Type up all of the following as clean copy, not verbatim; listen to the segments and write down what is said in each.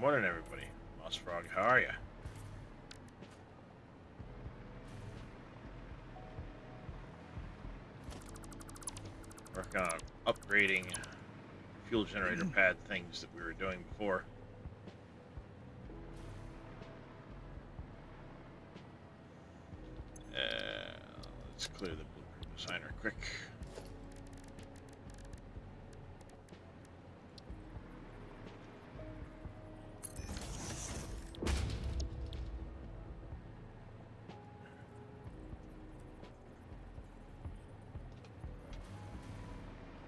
Morning, everybody. Moss Frog, how are you? Working on upgrading fuel generator pad things that we were doing before. Let's clear the blueprint designer quick.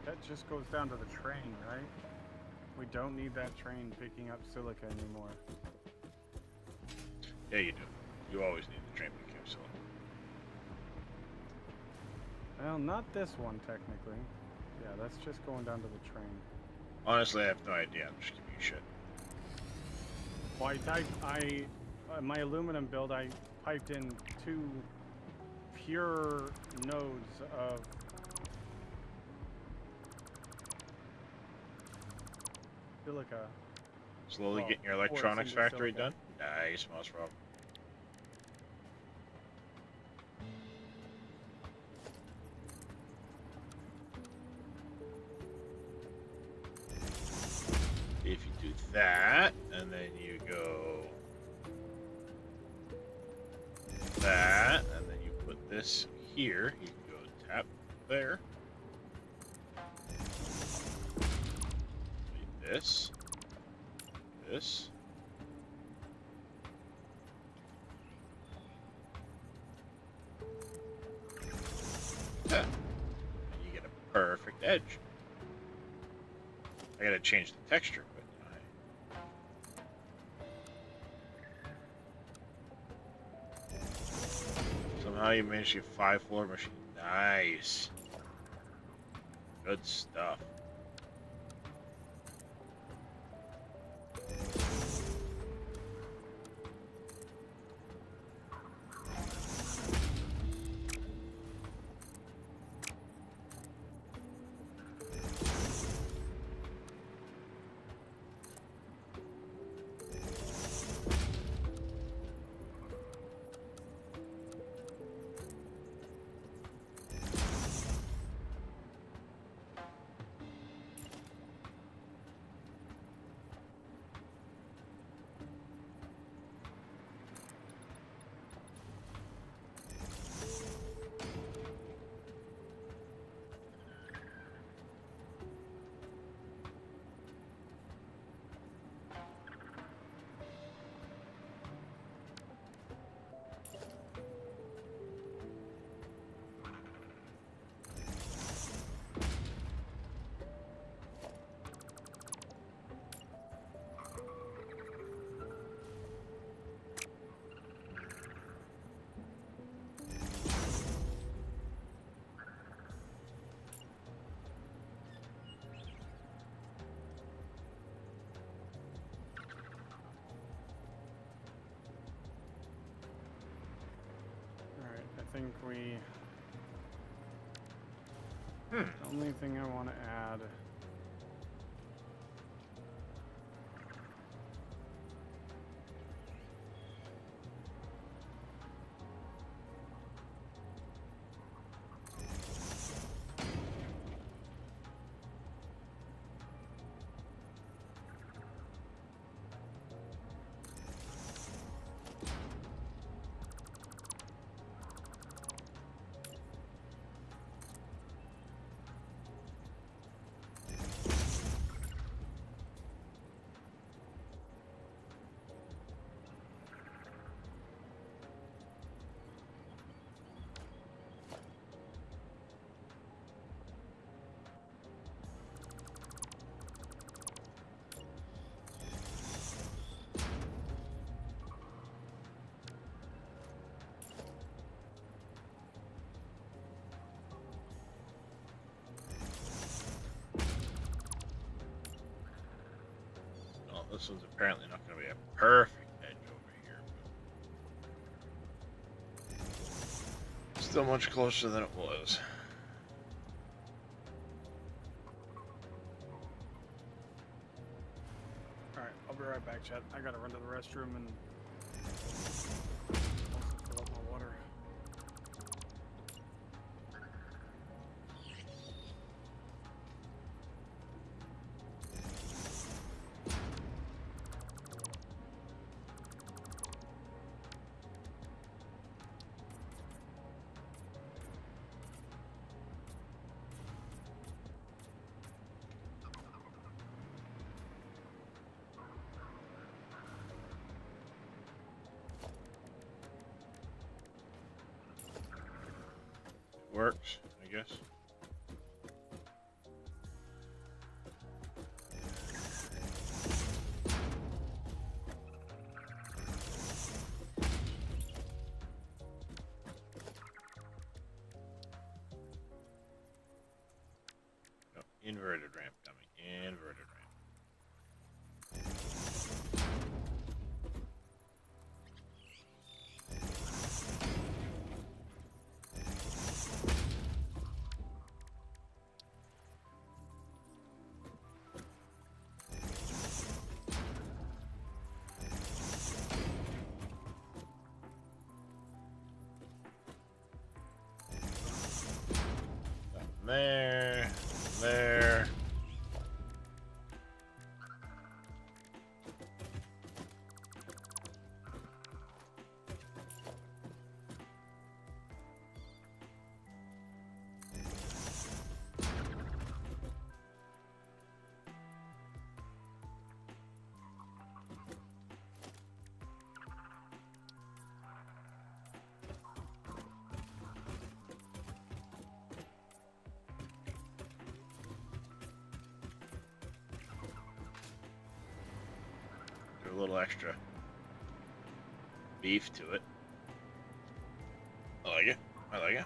That just goes down to the train, right? We don't need that train picking up silica anymore. Yeah, you do. You always need the train picking up silica. Well, not this one, technically. Yeah, that's just going down to the train. Honestly, I have no idea. I'm just giving you shit. Well, my aluminum build, I piped in 2 pure nodes of silica. Slowly Well, getting your quartz electronics into factory silica. done? Nice, Moss Frog. If you do that, and then you go that, and then you put this here, you can go tap there. This. This. Yeah. And you get a perfect edge. I gotta change the texture, but somehow you managed to get 5 floor machine. Nice. Good stuff. Alright, I think we... Hmm. The only thing I want to add... Well, this one's apparently not going to be a perfect edge over here. But still much closer than it was. Alright, I'll be right right back, Chet. I gotta run to the restroom and also fill up my water. Works, I guess. No, inverted ramp coming. Inverted ramp. There, there. A little extra beef to it. I like it. I like it.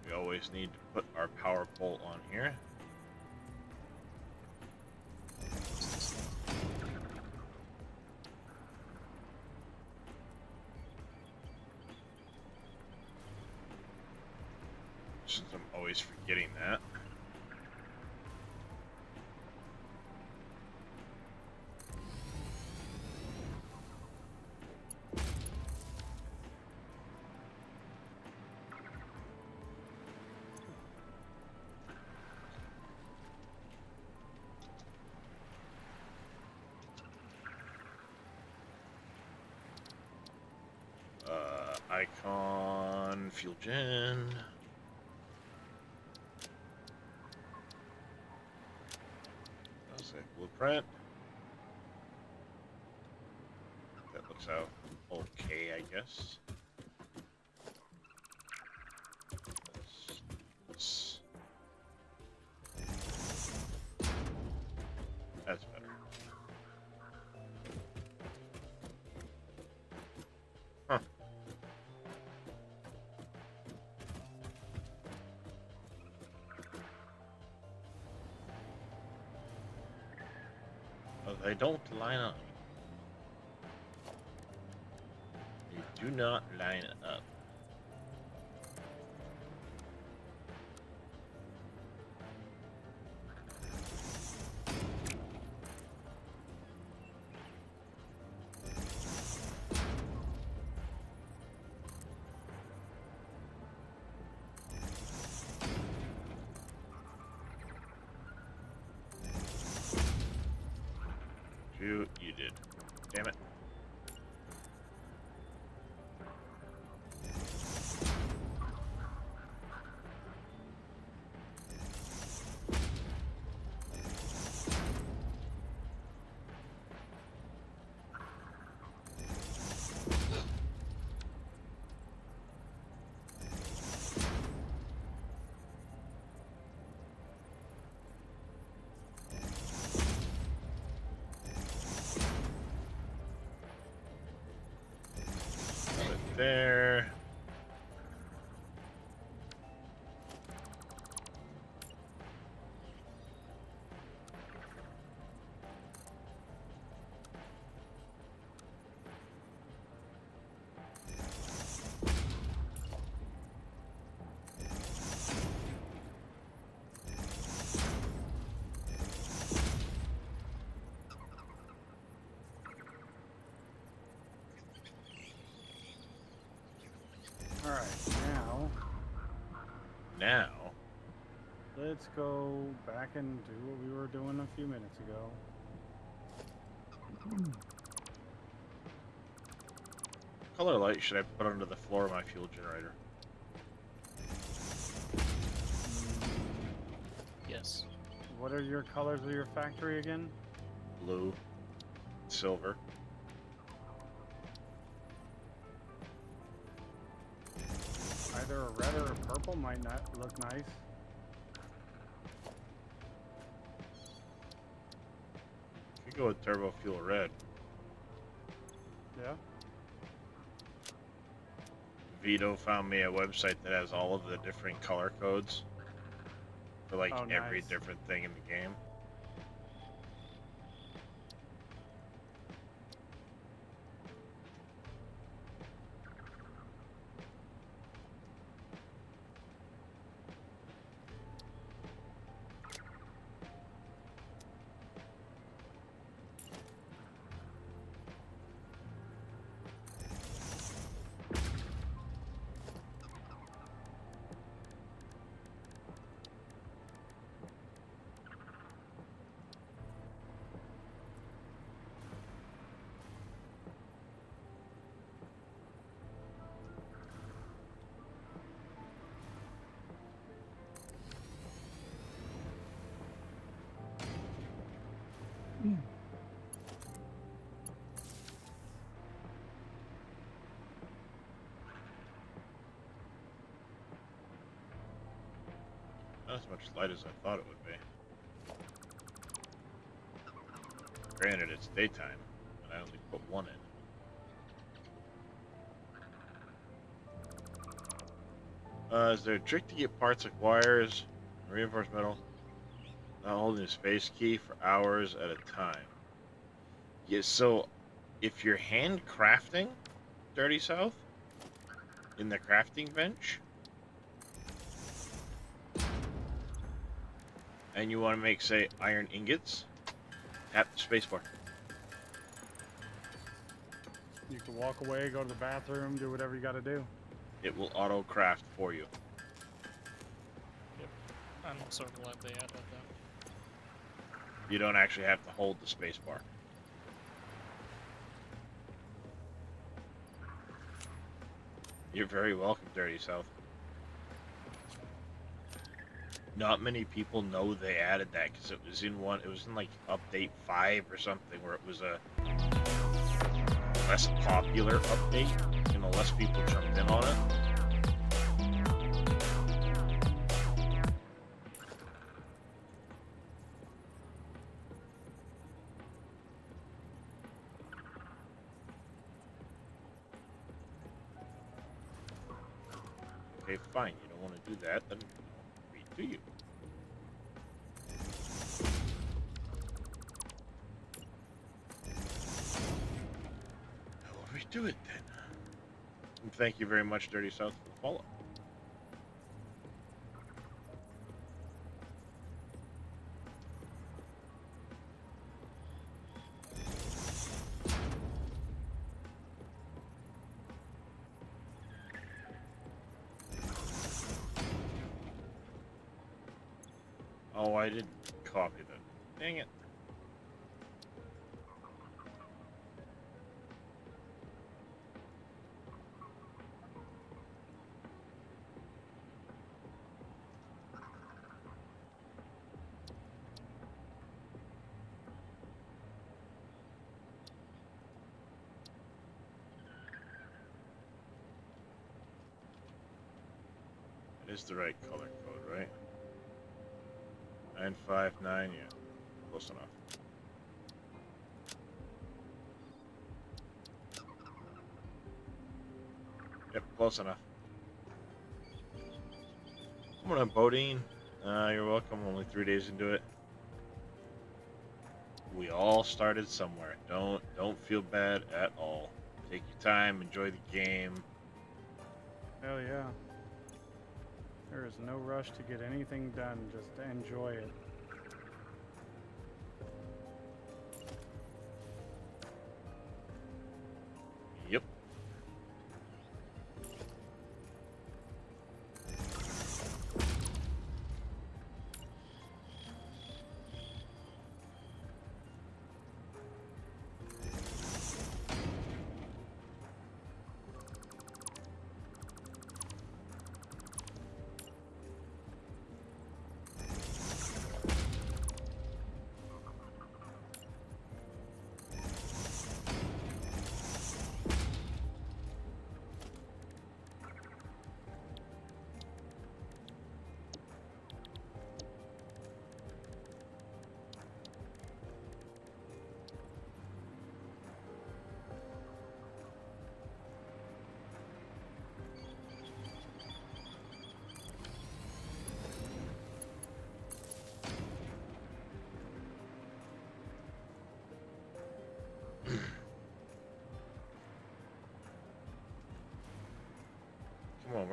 We always need to put our power pole on here. Since I'm always forgetting that. Icon, fuel gen. I'll say blueprint. That looks out okay, I guess. That's better. Huh. Well, they don't line up. They do not line up. You did. Damn it. now, Let's go back and do what we were doing a few minutes ago. what color light should I put under the floor of my fuel generator? Yes. What are your colors of your factory again? Blue, silver. Either a red or a purple might not look nice. You could go with turbo fuel red. Yeah. Vito found me a website that has all of the different color codes for like Oh, every nice. different thing in the game. Not as much light as I thought it would be. Granted, it's daytime, and I only put one in. Is there a trick to get parts like wires, reinforced metal, not holding a space key for hours at a time? Yeah, so if you're hand crafting, Dirty South, in the crafting bench, and you want to make, say, iron ingots, tap the spacebar. You can walk away, go to the bathroom, do whatever you got to do. It will auto craft for you. Yep. I'm so glad they added that. You don't actually have to hold the spacebar. You're very welcome, Dirty South. Not many people know they added that because it was in one. It was in like update 5 or something, where it was a less popular update. You know, less people jumped in on it. Okay, fine. You don't want to do that, then read to you. I'll redo it then. And thank you very much, Dirty South, for the follow. Oh, I didn't copy that. Dang it. It is the right color code, right? 959, yeah. Close enough. Yep, close enough. I'm gonna Bodine. You're welcome. Only 3 days into it. We all started somewhere. Don't feel bad at all. Take your time, enjoy the game. Hell yeah. There is no rush to get anything done, just enjoy it. Yep.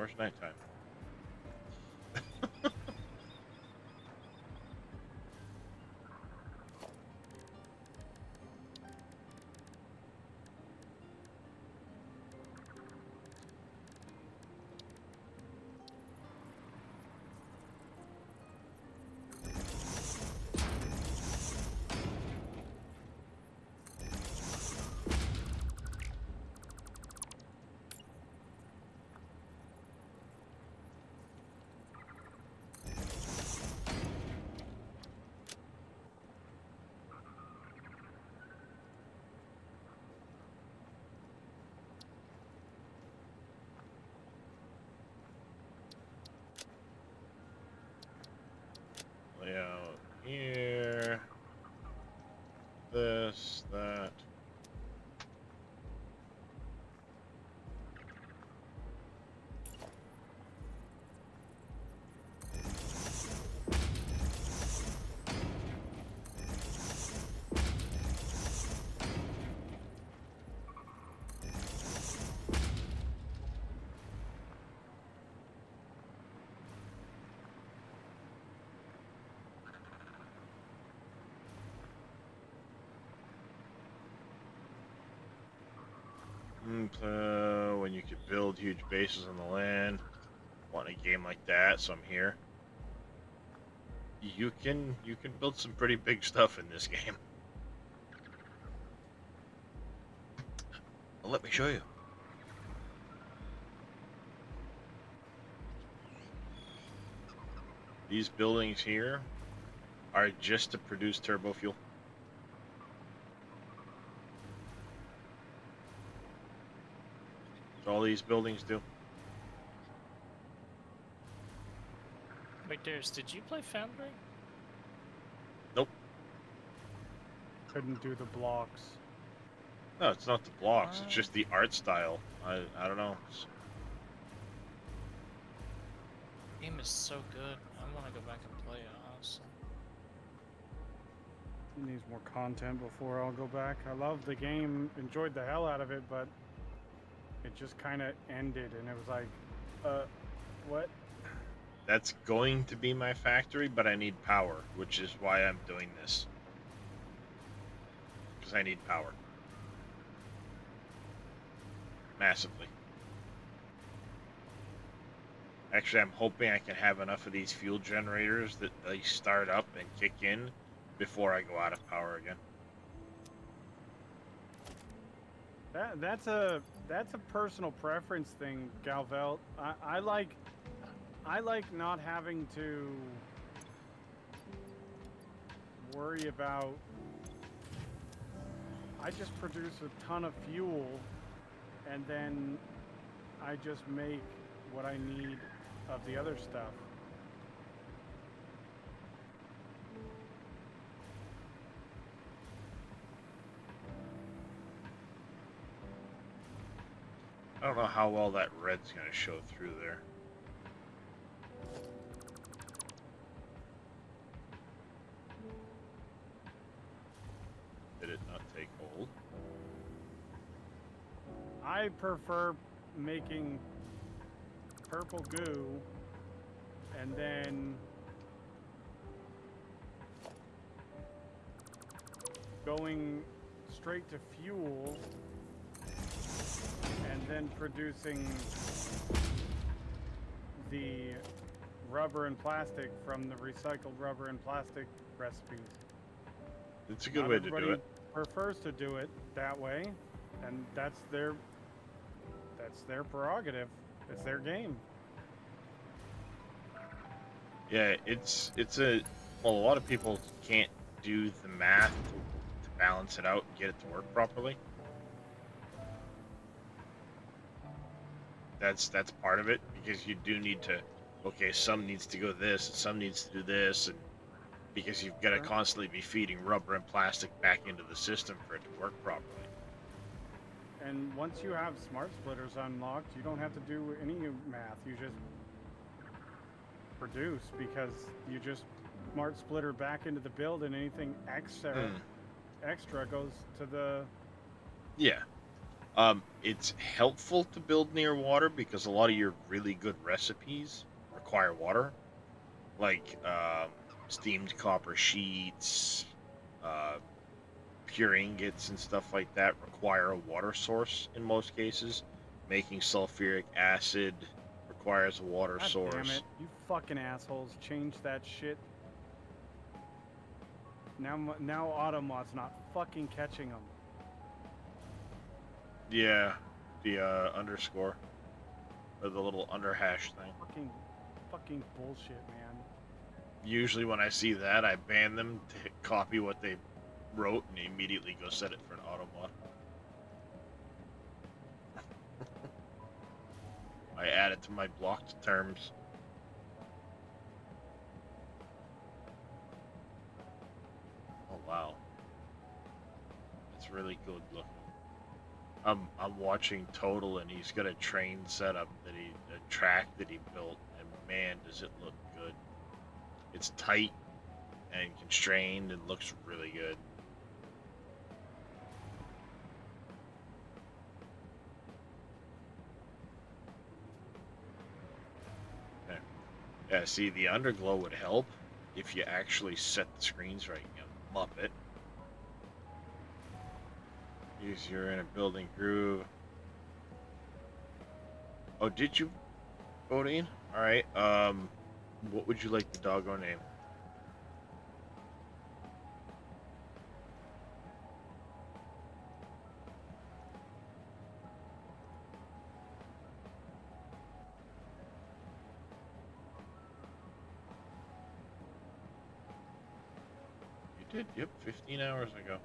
Where's nighttime? Layout here. This, that. When you could build huge bases on the land. Want a game like that, so I'm here. You can build some pretty big stuff in this game. Well, let me show you. These buildings here are just to produce turbo fuel. That's all these buildings do. Wait, Darius, did you play Foundry? Nope. Couldn't do the blocks. No, it's not the blocks. It's just the art style. I don't know. Game is so good. I want to go back and play it, honestly. It needs more content before I'll go back. I love the game, enjoyed the hell out of it, but it just kind of ended, and it was like, what? That's going to be my factory, but I need power, which is why I'm doing this. Because I need power. Massively. Actually, I'm hoping I can have enough of these fuel generators that they start up and kick in before I go out of power again. That's a personal preference thing, Galvelt. I like not having to worry about. I just produce a ton of fuel, and then I just make what I need of the other stuff. I don't know how well that red's going to show through there. Did it not take hold? I prefer making purple goo and then going straight to fuel and then producing the rubber and plastic from the recycled rubber and plastic recipes. It's a good Not way to do everybody it. prefers to do it that way, and that's their prerogative. It's their game. Yeah, it's a well, a lot of people can't do the math to balance it out and get it to work properly. That's part of it, because you do need to, okay, some needs to go this and some needs to do this, and because you've got to Sure. constantly be feeding rubber and plastic back into the system for it to work properly. And once you have smart splitters unlocked, you don't have to do any math. You just produce, because you just smart splitter back into the build, and anything extra goes to the Yeah. It's helpful to build near water because a lot of your really good recipes require water, like steamed copper sheets, uh, pure ingots, and stuff like that require a water source in most cases. Making sulfuric acid requires a water God source. damn it! You fucking assholes! Change that shit. Now Automod's not fucking catching them. Yeah, the underscore or the little underhash thing. Fucking bullshit, man. Usually when I see that, I ban them to copy what they wrote and immediately go set it for an automod. I add it to my blocked terms. Oh wow, it's really good looking. I'm watching Total and he's got a train setup a track that he built, and man, does it look good. It's tight and constrained and looks really good. Okay. Yeah, see, the underglow would help if you actually set the screens right, you muppet. Use your in a building groove. Oh, did you, Bodine? Alright, what would you like the doggo name? You did, yep, 15 hours ago.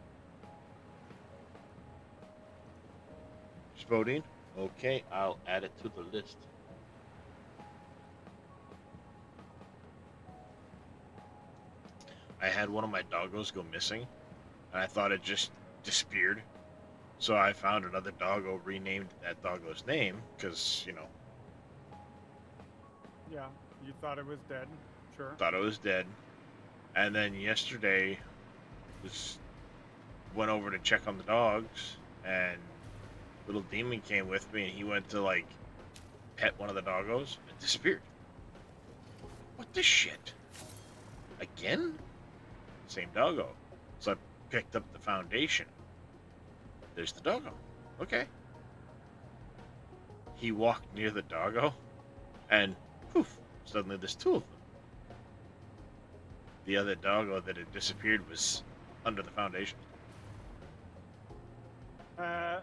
Just voting? Okay, I'll add it to the list. I had one of my doggos go missing, and I thought it just disappeared. So I found another doggo, renamed that doggo's name, because, you know, Yeah, you thought it was dead. Sure. thought it was dead. And then yesterday, went over to check on the dogs, and little demon came with me, and he went to, like, pet one of the doggos, and disappeared. What the shit? Again? Same doggo. So I picked up the foundation. There's the doggo. Okay. He walked near the doggo, and poof, suddenly there's two of them. The other doggo that had disappeared was under the foundation. You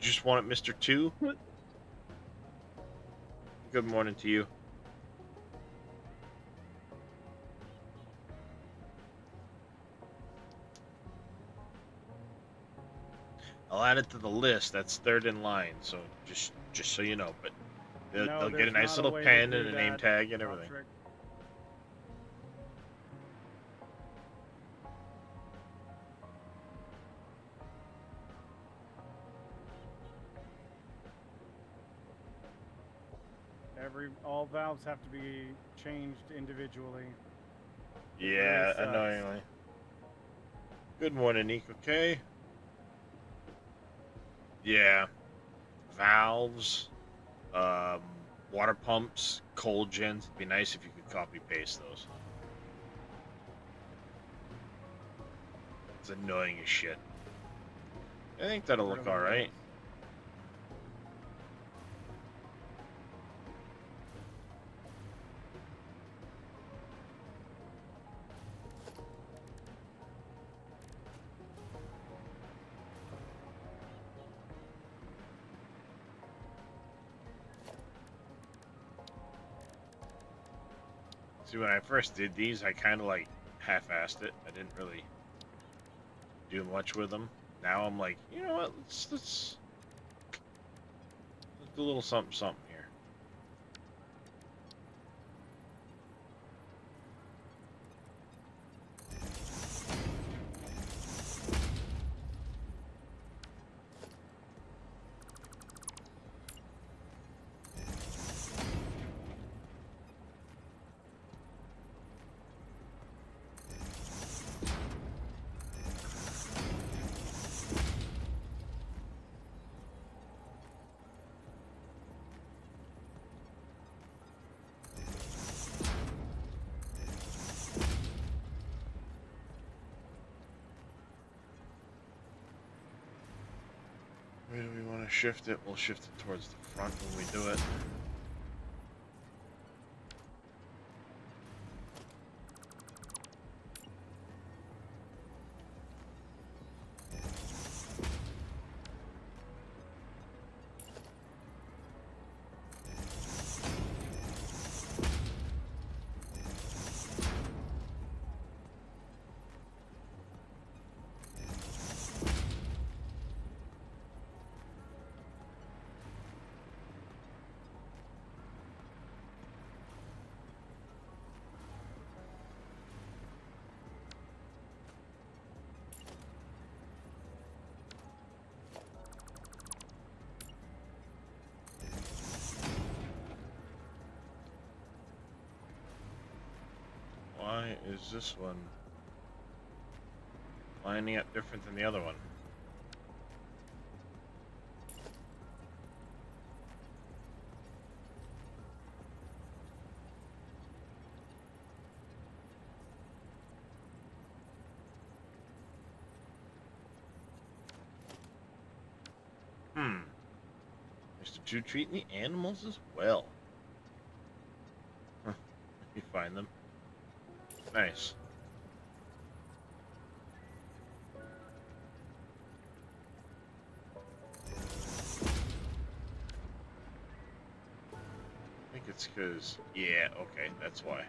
just want it, Mr. 2? Good morning to you. I'll add it to the list. That's third in line, so just so you know. But they'll get a there's nice not little way to pen do and a name that, tag and everything. Patrick. All valves have to be changed individually. Yeah, sucks. annoyingly. Good morning, Nico K. Yeah. Valves, water pumps, cold gens. It'd be nice if you could copy paste those. It's annoying as shit. I think that'll look alright. See, when I first did these, I kind of like half-assed it. I didn't really do much with them. Now I'm like, you know what? Let's do a little something here. shift it, we'll shift it towards the front when we do it. Why is this one lining up different than the other one? Mr. Two treating the animals as well. Huh. You find them. Nice. I think it's because, yeah, okay, that's why.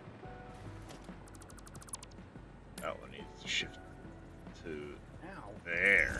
That one needs to shift to Ow. there.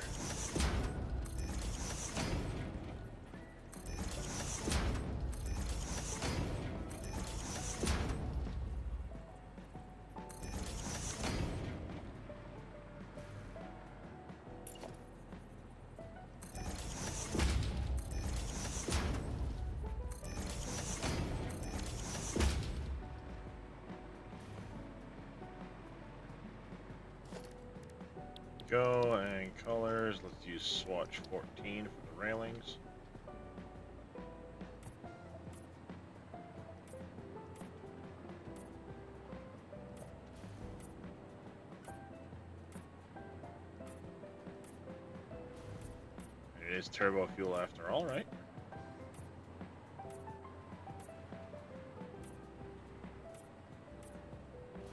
Go and colors. Let's use swatch 14 for the railings. It is turbo fuel after all, right?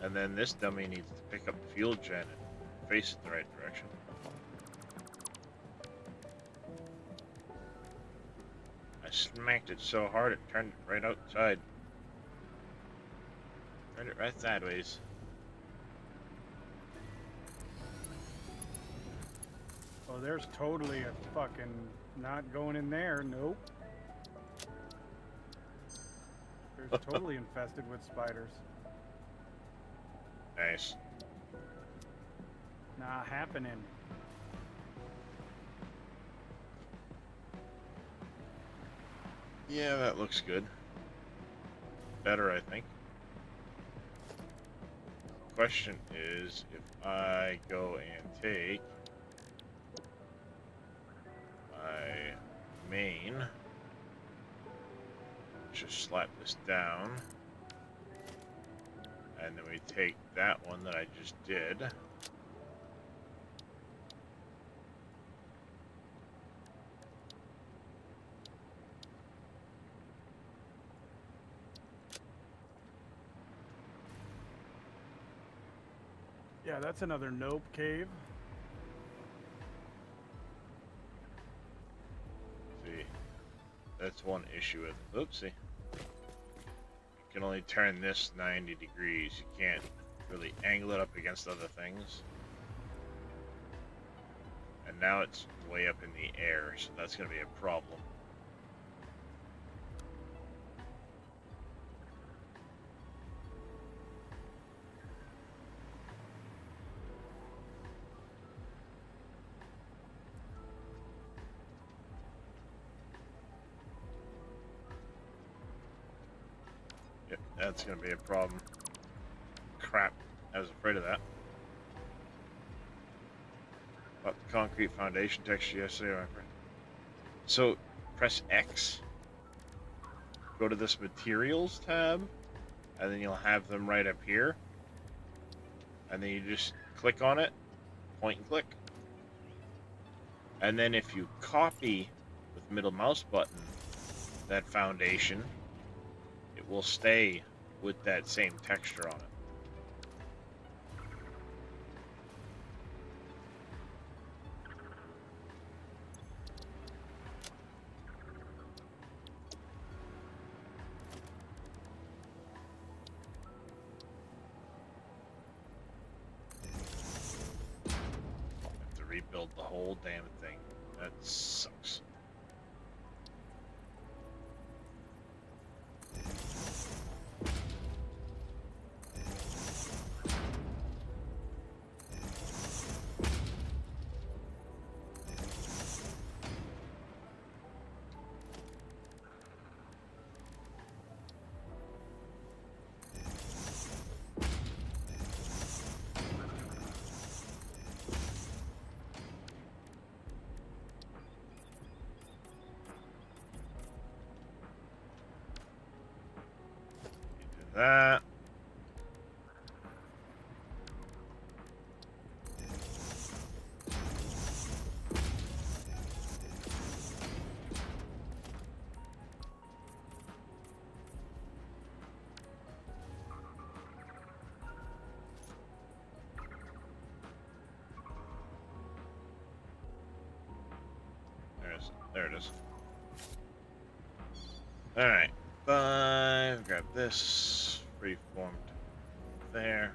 And then this dummy needs to pick up the fuel gen and face it the right direction. I smacked it so hard it turned it right outside. Turned it right sideways. Oh, there's totally a fucking not going in there. Nope. There's totally infested with spiders. Nice. Not happening. Yeah, that looks good. Better, I think. Question is, if I go and take my main, just slap this down, and then we take that one that I just did. Yeah, that's another nope cave. See, that's one issue with, oopsie. You can only turn this 90 degrees. You can't really angle it up against other things. And now it's way up in the air, so that's going to be a problem. Yep, that's going to be a problem. Crap, I was afraid of that. Bought the concrete foundation texture yesterday, my friend. So, press X, go to this materials tab, and then you'll have them right up here. And then you just click on it, point and click. And then if you copy with middle mouse button, that foundation, it will stay with that same texture on it. Have to rebuild the whole damn thing. That sucks. That. There it is. All right, 5. Grab this. Reformed there.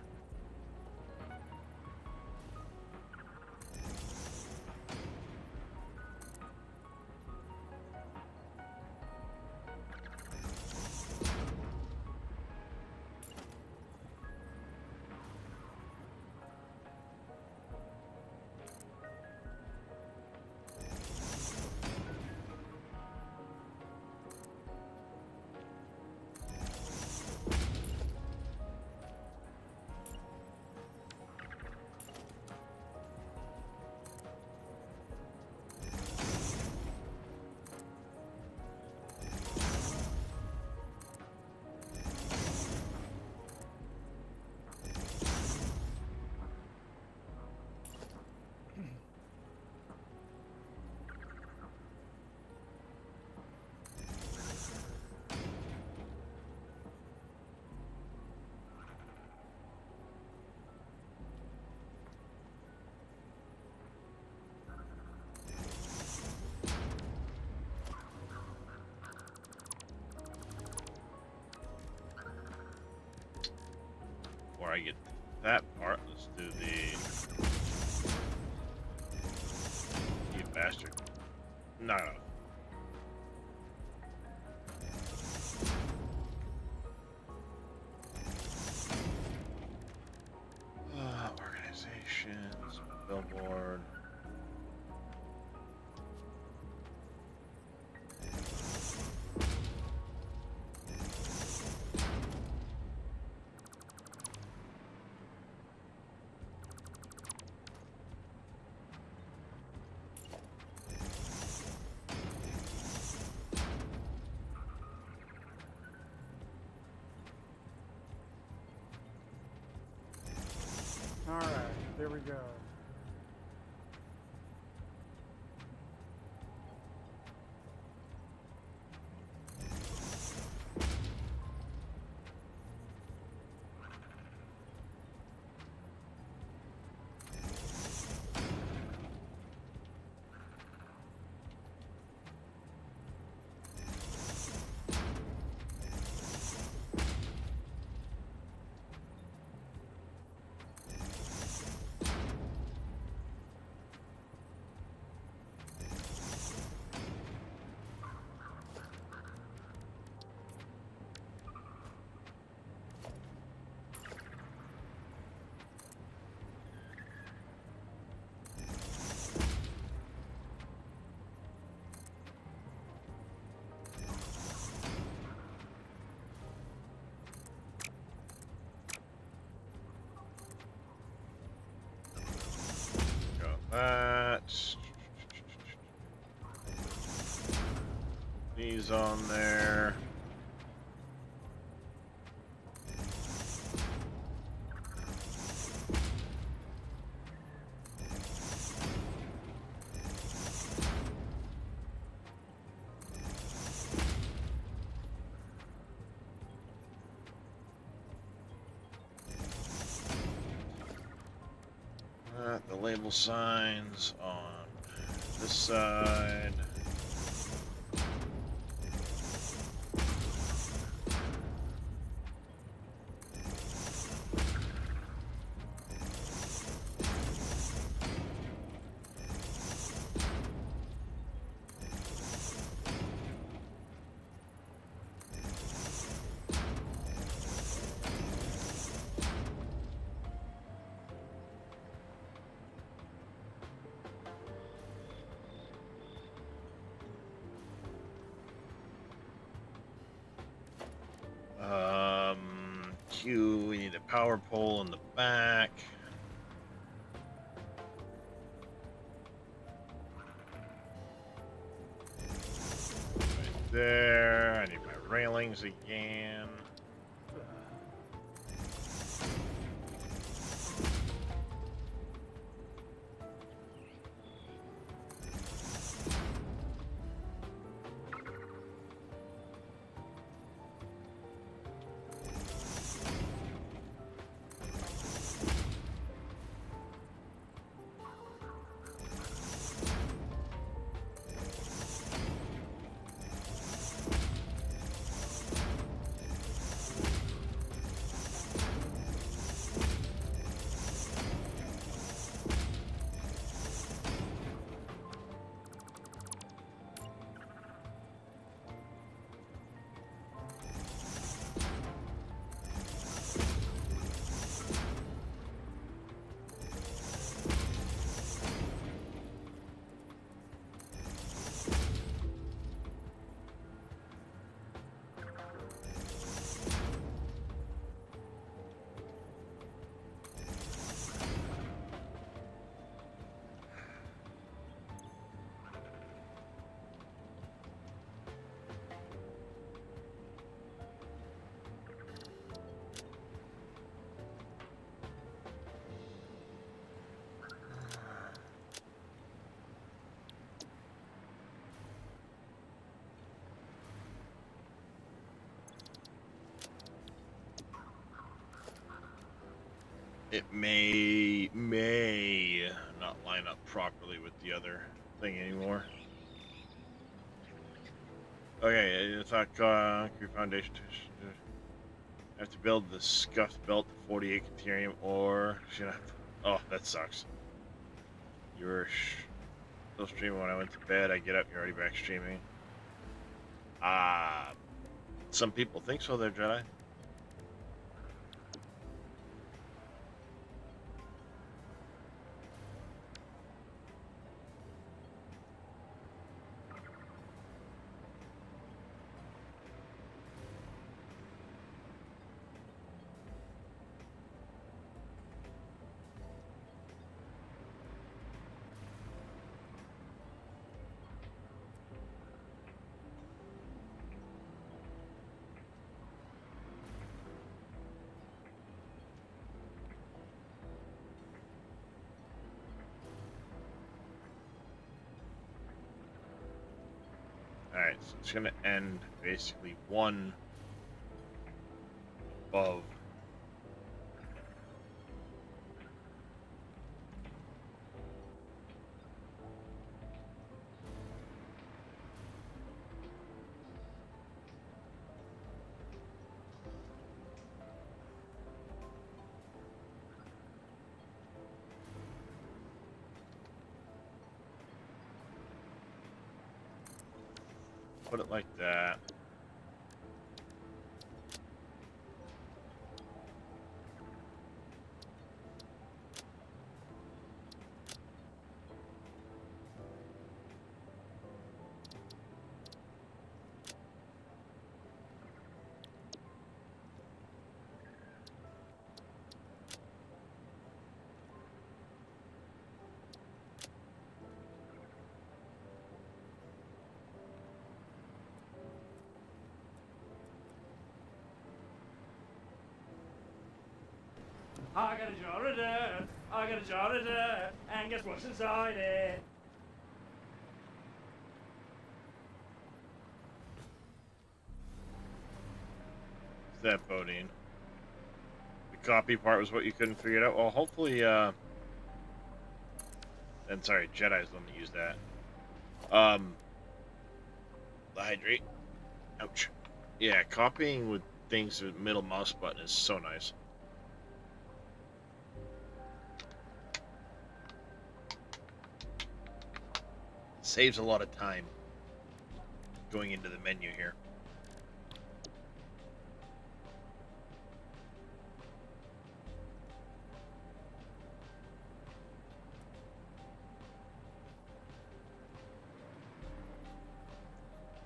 Before I get that part, let's do the... You bastard. No. Organizations, billboard. All right, there we go. That. These on there. label signs on this side. We need a power pole in the back. Right there. I need my railings again. It may not line up properly with the other thing anymore. Okay, it's not concrete foundation. I have to build the scuffed belt to 48 Caterium, or should I? Oh, that sucks. You were still streaming when I went to bed. I get up, you're already back streaming. Some people think so. They're Jedi. Alright, so it's gonna end basically one above. Put it like that. I got a jar of dirt, I got a jar of dirt, and guess what's inside it? Is that Bodine? The copy part was what you couldn't figure it out. Well, hopefully, And sorry, Jedi's the one that use that. Hydrate. Ouch. Yeah, copying with things with middle mouse button is so nice. Saves a lot of time going into the menu here.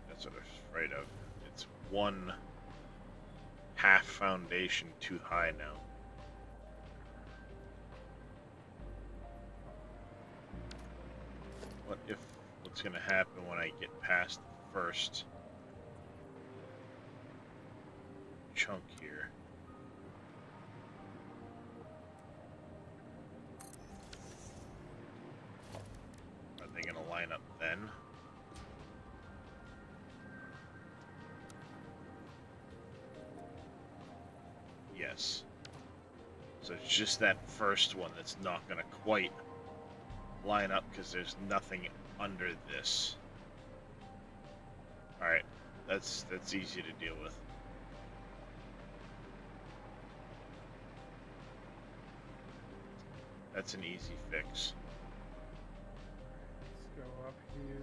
That's what I was afraid of. It's one half foundation too high now. What if what's gonna happen when I get past the first chunk here? Are they gonna line up then? Yes. So it's just that first one that's not gonna quite line up because there's nothing under this. Alright, that's easy to deal with. That's an easy fix. Let's go up here.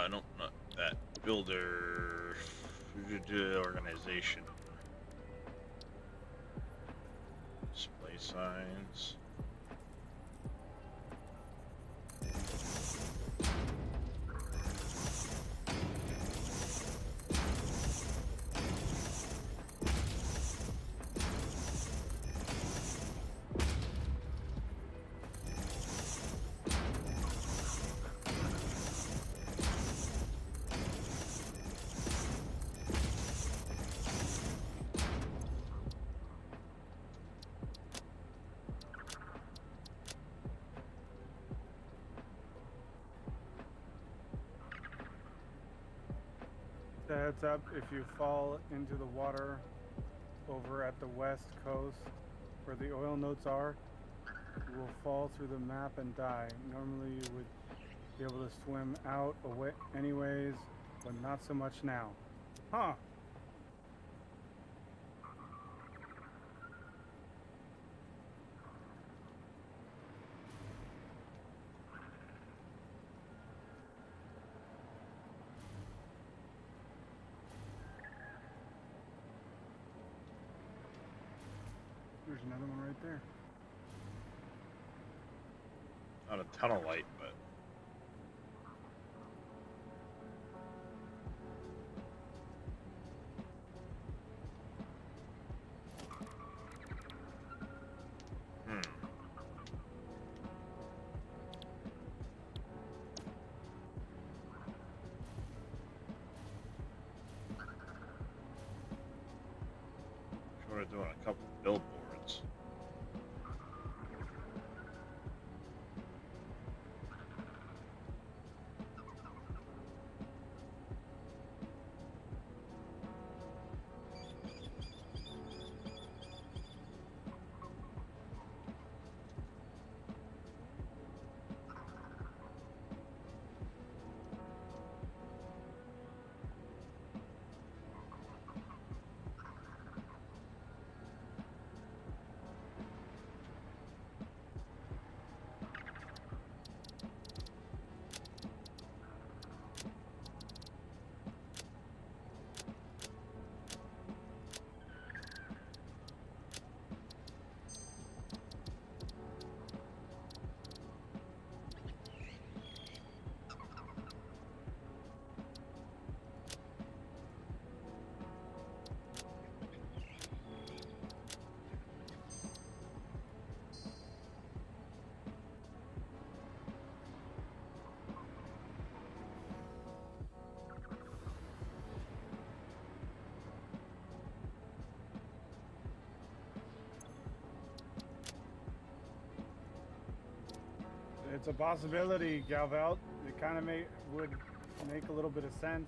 Nope, not that. Builder organization. Display signs. The heads up, if you fall into the water over at the west coast where the oil notes are, you will fall through the map and die. Normally you would be able to swim out away anyways, but not so much now. Huh. There's another one right there. Not a ton of light, but It's a possibility, Galvelt. It kind of would make a little bit of sense.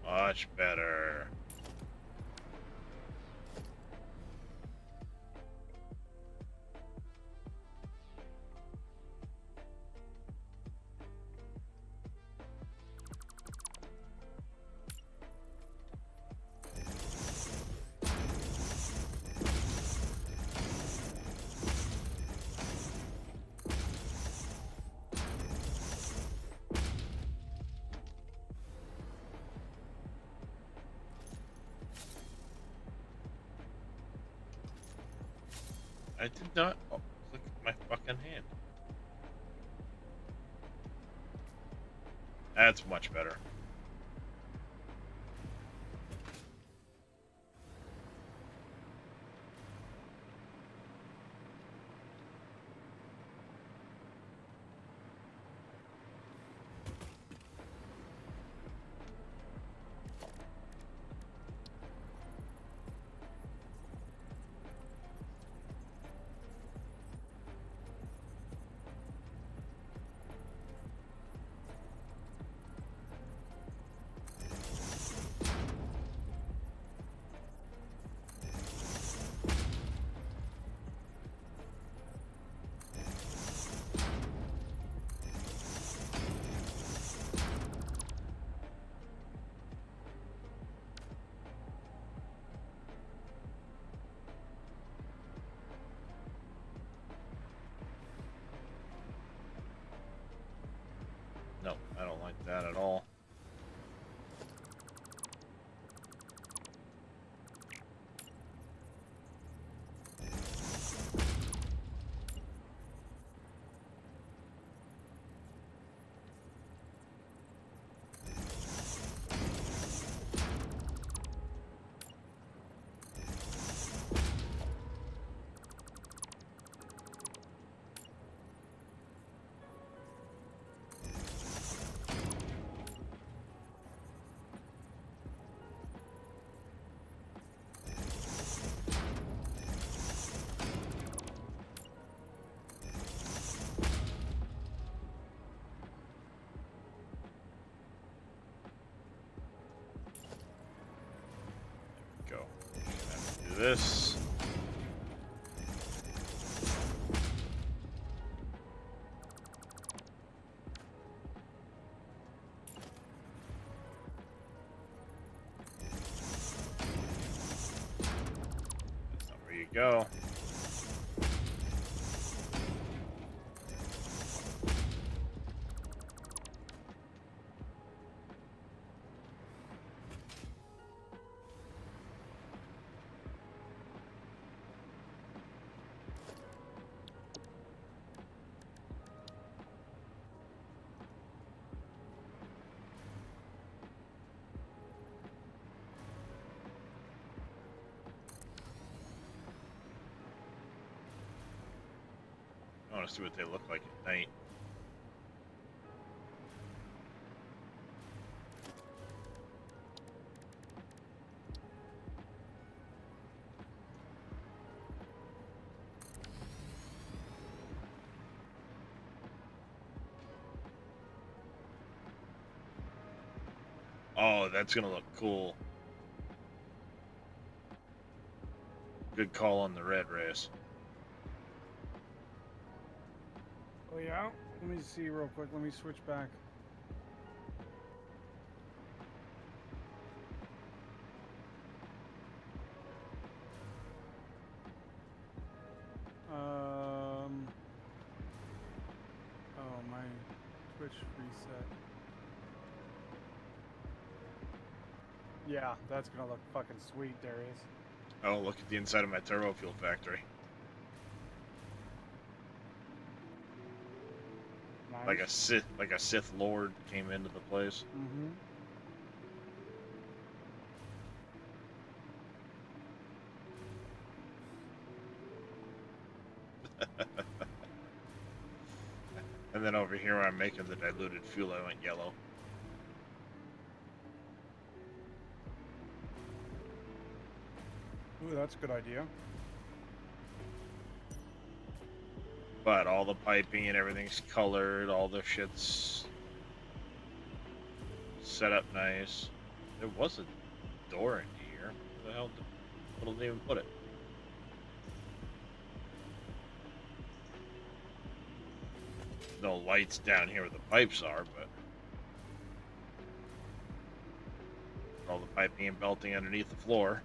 Much better. I did not click my fucking hand. That's much better. No, I don't like that at all. Go. Do this. That's not where you go. I want to see what they look like at night. Oh, that's gonna look cool. Good call on the red race. Oh yeah. Let me see real quick. Let me switch back. Oh, my Twitch reset. Yeah, that's gonna look fucking sweet, Darius. Oh, look at the inside of my turbo fuel factory. Nice. Like a Sith Lord came into the place. Mm-hmm. And then over here where I'm making the diluted fuel, I went yellow. Ooh, that's a good idea. But all the piping and everything's colored, all the shit's set up nice. There was a door in here. Where the hell did they even put it? No lights down here where the pipes are, but all the piping and belting underneath the floor.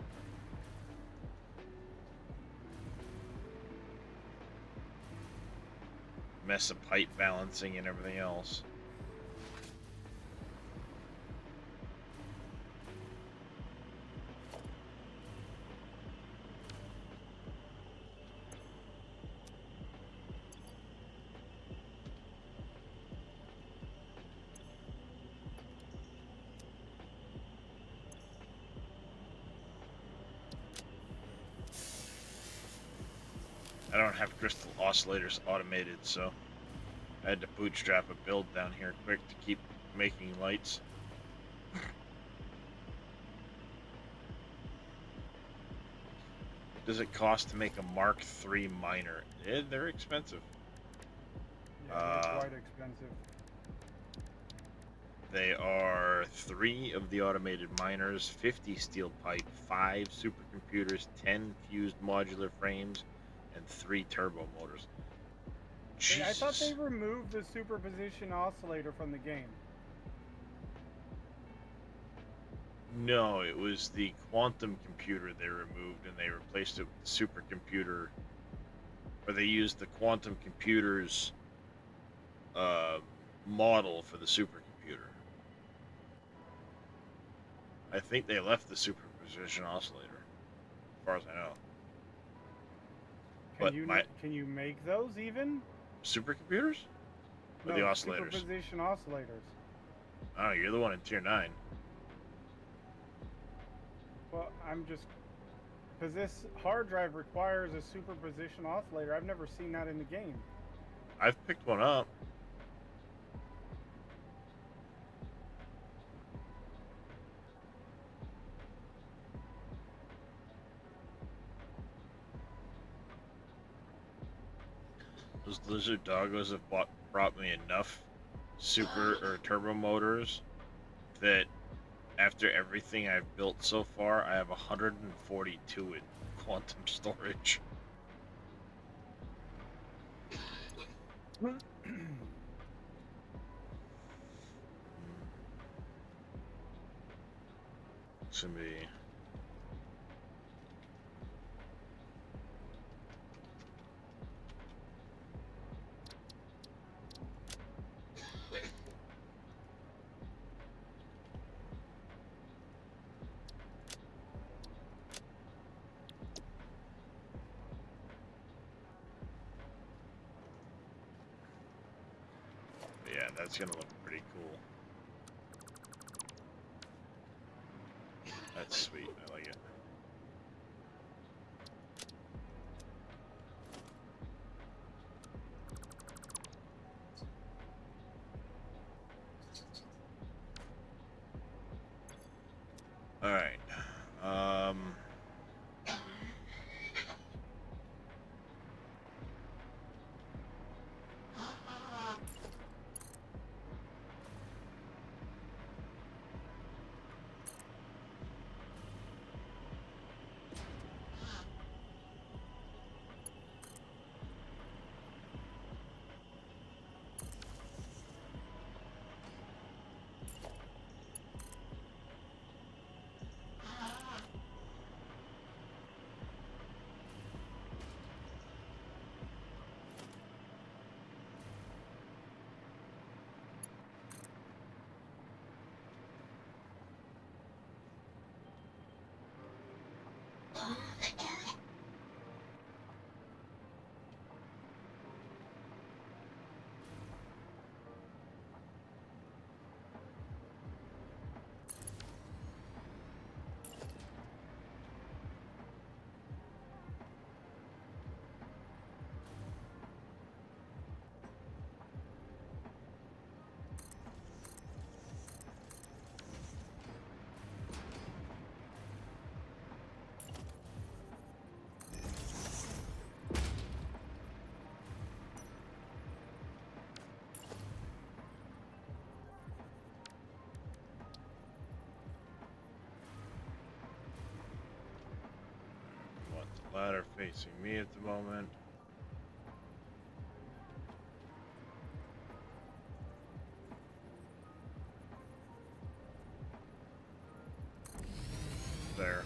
Mess of pipe balancing and everything else. I don't have crystal oscillators automated, so I had to bootstrap a build down here quick to keep making lights. What does it cost to make a Mark III miner? They're expensive. Yeah, they're quite expensive. They are 3 of the automated miners, 50 steel pipe, 5 supercomputers, 10 fused modular frames, and 3 turbo motors. Hey, I thought they Jesus. removed the superposition oscillator from the game. No, it was the quantum computer they removed, and they replaced it with the supercomputer, or they used the quantum computer's model for the supercomputer. I think they left the superposition oscillator, as far as I know. But Can you make those even? supercomputers? Or No, the oscillators? superposition oscillators. Oh, you're the one in tier 9. Well, I'm just... Because this hard drive requires a superposition oscillator. I've never seen that in the game. I've picked one up. Those lizard doggos have brought me enough super or turbo motors that after everything I've built so far, I have 142 in quantum storage. It's gonna be... Yeah, that's gonna look pretty cool. That's sweet, I like it. Alright. ladder facing me at the moment. There.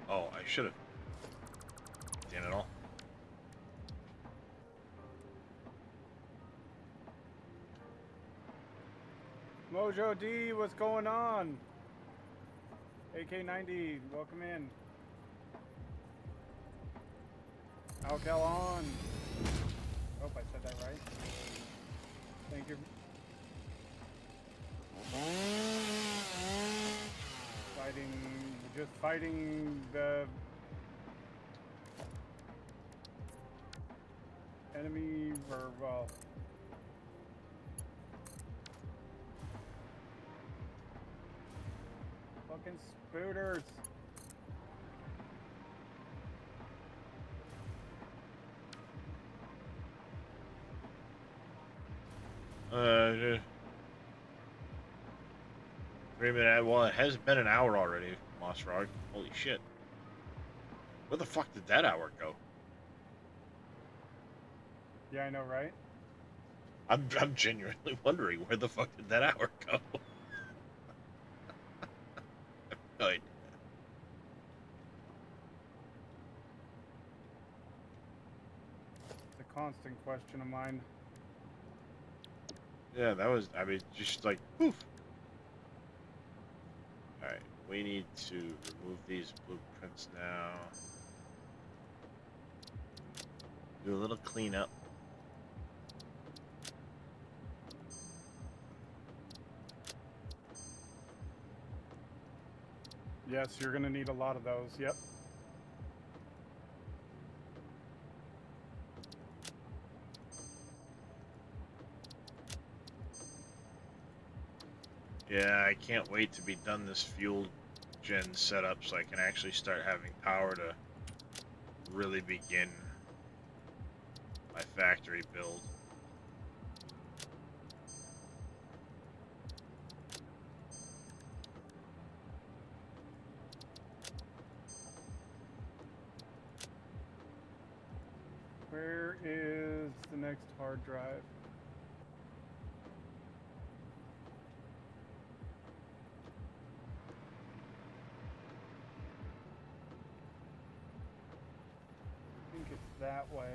Oh, I should have. Damn it all. Mojo D, what's going on? AK90, welcome in. Alcal on. Hope I said that right. Thank you. Just fighting the enemy, or well, fucking spooters. Well, it has been an hour already, Moss Frog. Holy shit. Where the fuck did that hour go? Yeah, I know, right? I'm genuinely wondering where the fuck did that hour go? Right. It's a constant question of mine. Yeah, that was, I mean, just like, poof. Alright, we need to remove these blueprints now. Do a little cleanup. Yes, you're gonna need a lot of those. Yep. Yeah, I can't wait to be done this fuel gen setup so I can actually start having power to really begin my factory build. Where is the next hard drive? I think it's that way.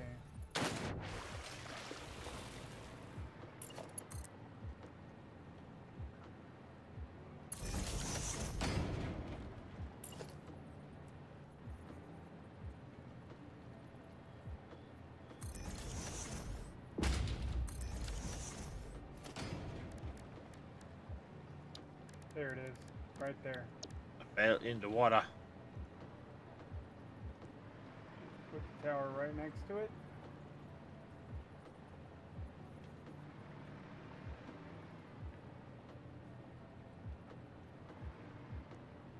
There it is, right there. I fell into water. Put the tower right next to it.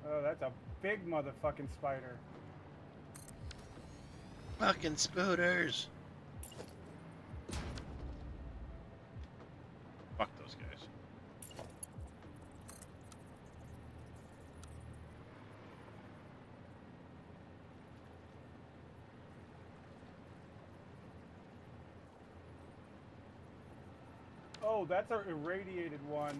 Oh, that's a big motherfucking spider. Fucking spooters. Fuck those guys. Oh, that's our irradiated one.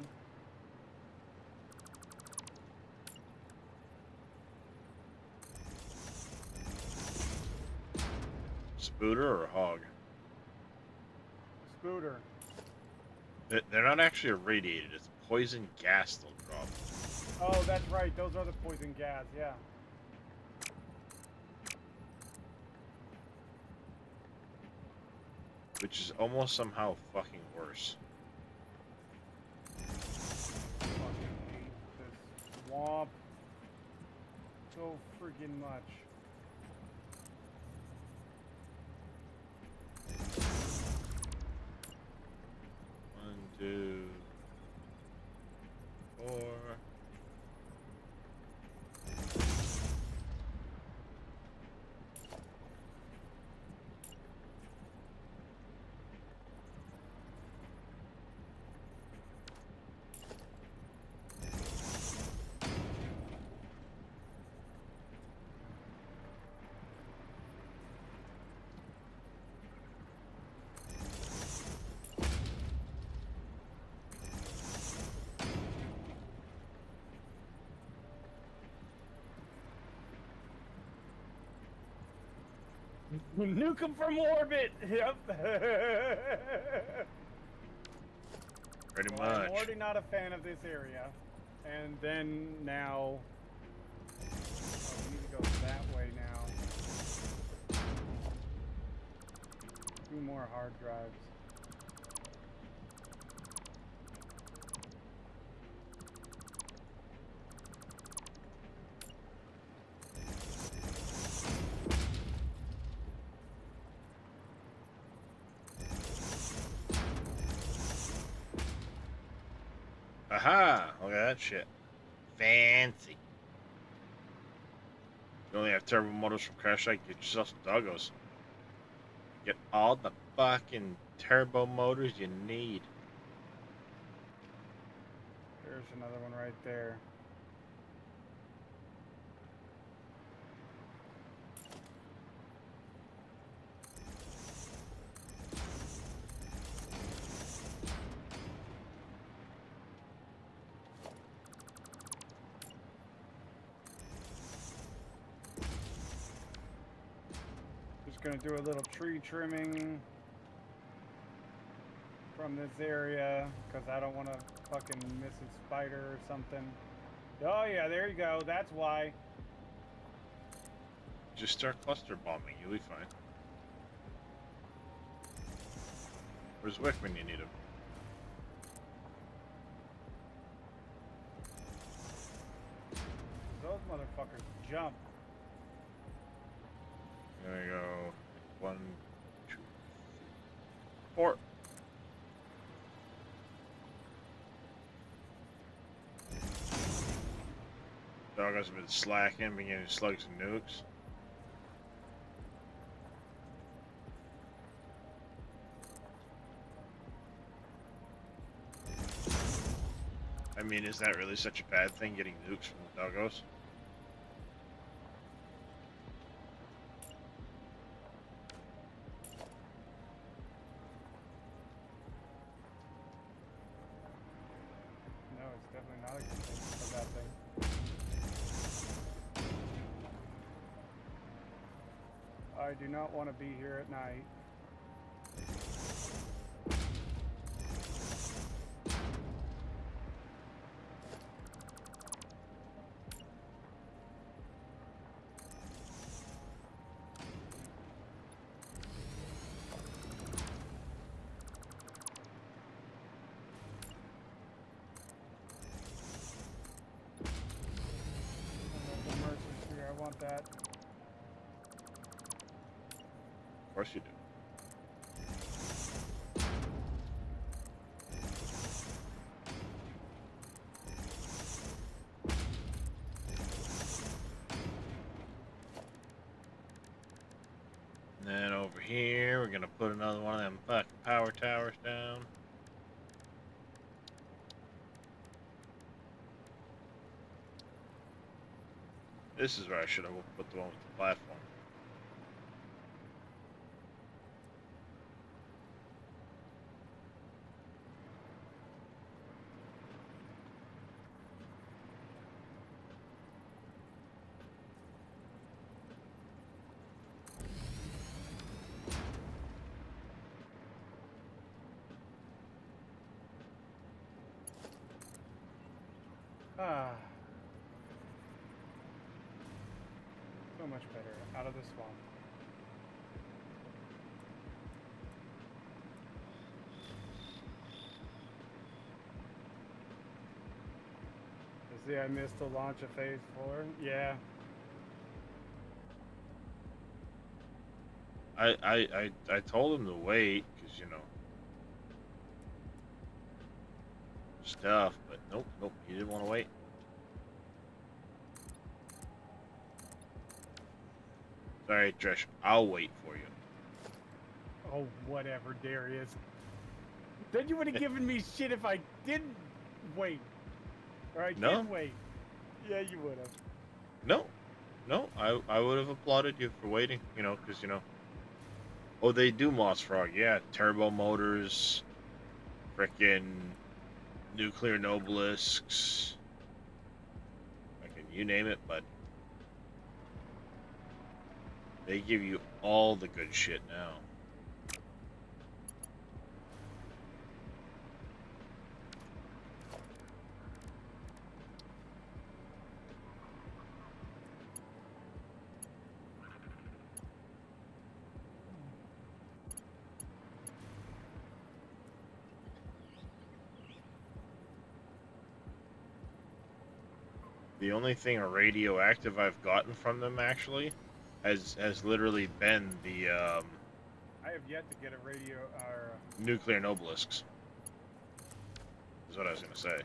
Spooter or hog? Spooter. They're not actually irradiated, it's poison gas they'll drop. Oh, that's right. Those are the poison gas, yeah. Which is almost somehow fucking worse. Fucking hate this swamp so freaking much. One, two, 4. Nuke them from orbit. Yep. Pretty Well, I'm much. already not a fan of this area, and then now. Oh, we need to go that way now. 2 more hard drives. Aha! Look at that shit. Fancy. You only have turbo motors from Crash Site, get yourself some doggos. Get all the fucking turbo motors you need. There's another one right there. Just gonna do a little tree trimming from this area because I don't want to fucking miss a spider or something. Oh yeah, there you go. That's why. Just start cluster bombing, you'll be fine. Where's Wick when you need him? Those motherfuckers jump. There we go. 1, 2, 4. Doggos have been slacking, beginning to slug some nukes. I mean, is that really such a bad thing, getting nukes from the doggos? No, it's definitely not a good thing. A bad thing. I do not want to be here at night. The mercy's here. I want that. Of course you do. And then over here, we're gonna put another one of them fucking power towers down. This is where I should have put the one with the platform. Ah. So much better. Out of the swamp. See, I missed the launch of phase 4. Yeah. I told him to wait, because, you know, stuff, but nope, he didn't want to wait. Sorry, Trish, I'll wait for you. Oh, whatever, Darius. Then you would have given me shit if I didn't wait. Or I No. did wait. Yeah, you would have. No, I would have applauded you for waiting, you know, because, you know. Oh, they do Moss Frog, yeah. Turbo motors, frickin' nuclear nobelisks. Fucking you name it, but They give you all the good shit now. The only thing radioactive I've gotten from them actually has literally been the I have yet to get a radio or nuclear nobelisks. Is what I was gonna say.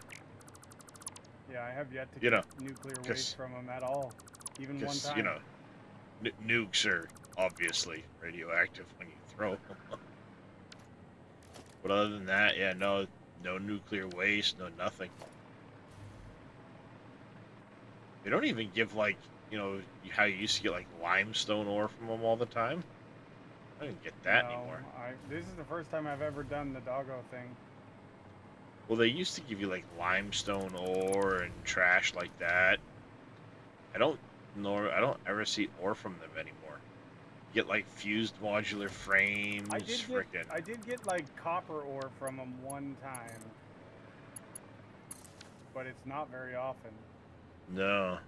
yeah, I have yet to You get know, nuclear 'cause- waste from them at all. Even one Because time. you know, nukes are obviously radioactive when you throw them. But other than that, yeah, no nuclear waste, no nothing. They don't even give, like, you know, how you used to get like limestone ore from them all the time. I don't get that No, anymore. This is the first time I've ever done the doggo thing. Well, they used to give you like limestone ore and trash like that. I don't ever see ore from them anymore. You get like fused modular frames, I frickin'. did get like copper ore from them one time, but it's not very often. No.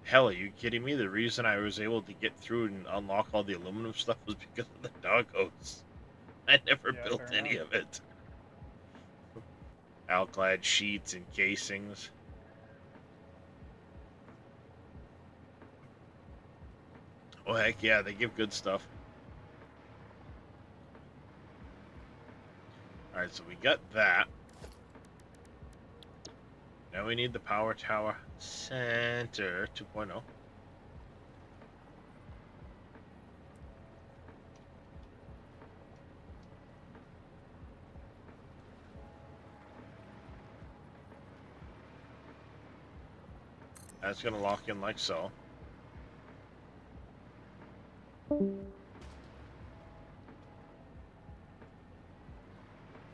Hell, are you kidding me? The reason I was able to get through and unlock all the aluminum stuff was because of the doggos. I never Yeah, built fair any enough. of it. Alclad sheets and casings. Oh, heck yeah, they give good stuff. Alright, so we got that. Now we need the power tower center 2.0. That's going to lock in like so.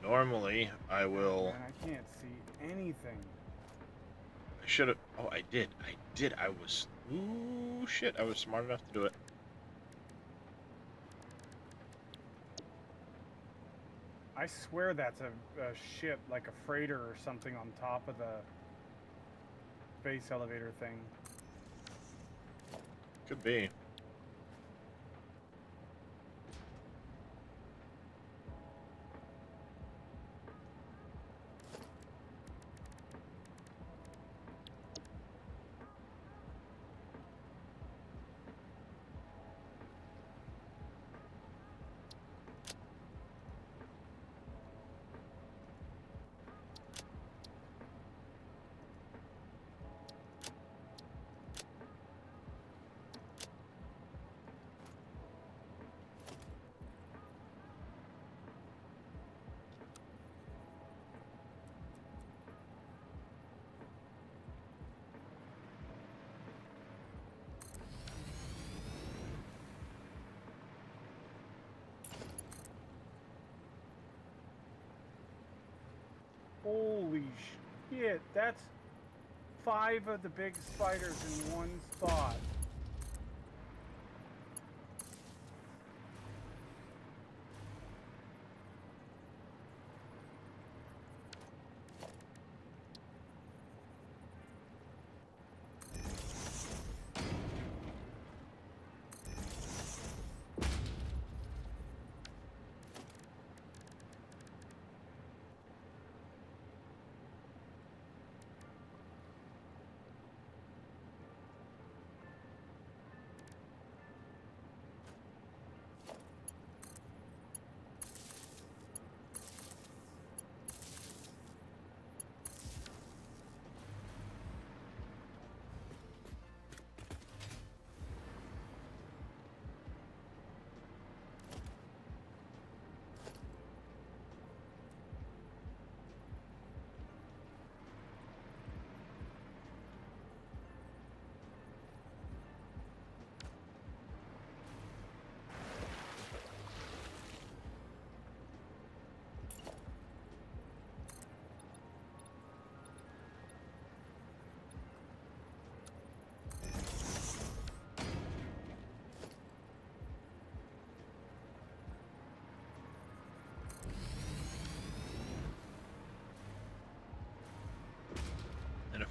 Normally, I will... Man, I can't see anything. I should have... Oh, I did. I was... Ooh, shit. I was smart enough to do it. I swear that's a ship, like a freighter or something on top of the base elevator thing. Could be. Holy shit, that's 5 of the big spiders in one spot.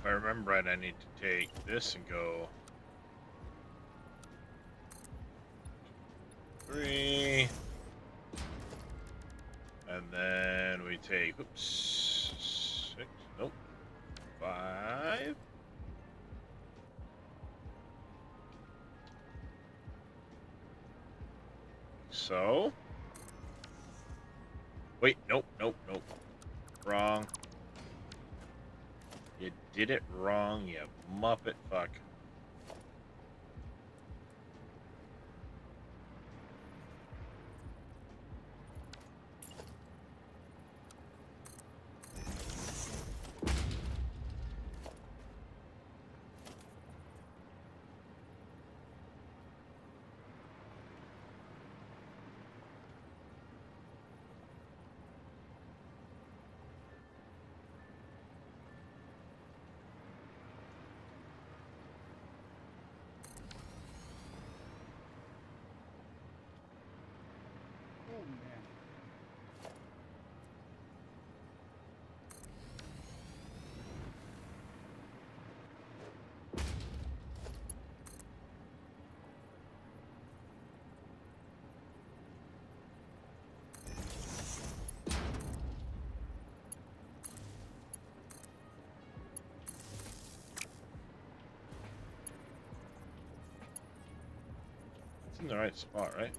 if I remember right, I need to take this and go 3, and then we take 6, nope, 5. So, wait, nope, wrong. You did it wrong, you muppet fuck. Oh man. It's in the right spot, right?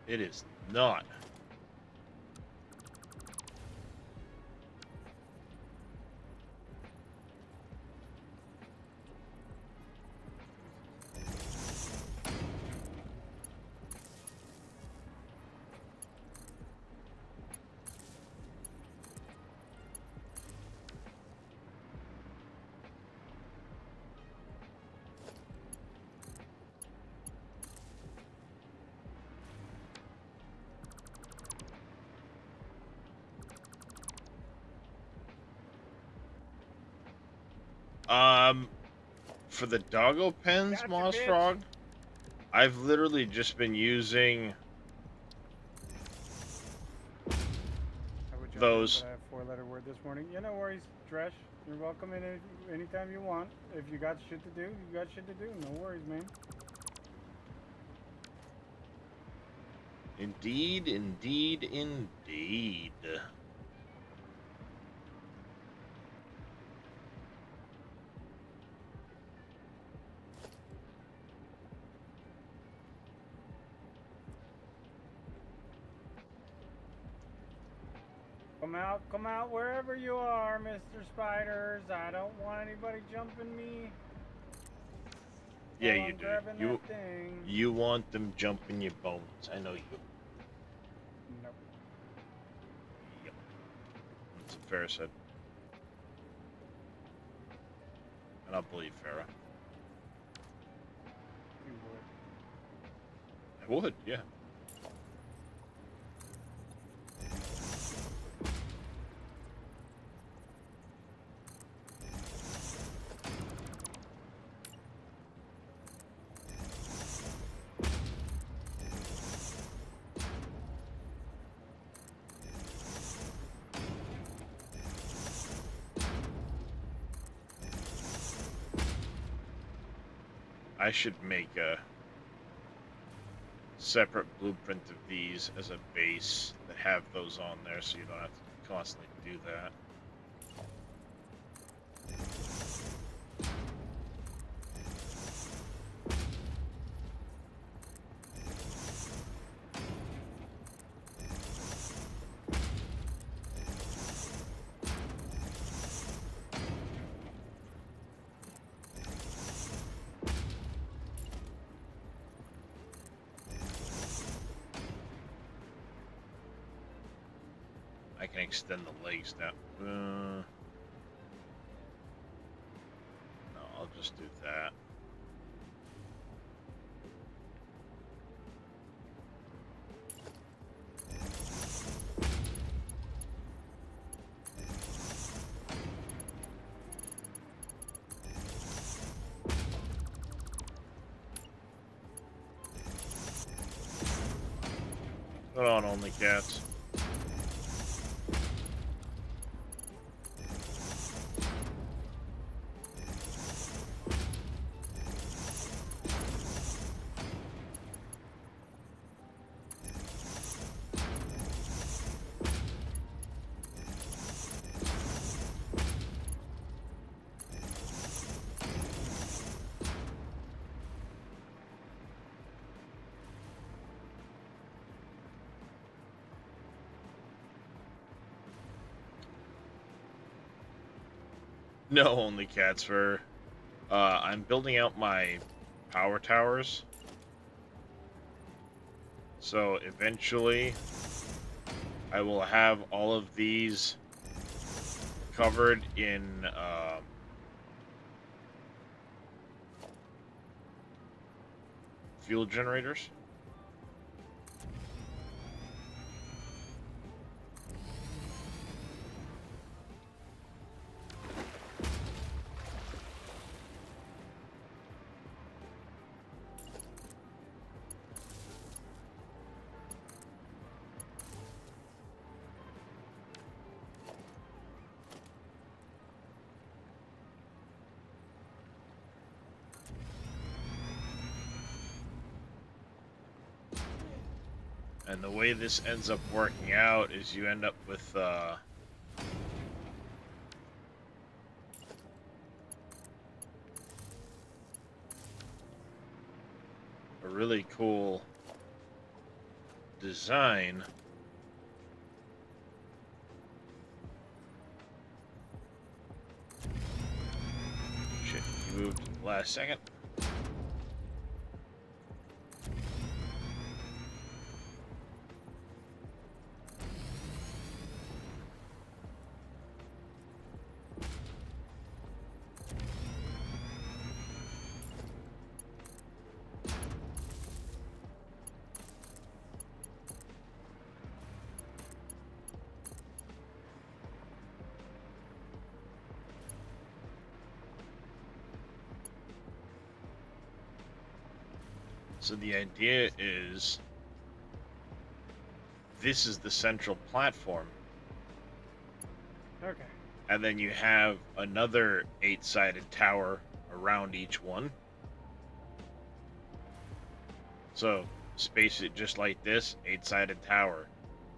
It is not. For the doggo pens, Gotcha, Moss bitch. Frog, I've literally just been using I would jump those. in, but I have four-letter word this morning. Yeah, no worries, Dresh. You're welcome in anytime you want. If you got shit to do, you got shit to do. No worries, man. Indeed, indeed, indeed. Come out wherever you are, Mr. Spiders. I don't want anybody jumping me. Yeah, while you I'm do. grabbing that thing. You want them jumping your bones. I know you. Nope. Yep. That's what Farrah said. And I'll believe Farrah. You would. I would, yeah. I should make a separate blueprint of these as a base that have those on there so you don't have to constantly do that. I can extend the legs now. No, I'll just do that. Hold on, only cats. No, only cat's fur. I'm building out my power towers. So eventually, I will have all of these covered in fuel generators. And the way this ends up working out is you end up with a really cool design. Shit, you moved at the last second. So the idea is this is the central platform, Okay. and then you have another 8-sided tower around each one. So space it just like this, 8-sided tower.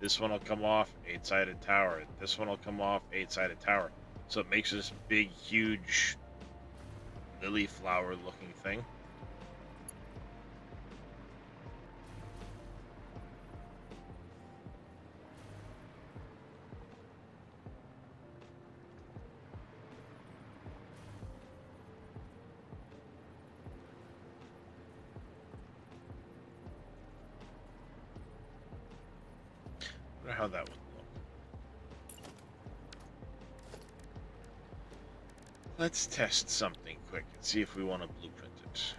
This one will come off, 8-sided tower. This one will come off, 8-sided tower. So it makes this big, huge lily flower looking thing. I wonder how that would look. Let's test something quick and see if we want to blueprint it.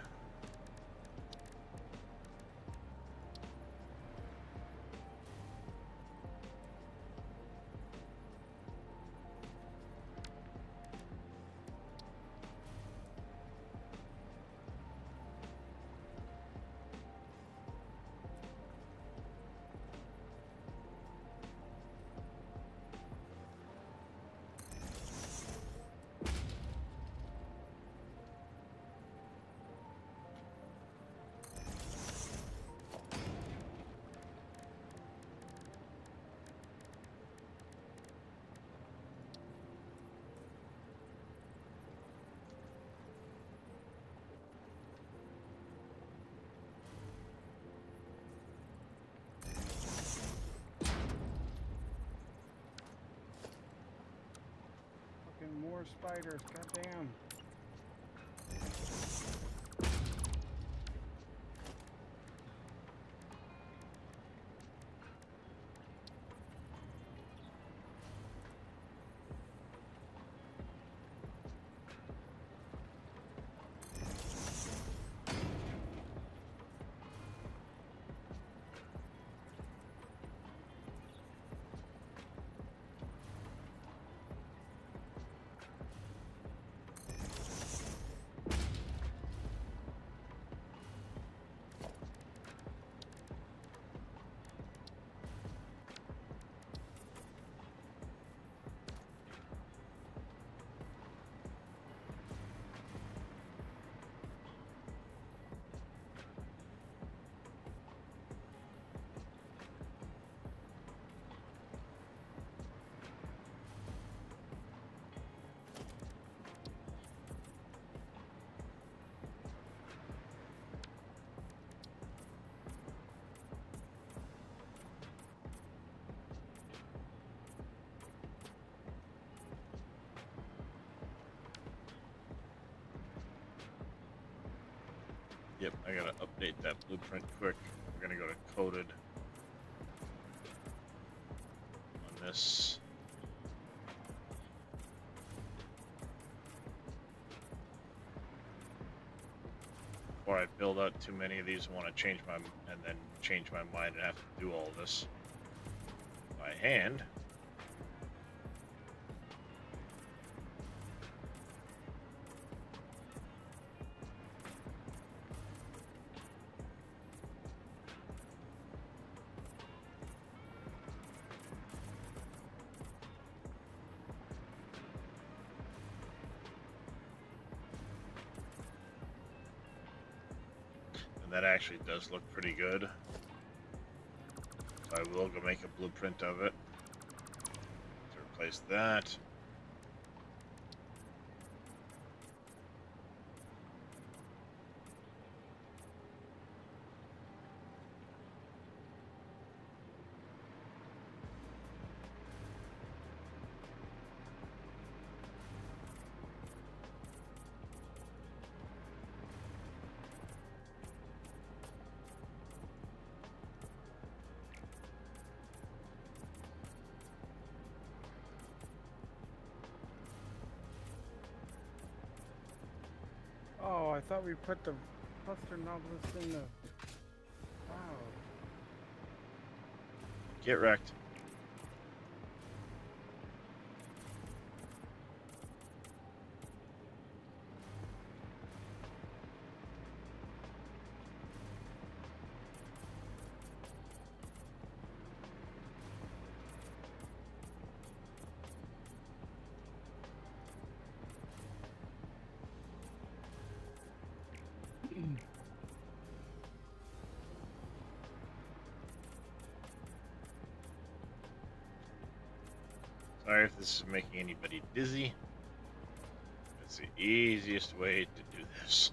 Fucking more spiders. Goddamn. Yep, I gotta update that blueprint quick. We're gonna go to coded on this. Before I build out too many of these, I want to change my mind and have to do all this by hand. That actually does look pretty good. So I will go make a blueprint of it to replace that. Oh, I thought we put the cluster novelist in the. Wow. Get wrecked. Sorry if this is making anybody dizzy. It's the easiest way to do this.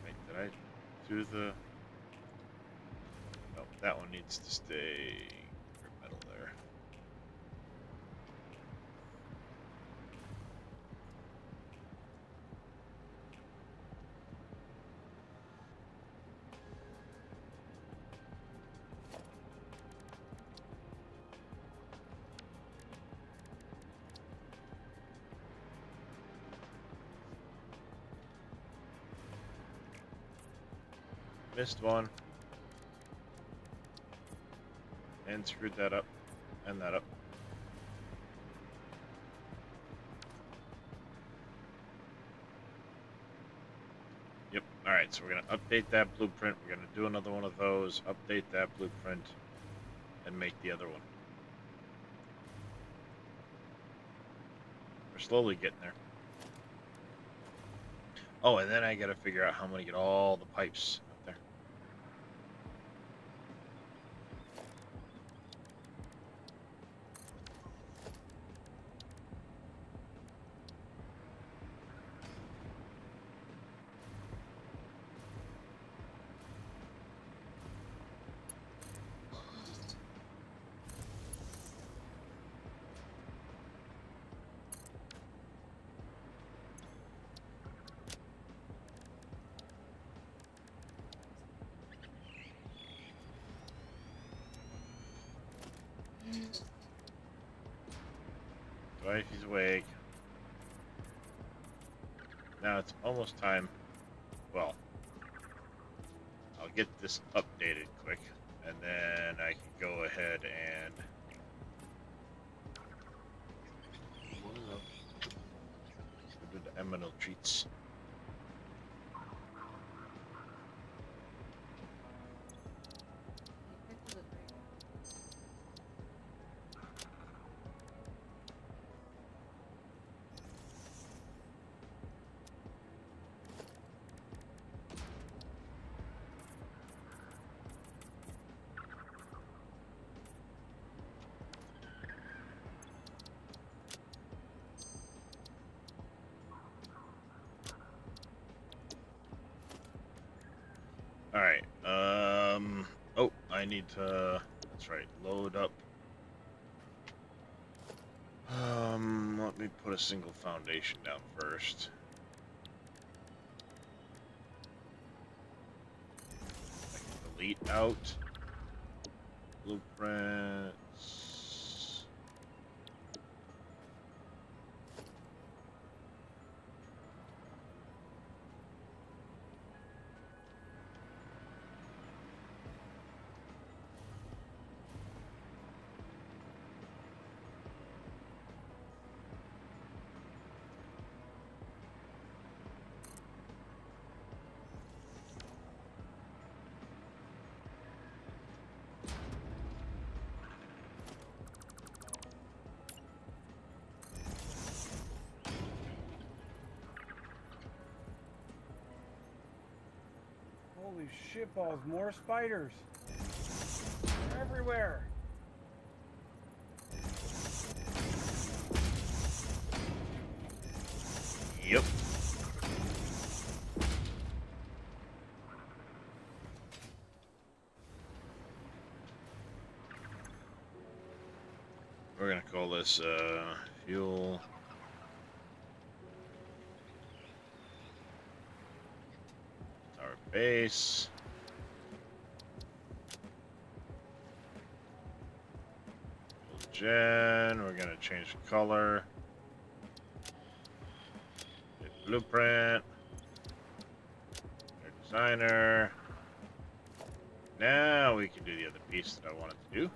Wait, did I do the... No, that one needs to stay metal there. Missed one. And screwed that up. And that up. Yep. Alright, so we're going to update that blueprint. We're going to do another one of those. Update that blueprint. And make the other one. We're slowly getting there. Oh, and then I got to figure out how I'm going to get all the pipes up there. Right, he's awake. Now it's almost time. Well, I'll get this updated quick, and then I can go ahead and do the emerald treats. Alright, oh, I need to, that's right, load up. Let me put a single foundation down first. I can delete out. Blueprints. Holy shitballs, more spiders. They're everywhere. Yep. We're gonna call this, fuel. Our base. Gen, we're gonna change the color. Hit blueprint. Our designer. Now we can do the other piece that I wanted to do.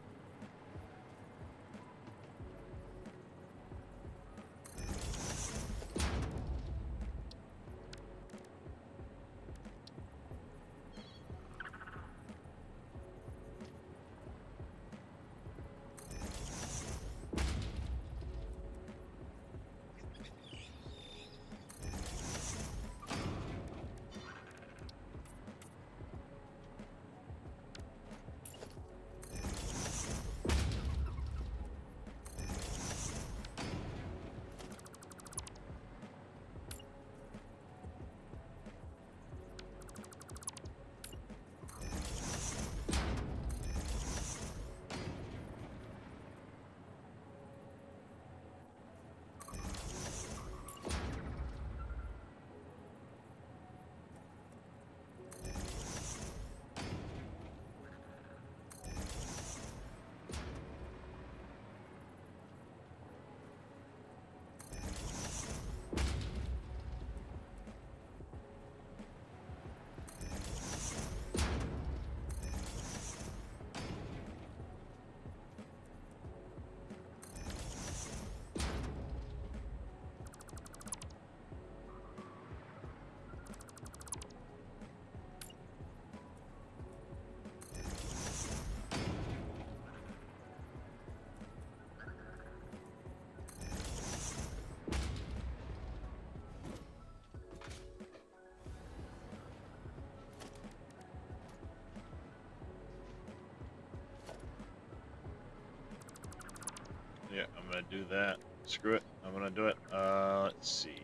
Yeah, I'm gonna do that. Screw it. I'm gonna do it. Let's see.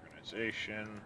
Organization.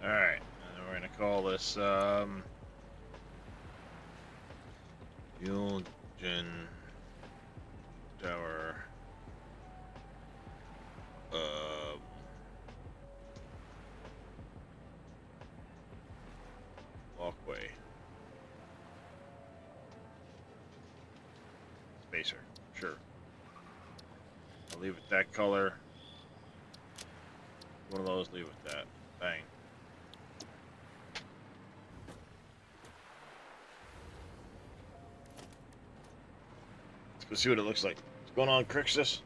Alright, and then we're gonna call this, fuel gen Sure. I'll leave it that color. One of those, leave it that. Bang. Let's go see what it looks like. What's going on, Crixus?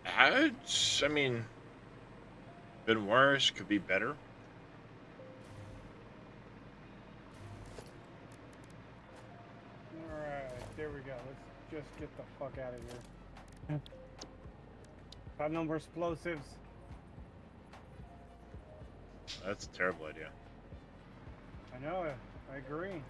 I mean, been worse, could be better. Alright, there we go. Let's just get the fuck out of here. Got no more explosives. That's a terrible idea. I know, I agree.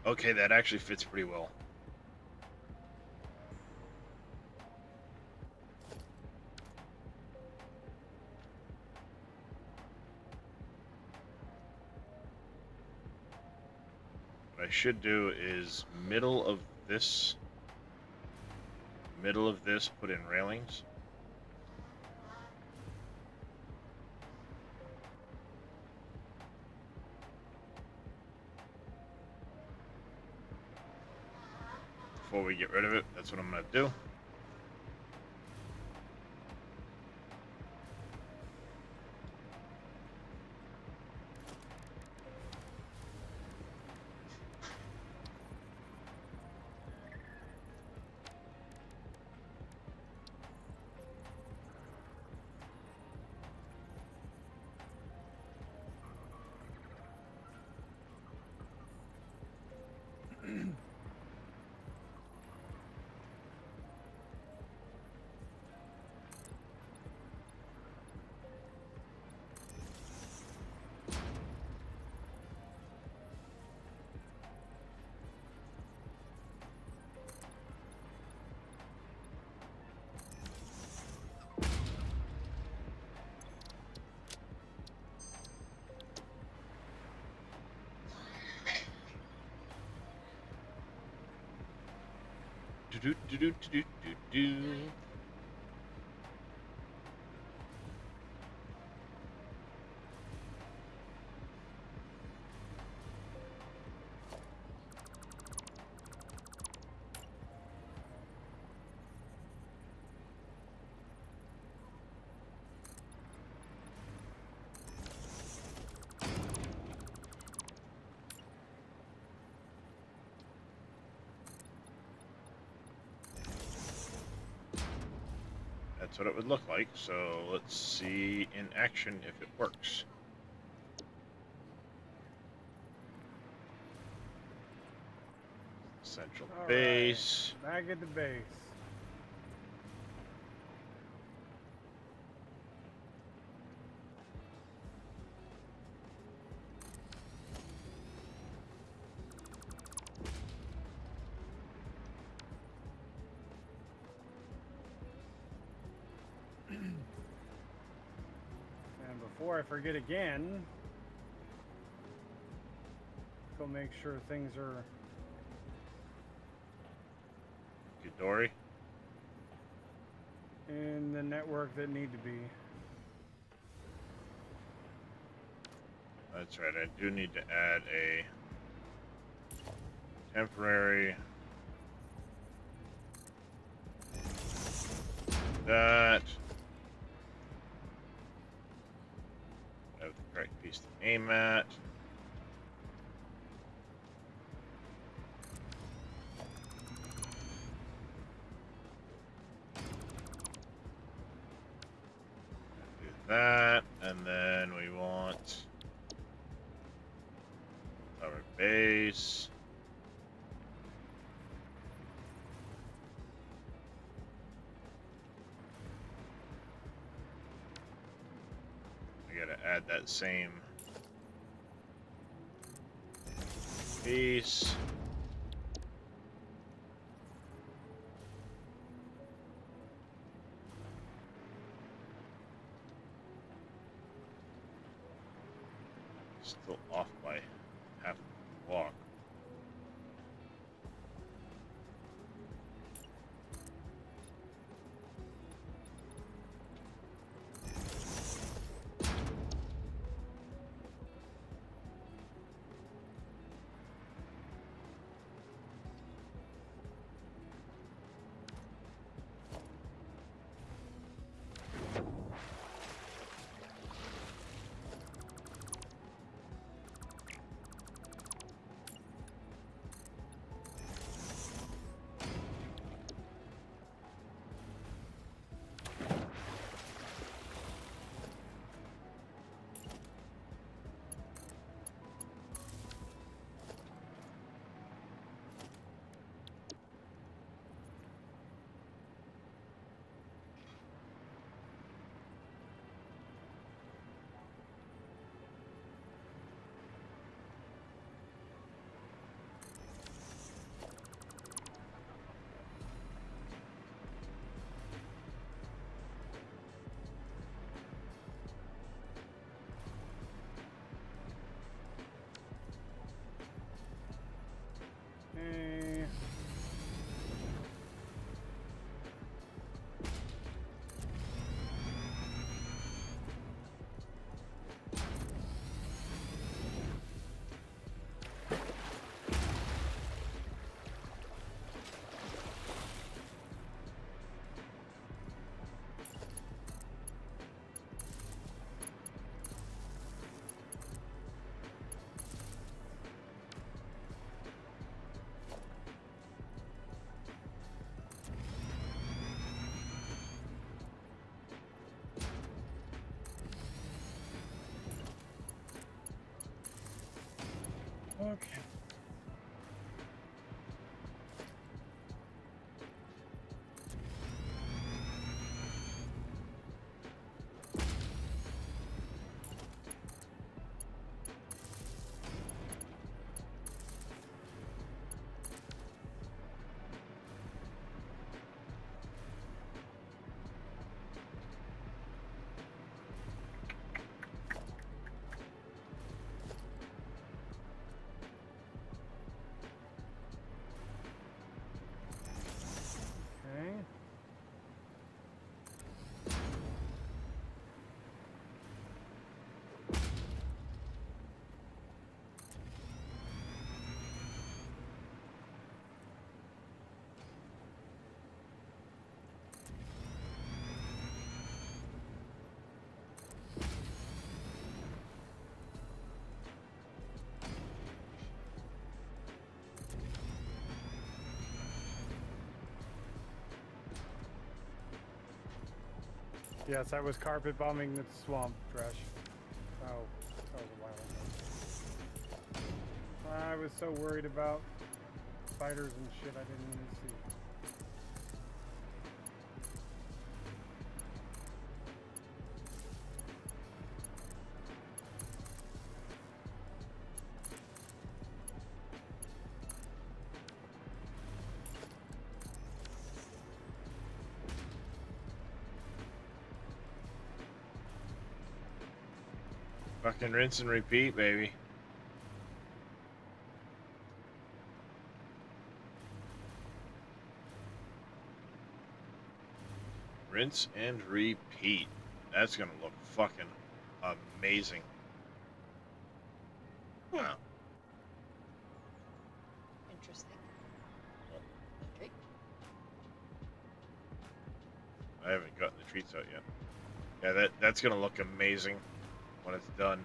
Okay, that actually fits pretty well. What I should do is middle of this, put in railings. Before we get rid of it, that's what I'm gonna do. Do do do do do do do. That's what it would look like, so let's see in action if it works. Central All base. Right, back at the base. And before I forget again, go make sure things are Ghidorah. in the network that need to be. That's right, I do need to add a temporary that. Have the correct piece to aim at. Do that, and then we want our base. We gotta add that same piece. Still off by half a block. Yes, I was carpet bombing the swamp, Dresh. Oh, that was a while ago. I was so worried about spiders and shit I didn't even see. Fucking rinse and repeat, baby. Rinse and repeat. That's gonna look fucking amazing. Wow. Interesting. Okay. I haven't gotten the treats out yet. Yeah, that's gonna look amazing when it's done.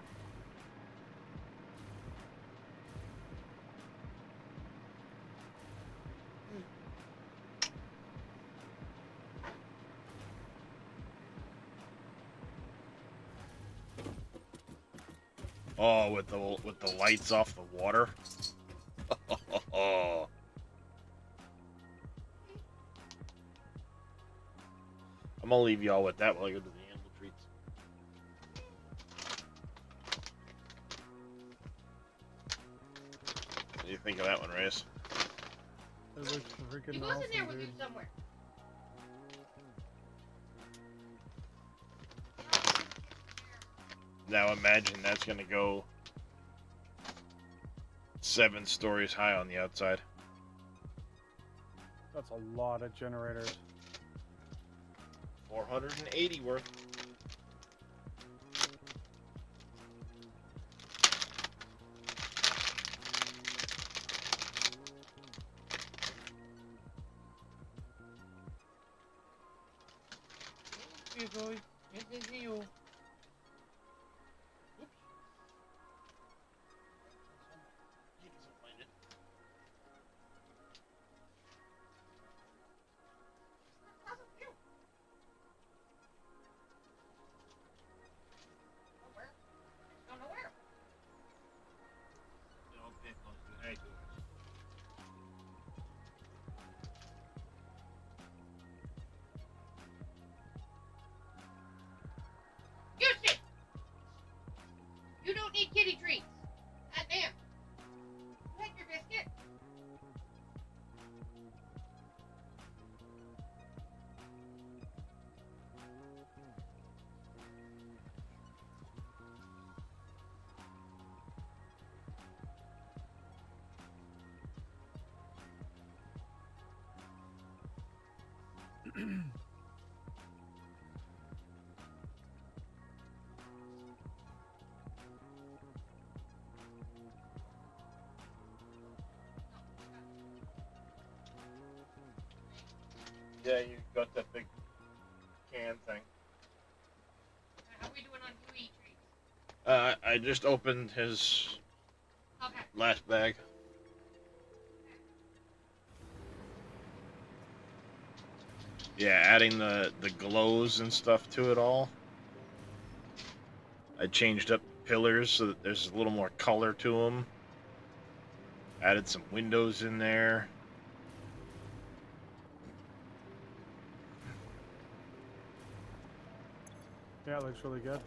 Oh, with the lights off the water. Oh. I'm gonna leave y'all with that while I go to the animal treats. What do you think of that one, Reyes? It looks freaking He awesome, was in there with dude. you somewhere. Now imagine that's gonna go 7 stories high on the outside. That's a lot of generators. 480 worth. Here you go. Here you. Nowhere. Don't know where. Houston! You don't need kitty treats. God damn. You had your biscuit. Yeah, you got that big can thing. How are we doing on gooey treats? I just opened his Okay. last bag. Yeah, adding the glows and stuff to it all. I changed up pillars so that there's a little more color to them. Added some windows in there. Yeah, it looks really good.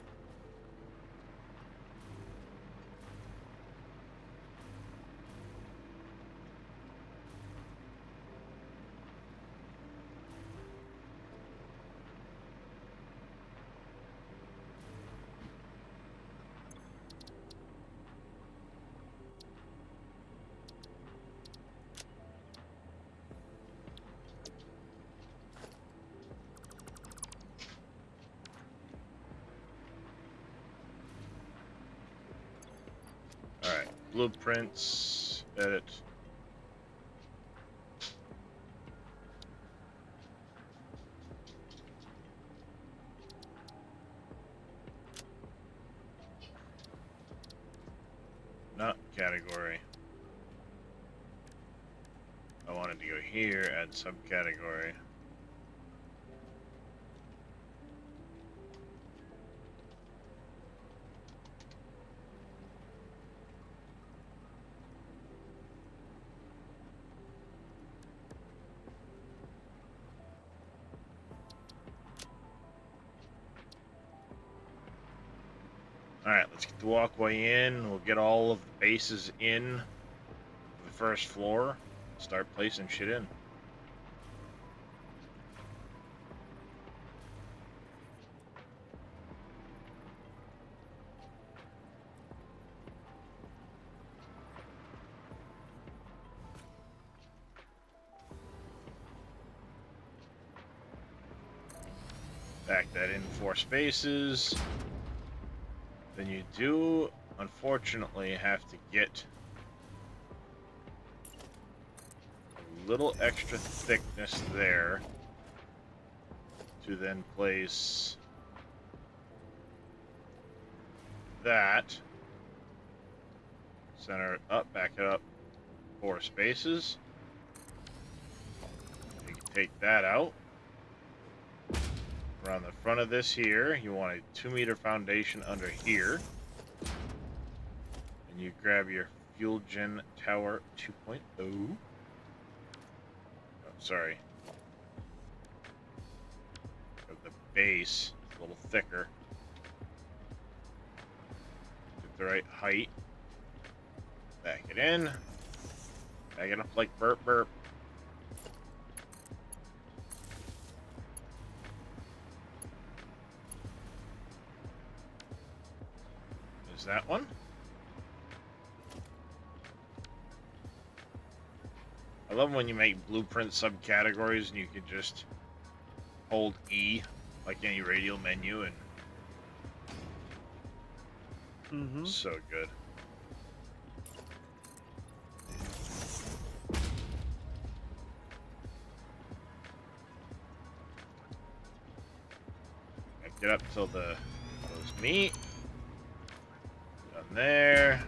Alright, blueprints, edit. Not category. I wanted to go here, add subcategory. Let's get the walkway in. We'll get all of the bases in the first floor. Start placing shit in. Back that in 4 spaces. Then you do, unfortunately, have to get a little extra thickness there to then place that. Center it up, back it up 4 spaces. You can take that out. Around the front of this here, you want a 2-meter foundation under here. And you grab your Fuel Gen Tower 2.0. Oh, sorry. Grab the base, it's a little thicker. Get the right height. Back it in. Back it up like burp burp. That one. I love when you make blueprint subcategories and you can just hold E like any radial menu and so good. Get up till those meet. There.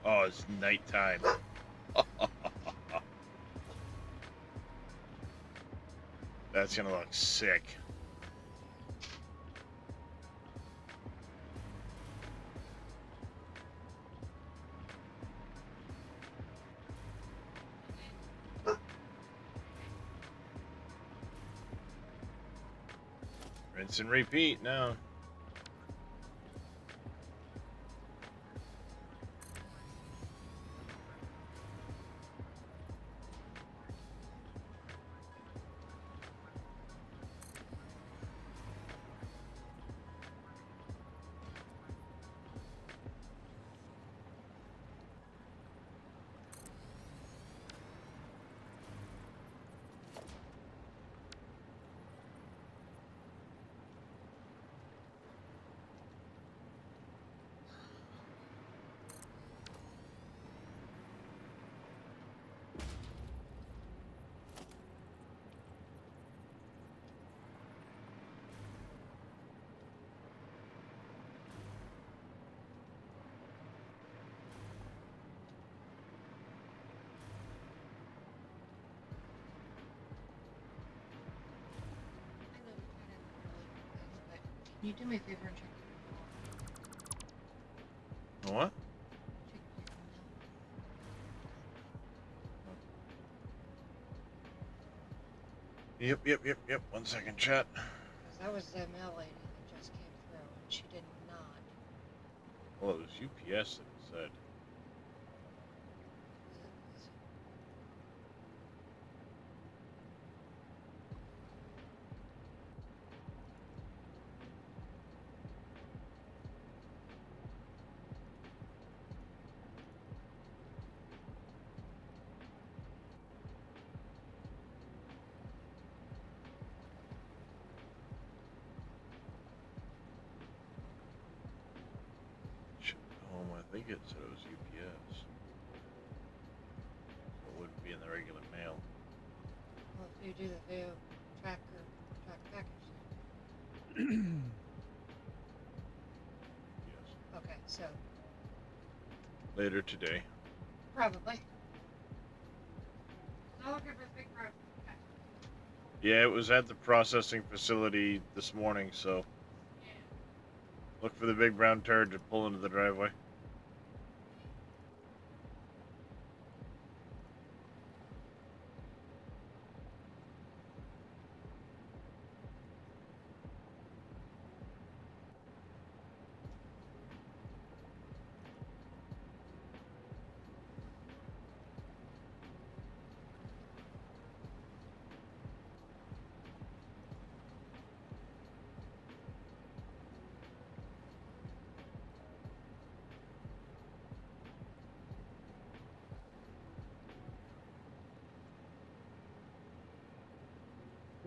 Oh, it's nighttime. That's gonna look sick. Rinse and repeat now. Can you do me a favor and check your What? check your mail? Yep. 1 second, chat. Because that was the mail lady that just came through, and she did not. Well, it was UPS that said. I think it said it was UPS. So it wouldn't be in the regular mail. Well, if you do the VO track package. Yes. So, Later today. probably. So looking for the big road. Okay. Yeah, it was at the processing facility this morning, so Yeah. look for the big brown turd to pull into the driveway.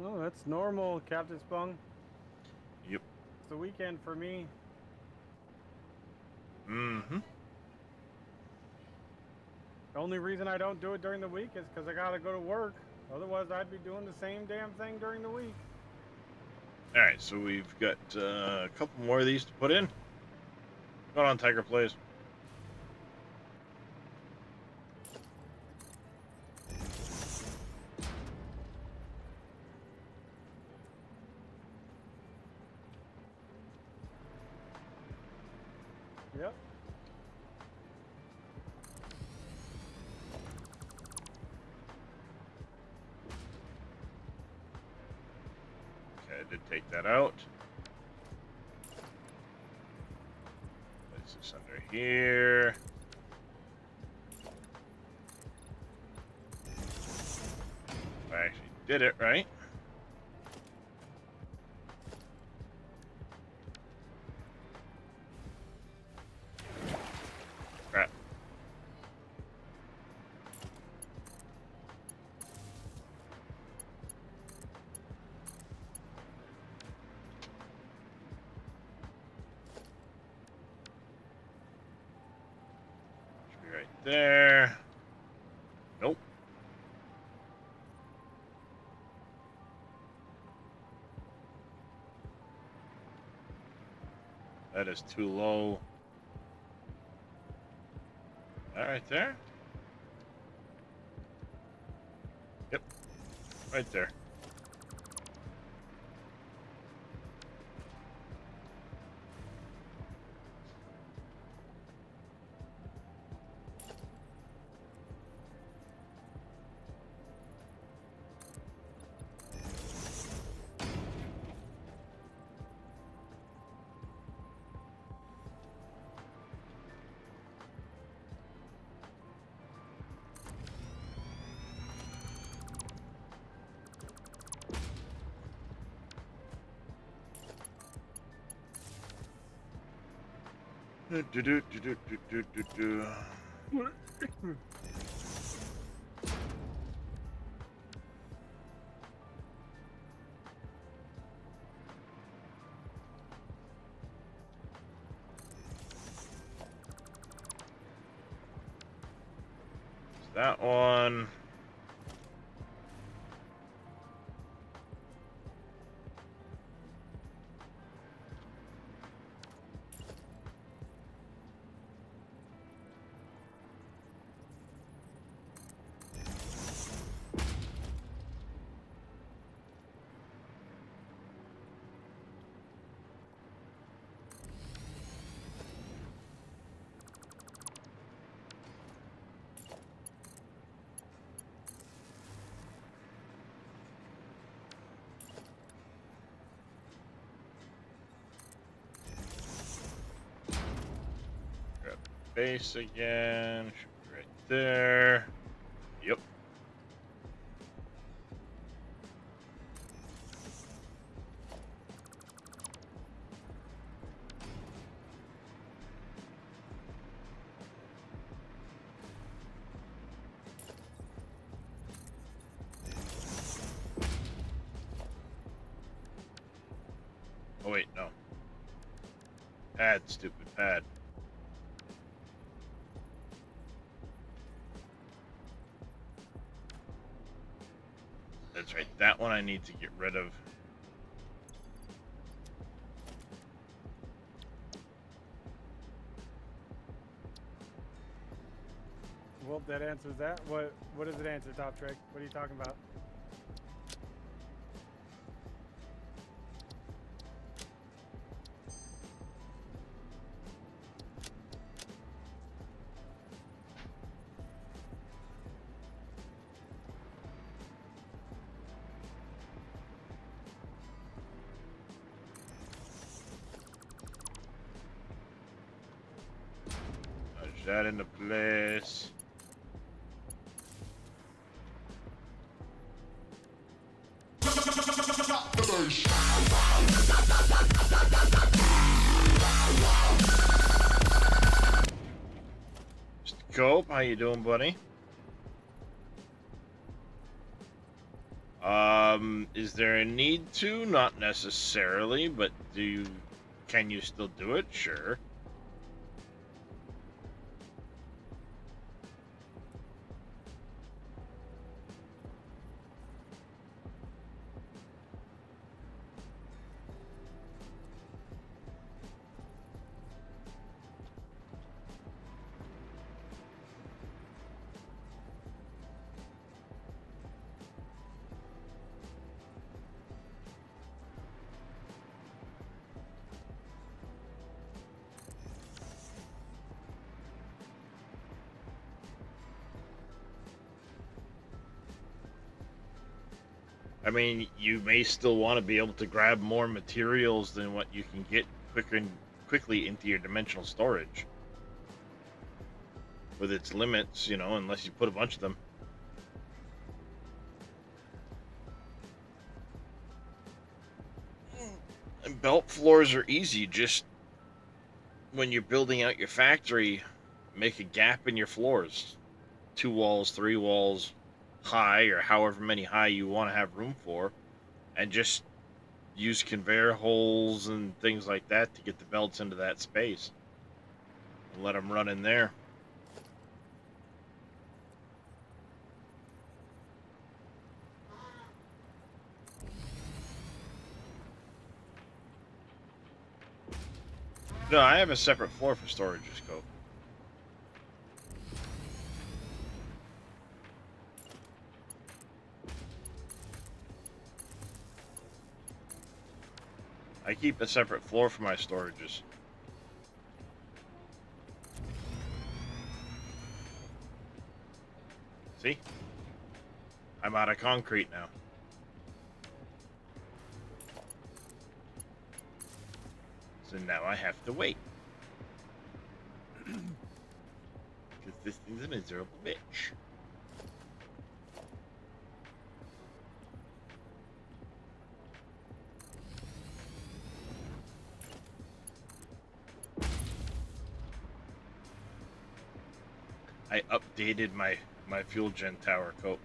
Oh, that's normal, Captain Spung. Yep. It's the weekend for me. Mm-hmm. The only reason I don't do it during the week is because I gotta go to work. Otherwise, I'd be doing the same damn thing during the week. Alright, so we've got a couple more of these to put in. Going on, Tiger Plays. Yep. Okay, I did take that out. Place this under here. I actually did it right. Crap. Should be right there. Nope. That is too low. That right there? Yep. Right there. Do. That one. Grab base again. Should be right there. Yep. Oh wait, no. Pad, stupid pad. That's right, that one I need to get rid of. Well, that answers that. What does it answer, Top Trick? What are you talking about? Dodge that into place. Mr. Cope, how you doing, buddy? Is there a need to? Not necessarily, but can you still do it? Sure. I mean, you may still want to be able to grab more materials than what you can get quickly into your dimensional storage. With its limits, you know, unless you put a bunch of them. And belt floors are easy. Just when you're building out your factory, make a gap in your floors. 2 walls, 3 walls high, or however many high you want to have room for, and just use conveyor holes and things like that to get the belts into that space and let them run in there. No, I have a separate floor for storage, Scope. I keep a separate floor for my storages. See? I'm out of concrete now. So now I have to wait. Because this thing's a miserable bitch. I updated my fuel gen tower coat.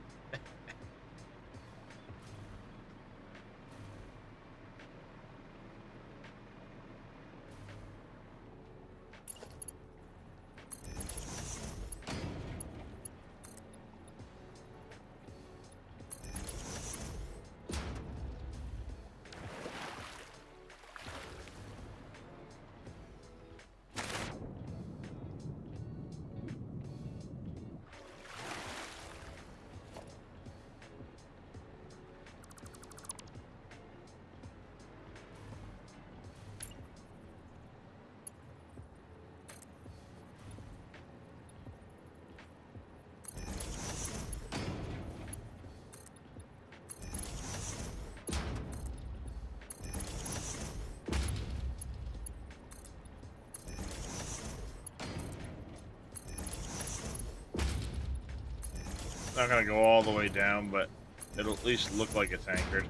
Not gonna go all the way down, but it'll at least look like it's anchored.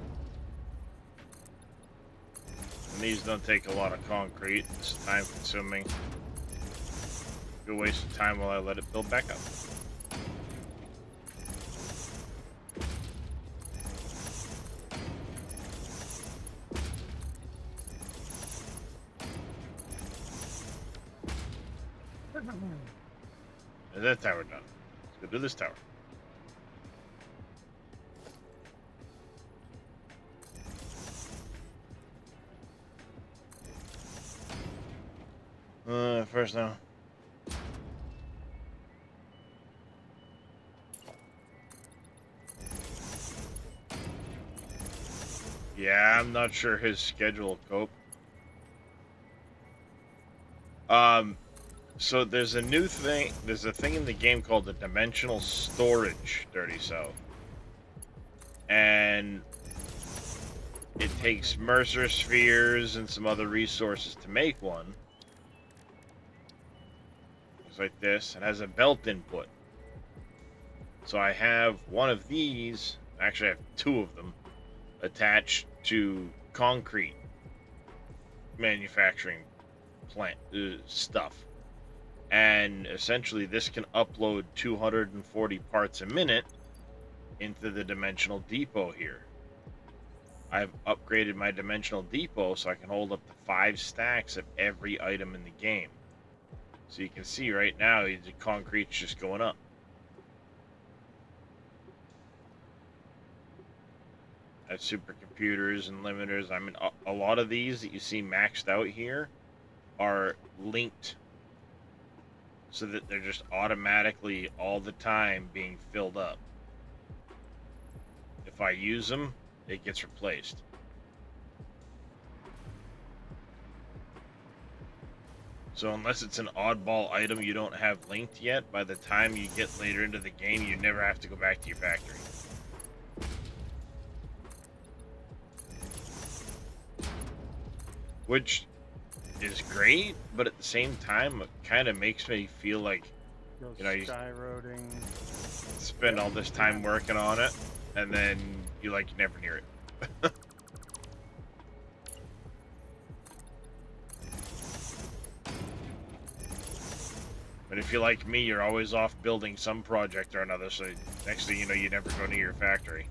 And these don't take a lot of concrete. It's time consuming. Good waste of time while I let it build back up. Is that tower done? Let's go do this tower. First now. Yeah, I'm not sure his schedule will cope. So there's a new thing. There's a thing in the game called the Dimensional Storage, Dirty South, and it takes Mercer spheres and some other resources to make one. It's like this. It has a belt input. So I have one of these. Actually, I have two of them attached to concrete manufacturing plant stuff. And essentially this can upload 240 parts a minute into the dimensional depot here. I've upgraded my dimensional depot so I can hold up to 5 stacks of every item in the game. So you can see right now the concrete's just going up. I have supercomputers and limiters. I mean, a lot of these that you see maxed out here are linked so that they're just automatically all the time being filled up. If I use them, it gets replaced. So unless it's an oddball item you don't have linked yet, by the time you get later into the game, you never have to go back to your factory. Which is great, but at the same time, it kind of makes me feel like, Goes you know, you skyroading. spend all this time working on it, and then you never near it. But if you're like me, you're always off building some project or another, so next thing you know, you never go near your factory.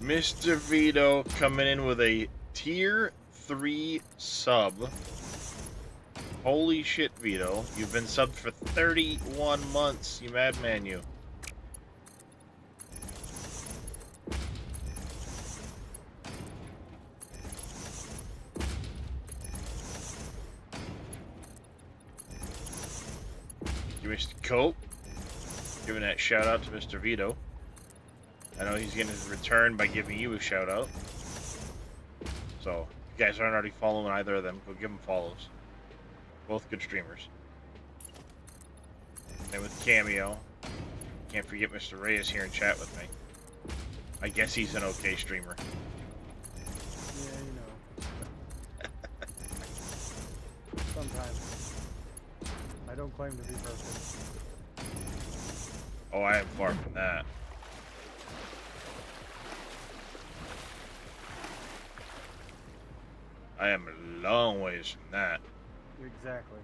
Mr. Vito coming in with a tier 3 sub. Holy shit, Vito. You've been subbed for 31 months, you madman, you. Thank you, Mr. Cope. Giving that shout out to Mr. Vito. I know he's getting his return by giving you a shout out. So, if you guys aren't already following either of them, go give them follows. Both good streamers. And with Cameo, can't forget Mr. Reyes here in chat with me. I guess he's an okay streamer. Yeah, you know. Sometimes. I don't claim to be perfect. Oh, I am far from that. I am a long ways from that. Exactly.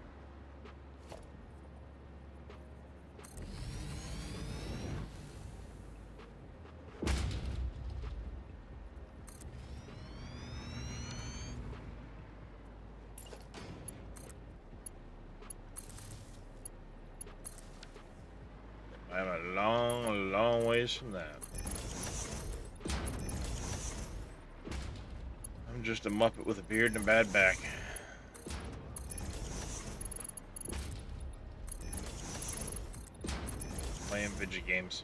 I am a long, long ways from that. I'm just a Muppet with a beard and a bad back. Playing video games.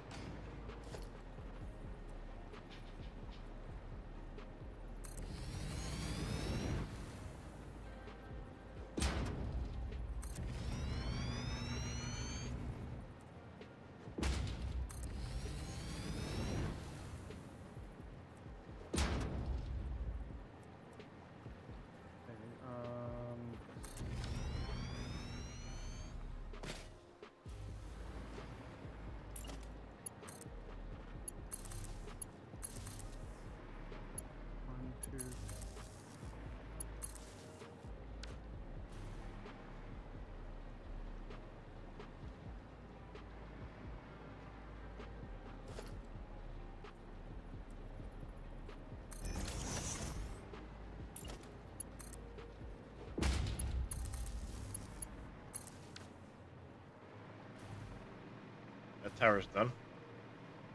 That tower's done.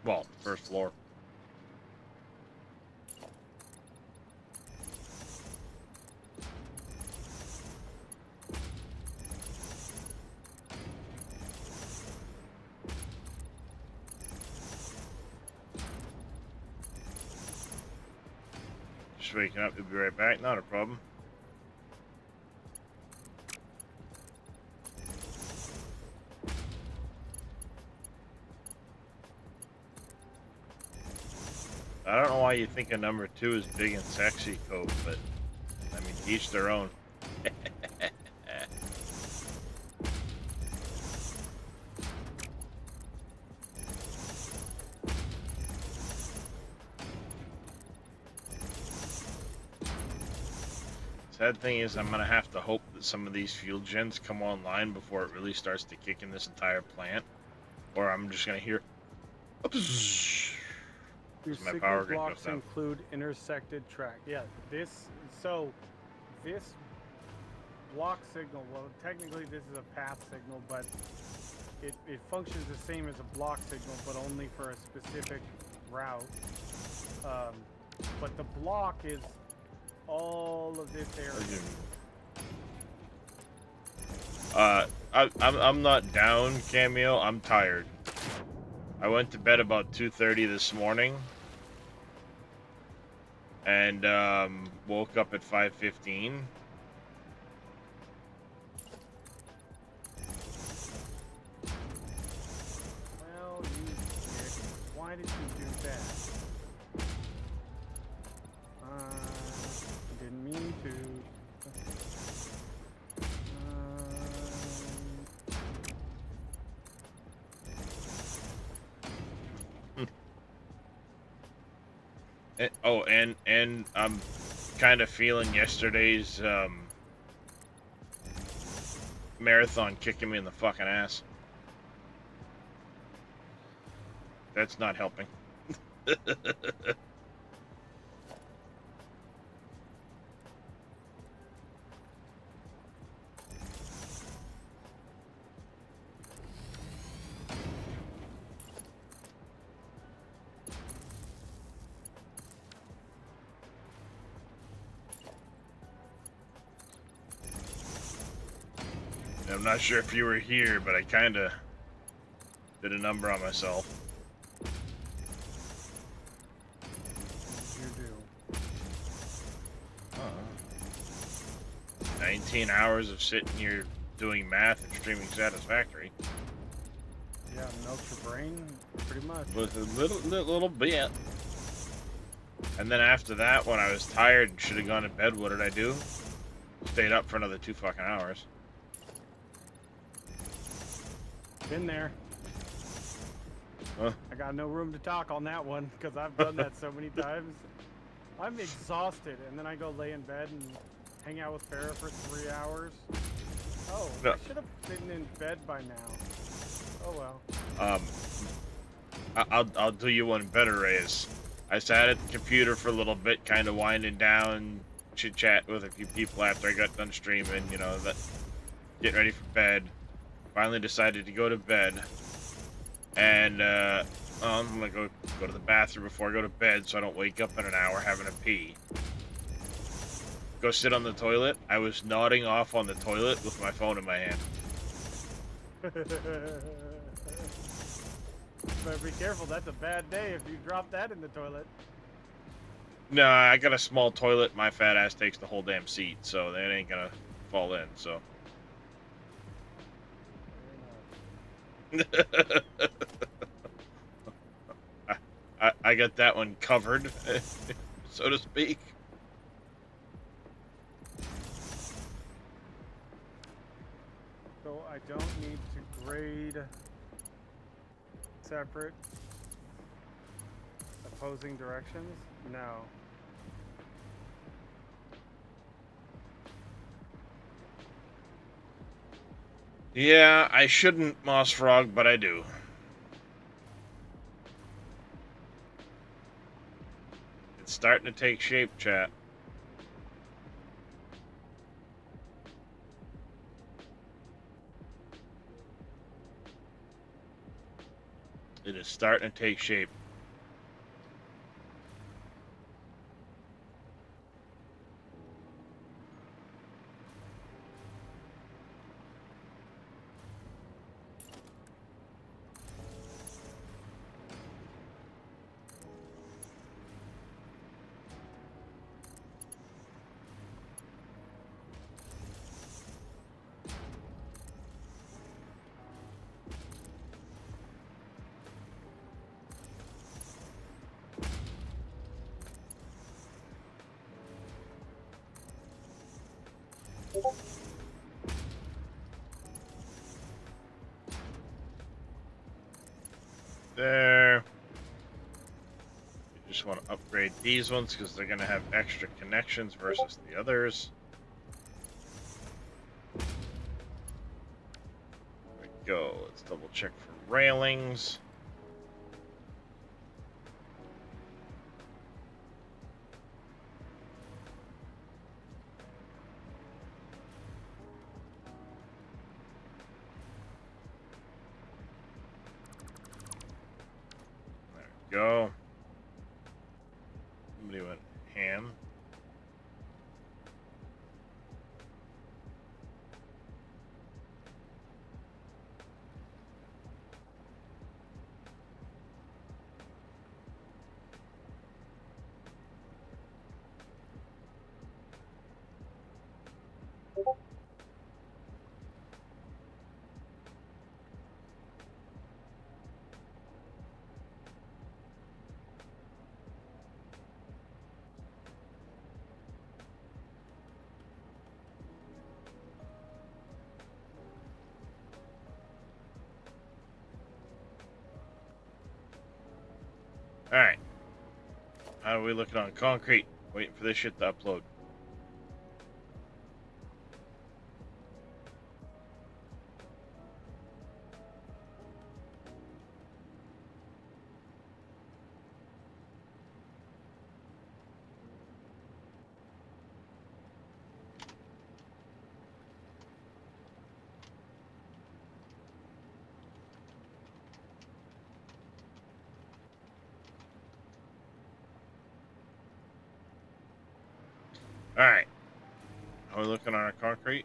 Well, first floor. Just waking up. We'll be right back. Not a problem. I don't know why you think a number 2 is big and sexy, Cope, but I mean, each their own. Sad thing is, I'm gonna have to hope that some of these fuel gens come online before it really starts to kick in this entire plant, or I'm just gonna hear. Your My signal power grid blocks goes down. include intersected track. Yeah, this block signal, well, technically this is a path signal, but it functions the same as a block signal, but only for a specific route. But the block is all of this area. I'm not down, Cameo. I'm tired. I went to bed about 2:30 this morning, and woke up at 5:15. Well, you dick. Why did you do that? Didn't mean to. And I'm kind of feeling yesterday's marathon kicking me in the fucking ass. That's not helping. I'm not sure if you were here, but I kind of did a number on myself. You do. 19 hours of sitting here doing math and streaming Satisfactory. Yeah, melts your brain, pretty much. With a little bit. And then after that, when I was tired and should have gone to bed, what did I do? Stayed up for another 2 fucking hours. Been there. Huh? I got no room to talk on that one because I've done that so many times. I'm exhausted, and then I go lay in bed and hang out with Farrah for 3 hours. Oh, No. I should have been in bed by now. Oh well. I'll do you one better, Reyes. I sat at the computer for a little bit, kind of winding down, chit chat with a few people after I got done streaming. You know, that getting ready for bed. Finally decided to go to bed, and I'm gonna go to the bathroom before I go to bed, so I don't wake up in an hour having a pee. Go sit on the toilet. I was nodding off on the toilet with my phone in my hand. But be careful, that's a bad day if you drop that in the toilet. No, I got a small toilet. My fat ass takes the whole damn seat, so that ain't gonna fall in. So. I got that one covered, so to speak. So I don't need to grade separate opposing directions? No. Yeah, I shouldn't, Moss Frog, but I do. It's starting to take shape, chat. It is starting to take shape. There. You just want to upgrade these ones because they're going to have extra connections versus the others. There we go. Let's double check for railings. Go. Somebody went ham. Alright. How are we looking on concrete? Waiting for this shit to upload. Alright. How are we looking on our concrete?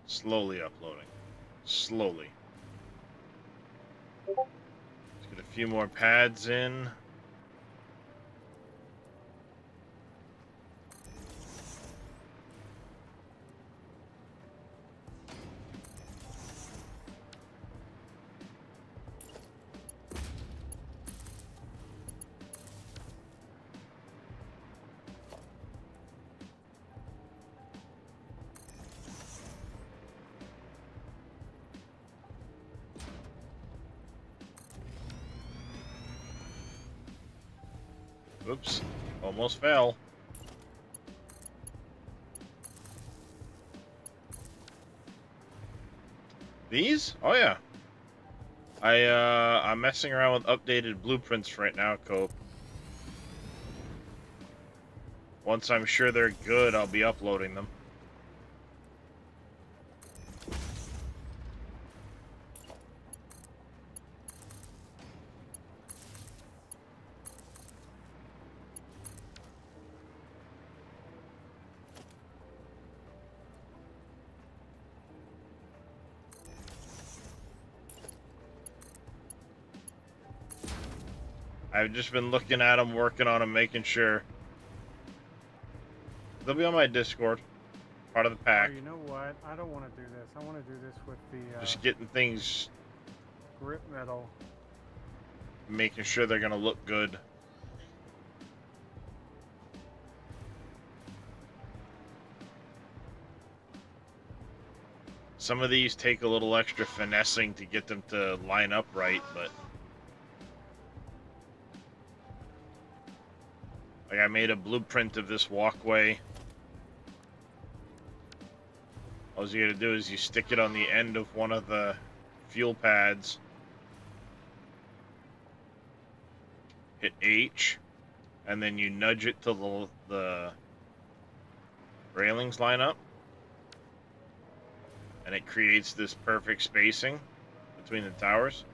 Slowly uploading. Slowly. Let's get a few more pads in. Oops, almost fell. These? Oh yeah. I'm messing around with updated blueprints right now, Cope. Once I'm sure they're good, I'll be uploading them. I've just been looking at them, working on them, making sure. They'll be on my Discord, part of the pack. Oh, you know what? I don't want to do this. I want to do this with the Just getting things, grip metal. making sure they're gonna look good. Some of these take a little extra finessing to get them to line up right, but like I made a blueprint of this walkway. All you gotta do is you stick it on the end of one of the fuel pads, hit H, and then you nudge it till the railings line up, and it creates this perfect spacing. between the towers.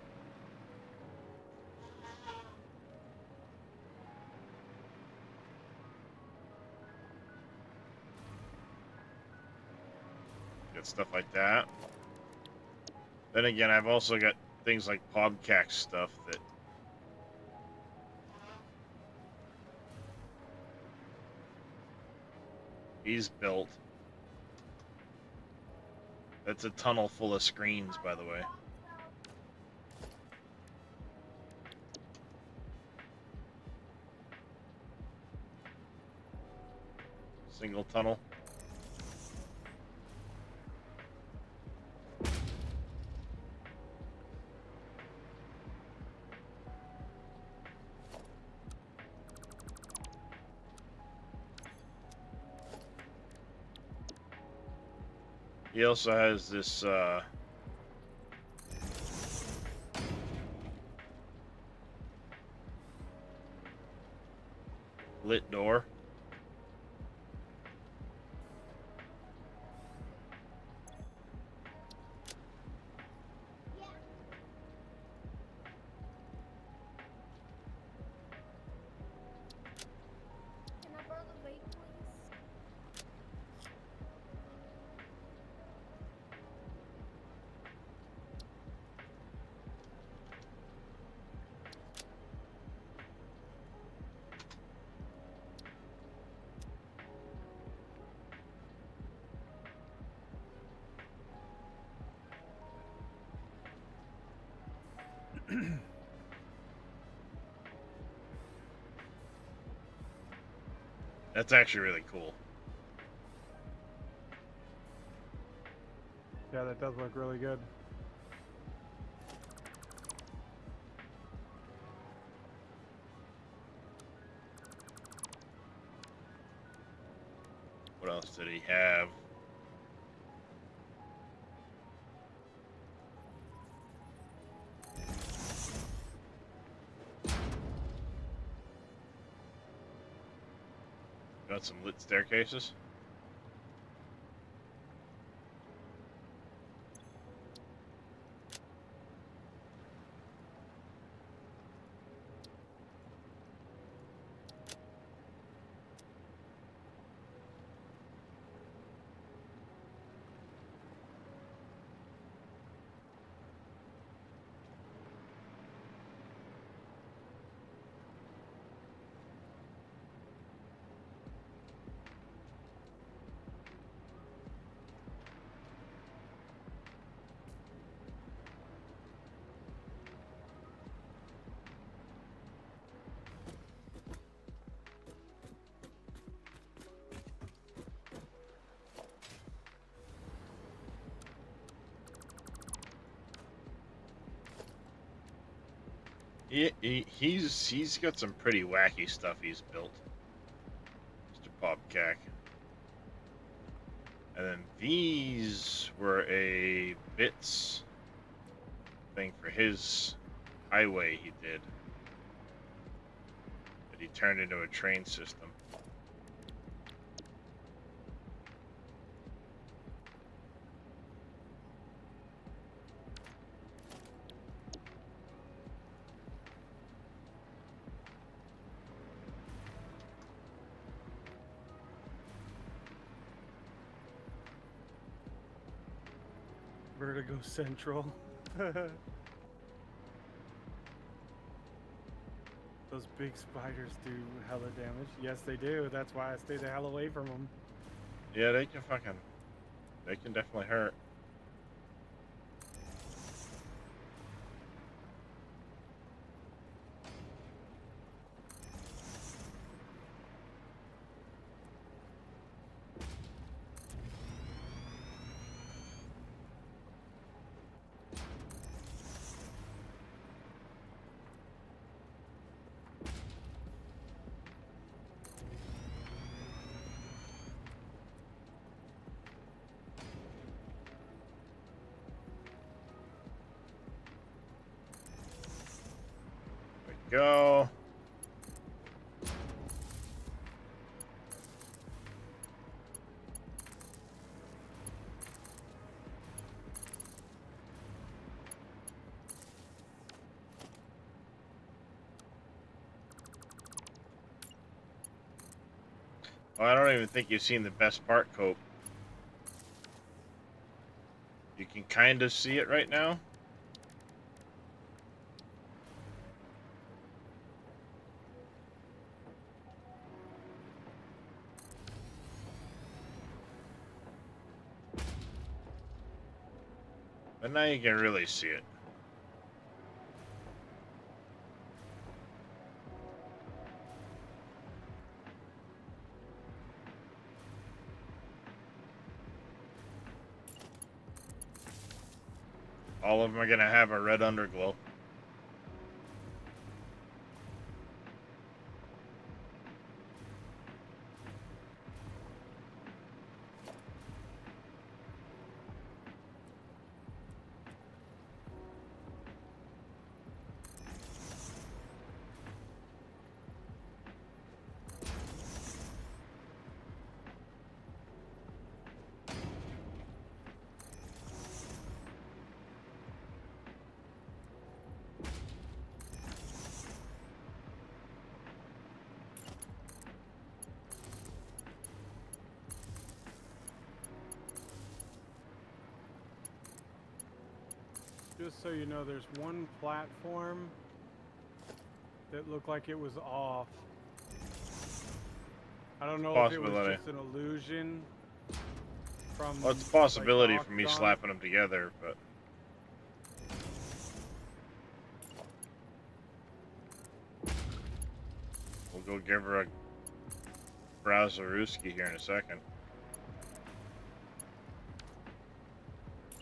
Got stuff like that. Then again, I've also got things like Pobcax stuff that he's built. That's a tunnel full of screens, by the way. Single tunnel. He also has this lit door. Can I borrow the vape, please? That's actually really cool. Yeah, that does look really good. What else did he have? Got some lit staircases. He's got some pretty wacky stuff he's built, Mr. Pobcack. And then these were a bits thing for his highway he did that he turned into a train system. Vertigo Central. Those big spiders do hella damage. Yes, they do. That's why I stay the hell away from them. Yeah, they can definitely hurt. Go. Well, I don't even think you've seen the best part, Cope. You can kind of see it right now. But now you can really see it. All of them are going to have a red underglow. Just so you know, there's one platform that looked like it was off. I don't know if it was Possibility. just an illusion from. Well, it's a possibility like, for me Octagon. slapping them together, but... We'll go give her a Browserooski here in a second.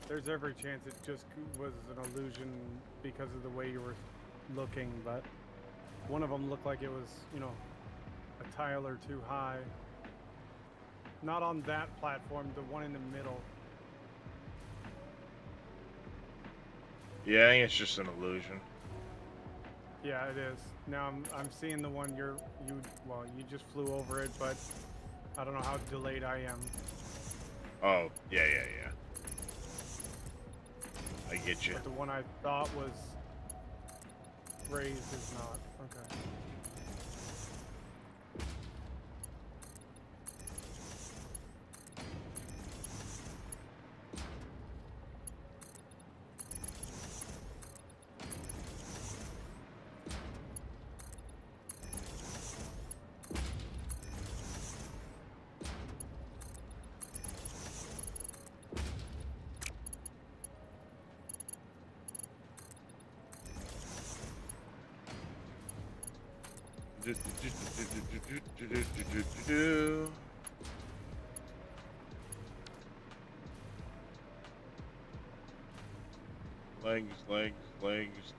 There's every chance it just was an illusion because of the way you were looking, but one of them looked like it was, you know, a tile or two high. Not on that platform, the one in the middle. Yeah, I think it's just an illusion. Yeah, it is. Now I'm seeing the one you just flew over it, but I don't know how delayed I am. Oh, yeah. I get you. But the one I thought was raised is not. Okay.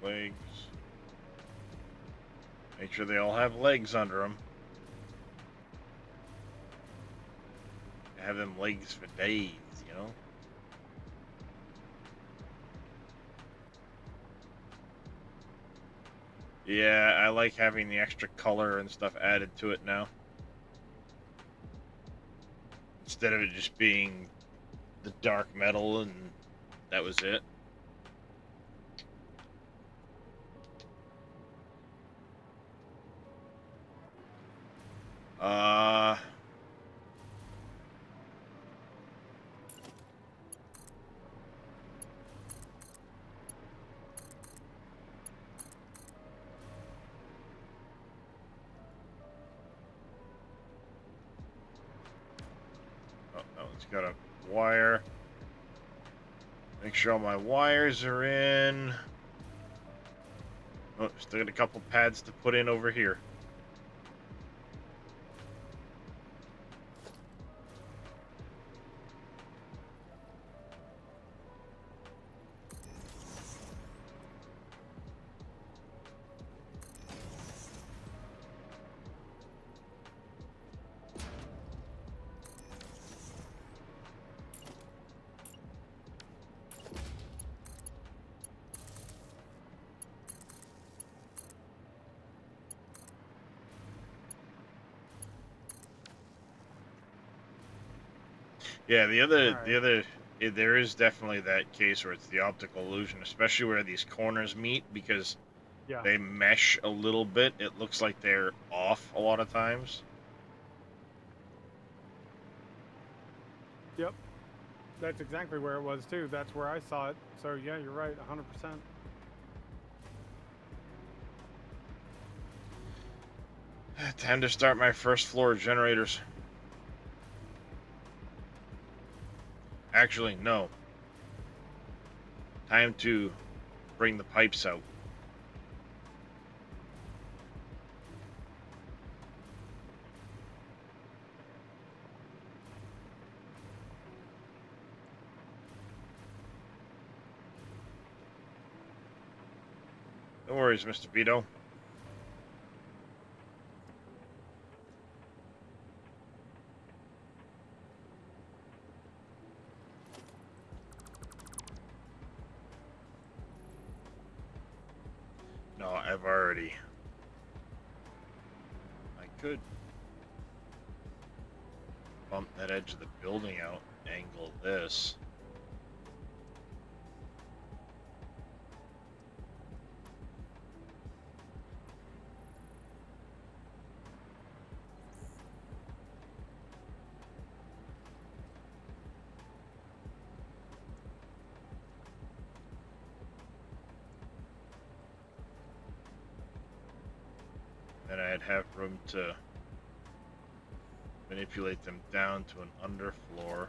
Legs. Make sure they all have legs under them. Have them legs for days, you know? Yeah, I like having the extra color and stuff added to it now. Instead of it just being the dark metal and that was it. Oh, that one's got a wire. Make sure all my wires are in. Oh, still got a couple pads to put in over here. Yeah, there is definitely that case where it's the optical illusion, especially where these corners meet, because Yeah. they mesh a little bit. It looks like they're off a lot of times. Yep. That's exactly where it was too. That's where I saw it. So yeah, you're right, 100%. Time to start my first floor generators. Actually, no. Time to bring the pipes out. No worries, Mr. Vito. No, I've already. I could bump that edge of the building out, angle this. Then I'd have room to manipulate them down to an underfloor.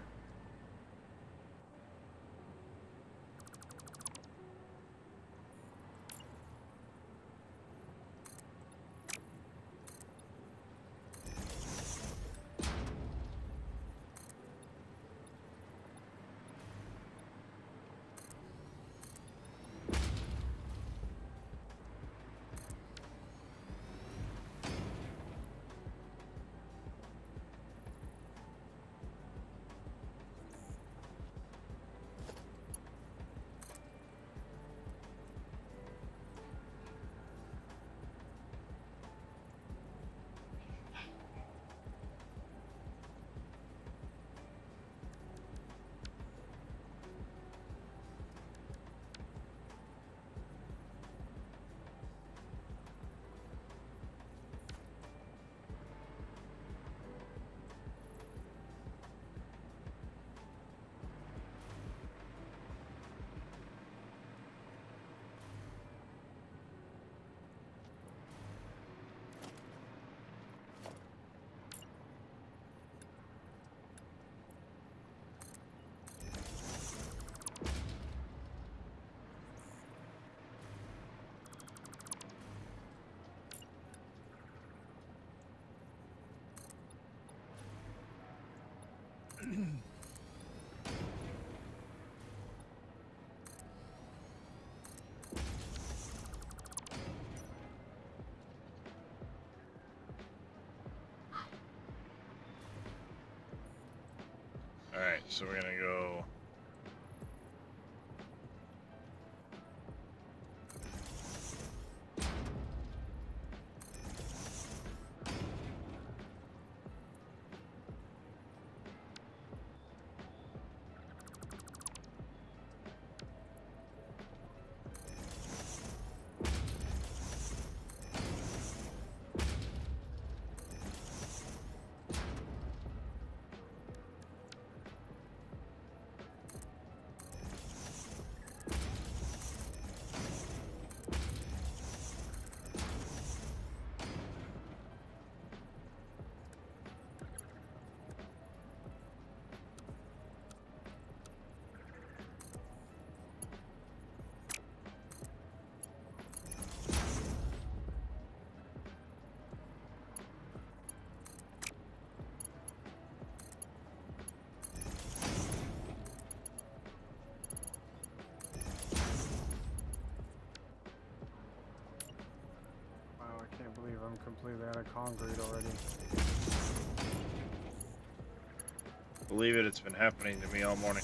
Alright, so we're gonna go. Wow, I can't believe I'm completely out of concrete already. Believe it, it's been happening to me all morning.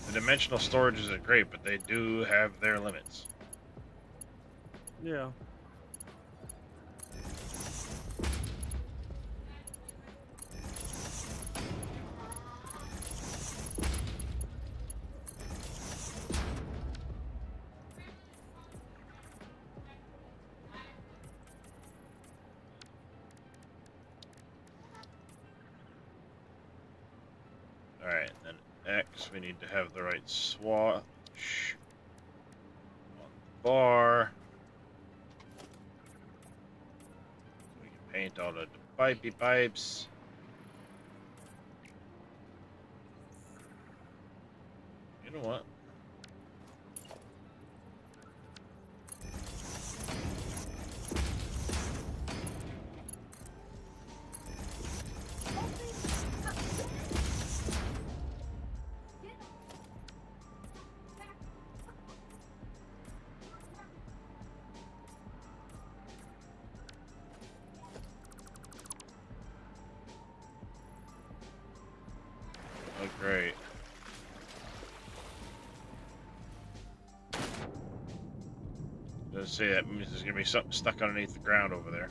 The dimensional storages are great, but they do have their limits. Yeah. Alright, and then X, we need to have the right swatch on the bar. We can paint all the pipey pipes. You know what? Oh, great. Let's say that means there's gonna be something stuck underneath the ground over there.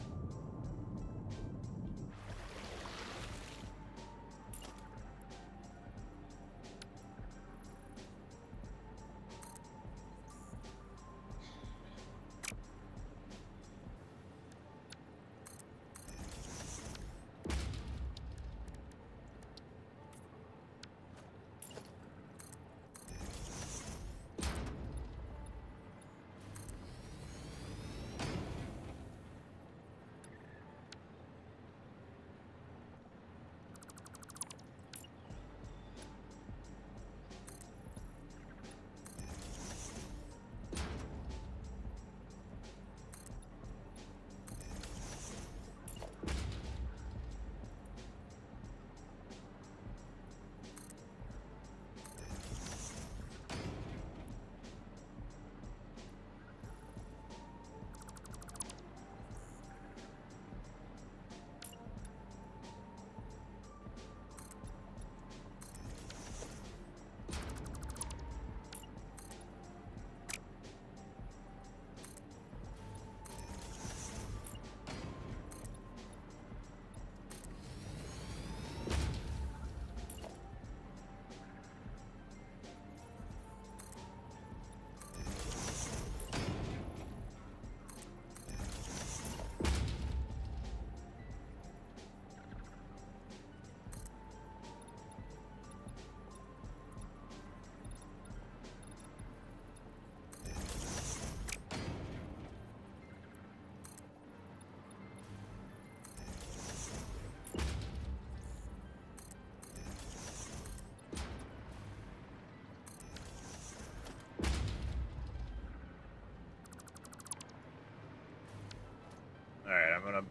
Alright, I'm gonna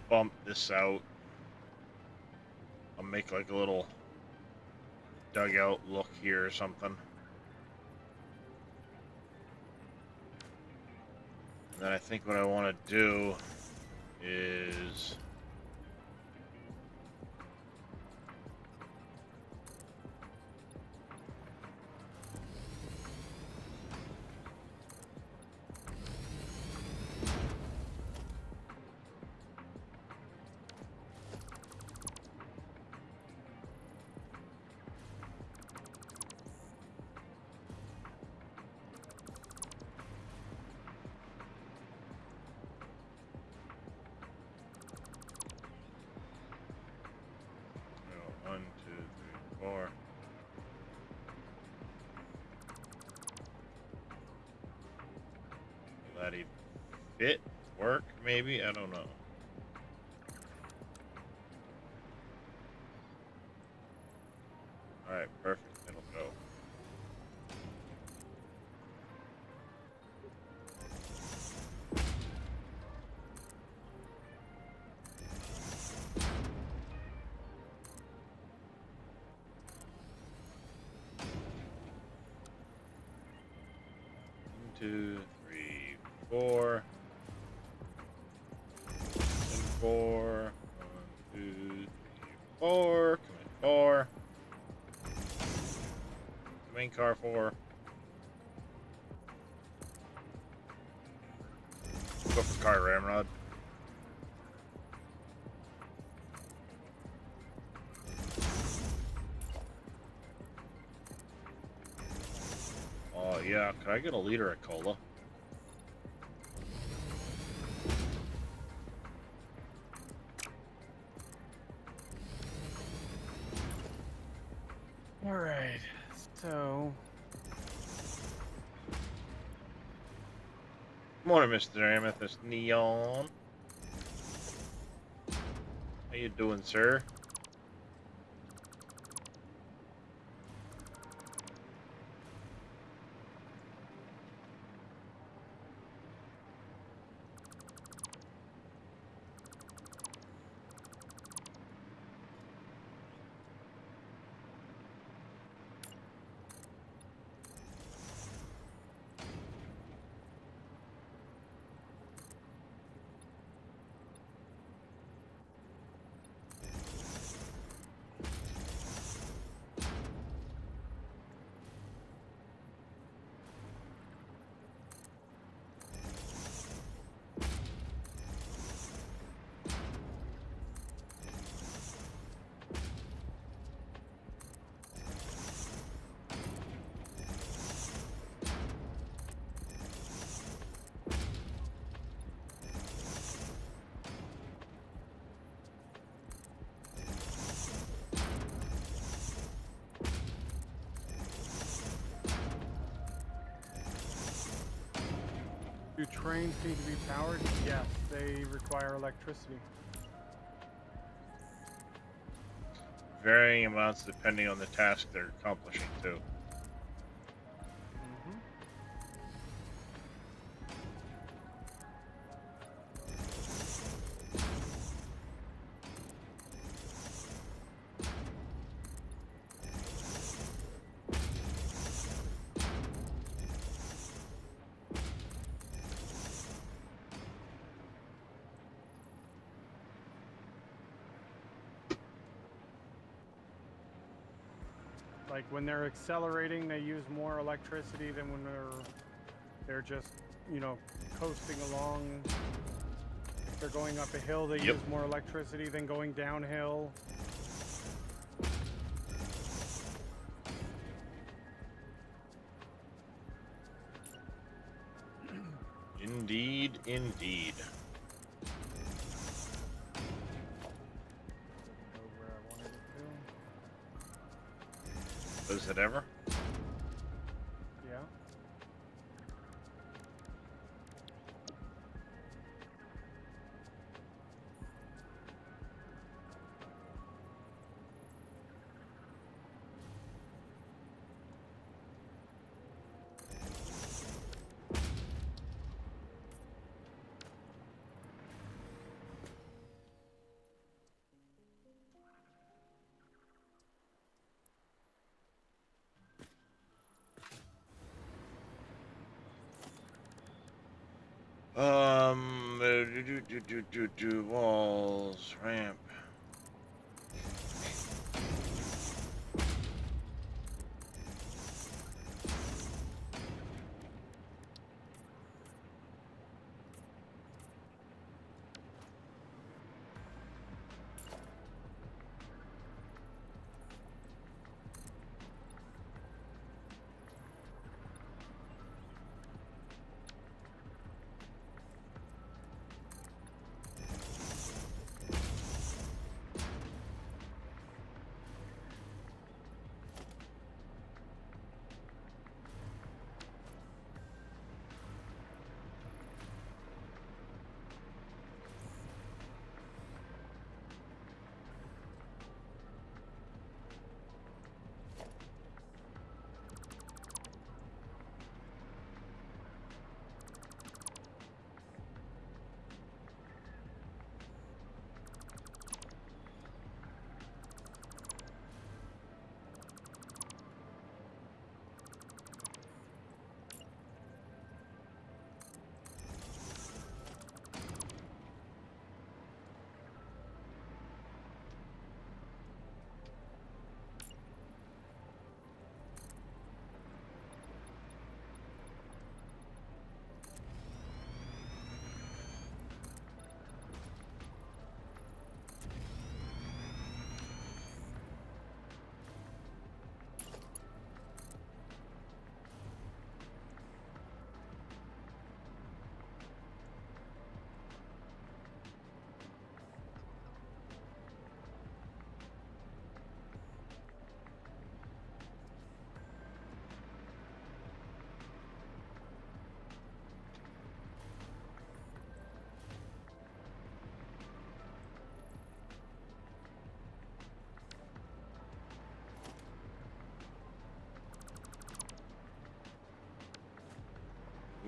bump this out. I'll make like a little dugout look here or something. And then I think what I want to do is oh, 1, 2, 3, 4. Will that even fit? Work? Maybe? I don't know. Alright, perfect. It'll go. One, 2, 3, 4. And 4. 1, 2, 3, 4. Come in, 4. Come in, car 4. Go for car ramrod. Oh yeah, could I get a liter of cola? All right. So Morning, Mr. Amethyst Neon. How you doing, sir? do trains need to be powered? Yes, they require electricity. Varying amounts depending on the task they're accomplishing, too. Mm-hmm. Like when they're accelerating, they use more electricity than when they're just, you know, coasting along. If they're going up a hill, they Yep. use more electricity than going downhill. Indeed, indeed. Go where I wanted it Does it ever? to. Yeah. Walls, ramp.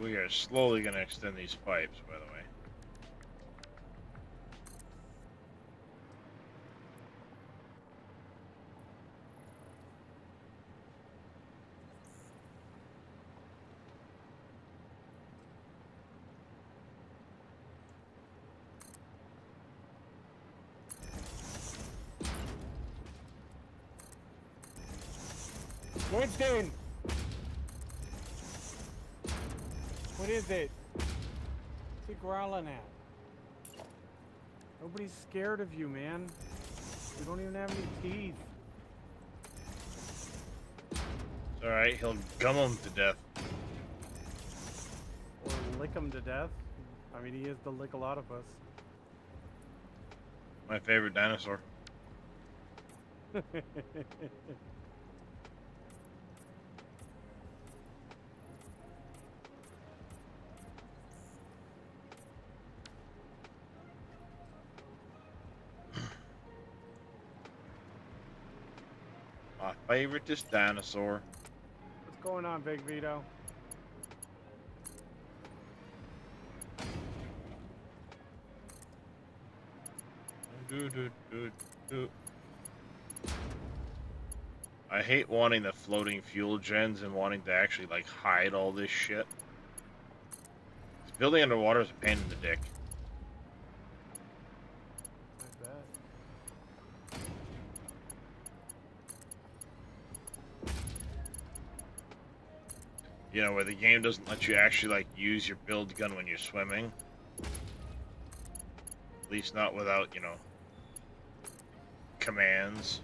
We are slowly going to extend these pipes, by the way. Winston! What is it? What's he growling at? Nobody's scared of you, man. You don't even have any teeth. It's alright, he'll gum them to death. Or lick him to death. I mean, he is to lick a lot of us. My favorite dinosaur. My favorite is dinosaur. What's going on, Big Vito? I hate wanting the floating fuel gens and wanting to actually like hide all this shit. 'Cause building underwater is a pain in the dick. I bet. You know, where the game doesn't let you actually like use your build gun when you're swimming. At least not without, you know, commands.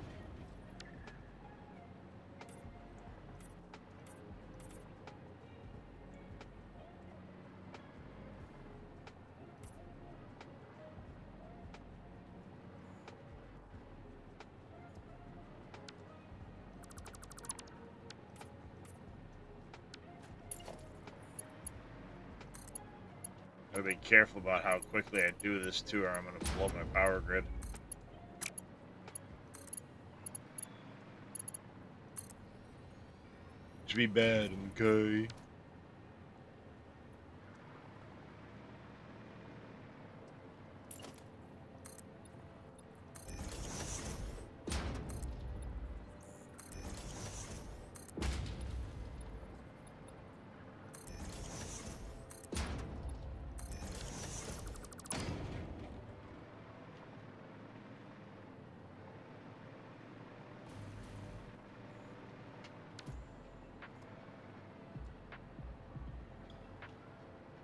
Gotta be careful about how quickly I do this too, or I'm gonna blow my power grid. Should be bad, okay?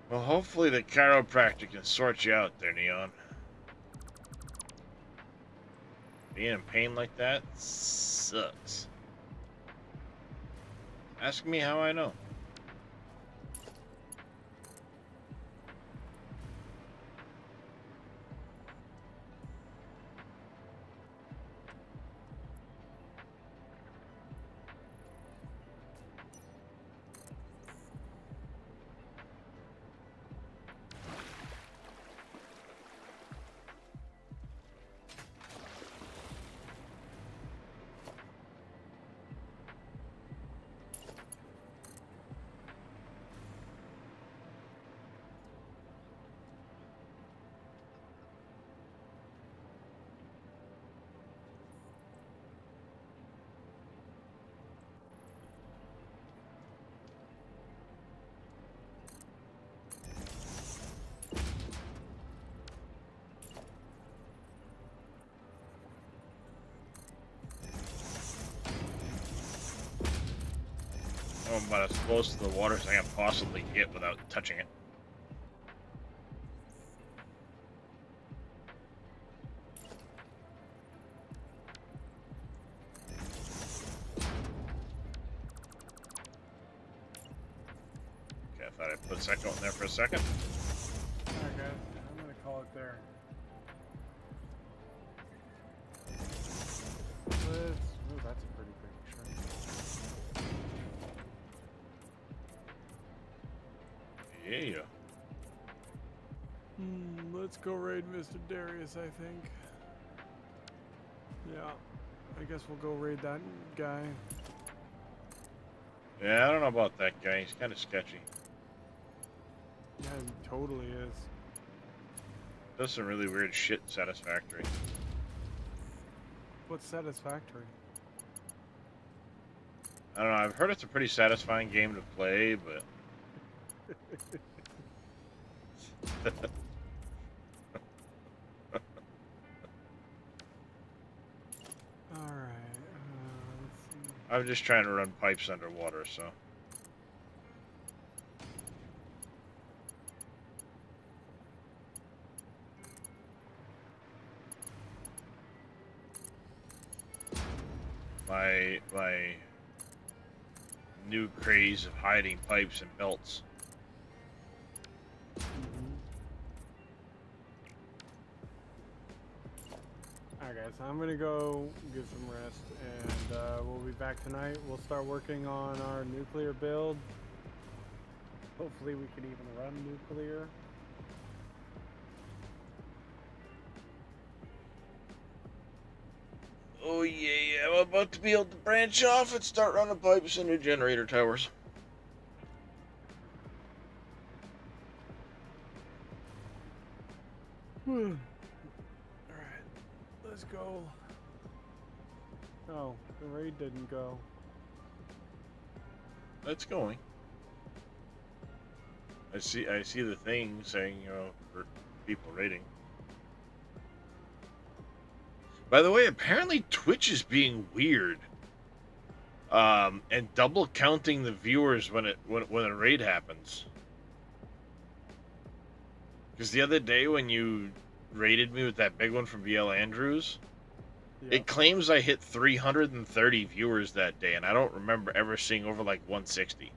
Well, hopefully the chiropractor can sort you out there, Neon. Being in pain like that sucks. Ask me how I know. I'm about as close to the water as I can possibly get without touching it. Okay, I thought I put a second one there for a second. Alright, guys. I'm gonna call it there. Oh, that's a pretty picture. Yeah. Let's go raid Mr. Darius, I think. Yeah. I guess we'll go raid that guy. Yeah, I don't know about that guy. He's kind of sketchy. Yeah, it totally is. Does some really weird shit Satisfactory. What's satisfactory? I don't know, I've heard it's a pretty satisfying game to play, but... Alright, let's see. I'm just trying to run pipes underwater, so... My new craze of hiding pipes and belts. Alright guys, I'm gonna go get some rest, and we'll be back tonight. We'll start working on our nuclear build. Hopefully we can even run nuclear. Oh yeah, I'm about to be able to branch off and start running pipes into generator towers. Alright, let's go. Oh, the raid didn't go. That's going. I see the thing saying, for people rating. By the way, apparently Twitch is being weird. And double counting the viewers when a raid happens. Because the other day when you raided me with that big one from VL Andrews, it claims I hit 330 viewers that day, and I don't remember ever seeing over like 160.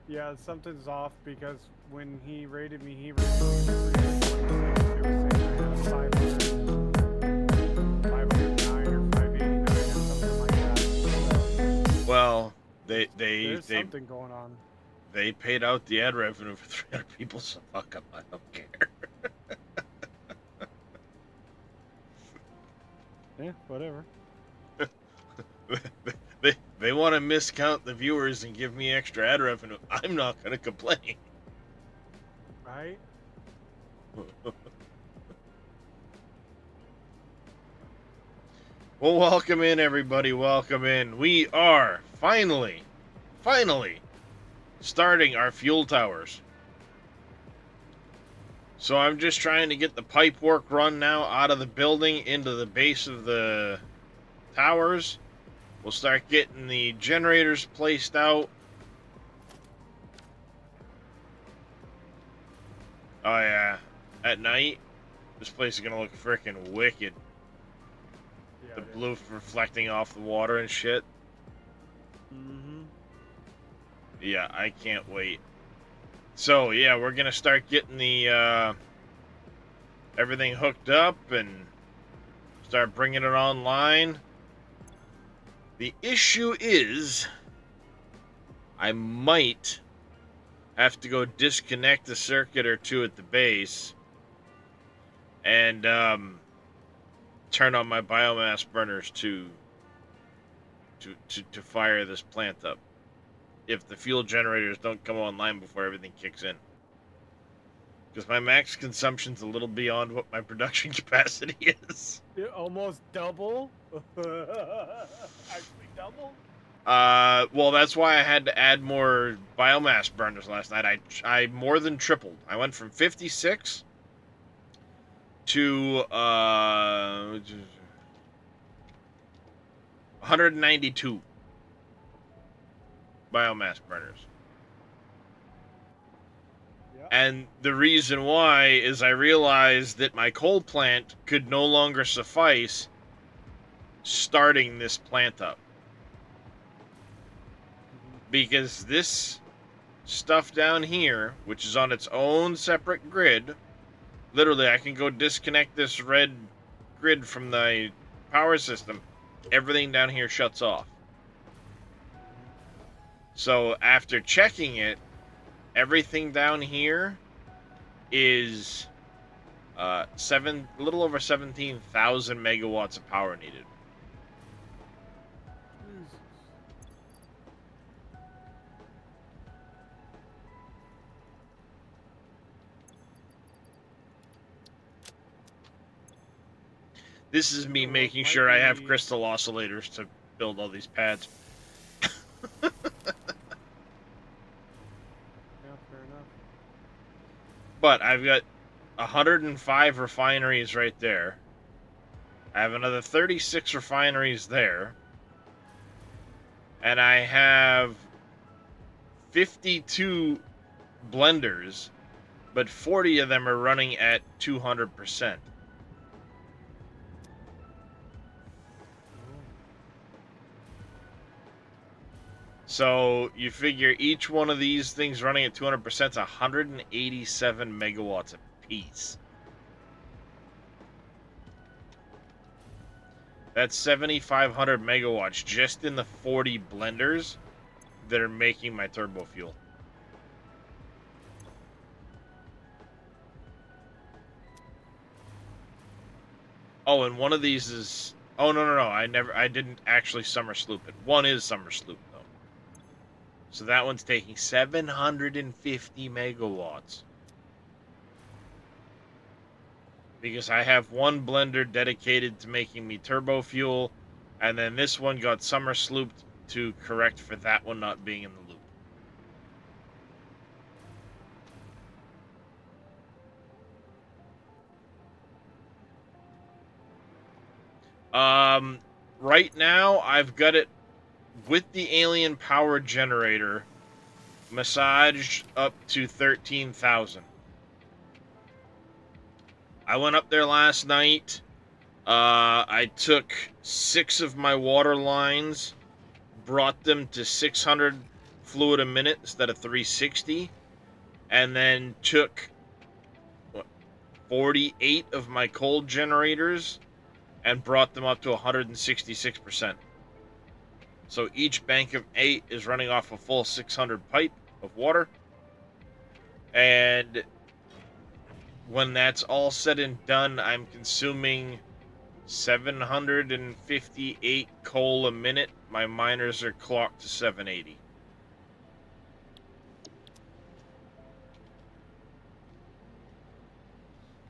Yeah, something's off because when he rated me, he rated me 326. It was saying 509 or 589 or something like that. Well, There's they something going on. they paid out the ad revenue for 300 people, so fuck them. I don't care. Yeah, whatever. They want to miscount the viewers and give me extra ad revenue. I'm not going to complain. Right? Well, welcome in, everybody. Welcome in. We are finally starting our fuel towers. So I'm just trying to get the pipe work run now out of the building into the base of the towers. We'll start getting the generators placed out. Oh yeah, at night, this place is gonna look freaking wicked. Yeah, The blue reflecting off the water and shit. Mm-hmm. Yeah, I can't wait. So yeah, we're gonna start getting the everything hooked up and start bringing it online. The issue is, I might have to go disconnect a circuit or two at the base and turn on my biomass burners to fire this plant up if the fuel generators don't come online before everything kicks in. Because my max consumption's a little beyond what my production capacity is. Almost double? Actually double? Well, that's why I had to add more biomass burners last night. I more than tripled. I went from 56 to 192 biomass burners. Yeah. And the reason why is I realized that my coal plant could no longer suffice starting this plant up. Because this stuff down here, which is on its own separate grid, literally I can go disconnect this red grid from the power system. Everything down here shuts off. So after checking it, everything down here is a little over 17,000 megawatts of power needed. This is me Well, making might sure I have be- crystal oscillators to build all these pads. Yeah, fair enough. But I've got 105 refineries right there. I have another 36 refineries there. And I have 52 blenders, but 40 of them are running at 200%. So you figure each one of these things running at 200% is 187 megawatts a piece. That's 7,500 megawatts just in the 40 blenders that are making my turbo fuel. Oh, and one of these is... Oh, no. I didn't actually summer sloop it. One is summer sloop, though. So that one's taking 750 megawatts. Because I have one blender dedicated to making me turbo fuel, and then this one got summer slooped to correct for that one not being in the loop. Right now I've got it with the alien power generator massaged up to 13,000. I went up there last night. I took 6 of my water lines, brought them to 600 fluid a minute instead of 360, and then took 48 of my cold generators and brought them up to 166%. So each bank of 8 is running off a full 600 pipe of water. And when that's all said and done, I'm consuming 758 coal a minute. My miners are clocked to 780.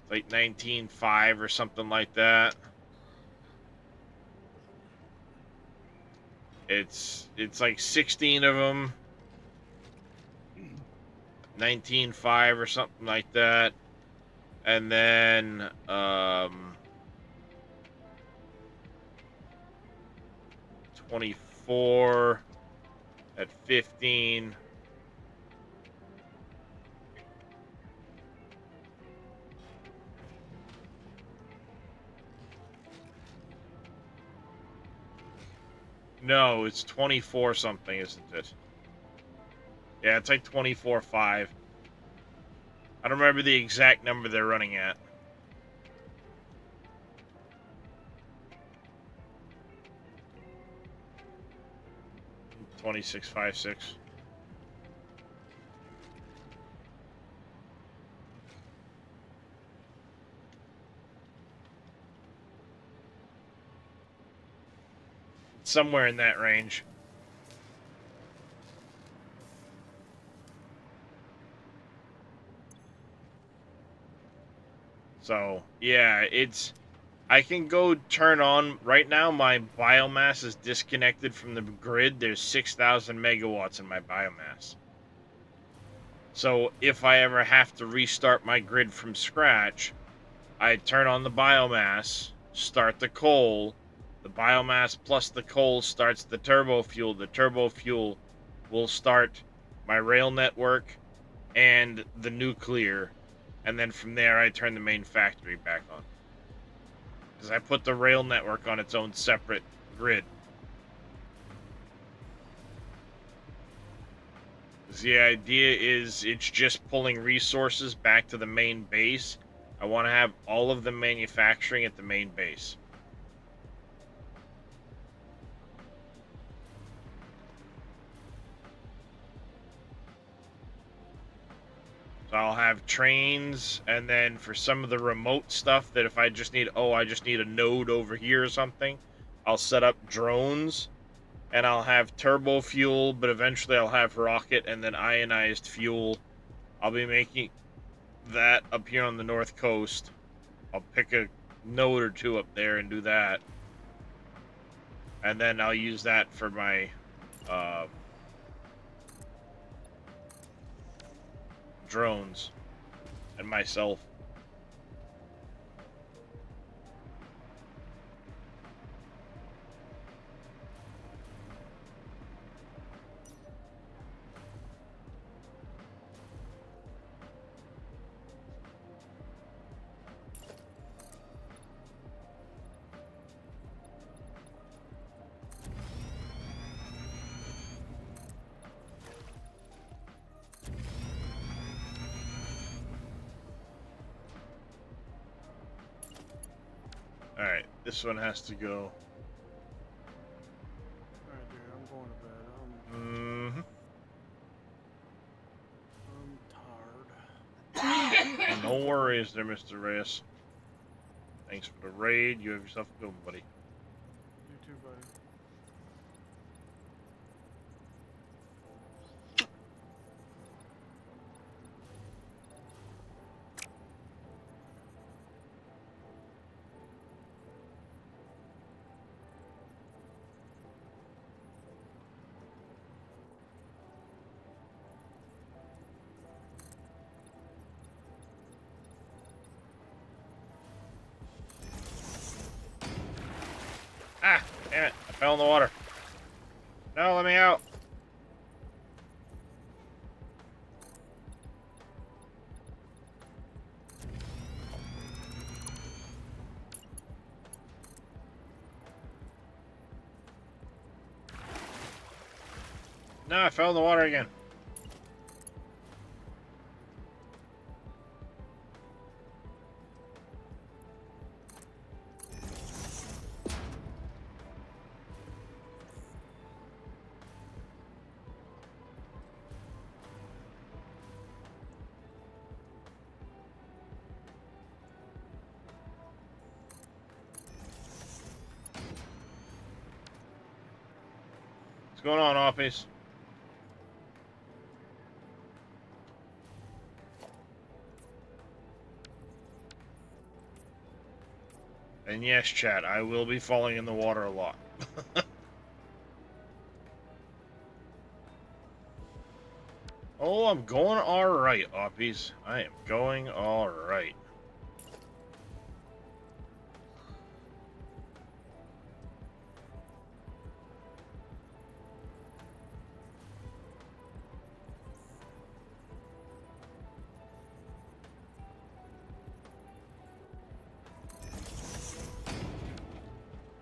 It's like 19.5 or something like that. It's like 16 of them. 19.5 or something like that. And then 24 at 15. No, it's 24 something, isn't it? Yeah, it's like 24.5. I don't remember the exact number they're running at. $26.56. Somewhere in that range. So, yeah, it's... I can go turn on... Right now, my biomass is disconnected from the grid. There's 6,000 megawatts in my biomass. So, if I ever have to restart my grid from scratch, I turn on the biomass, start the coal. The biomass plus the coal starts the turbo fuel. The turbo fuel will start my rail network and the nuclear. And then from there, I turn the main factory back on. Because I put the rail network on its own separate grid. Because the idea is it's just pulling resources back to the main base. I want to have all of the manufacturing at the main base. So I'll have trains, and then for some of the remote stuff that if I just need, I just need a node over here or something, I'll set up drones, and I'll have turbo fuel, but eventually I'll have rocket and then ionized fuel. I'll be making that up here on the north coast. I'll pick a node or two up there and do that. And then I'll use that for my drones and myself. Alright, this one has to go. Alright, dude, I'm going to bed. I'm tired. No worries there, Mr. Reyes. Thanks for the raid. You have yourself a good one, buddy. You too, buddy. Ah, damn it. I fell in the water. No, let me out. No, I fell in the water again. What's going on, Office? And yes, chat, I will be falling in the water a lot. Oh, I'm going alright, Oppies. I am going alright.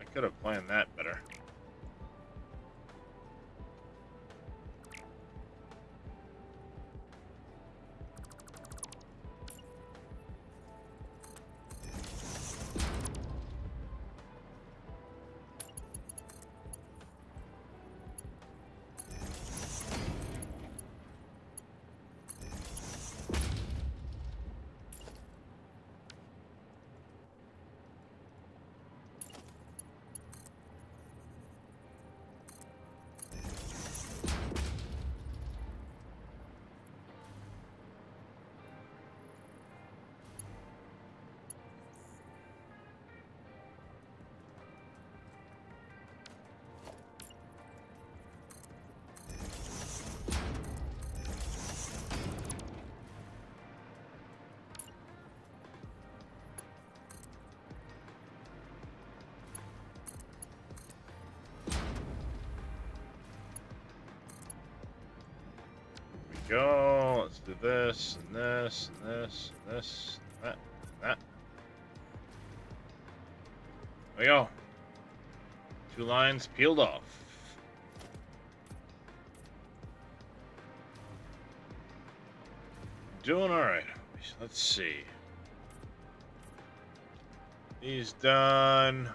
I could have planned that better. Go. Let's do this and this and this and this and that and that. There we go. 2 lines peeled off. Doing all right. Let's see. He's done.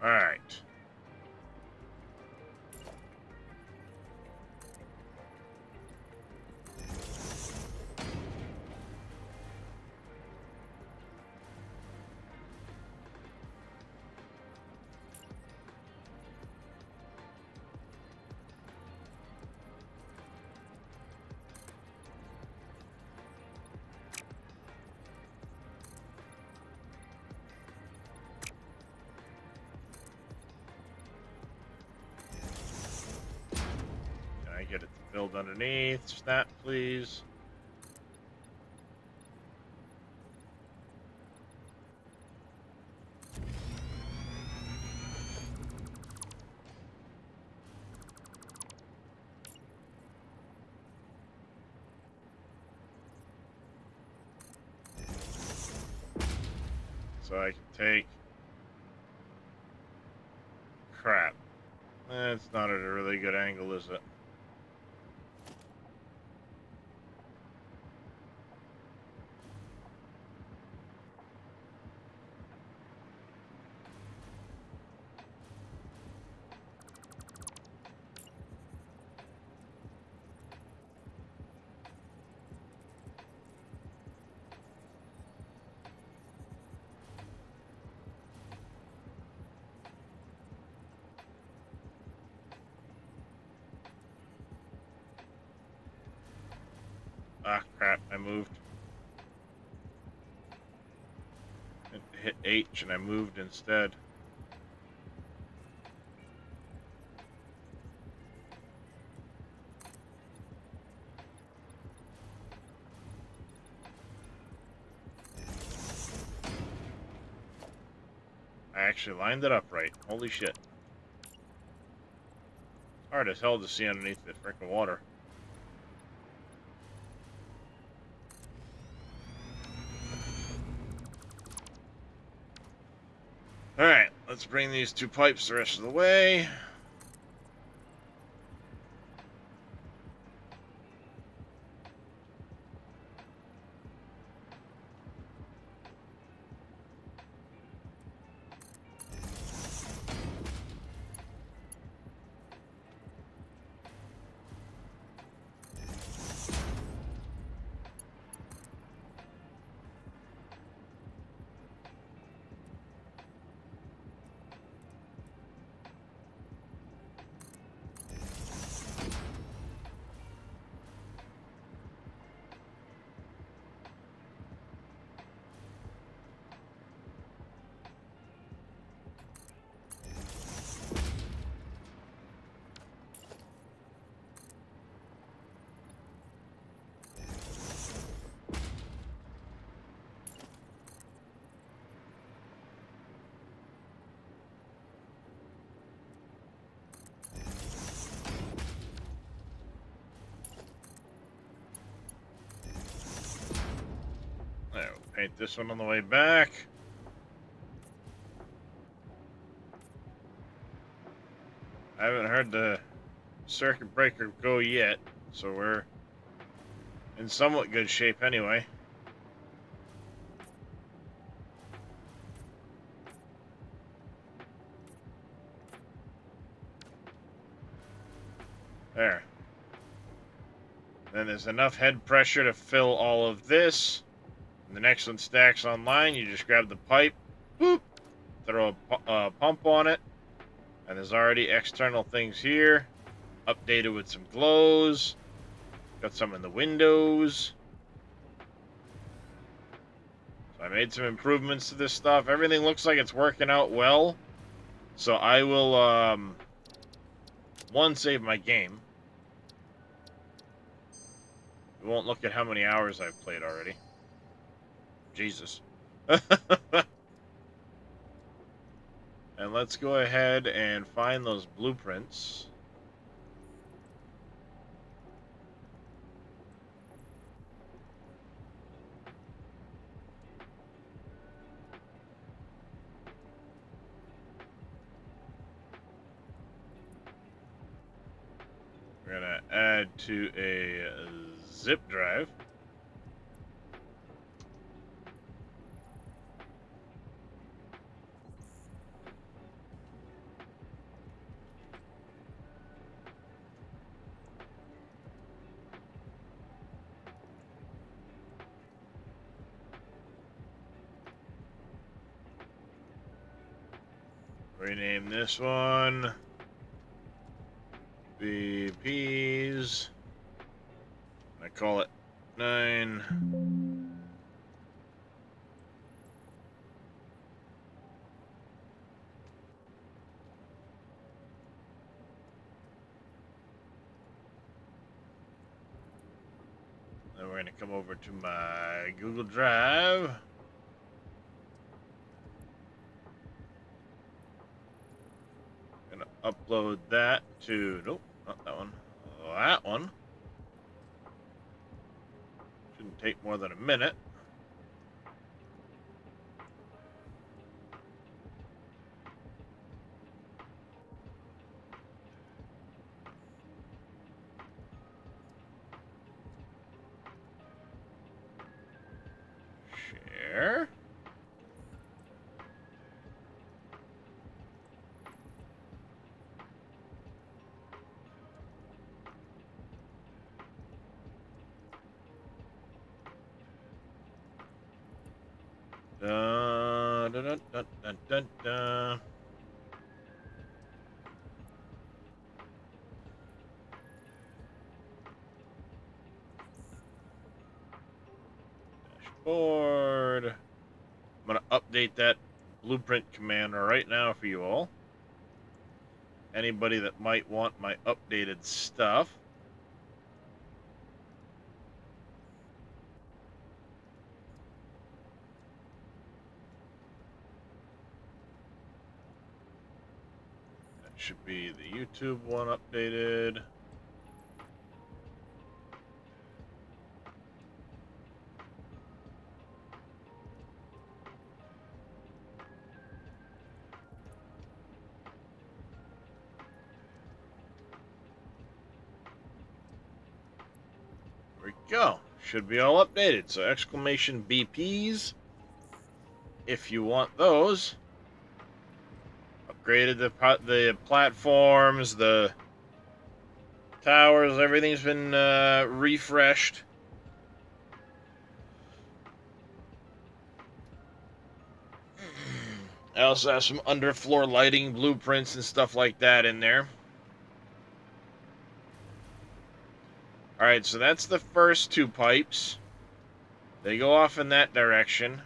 All right. hold underneath. Snap, please. So I can take... Crap. That's not at a really good angle, is it? Ah, crap, I moved. It hit H and I moved instead. I actually lined it up right. Holy shit. Hard as hell to see underneath the freaking water. Alright, let's bring these two pipes the rest of the way. There, we'll paint this one on the way back. I haven't heard the circuit breaker go yet, so we're in somewhat good shape anyway. There. Then there's enough head pressure to fill all of this. When the next one stacks online, you just grab the pipe, boop, throw a pump on it, and there's already external things here, updated with some glows, got some in the windows. So I made some improvements to this stuff. Everything looks like it's working out well, so I will, one, save my game. We won't look at how many hours I've played already. Jesus. And let's go ahead and find those blueprints. We're gonna add to a zip drive. Rename this one BPs. I call it 9. Then we're gonna come over to my Google Drive. Gonna upload that to, nope, not that one. That one. Shouldn't take more than a minute. Share. Dun, dun, dun, dun, dun, dun, dun. Dashboard. I'm gonna update that blueprint command right now for you all. Anybody that might want my updated stuff. That should be the YouTube one updated. There we go. Should be all updated. So exclamation BPs, if you want those. Upgraded the platforms, the towers, everything's been refreshed. I also have some underfloor lighting blueprints and stuff like that in there. Alright, so that's the first two pipes. They go off in that direction.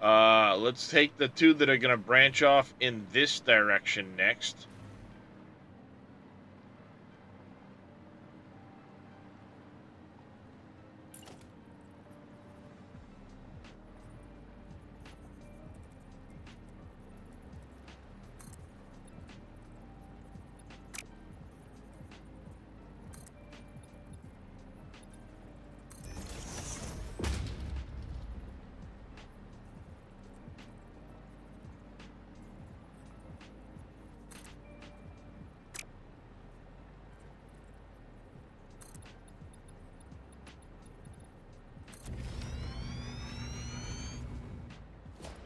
Let's take the two that are going to branch off in this direction next.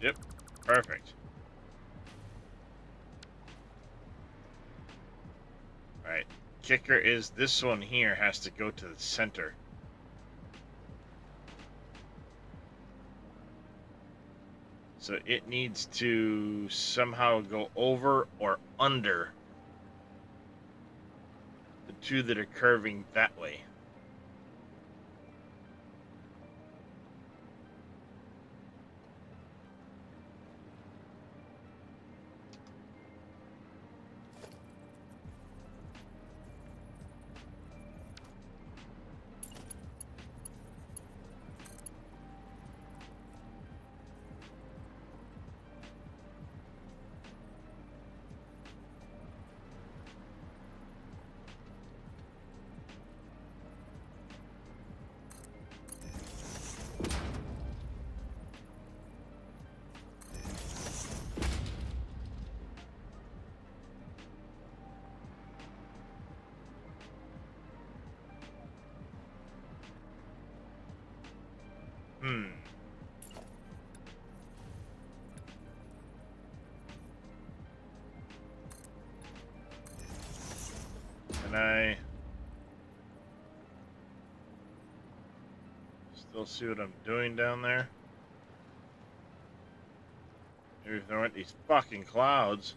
Yep, perfect. Alright, kicker is this one here has to go to the center. So it needs to somehow go over or under the two that are curving that way. Can I still see what I'm doing down there? Maybe if there weren't these fucking clouds.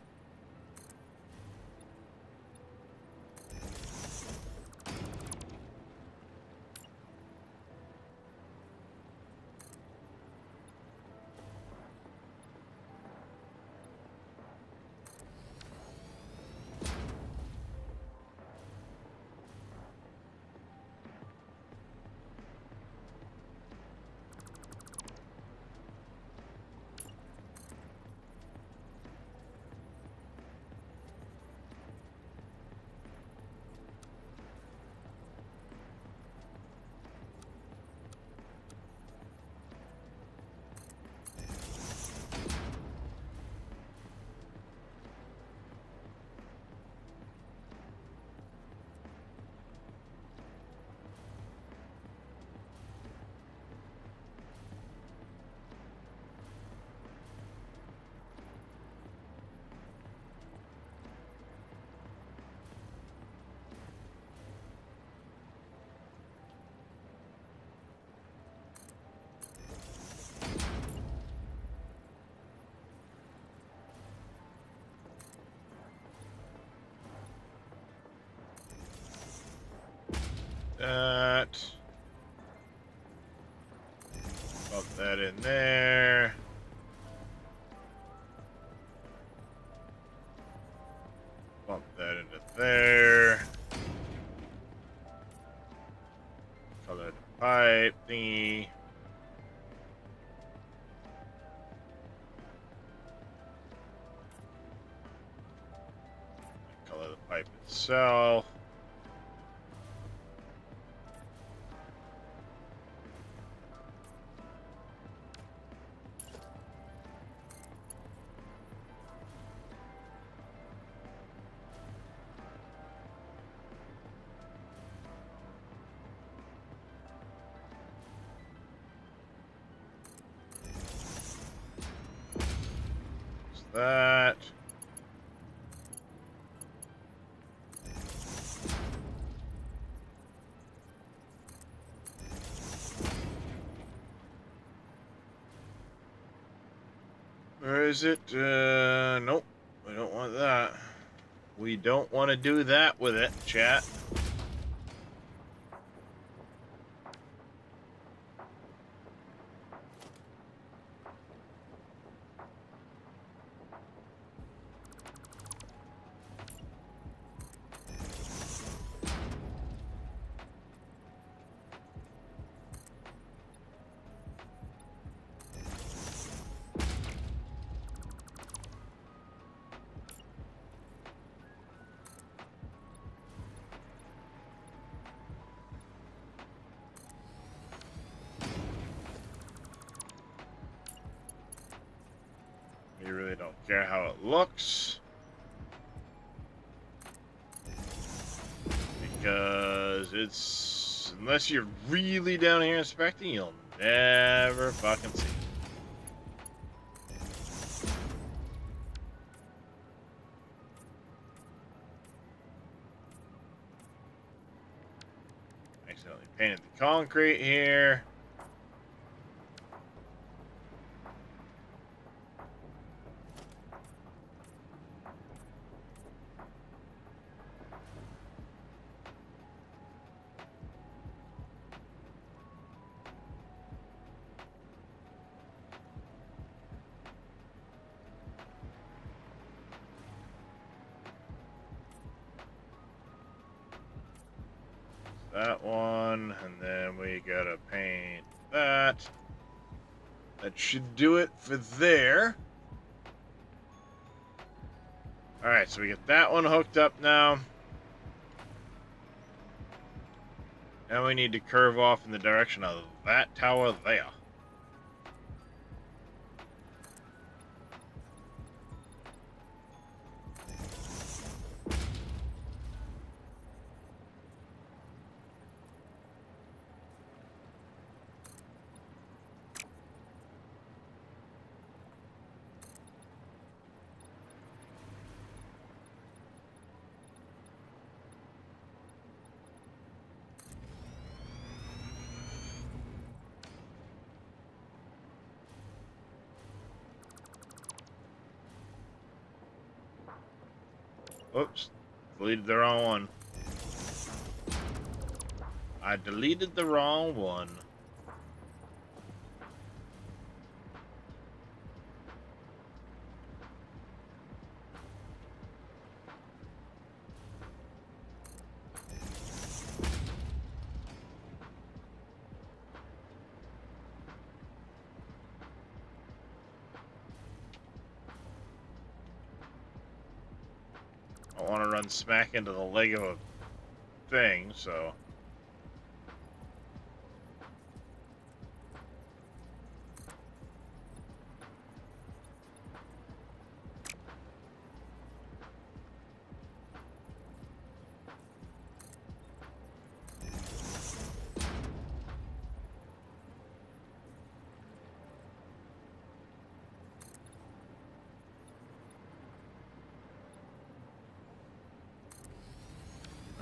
that. Pop that in there. Bump that into there. Color the pipe thingy. Color the pipe itself. That. Where is it? Nope. We don't want that. We don't want to do that with it, chat. We really don't care how it looks. Because it's... Unless you're really down here inspecting, you'll never fucking see it. Accidentally painted the concrete here. That one, and then we gotta paint that. That should do it for there. Alright, so we get that one hooked up now. Now we need to curve off in the direction of that tower there. Oops, deleted the wrong one. I deleted the wrong one. I want to run smack into the leg of a thing, so...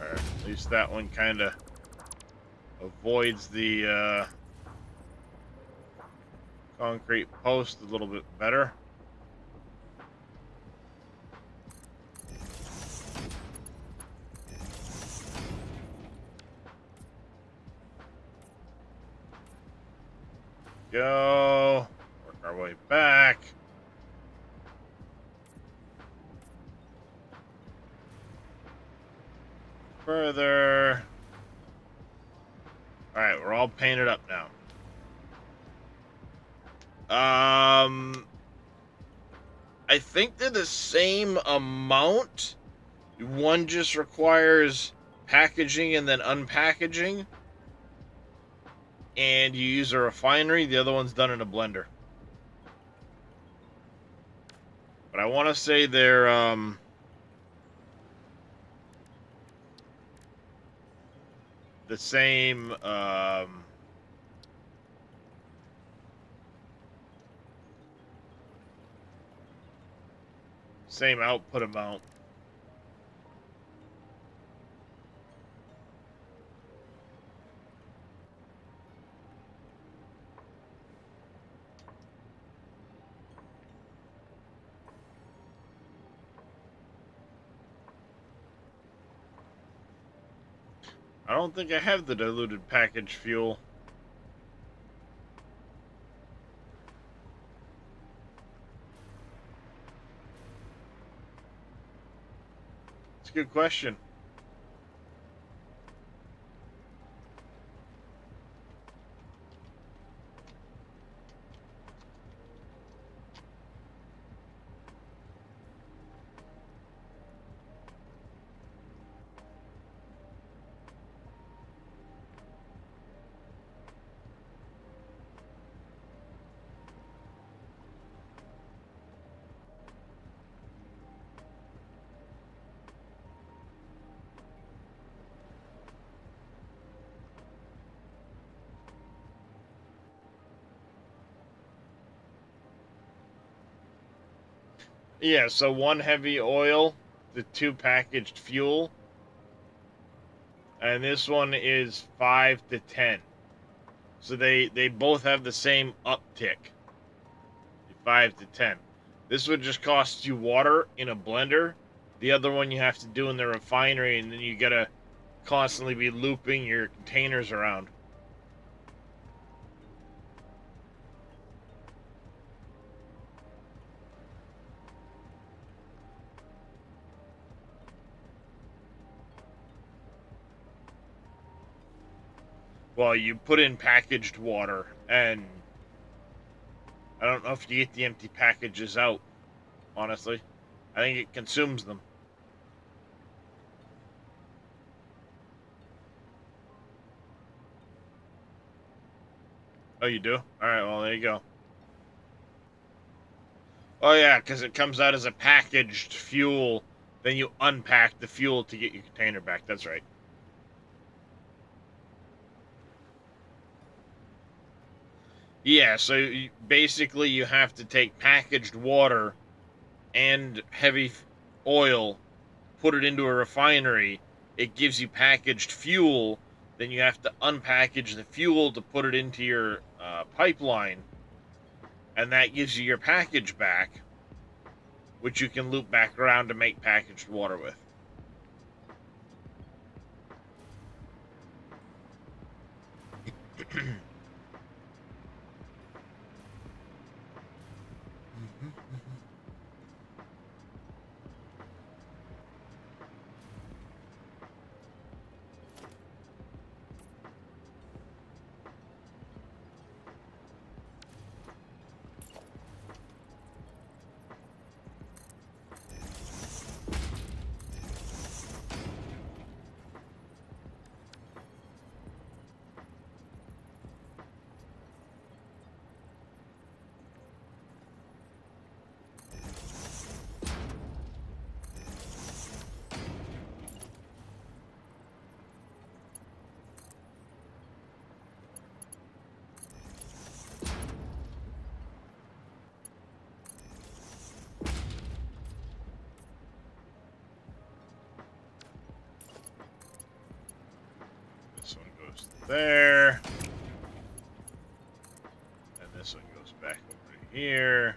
At least that one kind of avoids the concrete post a little bit better. go. Work our way back. Further. Alright, we're all painted up now. I think they're the same amount. One just requires packaging and then unpackaging. And you use a refinery. The other one's done in a blender. But I want to say they're, the same, same output amount. I don't think I have the diluted package fuel. It's a good question. Yeah, so 1 heavy oil, the 2 packaged fuel, and this one is 5 to 10. So they both have the same uptick, 5 to 10. This would just cost you water in a blender. The other one you have to do in the refinery, and then you gotta constantly be looping your containers around. Well, you put in packaged water, and I don't know if you get the empty packages out, honestly. I think it consumes them. Oh, you do? Alright, well, there you go. Oh, yeah, because it comes out as a packaged fuel. Then you unpack the fuel to get your container back. That's right. Yeah, so basically you have to take packaged water and heavy oil, put it into a refinery. It gives you packaged fuel. Then you have to unpackage the fuel to put it into your pipeline. And that gives you your package back, which you can loop back around to make packaged water with. This one goes there. And this one goes back over here.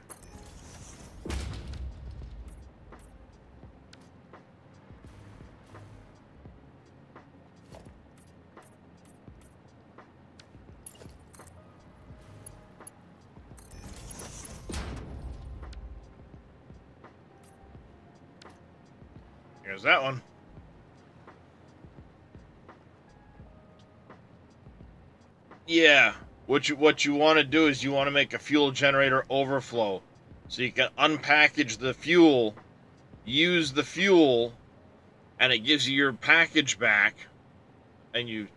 There's that one. Yeah. What you want to do is you want to make a fuel generator overflow. So you can unpackage the fuel, use the fuel, and it gives you your package back, and you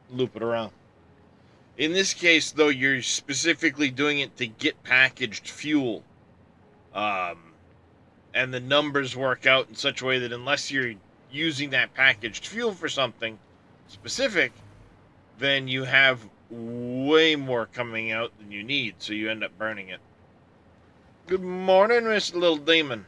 loop it around. In this case, though, you're specifically doing it to get packaged fuel. And the numbers work out in such a way that unless you're using that packaged fuel for something specific, then you have way more coming out than you need, so you end up burning it. Good morning, Miss Little Demon.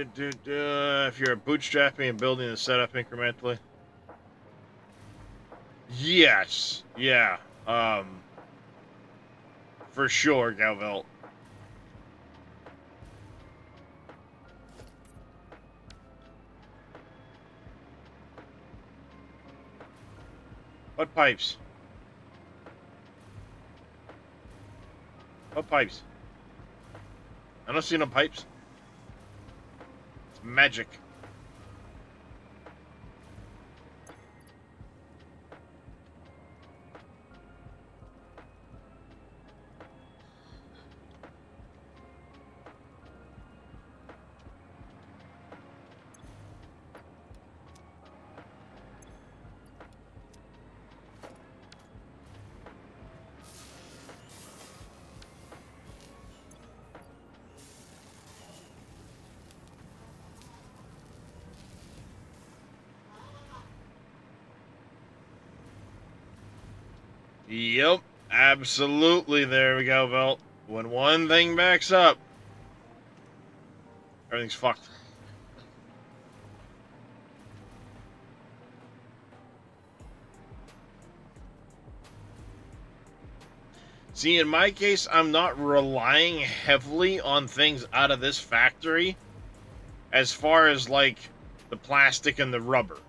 If you're bootstrapping and building the setup incrementally. Yes. Yeah. For sure, Galvelt. What pipes? What pipes? I don't see no pipes. It's magic. Yep, absolutely. There we go, Velt. When one thing backs up, everything's fucked. See, in my case, I'm not relying heavily on things out of this factory as far as, like, the plastic and the rubber.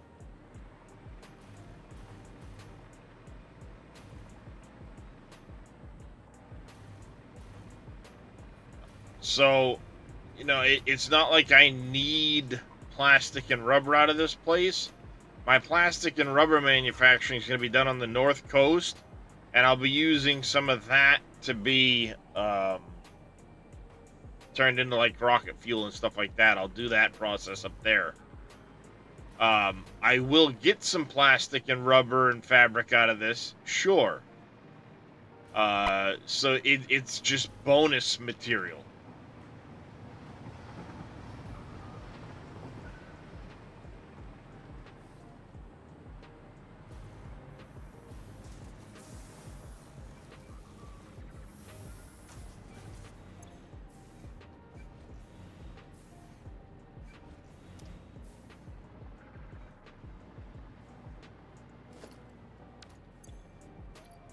So, you know, it's not like I need plastic and rubber out of this place. My plastic and rubber manufacturing is going to be done on the North Coast, and I'll be using some of that to be turned into, like, rocket fuel and stuff like that. I'll do that process up there. I will get some plastic and rubber and fabric out of this, sure. So it's just bonus material.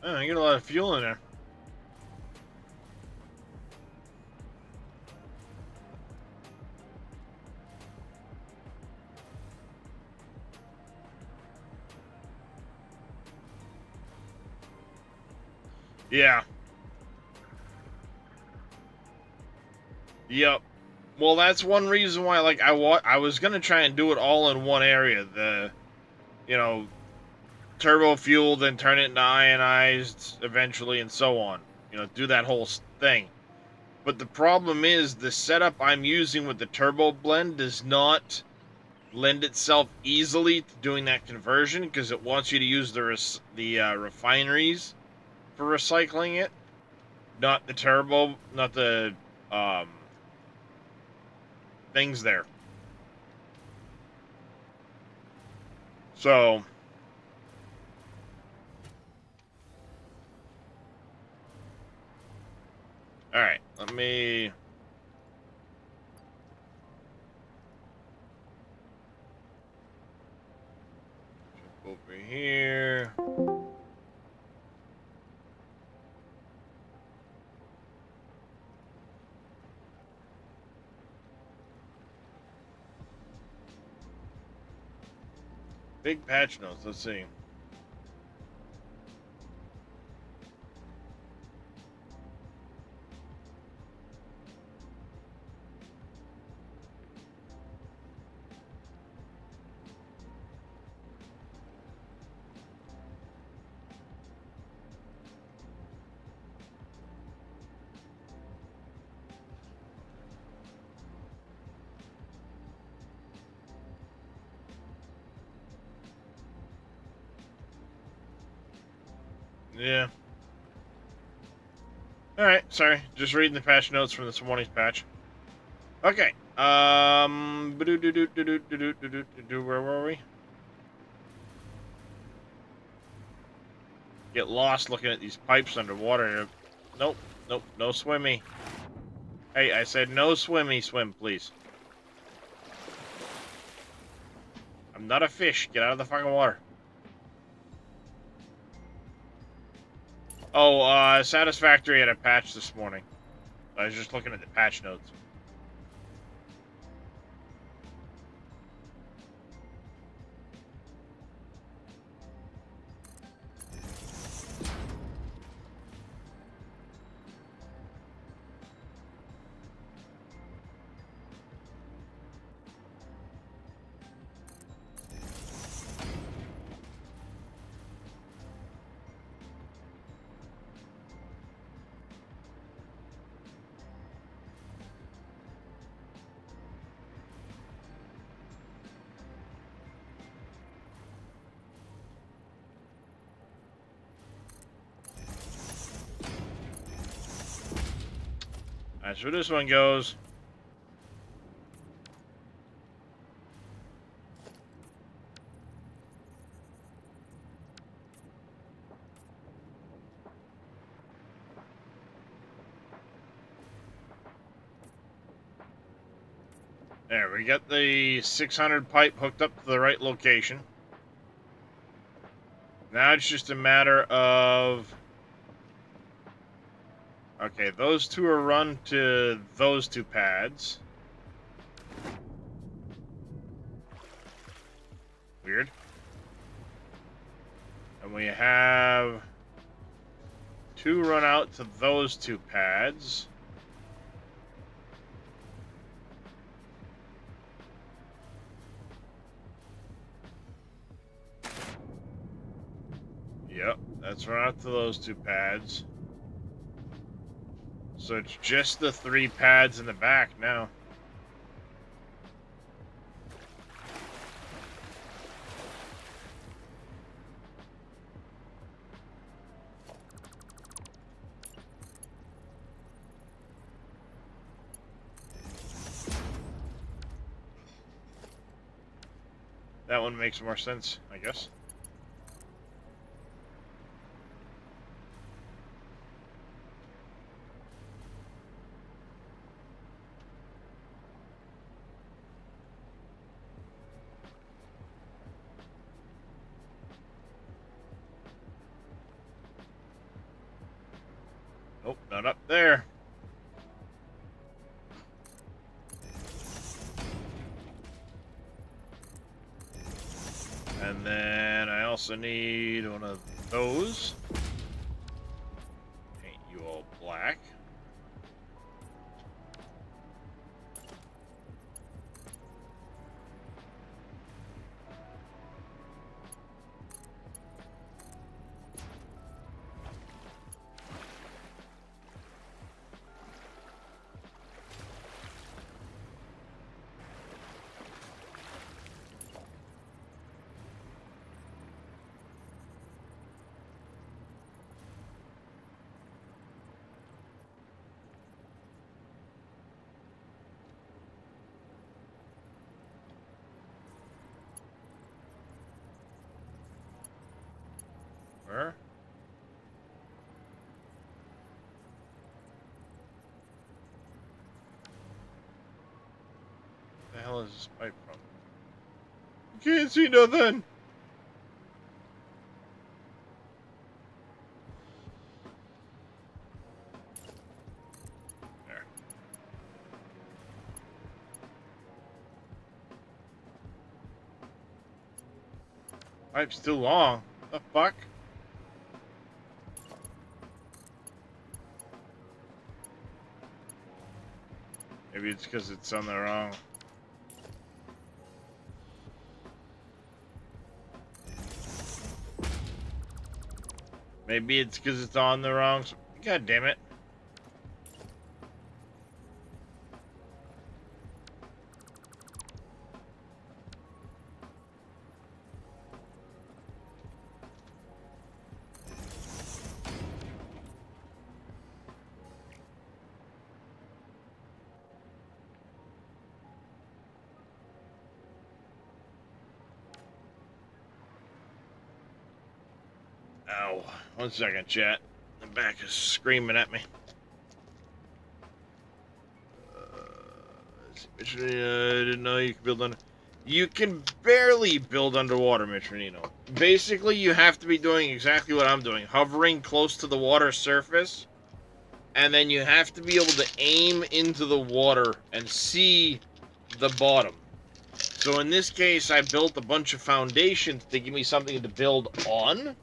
Oh, I get a lot of fuel in there. Yeah. Yep. Well, that's one reason why, like, I was gonna try and do it all in one area. The, you know, turbo fuel, then turn it into ionized eventually, and so on. You know, do that whole thing. But the problem is, the setup I'm using with the turbo blend does not lend itself easily to doing that conversion, because it wants you to use the refineries for recycling it, not the turbo, not the things there. So, all right, let me. Jump over here. Big patch notes, let's see. Yeah. Alright, sorry. Just reading the patch notes from this morning's patch. Okay. Where were we? Get lost looking at these pipes underwater. Nope, nope, no swimmy. Hey, I said no swimmy swim, please. I'm not a fish. Get out of the fucking water. Oh, Satisfactory had a patch this morning. I was just looking at the patch notes. That's where this one goes. There, we got the 600 pipe hooked up to the right location. Now it's just a matter of... Okay, those two are run to those two pads. Weird. And we have two run out to those two pads. Yep, that's run out to those two pads. So it's just the three pads in the back now. That one makes more sense, I guess. Nope, not up there. And then I also need one of those. Paint you all black. Where? The hell is this pipe from? Can't see nothing. There. Pipe's too long. The fuck? Maybe it's because it's on the wrong. Maybe it's because it's on the wrong. God damn it. Ow. 1 second, chat. The back is screaming at me. I didn't know you could build under. You can barely build underwater, Mitronino. Basically, you have to be doing exactly what I'm doing. Hovering close to the water surface. And then you have to be able to aim into the water and see the bottom. So in this case, I built a bunch of foundations to give me something to build on.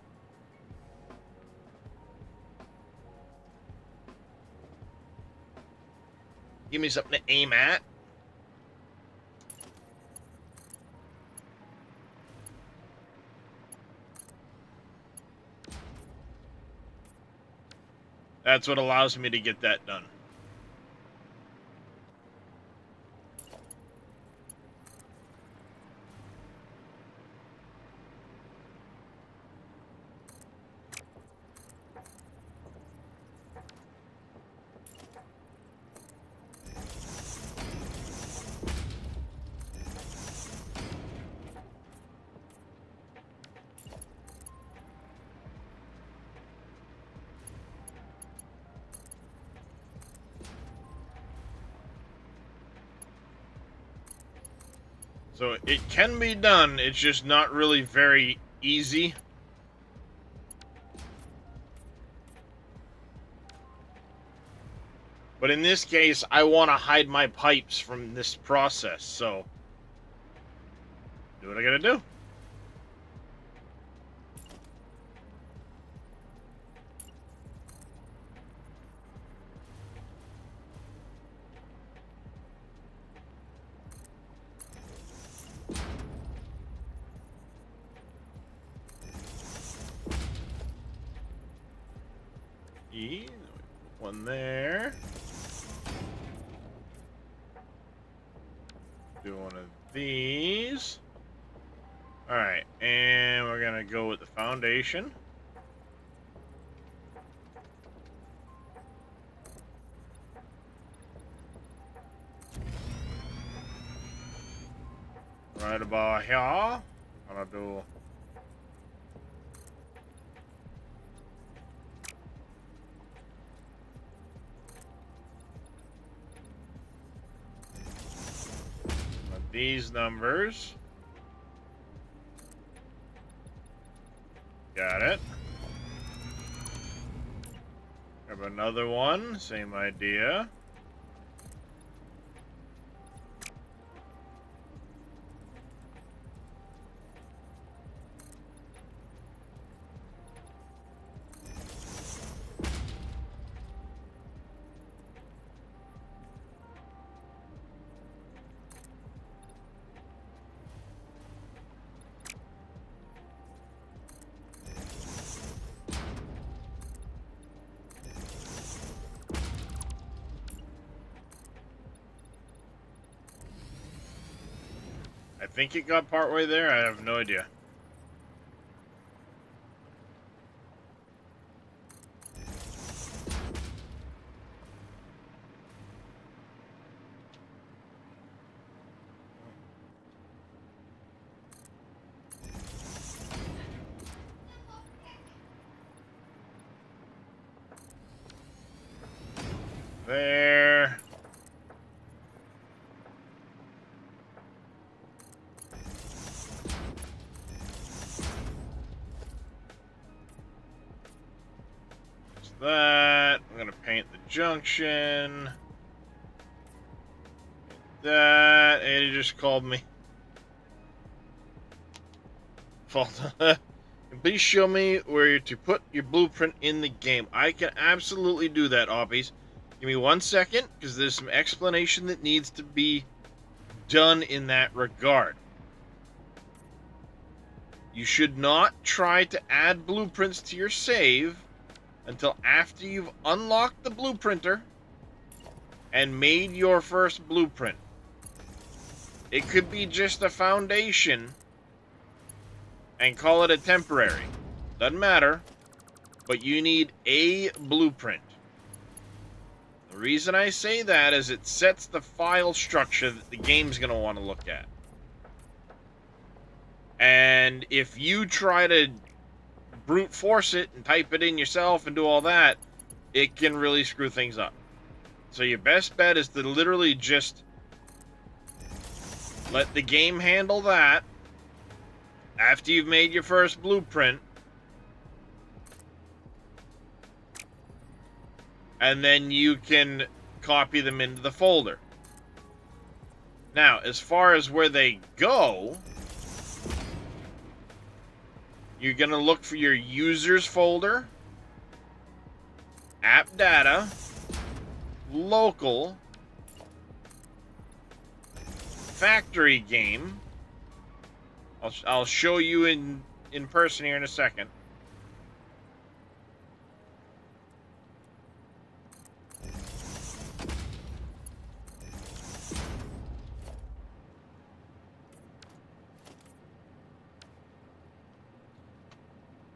Give me something to aim at. That's what allows me to get that done. So it can be done, it's just not really very easy. But in this case, I want to hide my pipes from this process, so do what I gotta do. One there. Do one of these. Alright, and we're gonna go with the foundation. Right about here. I'm gonna do these numbers. Got it. Grab another one, same idea. I think it got partway there. I have no idea. that. I'm gonna paint the junction. That. And he just called me. Fault. Please show me where to put your blueprint in the game. I can absolutely do that, Obbies. Give me 1 second, because there's some explanation that needs to be done in that regard. You should not try to add blueprints to your save until after you've unlocked the blueprinter and made your first blueprint. It could be just a foundation and call it a temporary. Doesn't matter. But you need a blueprint. The reason I say that is it sets the file structure that the game's going to want to look at. And if you try to brute force it and type it in yourself and do all that, it can really screw things up. So your best bet is to literally just let the game handle that. After you've made your first blueprint, and then you can copy them into the folder. Now, as far as where they go, you're going to look for your users folder, app data, local, factory game. I'll show you in person here in a second.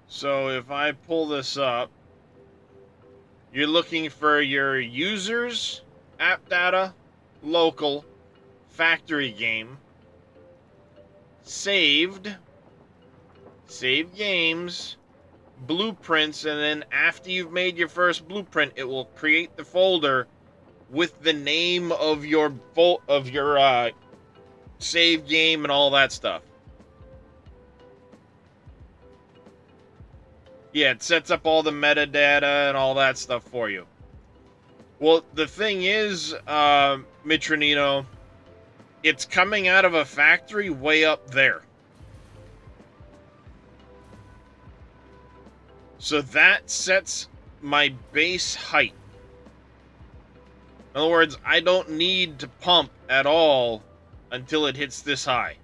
So if I pull this up, you're looking for your users, app data, local, factory game, saved, save games, blueprints, and then after you've made your first blueprint, it will create the folder with the name of your save game and all that stuff. Yeah, it sets up all the metadata and all that stuff for you. Well, the thing is, Mitronino, it's coming out of a factory way up there. So that sets my base height. In other words, I don't need to pump at all until it hits this high.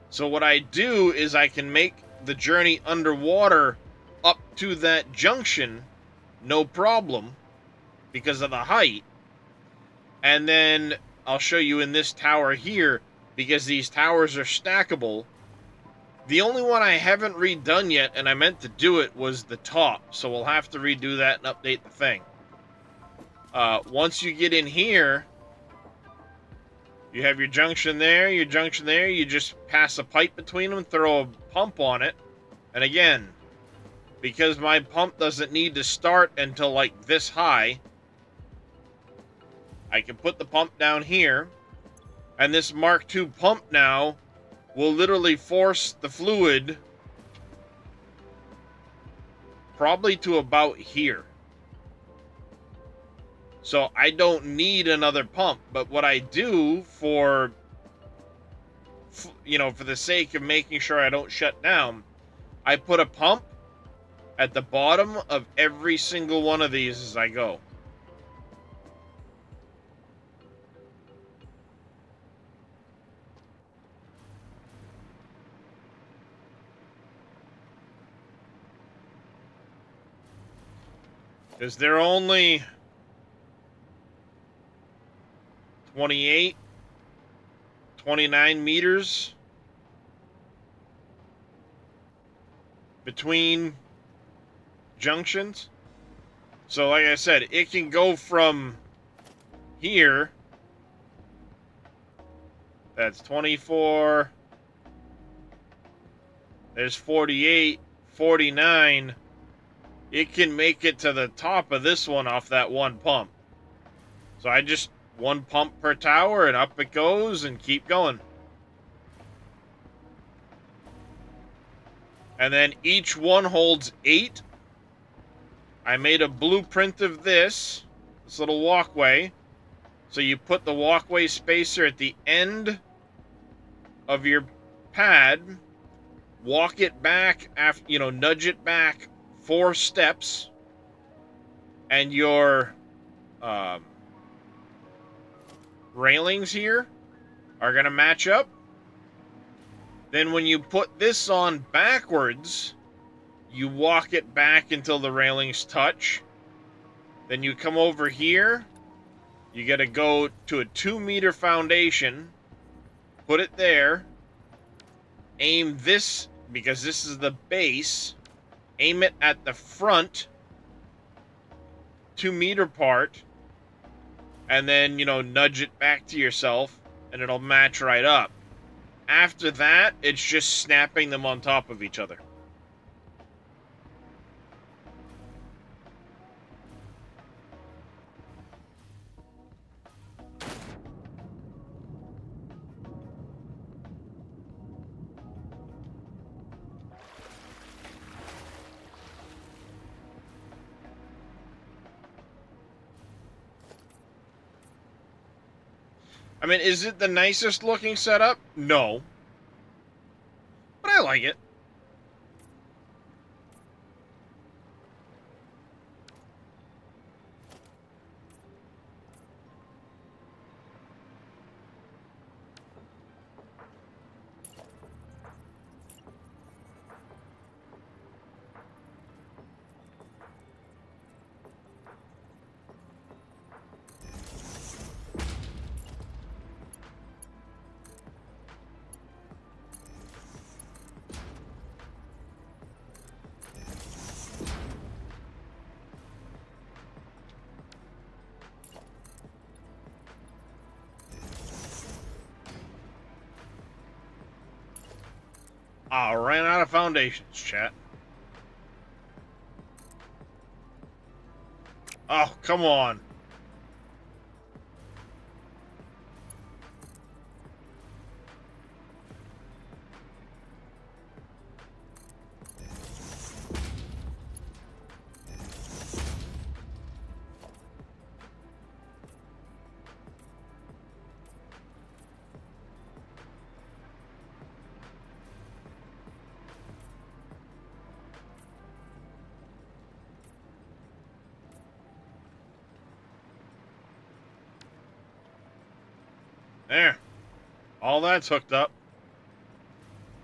So what I do is I can make the journey underwater up to that junction, no problem, because of the height. And then I'll show you in this tower here, because these towers are stackable. The only one I haven't redone yet, and I meant to do it, was the top. So we'll have to redo that and update the thing. Once you get in here, you have your junction there, you just pass a pipe between them, throw a pump on it. And again, because my pump doesn't need to start until like this high, I can put the pump down here, and this Mark II pump now will literally force the fluid probably to about here. So I don't need another pump, but what I do for the sake of making sure I don't shut down, I put a pump at the bottom of every single one of these as I go. Because they're only 28, 29 meters between junctions. So like I said, it can go from here, that's 24, there's 48, 49, it can make it to the top of this one off that one pump. So I just one pump per tower and up it goes and keep going. And then each one holds 8. I made a blueprint of this little walkway. So you put the walkway spacer at the end of your pad, walk it back after, nudge it back 4 steps, and your railings here are going to match up. Then when you put this on backwards, you walk it back until the railings touch. Then you come over here. You got to go to a 2-meter foundation, put it there, aim this, because this is the base, aim it at the front 2-meter part, and then, nudge it back to yourself, and it'll match right up. After that, it's just snapping them on top of each other. I mean, is it the nicest looking setup? No. But I like it. I ran out of foundations, chat. Oh, come on. There. All that's hooked up.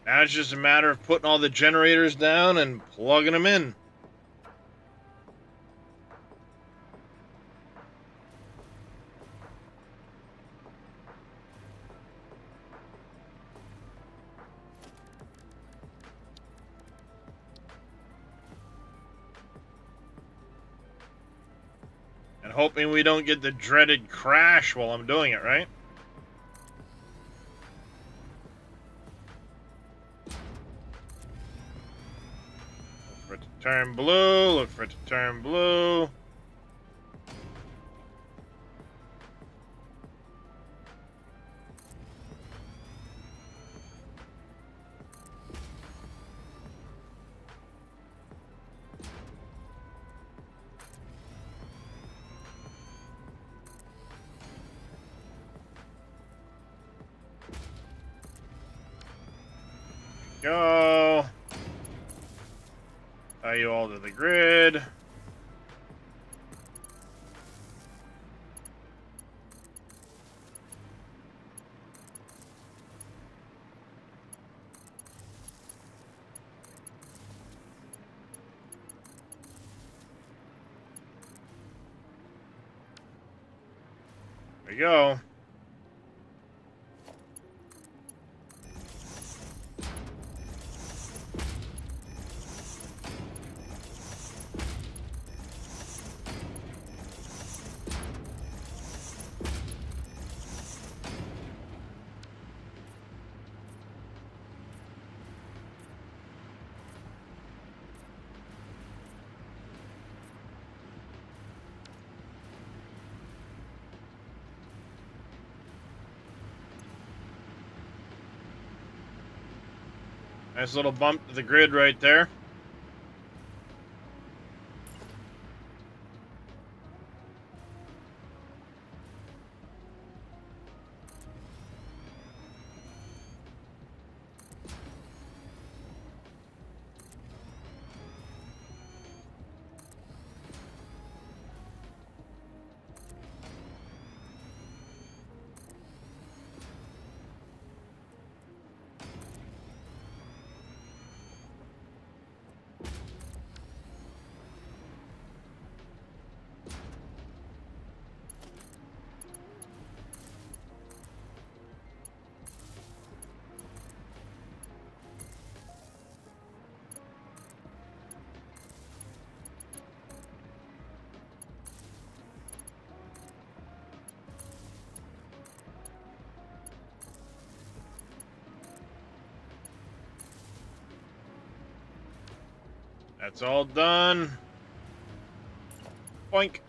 Now it's just a matter of putting all the generators down and plugging them in. And hoping we don't get the dreaded crash while I'm doing it, right? Turn blue, look for it to turn blue. Go. Tie you all to the grid. There we go. Nice little bump to the grid right there. That's all done. Boink.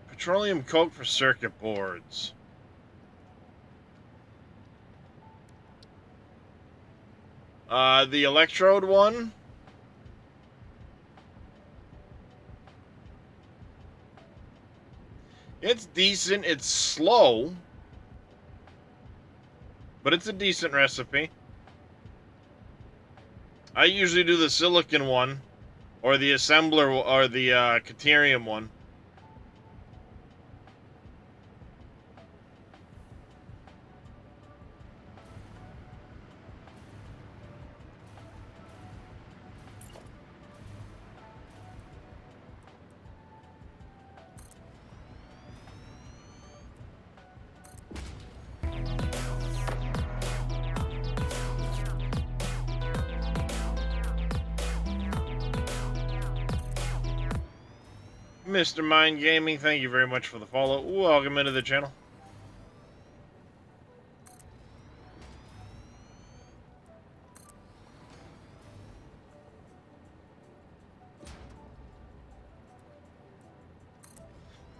Petroleum coke for circuit boards. The electrode one. It's decent. It's slow, but it's a decent recipe. I usually do the silicon one, or the assembler, or the Caterium one. Mr. Mind Gaming, thank you very much for the follow. Welcome into the channel.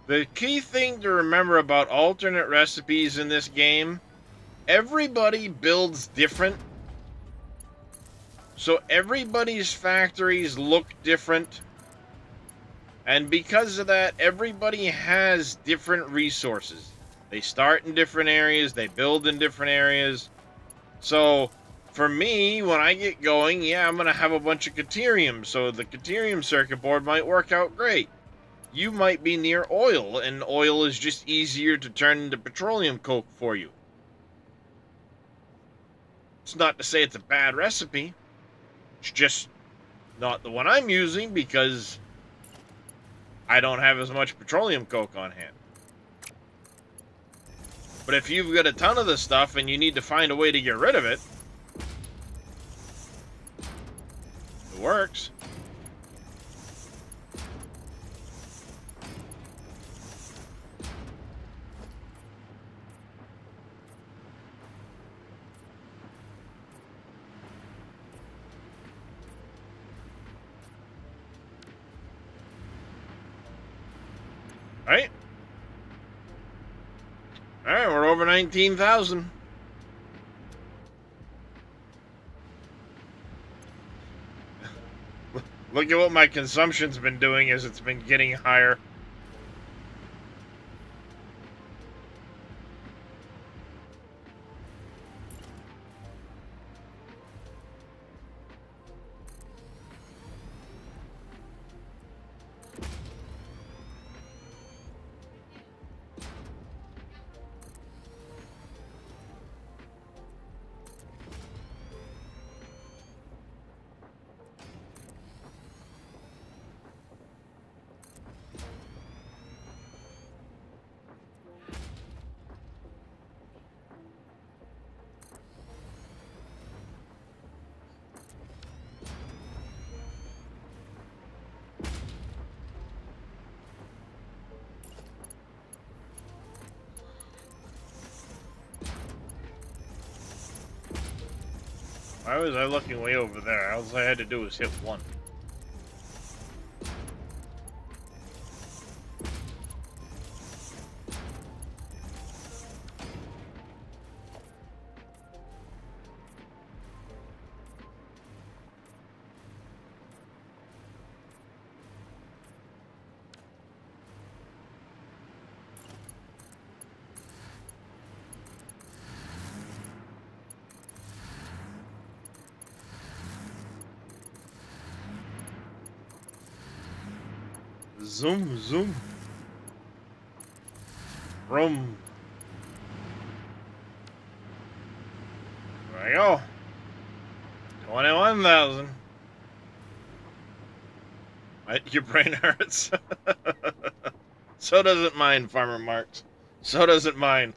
The key thing to remember about alternate recipes in this game, everybody builds different. So everybody's factories look different. And because of that, everybody has different resources. They start in different areas, they build in different areas. So, for me, when I get going, yeah, I'm going to have a bunch of Caterium, so the Caterium circuit board might work out great. You might be near oil, and oil is just easier to turn into petroleum coke for you. It's not to say it's a bad recipe. It's just not the one I'm using because I don't have as much petroleum coke on hand. But if you've got a ton of this stuff and you need to find a way to get rid of it, it works. Right? Alright, we're over 19,000. Look at what my consumption's been doing as it's been getting higher. Why was I looking way over there? All I had to do was hit one. Zoom, zoom. Vroom. There we go. 21,000. Your brain hurts. So doesn't mine, Farmer Marks. So doesn't mine.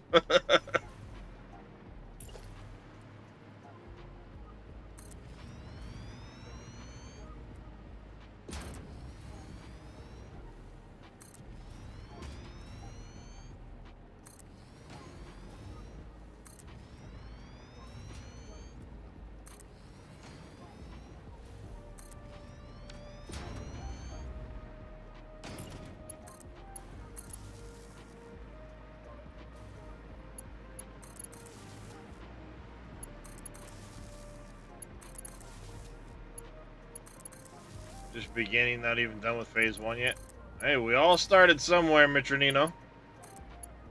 Just beginning, not even done with phase 1 yet. Hey, we all started somewhere, Mitronino.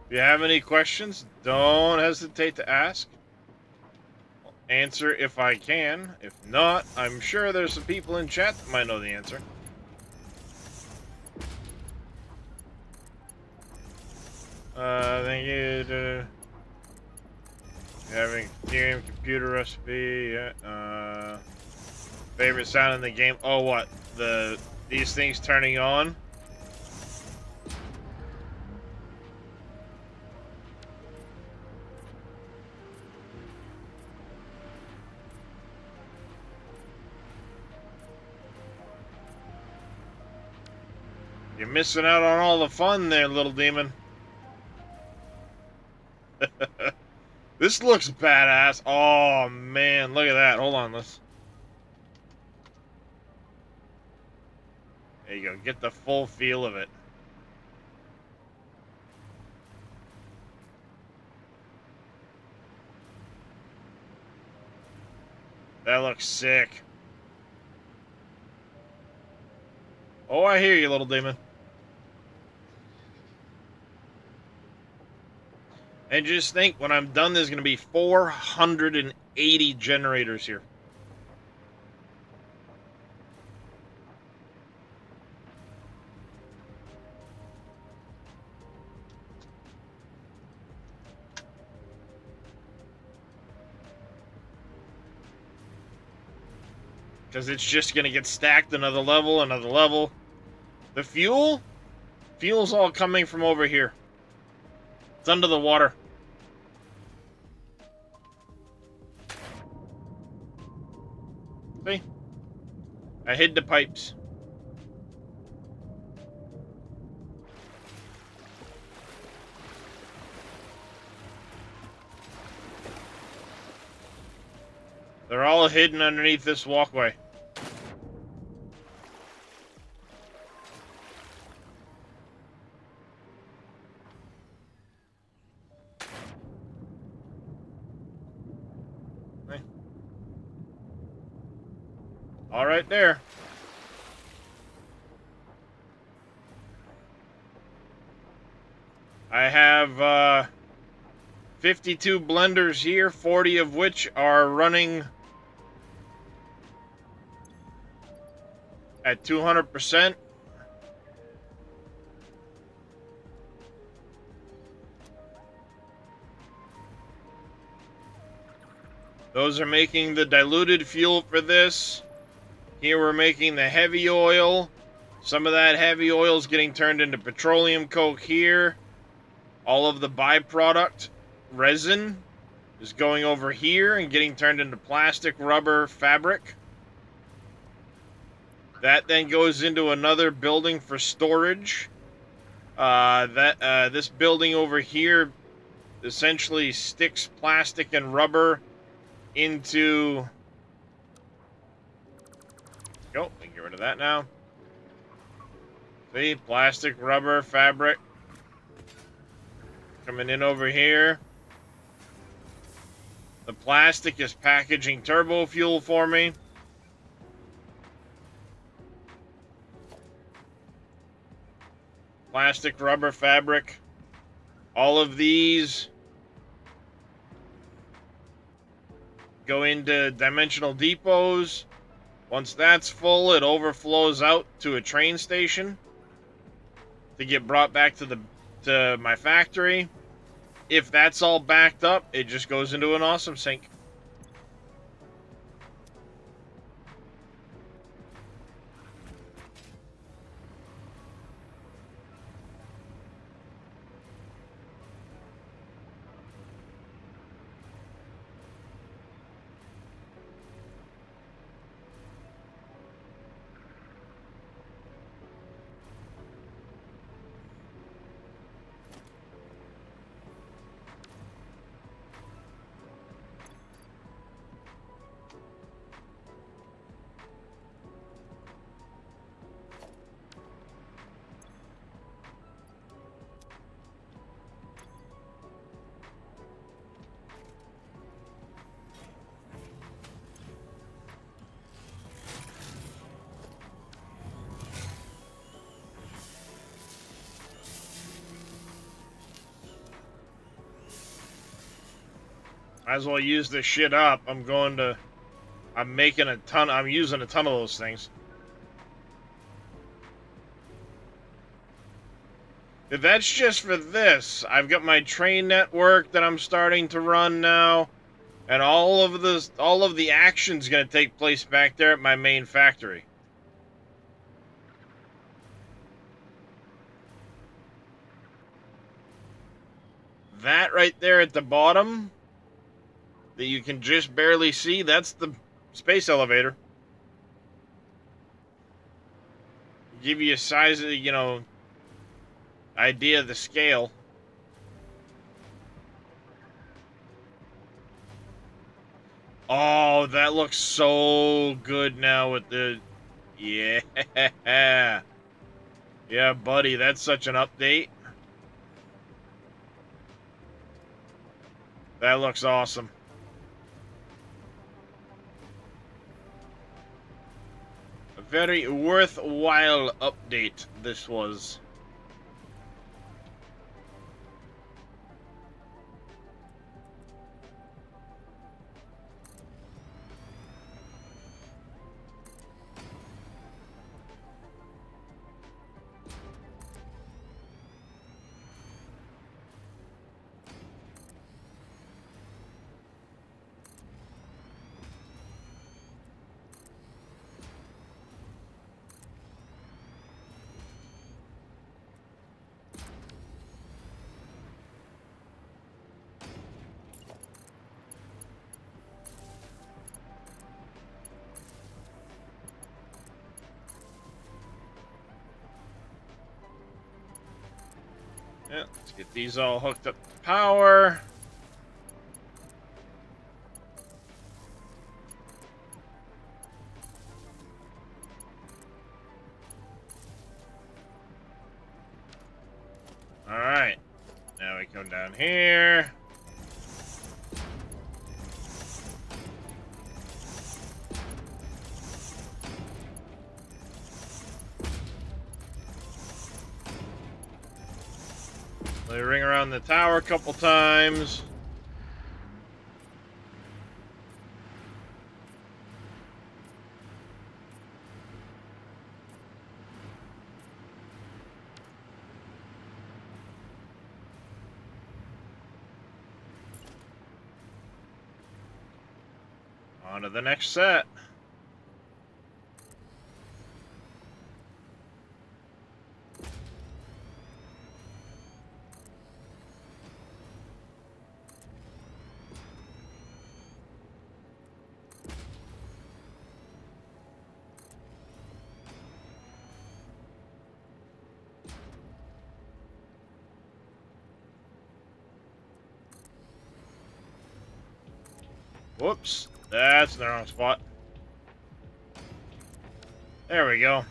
If you have any questions, don't hesitate to ask. I'll answer if I can. If not, I'm sure there's some people in chat that might know the answer. Thank you. Having Ethereum computer recipe. Yeah. Favorite sound in the game? Oh, what? These things turning on? You're missing out on all the fun there, little demon. This looks badass. Oh, man. Look at that. Hold on. There you go. Get the full feel of it. That looks sick. Oh, I hear you, little demon. And just think, when I'm done, there's going to be 480 generators here. Because it's just going to get stacked another level, another level. The fuel's all coming from over here. It's under the water. See? I hid the pipes. They're all hidden underneath this walkway. All right there. I have 52 blenders here, 40 of which are running at 200%. Those are making the diluted fuel for this. Here we're making the heavy oil. Some of that heavy oil is getting turned into petroleum coke here. All of the byproduct resin is going over here and getting turned into plastic, rubber, fabric. That then goes into another building for storage. This building over here essentially sticks plastic and rubber into Go. We can get rid of that now. See? Plastic, rubber, fabric. Coming in over here. The plastic is packaging turbo fuel for me. Plastic, rubber, fabric. All of these go into dimensional depots. Once that's full, it overflows out to a train station to get brought back to my factory. If that's all backed up, it just goes into an awesome sink. Might as well use this shit up. I'm using a ton of those things. If that's just for this, I've got my train network that I'm starting to run now, and all of the action's gonna take place back there at my main factory. That right there at the bottom that you can just barely see, that's the space elevator. Give you a size of, idea of the scale. Oh, that looks so good now with the... Yeah. Yeah, buddy, that's such an update. That looks awesome. A very worthwhile update this was. Yeah, let's get these all hooked up to power. Alright. Now we come down here. Let me ring around the tower a couple times. On to the next set. Whoops, that's in the wrong spot. There we go.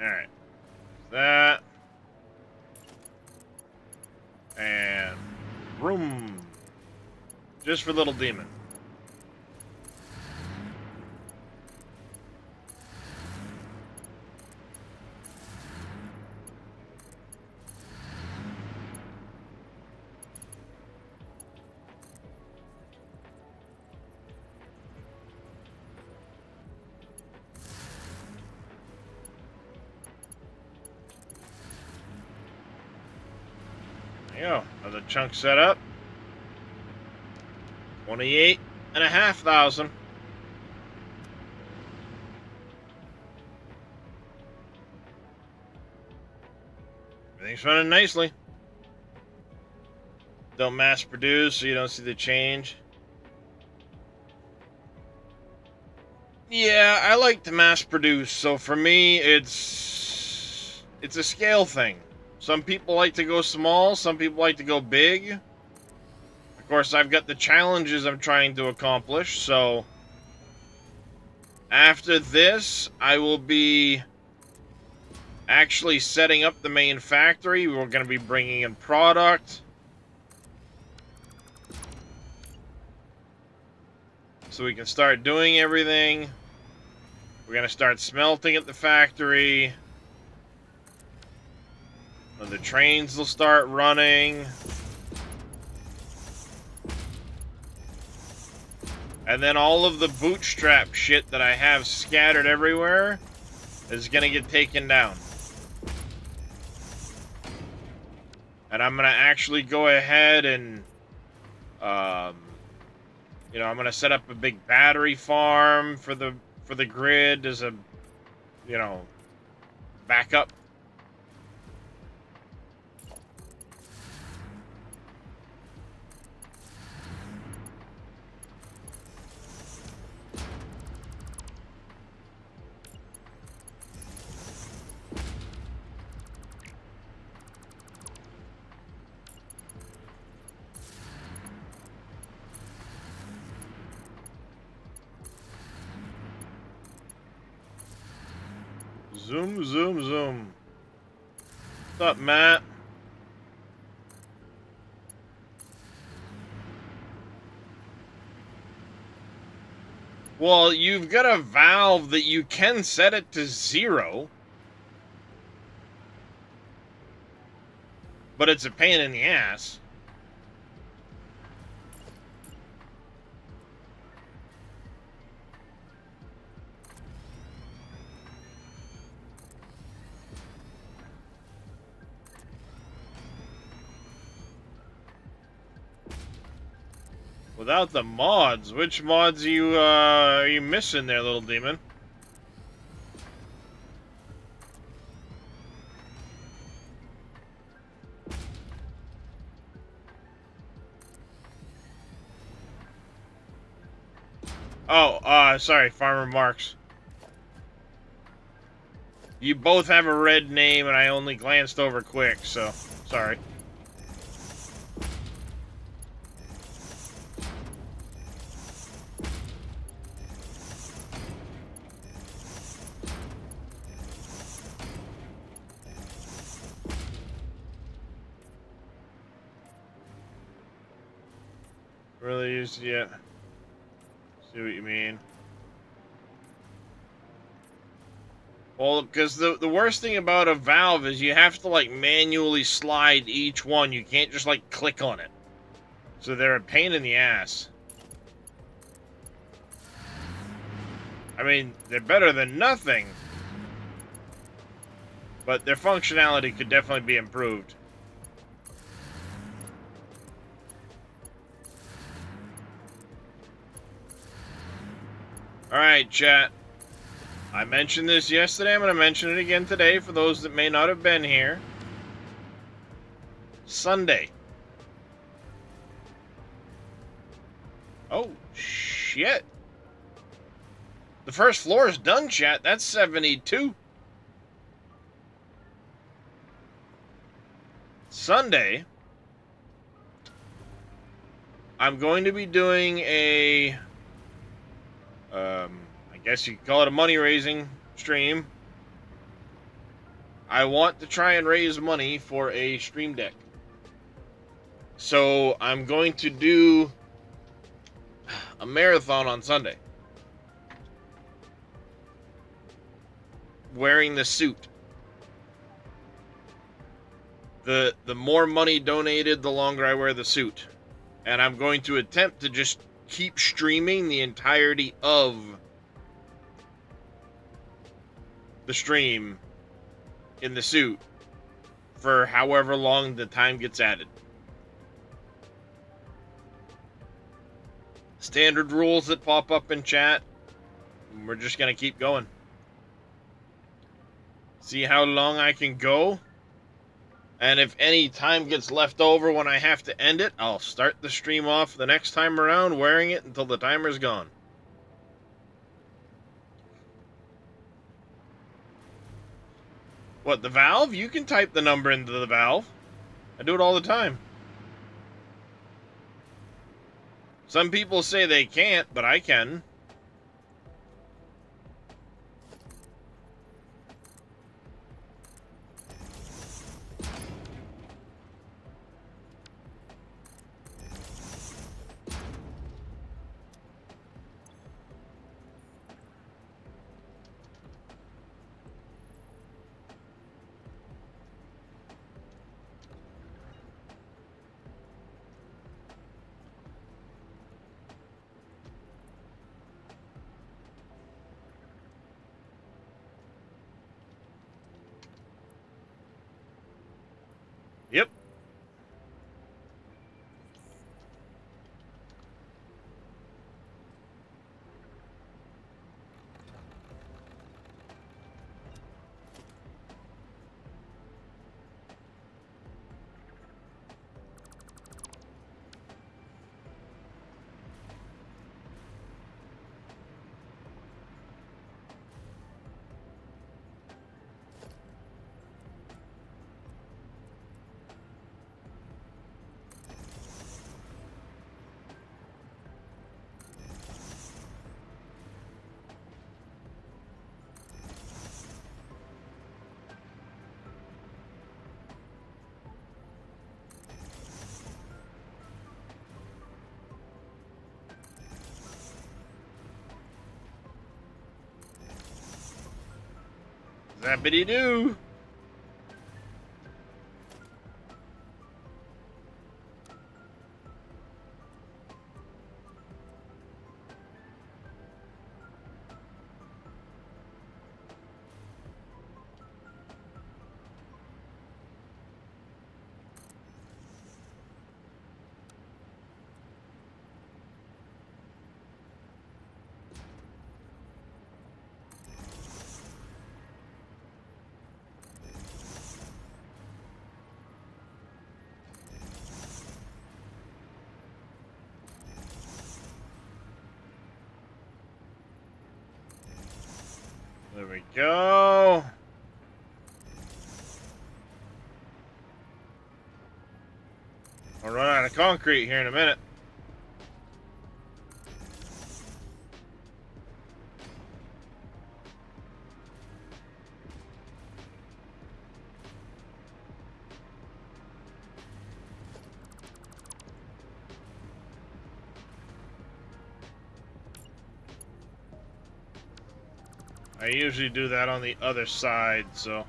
Alright. That. And room. Just for little demon. There you go. Another chunk set up. 28,500. Everything's running nicely. Don't mass produce, so you don't see the change. Yeah, I like to mass produce, so for me, it's a scale thing. Some people like to go small, some people like to go big. Of course, I've got the challenges I'm trying to accomplish, so after this, I will be actually setting up the main factory. We're going to be bringing in product. So we can start doing everything. We're going to start smelting at the factory. And the trains will start running. And then all of the bootstrap shit that I have scattered everywhere is going to get taken down. And I'm going to actually go ahead and, you know, I'm going to set up a big battery farm for the grid as a, you know, backup. Zoom, zoom, zoom. What's up, Matt? Well, you've got a valve that you can set it to 0. But it's a pain in the ass. Without the mods, which mods are you missing there, little demon? Oh, sorry, Farmer Marks. You both have a red name, and I only glanced over quick, so sorry. Really used yet? See what you mean. Well, because the worst thing about a valve is you have to, like, manually slide each one. You can't just, like, click on it. So they're a pain in the ass. I mean, they're better than nothing. But their functionality could definitely be improved. Alright, chat. I mentioned this yesterday. I'm going to mention it again today for those that may not have been here. Sunday. Oh, shit. The first floor is done, chat. That's 72. Sunday, I'm going to be doing a, I guess you could call it a money-raising stream. I want to try and raise money for a Stream Deck. So I'm going to do a marathon on Sunday. Wearing the suit. The more money donated, the longer I wear the suit. And I'm going to attempt to just keep streaming the entirety of the stream in the suit for however long the time gets added. Standard rules that pop up in chat. We're just going to keep going. See how long I can go. And if any time gets left over when I have to end it, I'll start the stream off the next time around wearing it until the timer's gone. What, the Valve? You can type the number into the Valve. I do it all the time. Some people say they can't, but I can. Yep. Zappity doo. There we go. I'll run out of concrete here in a minute. I usually do that on the other side, so...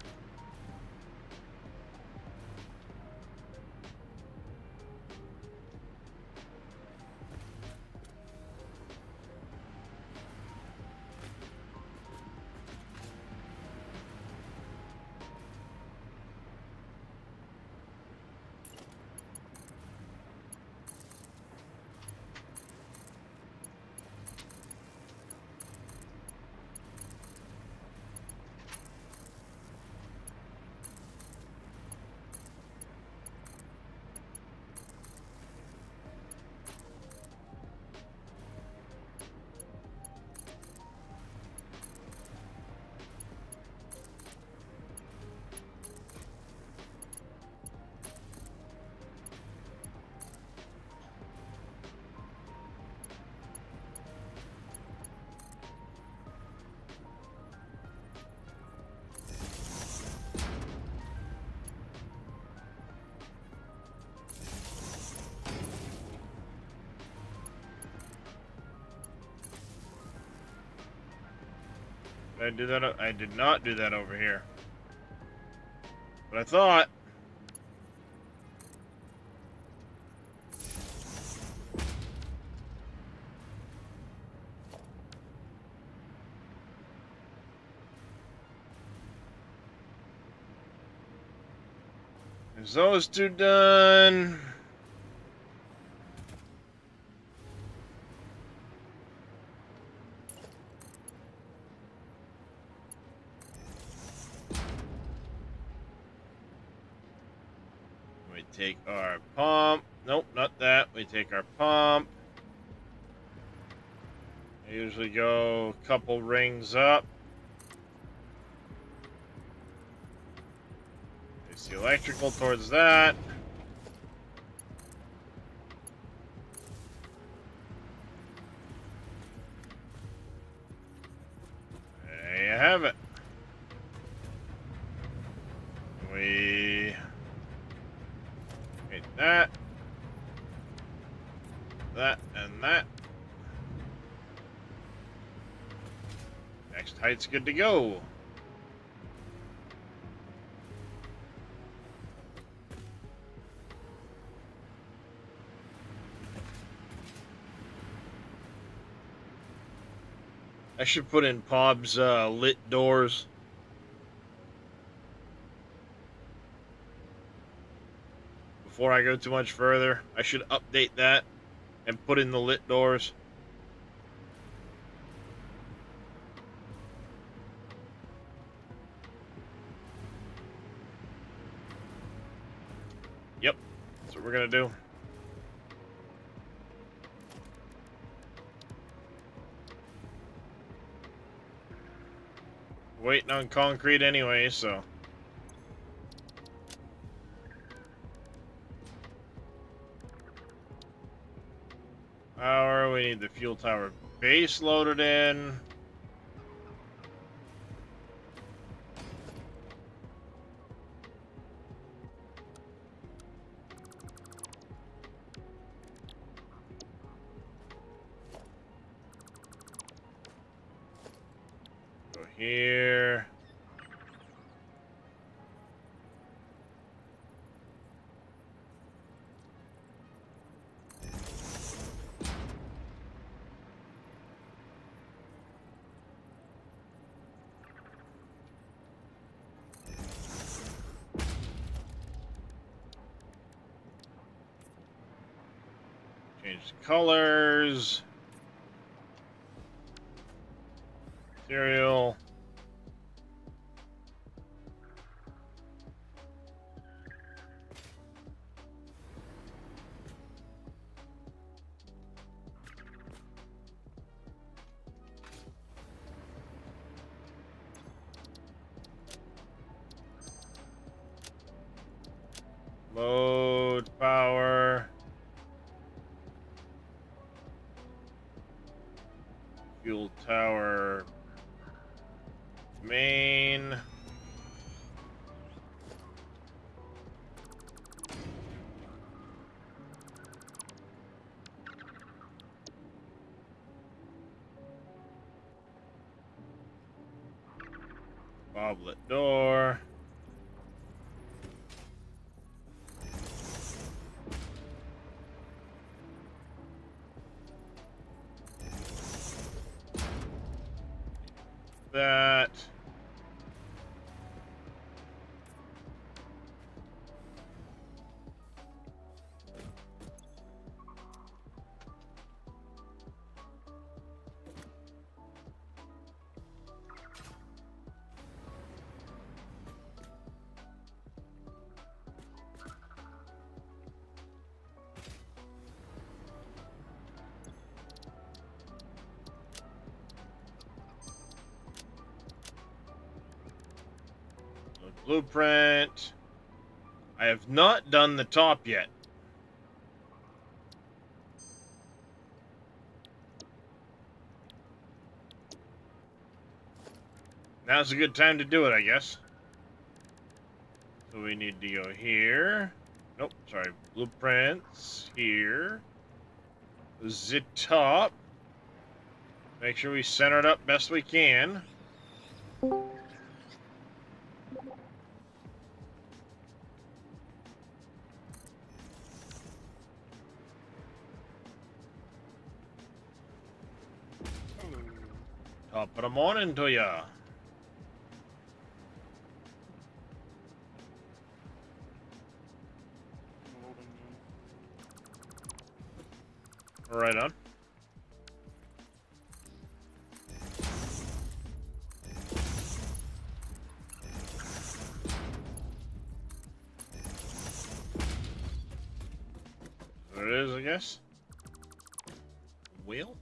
Did I do that? I did not do that over here. But I thought. Is those two done? We take our pump. Nope, not that. We take our pump. I usually go a couple rings up. Place the electrical towards that. There you have it. We hit that, and that. Next height's good to go. I should put in Pob's lit doors. Before I go too much further, I should update that and put in the lit doors. Yep, that's what we're gonna do. Waiting on concrete anyway, so. Power, we need the fuel tower base loaded in. Go here. Change the colors. Material. Load power. Fuel tower main. Boblet door. That. Blueprint. I have not done the top yet. Now's a good time to do it, I guess. So we need to go here. Nope, sorry. Blueprints here. The top. Make sure we center it up best we can. Top of the morning to ya. Loading in. Right on. There it is, I guess. Wheel?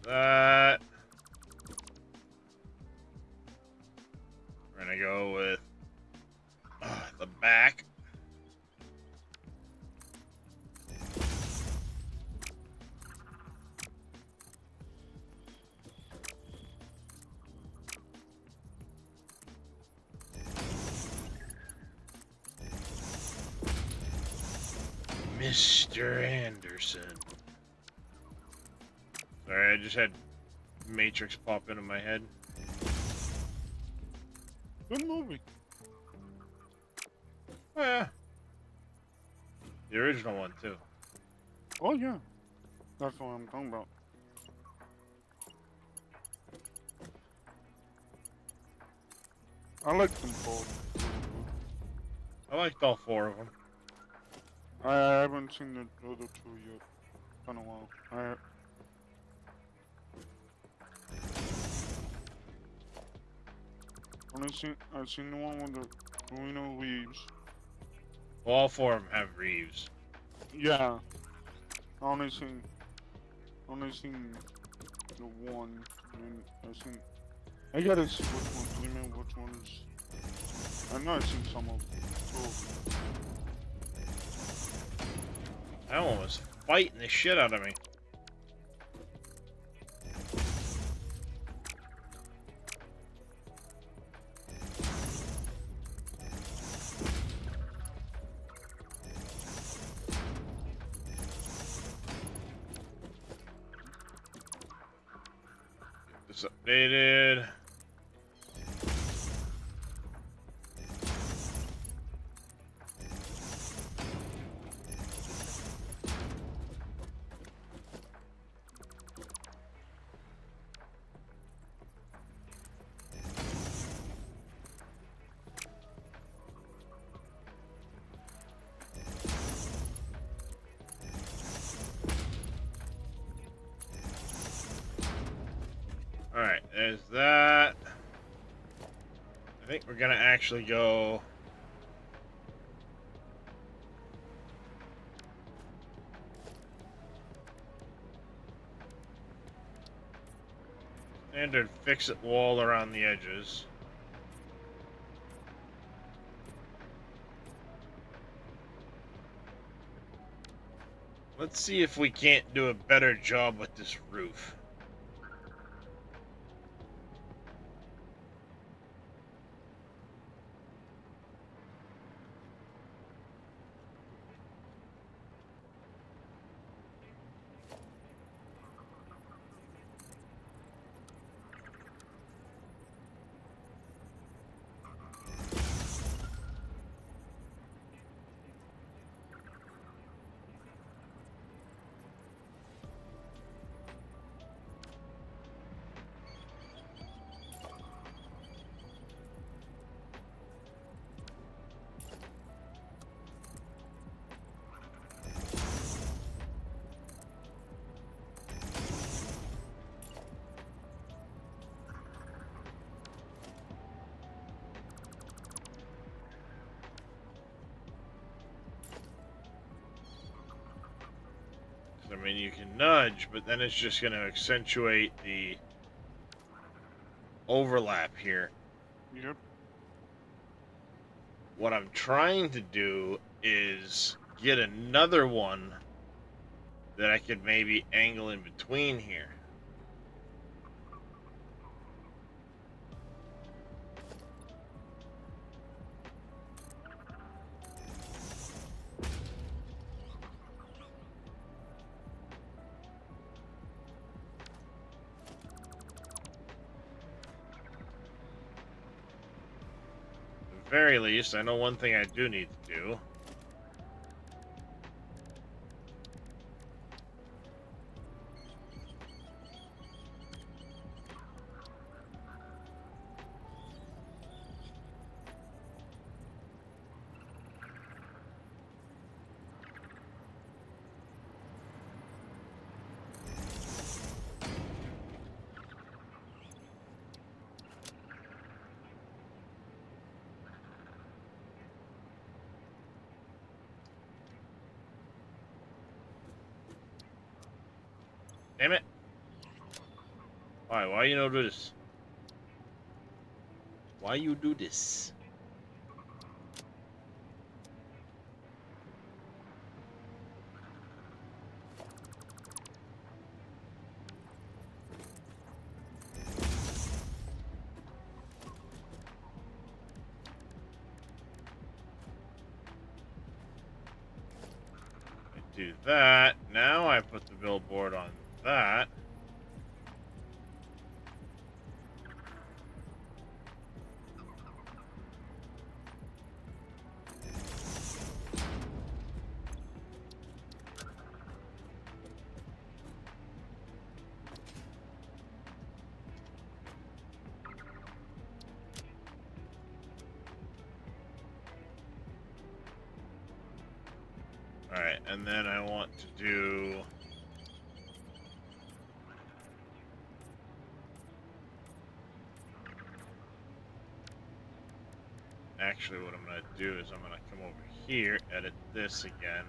That. We're gonna go with the back. Mr. Anderson. Sorry, I just had Matrix pop into my head. Good movie. Oh, yeah. The original one, too. Oh yeah, that's what I'm talking about. I like them both. I liked all four of them. I haven't seen the other two yet. Been a while. I've seen the one with the Keanu Reeves. All four of them have Reeves. Yeah. I only seen the one, and I gotta see which one's Lehman, which one's. I know I've seen some of them. That one was fighting the shit out of me. Get this updated. Alright, there's that. I think we're gonna actually go... standard fix-it wall around the edges. Let's see if we can't do a better job with this roof. I mean, you can nudge, but then it's just going to accentuate the overlap here. Yep. What I'm trying to do is get another one that I could maybe angle in between here. very least, I know one thing I do need to do. Damn it. Why? Why you don't do this? Why you do this? I do that. Now I put the billboard on that. Alright, and then I want to do... Actually, what I'm going to do is I'm going to come over here, edit this again.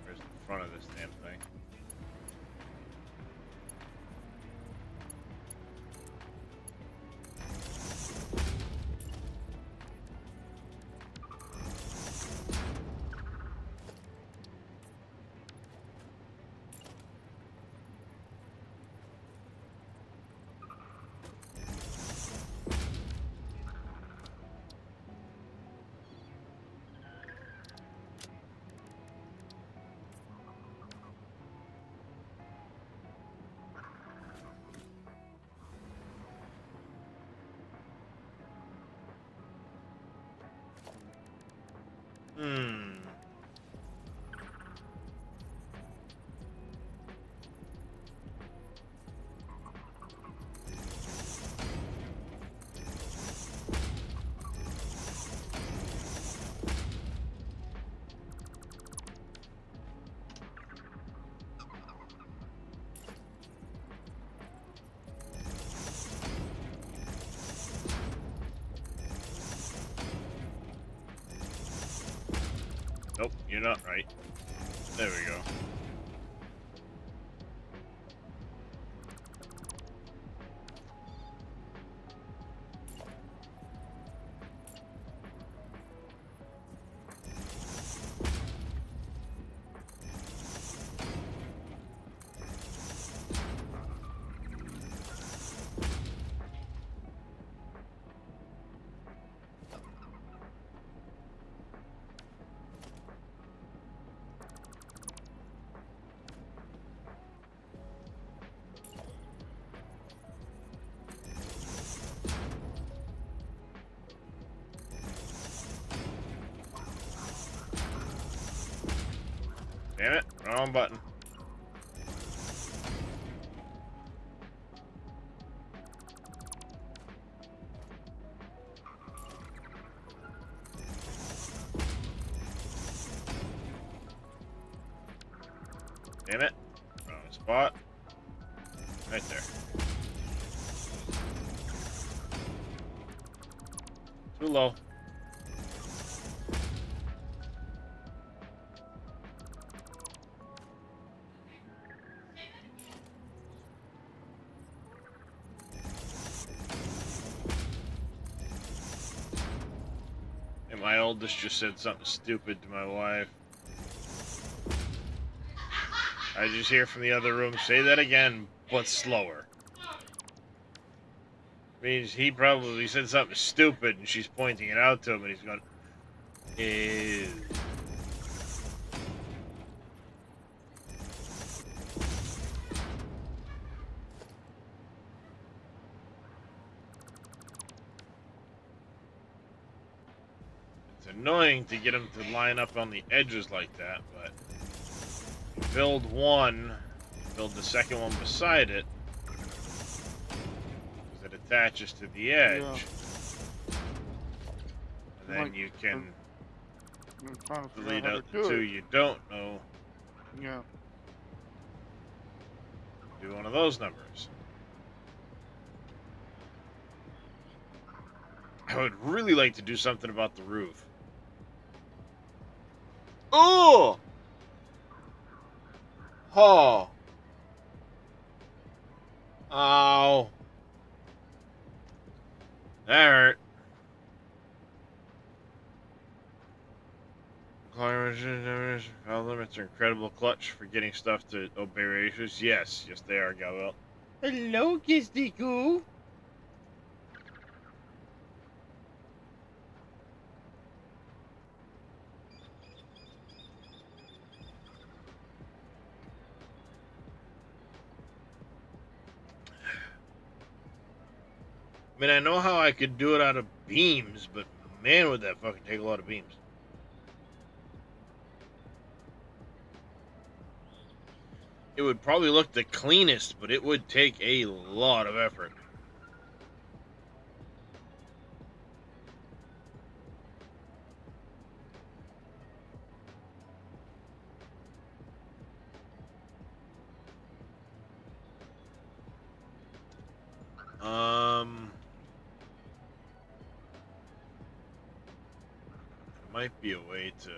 Where's the front of this damn thing? Hmm. Nope, you're not right. There we go. Damn it, wrong button. Damn it, wrong spot. Right there. Too low. eldest just said something stupid to my wife. I just hear from the other room, say that again, but slower. Means he probably said something stupid and she's pointing it out to him and he's going, ew. It's annoying to get him to line up on the edges like that, but build one, build the second one beside it, because it attaches to the edge. Yeah. And then Like, you can I'm trying to figure delete out how out to the do two it. you don't know. Yeah. Do one of those numbers. I would really like to do something about the roof. Oh! Oh! Ow! That hurt. Power limits are incredible clutch for getting stuff to obey ratios. Yes, yes they are, Galwell. Hello, Kistiku. I mean, I know how I could do it out of beams, but man, would that fucking take a lot of beams. It would probably look the cleanest, but it would take a lot of effort. Might be a way to,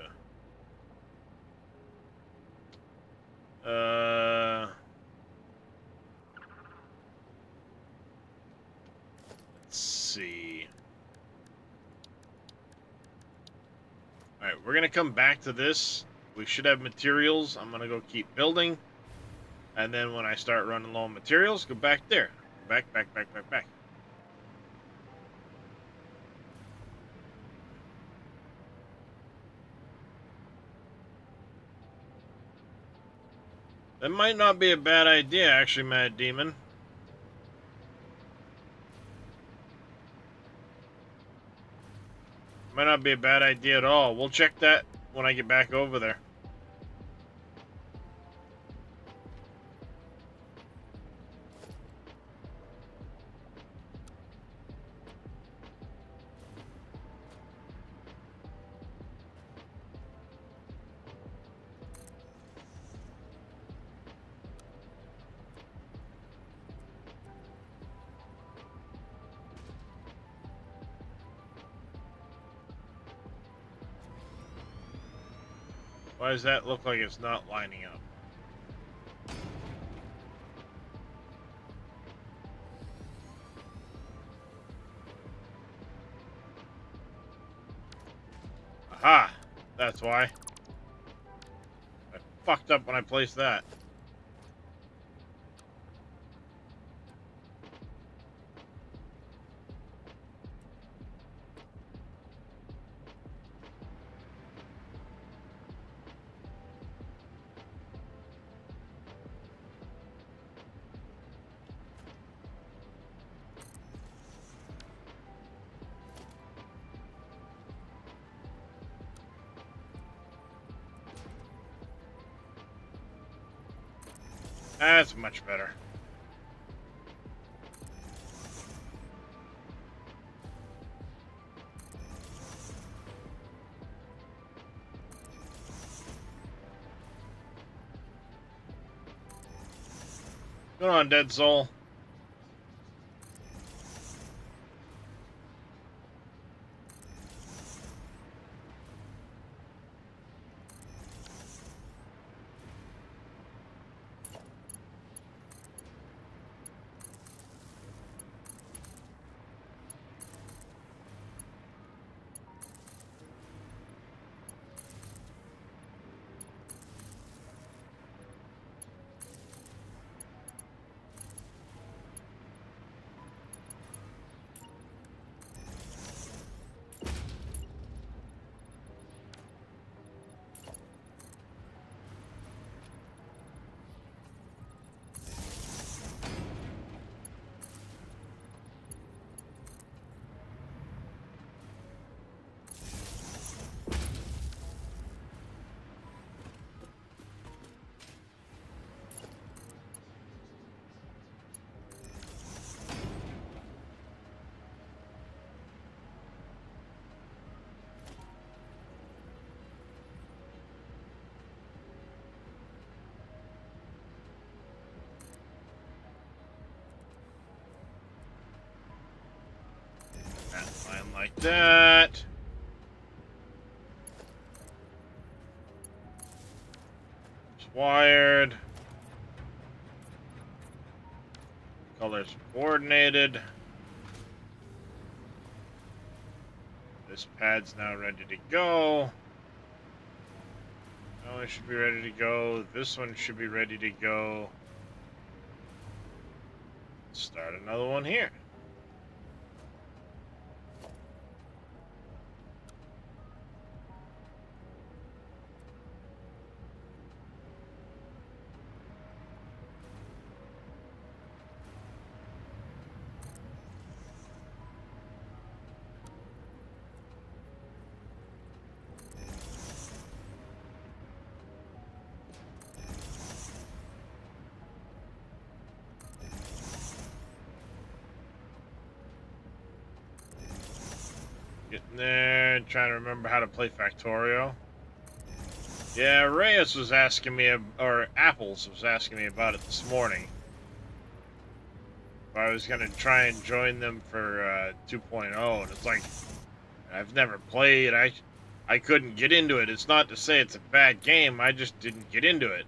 let's see. Alright, we're gonna come back to this. We should have materials. I'm gonna go keep building. And then when I start running low on materials, go back there. Back. That might not be a bad idea, actually, Mad Demon. Might not be a bad idea at all. We'll check that when I get back over there. Why does that look like it's not lining up? Aha! That's why. I fucked up when I placed that. That's much better. Go on, Dead Soul. that. It's wired. Colors coordinated. This pad's now ready to go. That one should be ready to go. This one should be ready to go. Start another one here. Getting there, trying to remember how to play Factorio. Yeah, Reyes was asking me, or Apples was asking me about it this morning. If I was gonna try and join them for 2.0, and it's like, I've never played. I couldn't get into it. It's not to say it's a bad game. I just didn't get into it.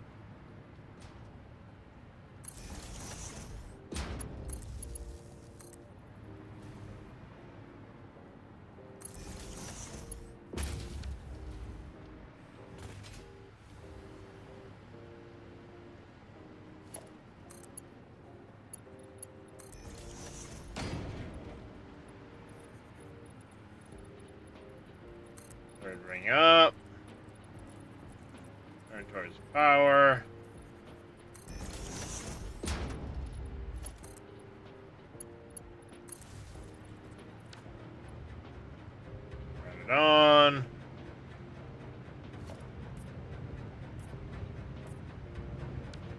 Third ring up. Turn towards power. Turn it on.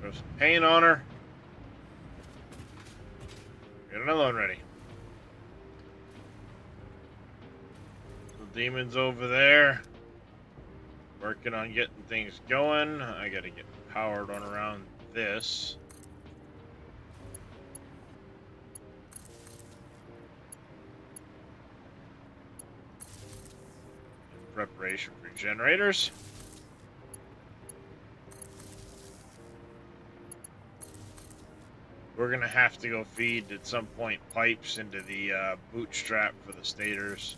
Throw some paint on her. Get another one ready. Demons over there, working on getting things going. I gotta get powered on around this. In preparation for generators. We're gonna have to go feed at some point pipes into the bootstrap for the stators.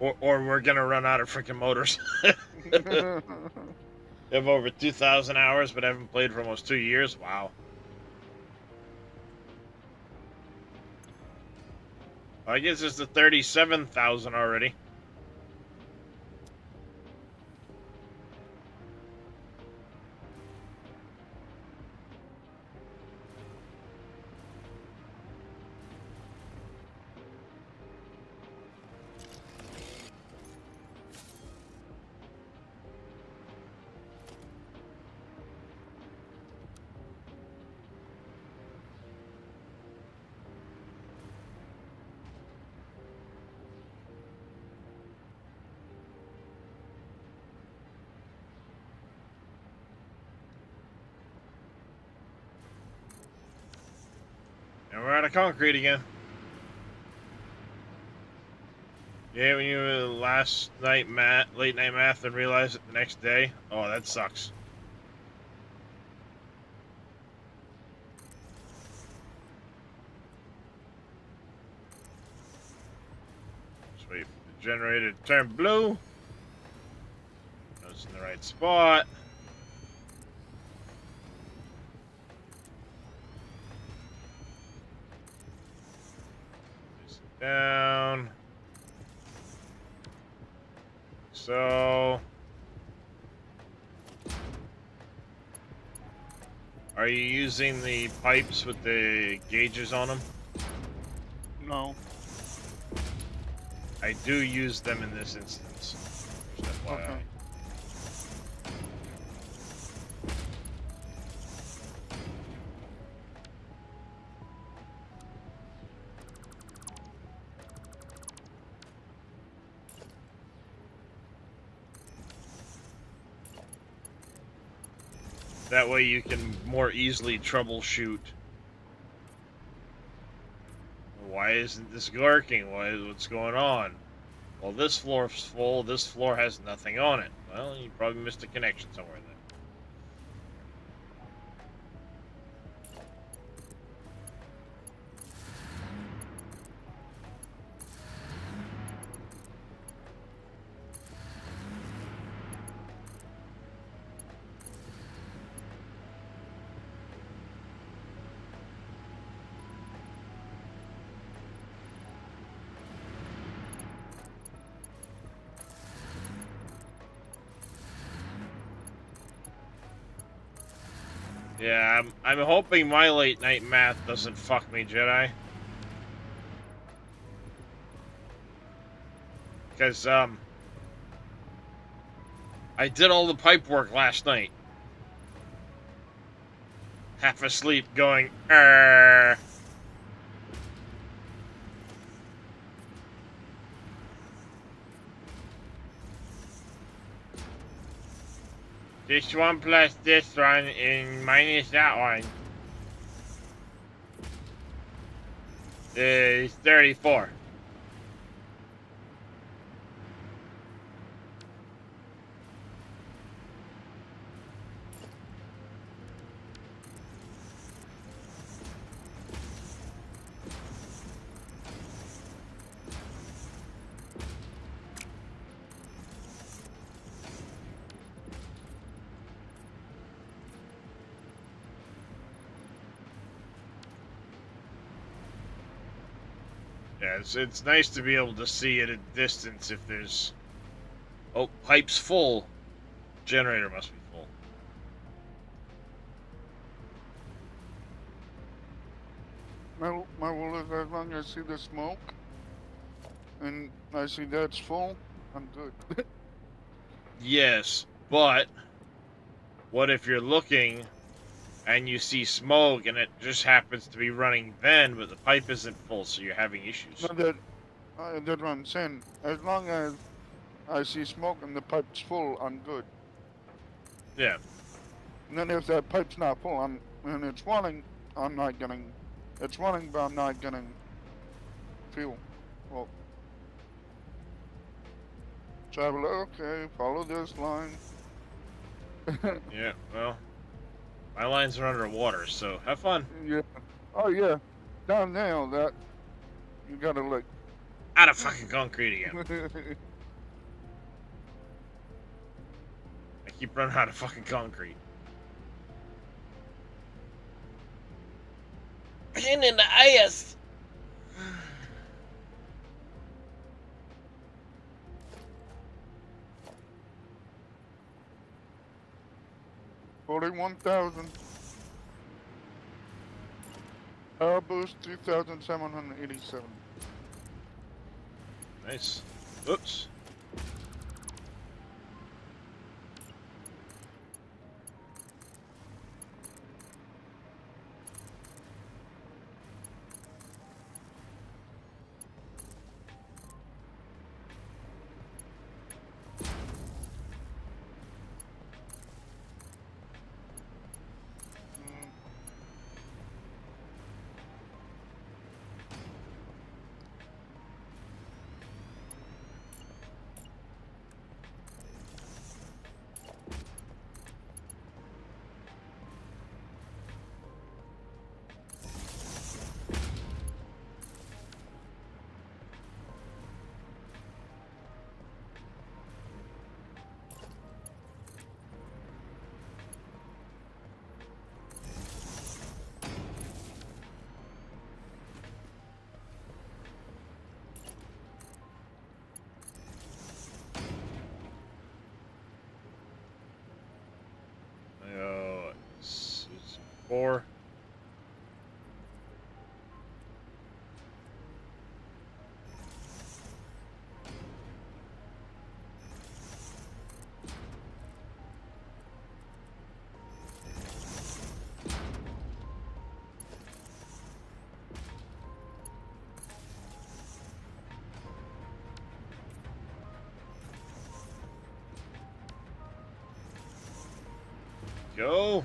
Or we're gonna run out of freaking motors. I have over 2,000 hours, but haven't played for almost 2 years. Wow. I guess it's the 37,000 already. And we're out of concrete again. Yeah, when you were last night late night math and realized it the next day? Oh, that sucks. Just wait for the generator to turn blue. That's in the right spot. Down. So, are you using the pipes with the gauges on them? No. I do use them in this instance. Just FYI. Okay. That way you can more easily troubleshoot Why isn't this working? What's going on? Well, this floor's full. This floor has nothing on it. Well, you probably missed a connection somewhere then. Yeah, I'm hoping my late night math doesn't fuck me, Jedi. Because, I did all the pipe work last night. Half asleep going, This one plus this one and minus that one is 34. Yeah, it's nice to be able to see at a distance if there's... Oh, pipe's full. Generator must be full. My rule is as long as I see the smoke and I see that's full, I'm good. Yes, but what if you're looking and you see smoke and it just happens to be running then, but the pipe isn't full, so you're having issues? No, that's what I'm saying. As long as I see smoke and the pipe's full, I'm good. Yeah. And then if that pipe's not full, and it's running, I'm not getting. It's running, but I'm not getting fuel. Well, traveler, okay, follow this line. Yeah, well, my lines are underwater, so have fun. Yeah. Oh yeah. Down there, that you gotta like. Out of fucking concrete again. I keep running out of fucking concrete. Pain in the ass. 41,000. Power boost 3,787. Nice. Oops. It's 4. Go.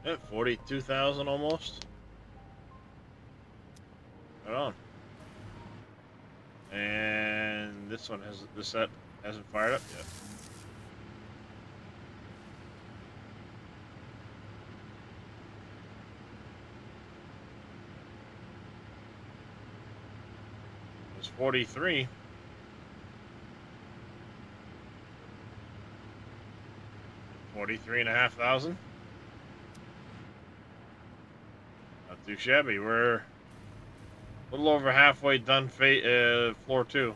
Yeah, 42,000 almost. Right on. And this one set hasn't fired up yet. It's 43. $43,500. Not too shabby. We're a little over halfway done. Floor 2.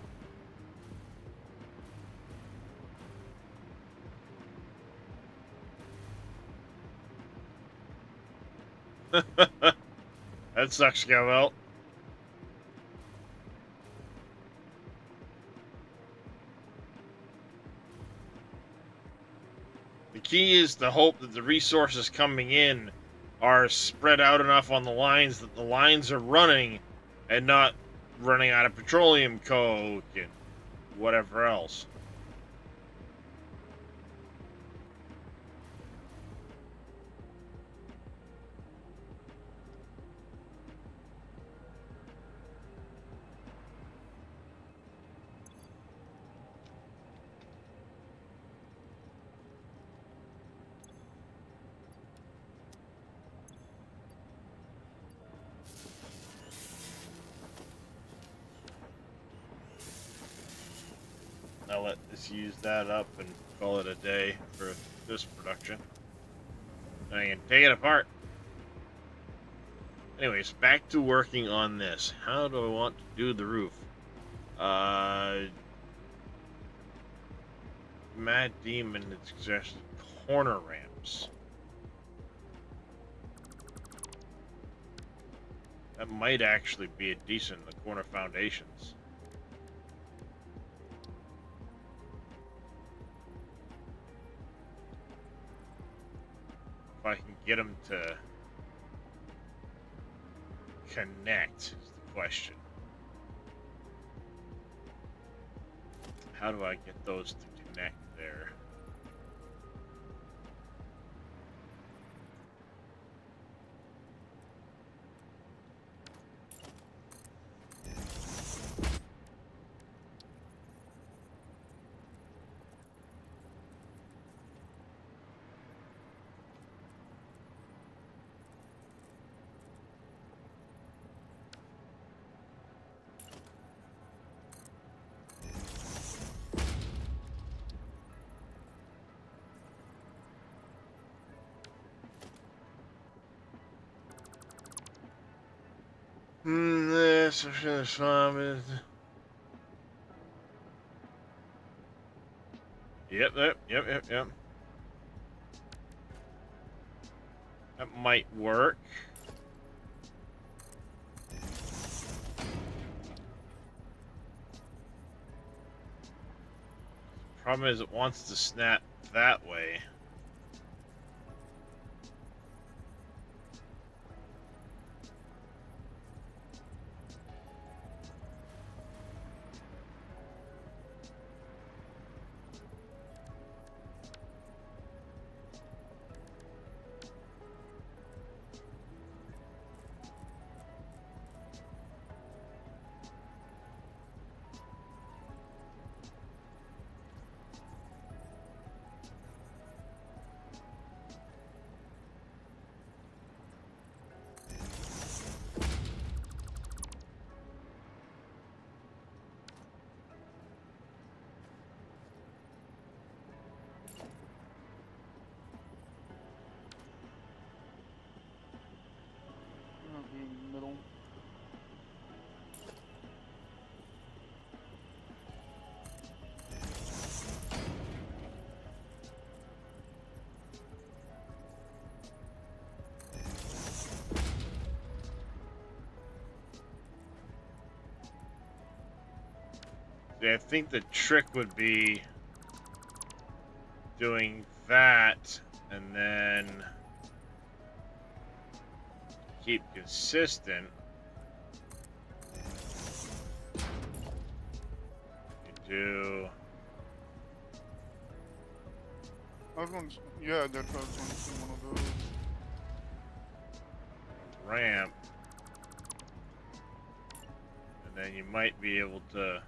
That sucks, Gavel. The key is to hope that the resources coming in are spread out enough on the lines that the lines are running and not running out of petroleum coke and whatever else. I'll let this use that up and call it a day for this production. I can take it apart. Anyways, back to working on this. How do I want to do the roof? Mad Demon had suggested corner ramps. That might actually be a decent, the corner foundations. If I can get them to connect is the question. How do I get those to connect there? This is Yep. That might work. Problem is, it wants to snap that way. Middle. Yeah, I think the trick would be doing that and then keep consistent. You do. I was going to, yeah, that's what I was going to say, one of those. ramp. And then you might be able to...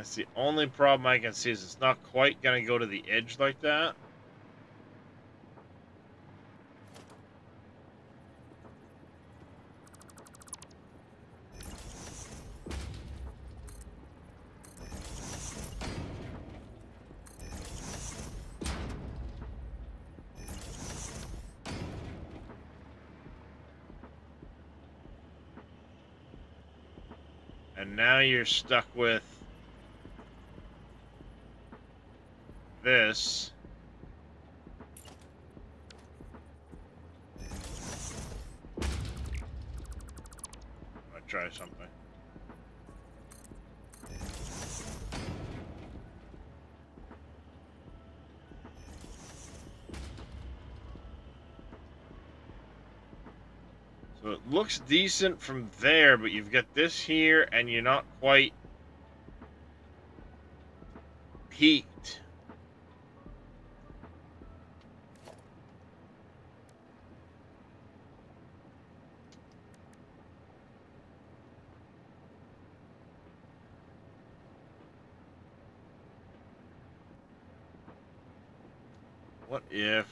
That's the only problem I can see is it's not quite gonna go to the edge like that. And now you're stuck with this. I'll try something. So it looks decent from there, but you've got this here and you're not quite peaked. What if...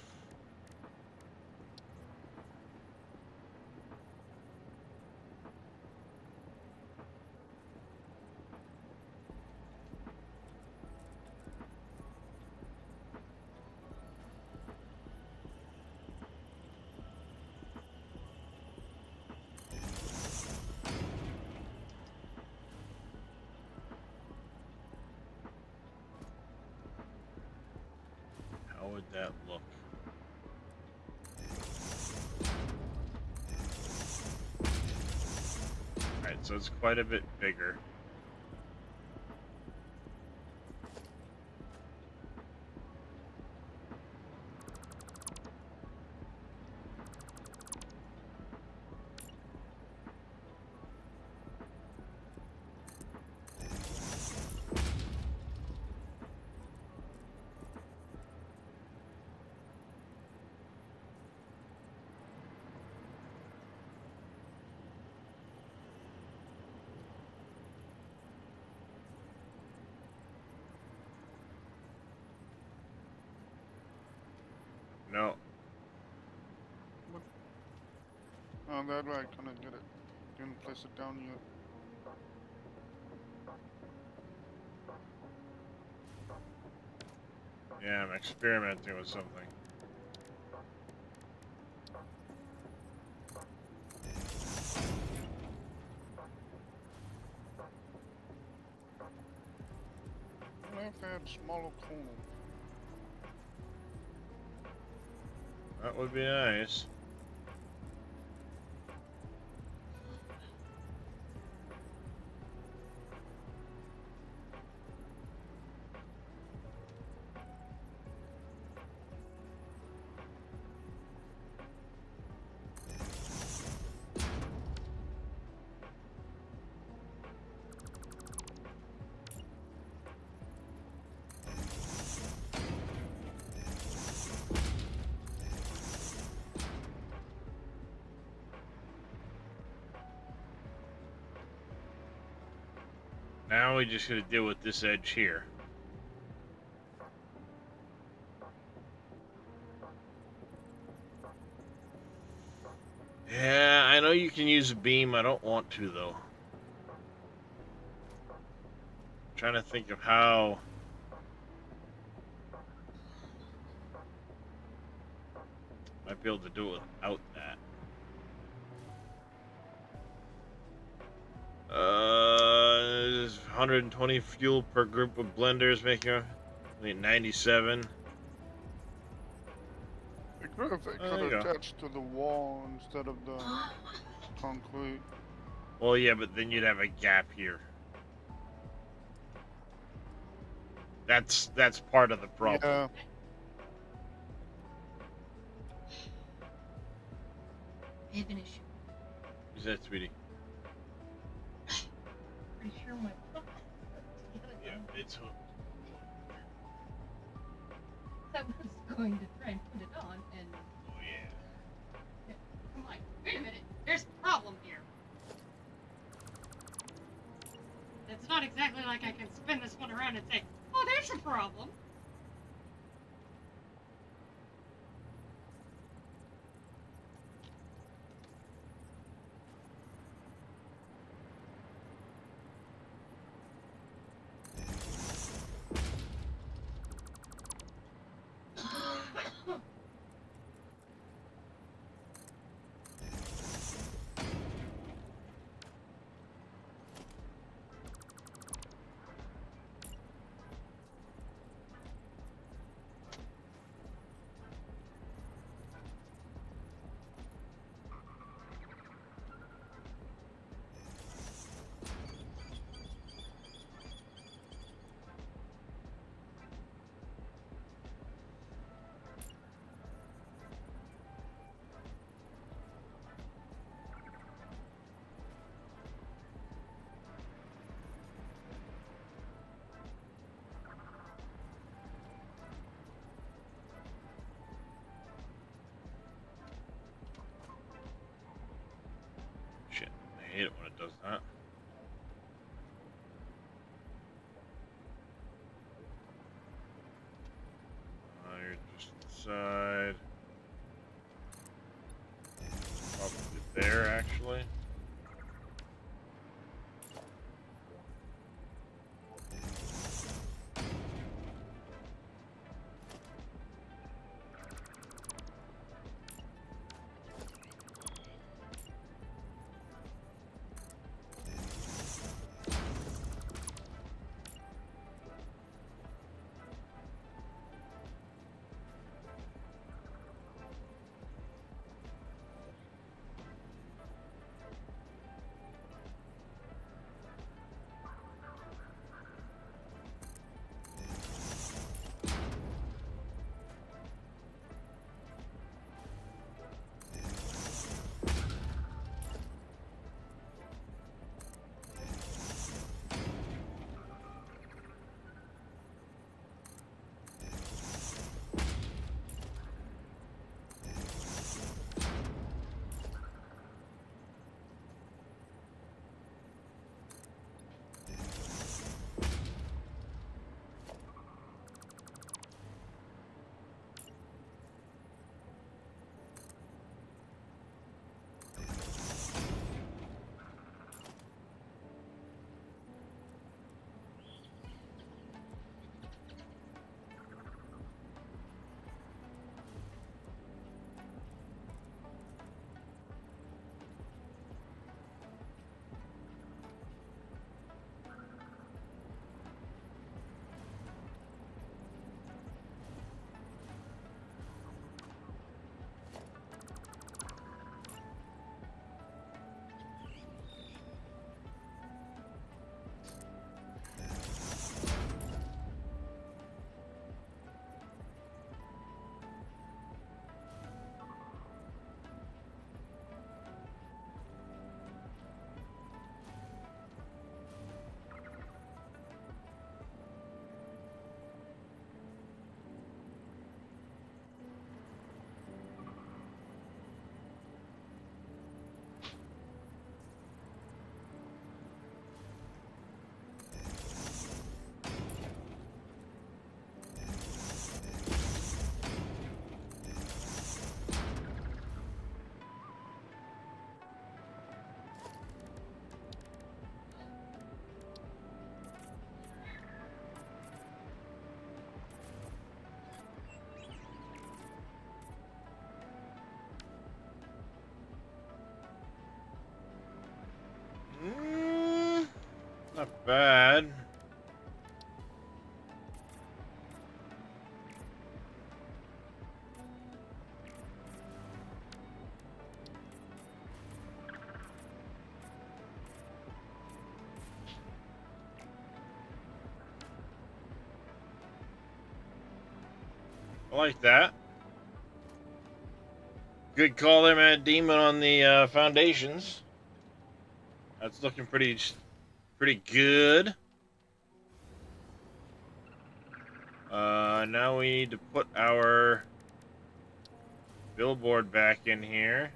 How would that look? Alright, so it's quite a bit bigger. No. Oh, that way I couldn't get it. Didn't place it down yet. Yeah, I'm experimenting with something. What if they had smaller corner? That would be nice. Now we just gotta deal with this edge here. Yeah, I know you can use a beam. I don't want to, though. I'm trying to think of how... Might be able to do it without that. 120 fuel per group of blenders, making a 97. They could have There you go. attached to the wall instead of the concrete. Well, yeah, but then you'd have a gap here. That's part of the problem. Yeah. I have an issue. Is that, sweetie? Pretty sure my phone Yeah, it's hooked. I was going to try and put it on, and Oh yeah. I'm like, wait a minute, there's a problem here. It's not exactly like I can spin this one around and say, oh, there's a problem. Shit, I hate it when it does that. You're just inside. Probably there, actually. Not bad. like that. Good call there, Matt Demon, on the foundations. That's looking pretty good. Now we need to put our billboard back in here.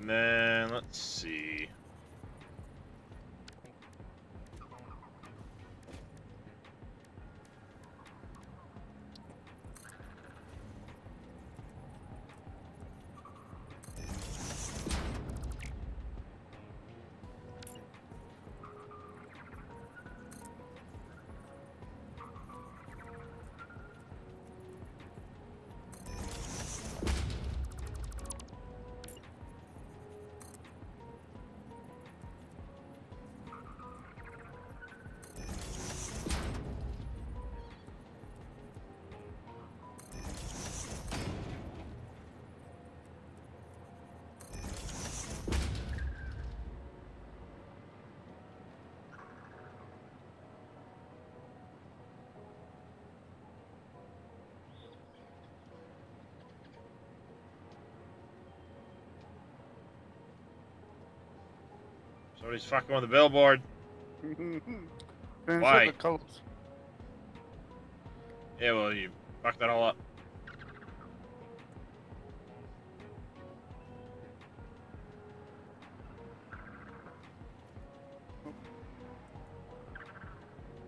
And then, let's see. Somebody's fucking with the billboard. Why? The colors. Yeah, well, you fucked that all up.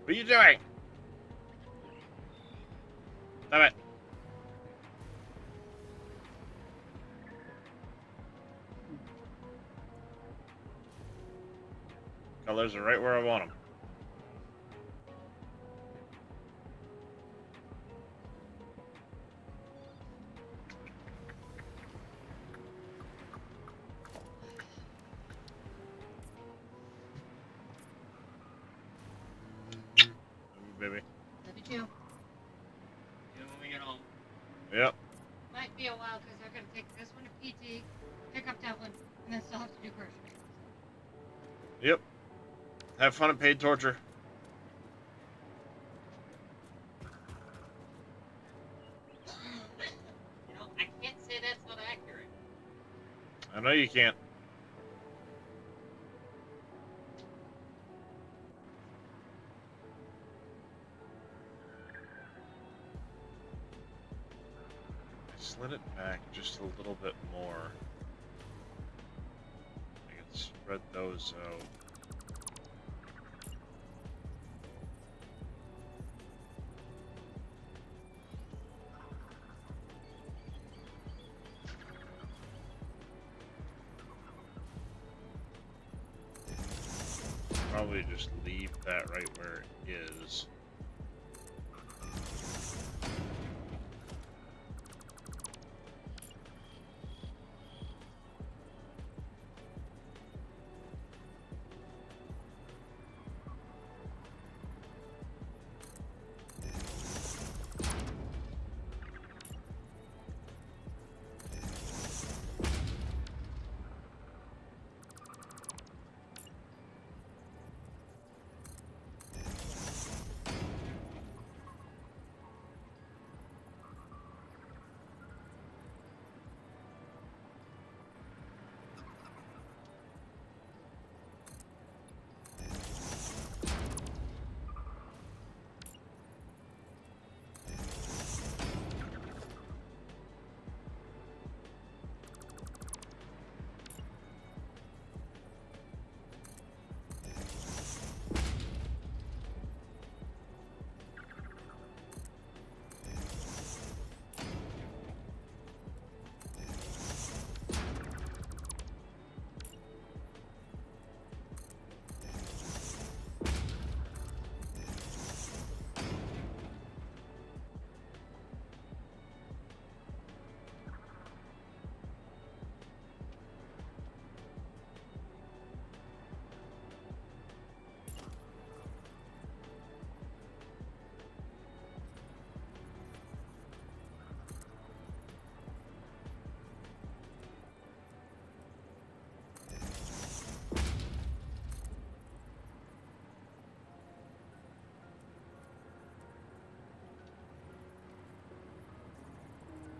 What are you doing? Stop it. Colors are right where I want them. Baby. Love you too. When we get home. Yep. Might be a while because they're gonna take this one to PT, pick up that one, and then still have to do groceries. Yep. Have fun at paid torture. You know, I can't say that's not accurate. I know you can't. I slid it back just a little bit more. I can spread those out. Probably just leave that right where it is.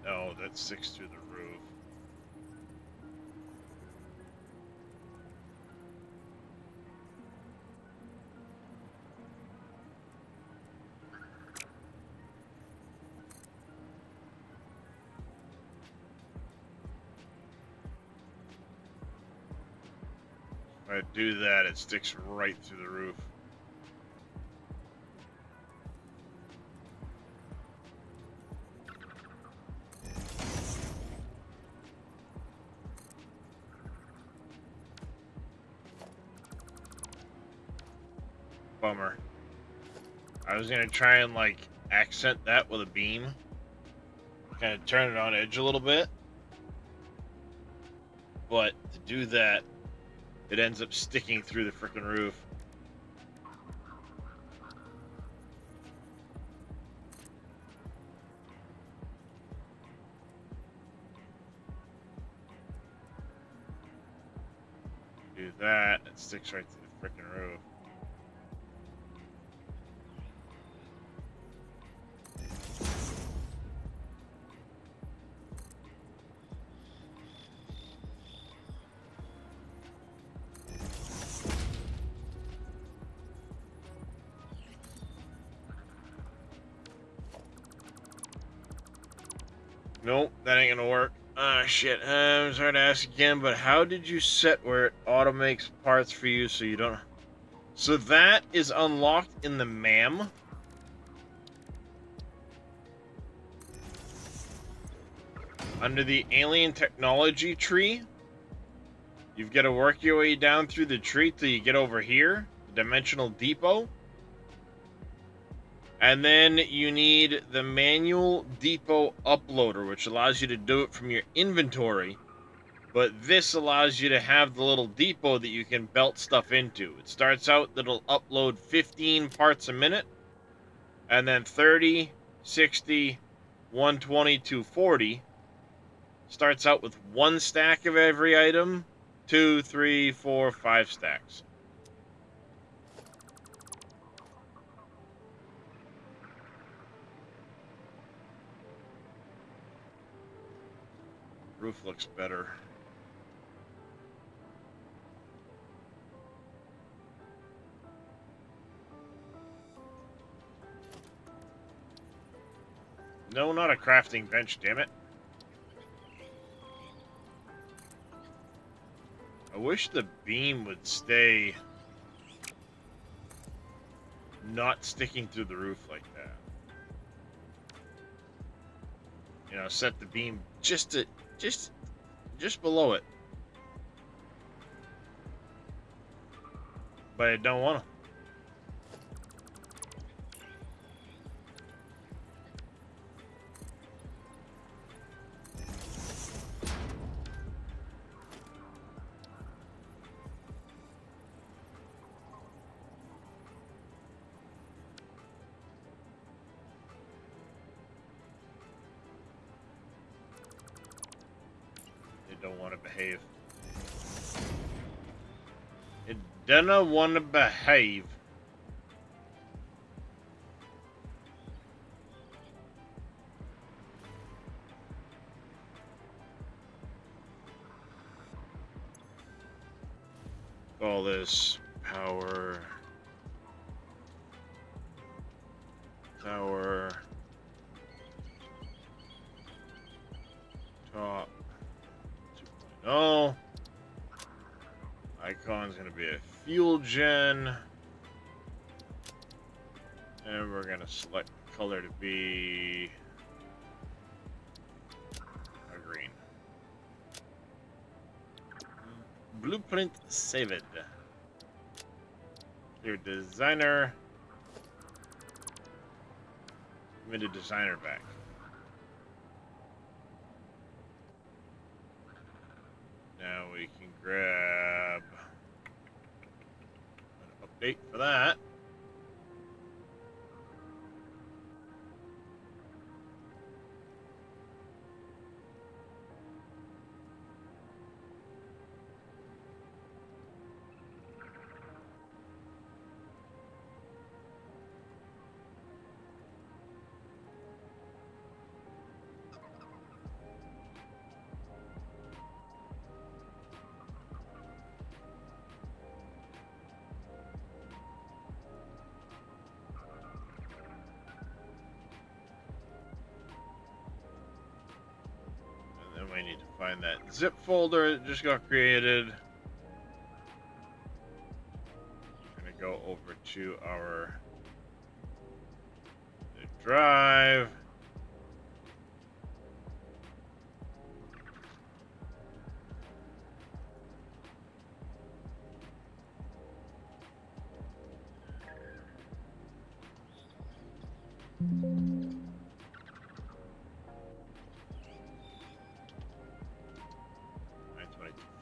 Oh, that sticks through the roof. If I do that, it sticks right through the roof. Bummer. I was gonna try and like accent that with a beam. Kind of turn it on edge a little bit. But to do that, it ends up sticking through the frickin' roof. Do that, it sticks right through the frickin' roof. Nope, that ain't gonna work. Ah, shit. I'm sorry to ask again, but how did you set where it auto makes parts for you so you don't... So that is unlocked in the MAM. Under the alien technology tree. You've got to work your way down through the tree till you get over here. The dimensional depot. And then you need the manual depot uploader, which allows you to do it from your inventory. But this allows you to have the little depot that you can belt stuff into. It starts out that it'll upload 15 parts a minute. And then 30, 60, 120, 240. Starts out with 1 stack of every item. 2, 3, 4, 5 stacks. Roof looks better. No, not a crafting bench, damn it. I wish the beam would stay not sticking through the roof like that. You know, set the beam just below it. But I don't want to. Don't want to behave. It doesn't want to behave. Call this power tower top. Oh, icon's gonna be a fuel gen, and we're gonna select the color to be a green. Blueprint saved. Your designer. Give me the designer back. Now we can grab an update for that. might need to find that zip folder that just got created. I'm gonna go over to our drive.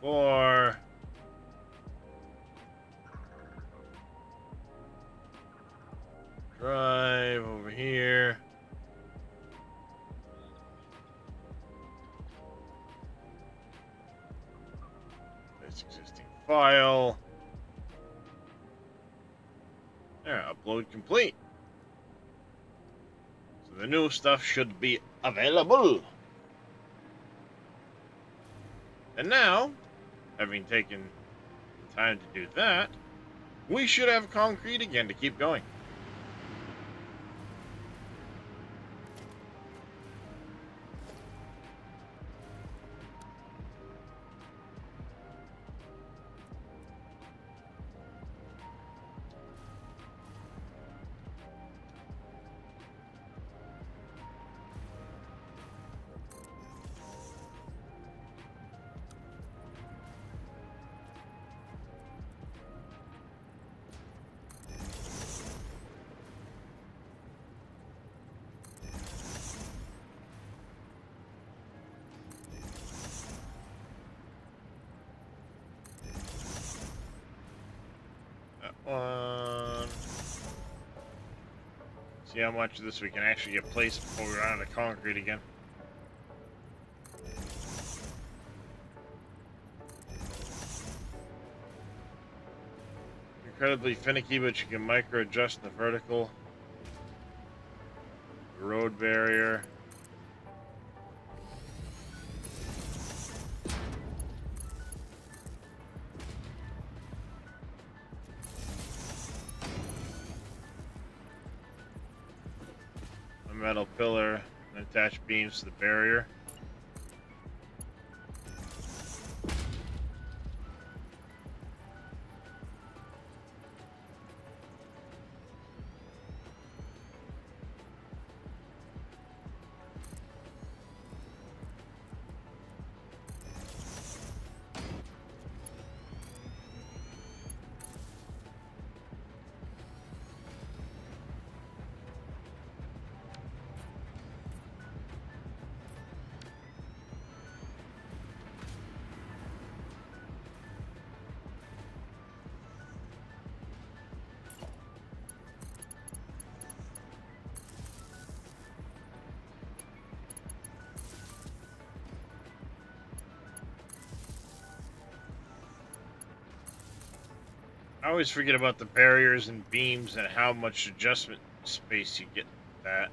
Four. Drive over here. This existing file. There, upload complete. So the new stuff should be available. And now, having taken the time to do that, we should have concrete again to keep going. One. See how much of this we can actually get placed before we run out of concrete again. Incredibly finicky, but you can micro adjust the vertical road barrier. Metal pillar and attach beams to the barrier. I always forget about the barriers and beams and how much adjustment space you get with that.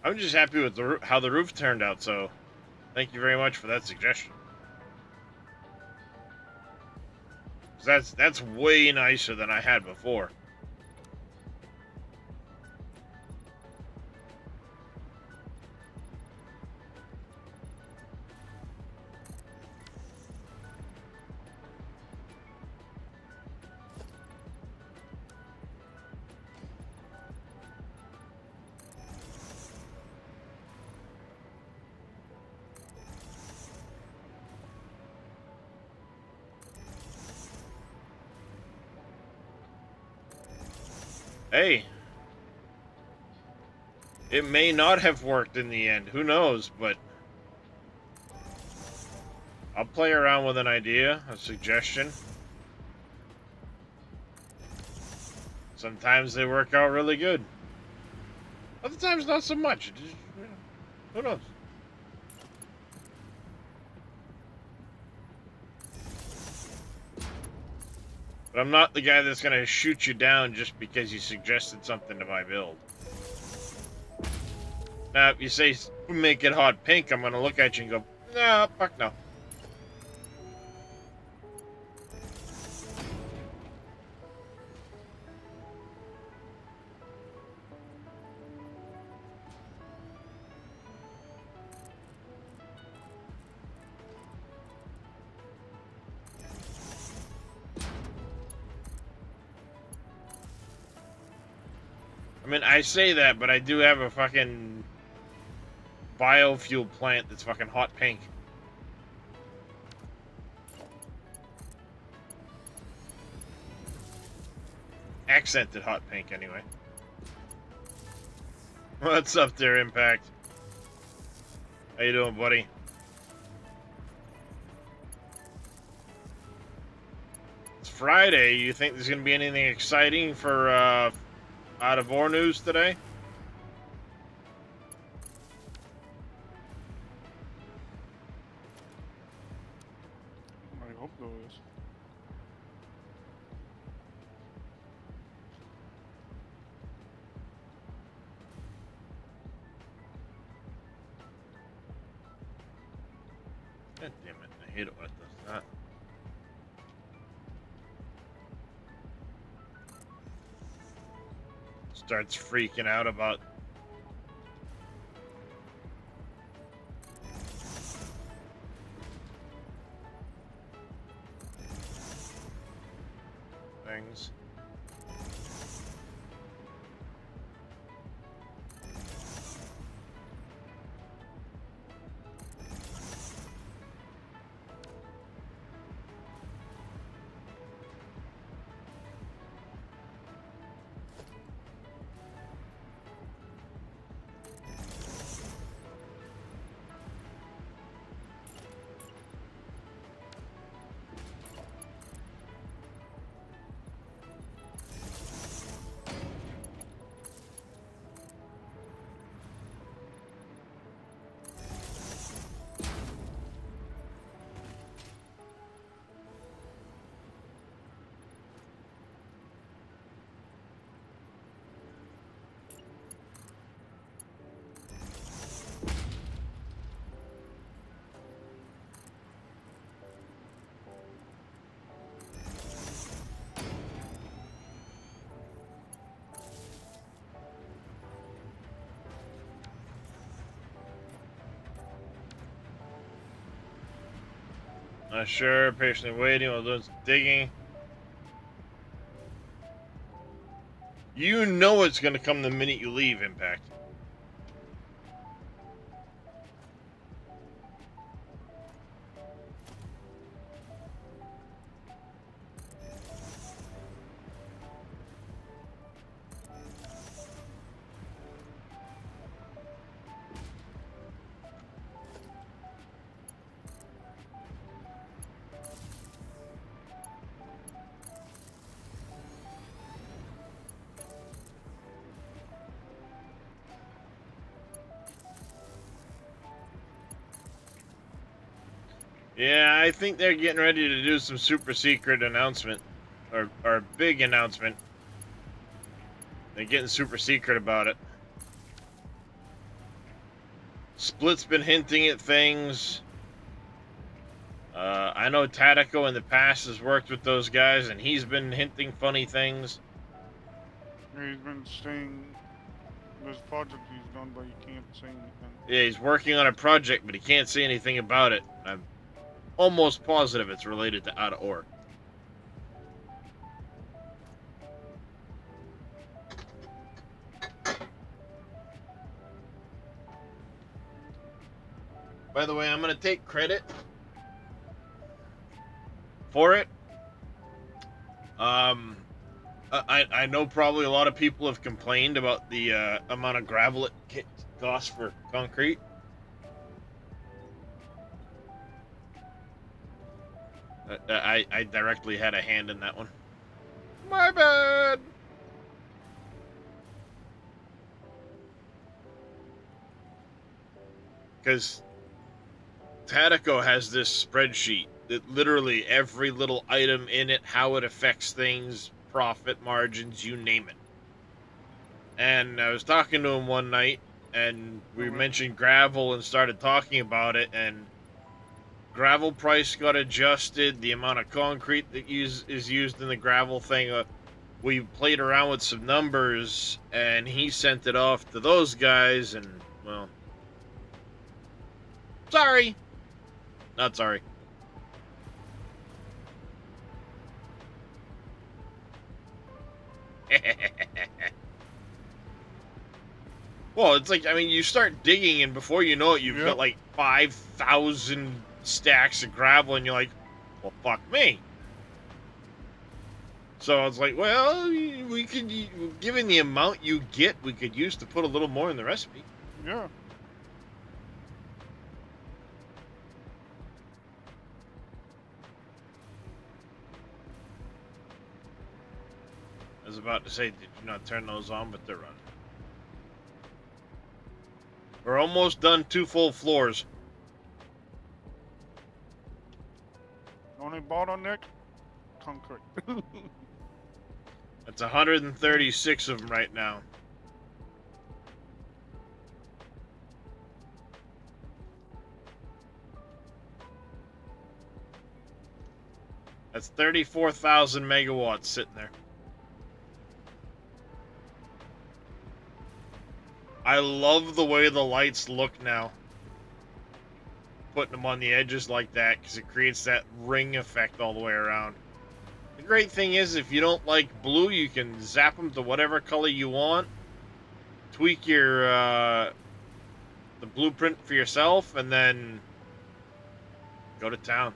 I'm just happy with how the roof turned out, so thank you very much for that suggestion. That's way nicer than I had before. Hey, it may not have worked in the end. Who knows? But I'll play around with an idea, a suggestion. Sometimes they work out really good. Other times, not so much. Just, who knows? But I'm not the guy that's going to shoot you down just because you suggested something to my build. Now, if you say, make it hot pink, I'm going to look at you and go, no, fuck no. I mean, I say that, but I do have a fucking biofuel plant that's fucking hot pink. Accented hot pink, anyway. What's up there, Impact? How you doing, buddy? It's Friday. You think there's gonna be anything exciting for out of Ore news today? I hope there is. God damn it! I hate it when it does that. Starts freaking out about things. Not sure, patiently waiting while doing some digging. You know it's gonna come the minute you leave, Impact. Yeah, I think they're getting ready to do some super secret announcement. Or big announcement. They're getting super secret about it. Split's been hinting at things. I know Tatico in the past has worked with those guys, and he's been hinting funny things. Yeah, he's been saying there's project he's done, but he can't say anything. Yeah, he's working on a project, but he can't say anything about it. I'm almost positive it's related to Out of Ore. By the way, I'm going to take credit for it. I know probably a lot of people have complained about the amount of gravel it costs for concrete. I directly had a hand in that one. My bad. Because Tatico has this spreadsheet that literally every little item in it, how it affects things, profit margins, you name it. And I was talking to him one night, and we mentioned gravel and started talking about it, and gravel price got adjusted, the amount of concrete that is used in the gravel thing. We played around with some numbers, and he sent it off to those guys, and, well, sorry. Not sorry. Well, it's like, I mean, you start digging, and before you know it, you've got Yep. like 5,000 stacks of gravel, and you're like, well, fuck me. So I was like, well, we could, given the amount you get, we could use to put a little more in the recipe. Yeah. I was about to say, did you not turn those on? But they're running. We're almost done 2 full floors. Only bottleneck? Concrete. That's 136 of them right now. That's 34,000 megawatts sitting there. I love the way the lights look now. Putting them on the edges like that, because it creates that ring effect all the way around. The great thing is, if you don't like blue, you can zap them to whatever color you want. Tweak your the blueprint for yourself, and then go to town.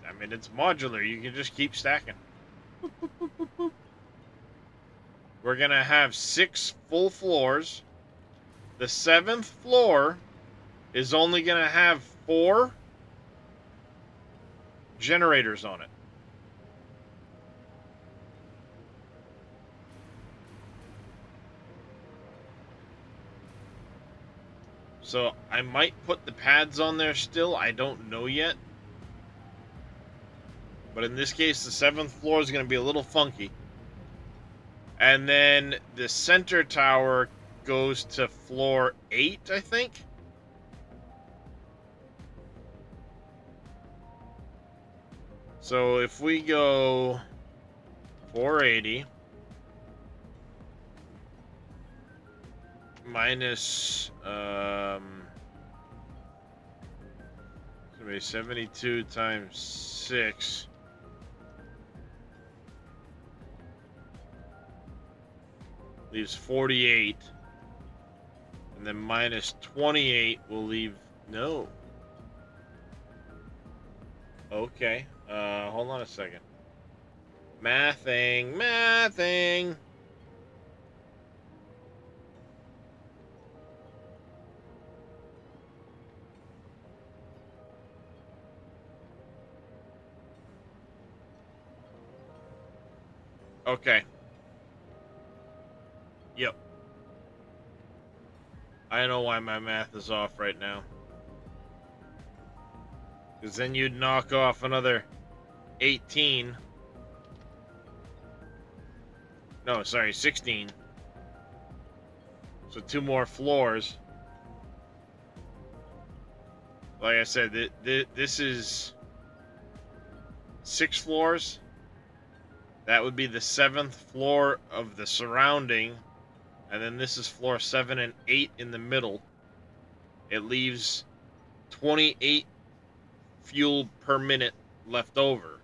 I mean, it's modular. You can just keep stacking. We're going to have 6 full floors. The 7th floor is only going to have 4 generators on it. So I might put the pads on there still. I don't know yet. But in this case, the 7th floor is going to be a little funky. And then the center tower goes to floor 8, I think. So if we go 480 minus it's gonna be 72 times 6. Leaves 48. And then minus 28 will leave... No. Okay. Hold on a second. Mathing. Okay. Yep. I know why my math is off right now. Because then you'd knock off another 18. No, sorry, 16. So 2 more floors. Like I said, this is 6 floors. That would be the 7th floor of the surrounding. And then this is floor 7 and 8 in the middle. It leaves 28 fuel per minute left over.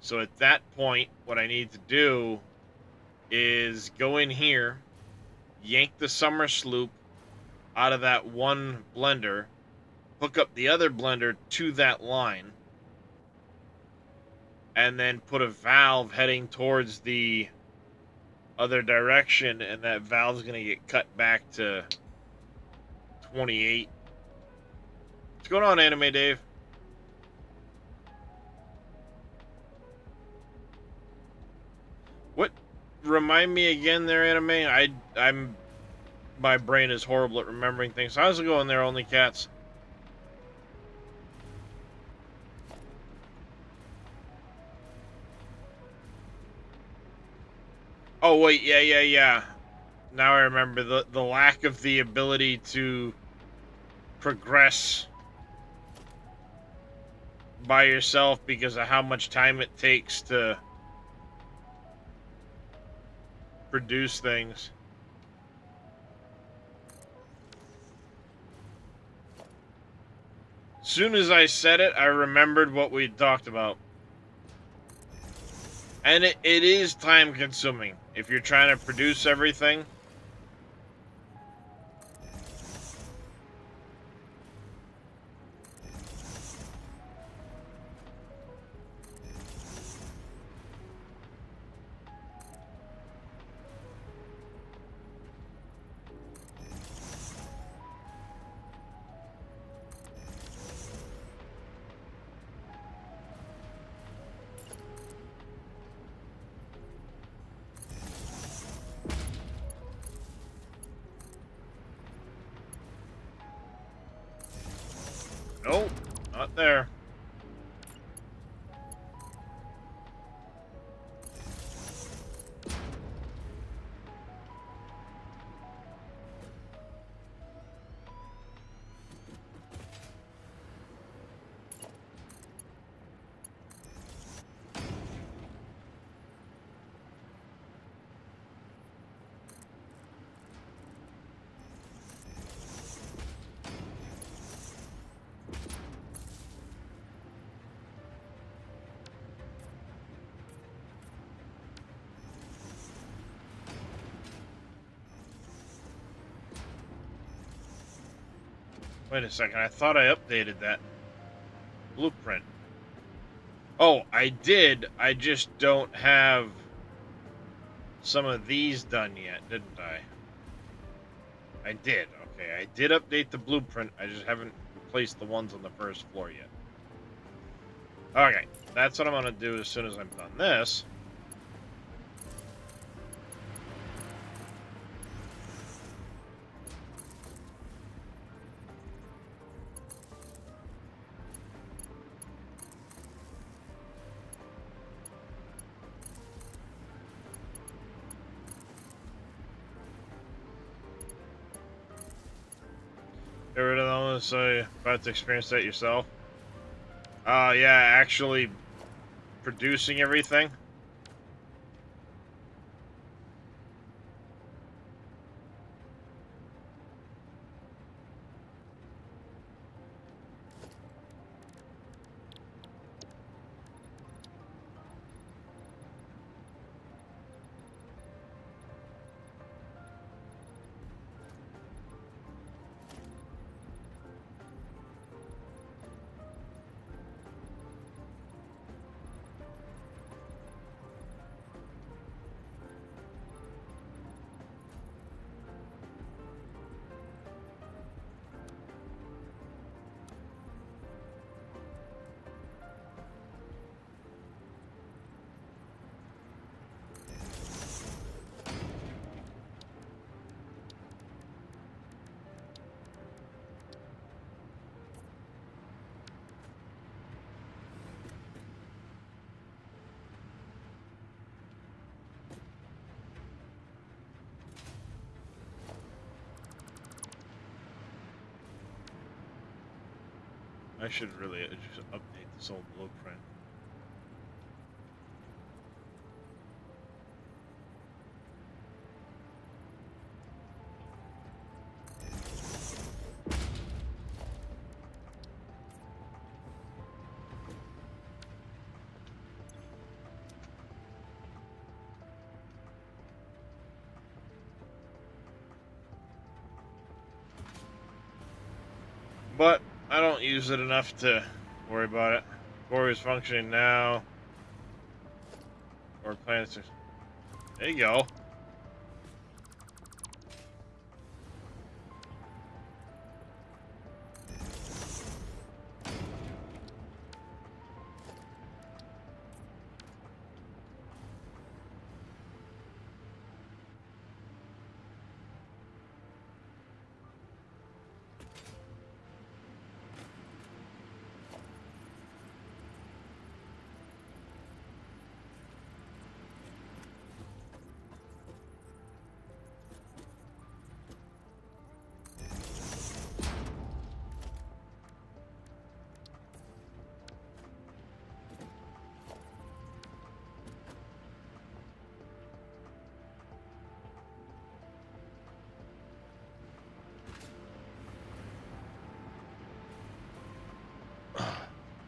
So at that point, what I need to do is go in here, yank the summer sloop out of that one blender, hook up the other blender to that line, and then put a valve heading towards the other direction, and that valve's going to get cut back to 28. What's going on, Anime Dave? What? Remind me again there, Anime? I'm... My brain is horrible at remembering things. How's it going there, Only Cats? Oh, wait, yeah. Now I remember the lack of the ability to progress by yourself because of how much time it takes to produce things. Soon as I said it, I remembered what we talked about. And it is time consuming if you're trying to produce everything. Nope, not there. Wait a second, I thought I updated that blueprint. Oh, I did. I just don't have some of these done yet, didn't I? I did. Okay, I did update the blueprint. I just haven't replaced the ones on the first floor yet. Okay, that's what I'm going to do as soon as I'm done this. Get rid of them, so about to experience that yourself. Yeah, actually producing everything. I should really just update this old blueprint. But I don't use it enough to worry about it. Core is functioning now. Or planets. There you go.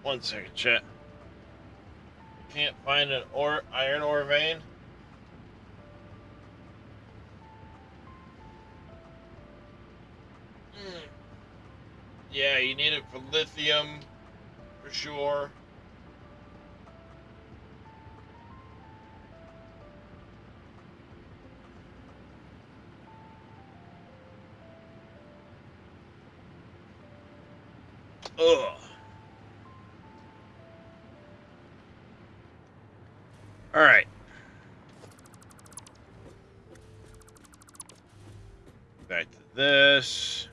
One second, chat. can't find an iron ore vein. Yeah, you need it for lithium, for sure. Ugh. All right. Back to this.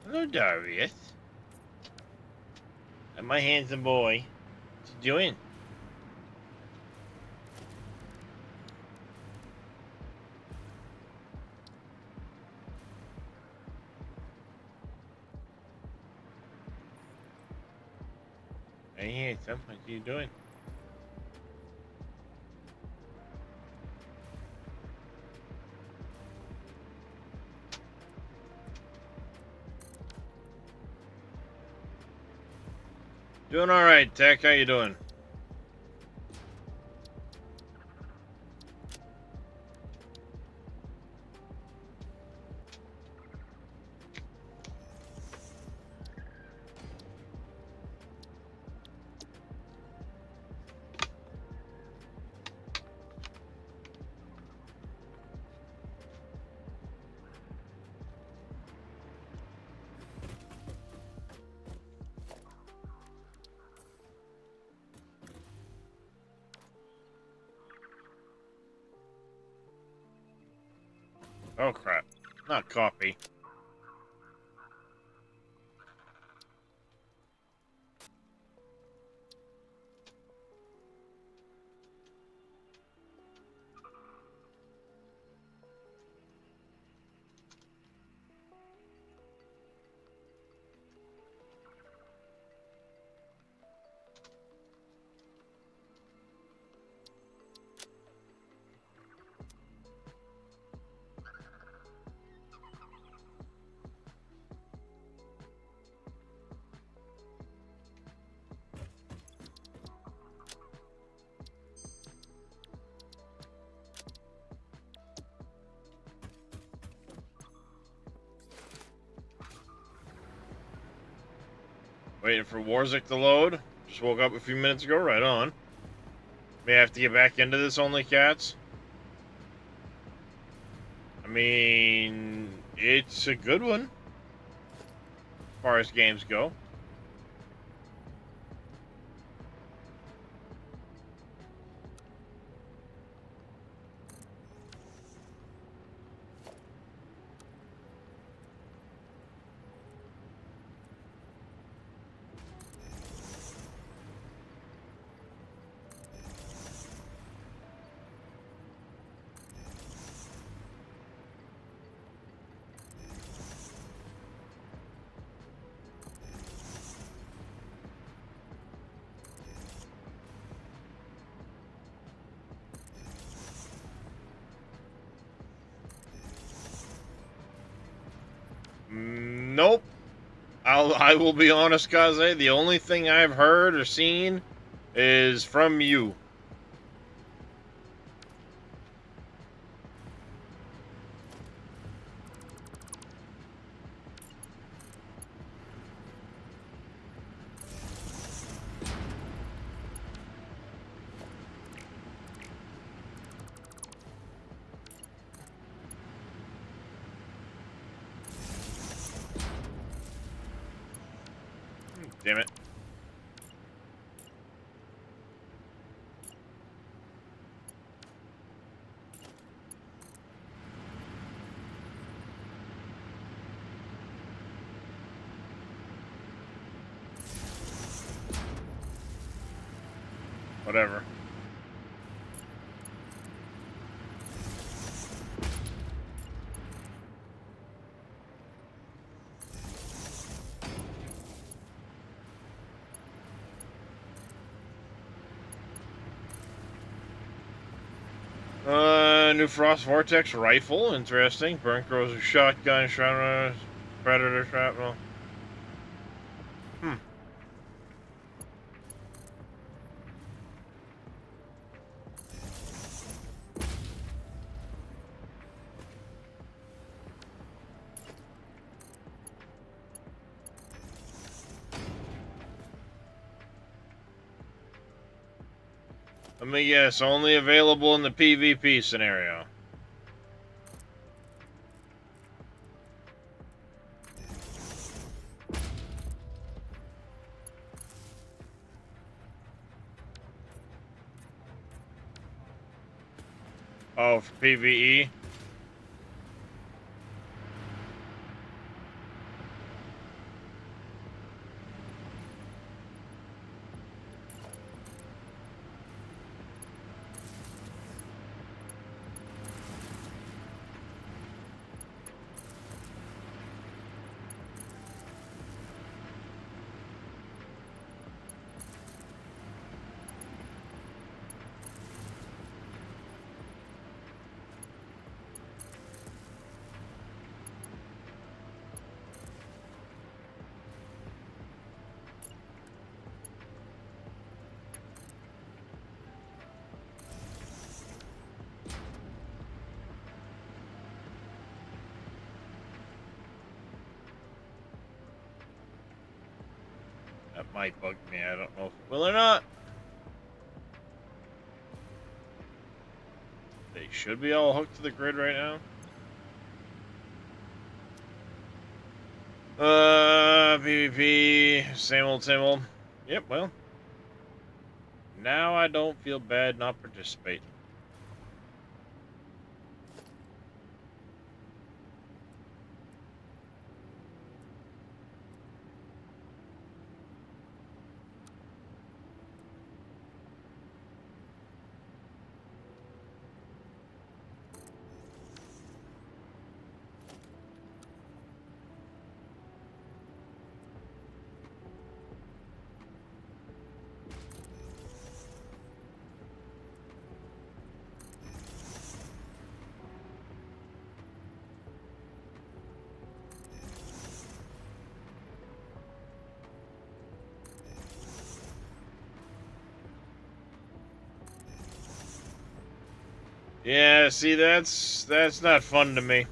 Hello, Darius. And my handsome boy. What you doing? Hey, handsome. What you doing? Doing all right, Tech. How you doing? Oh crap! Not coffee. Waiting for Warzik to load. Just woke up a few minutes ago. Right on. May have to get back into this Only Cats. I mean, it's a good one. As far as games go. Nope. I will be honest, Kaze. The only thing I've heard or seen is from you. Damn it. Whatever. New Frost Vortex rifle, interesting. Burnt Grows shotgun, shrapnel, predator shrapnel. Let me guess, only available in the PvP scenario. Oh, for PvE? That might bug me, I don't know if it will or not. They should be all hooked to the grid right now. PvP, same old, same old. Yep, well. Now I don't feel bad not participating. Yeah, see, that's not fun to me.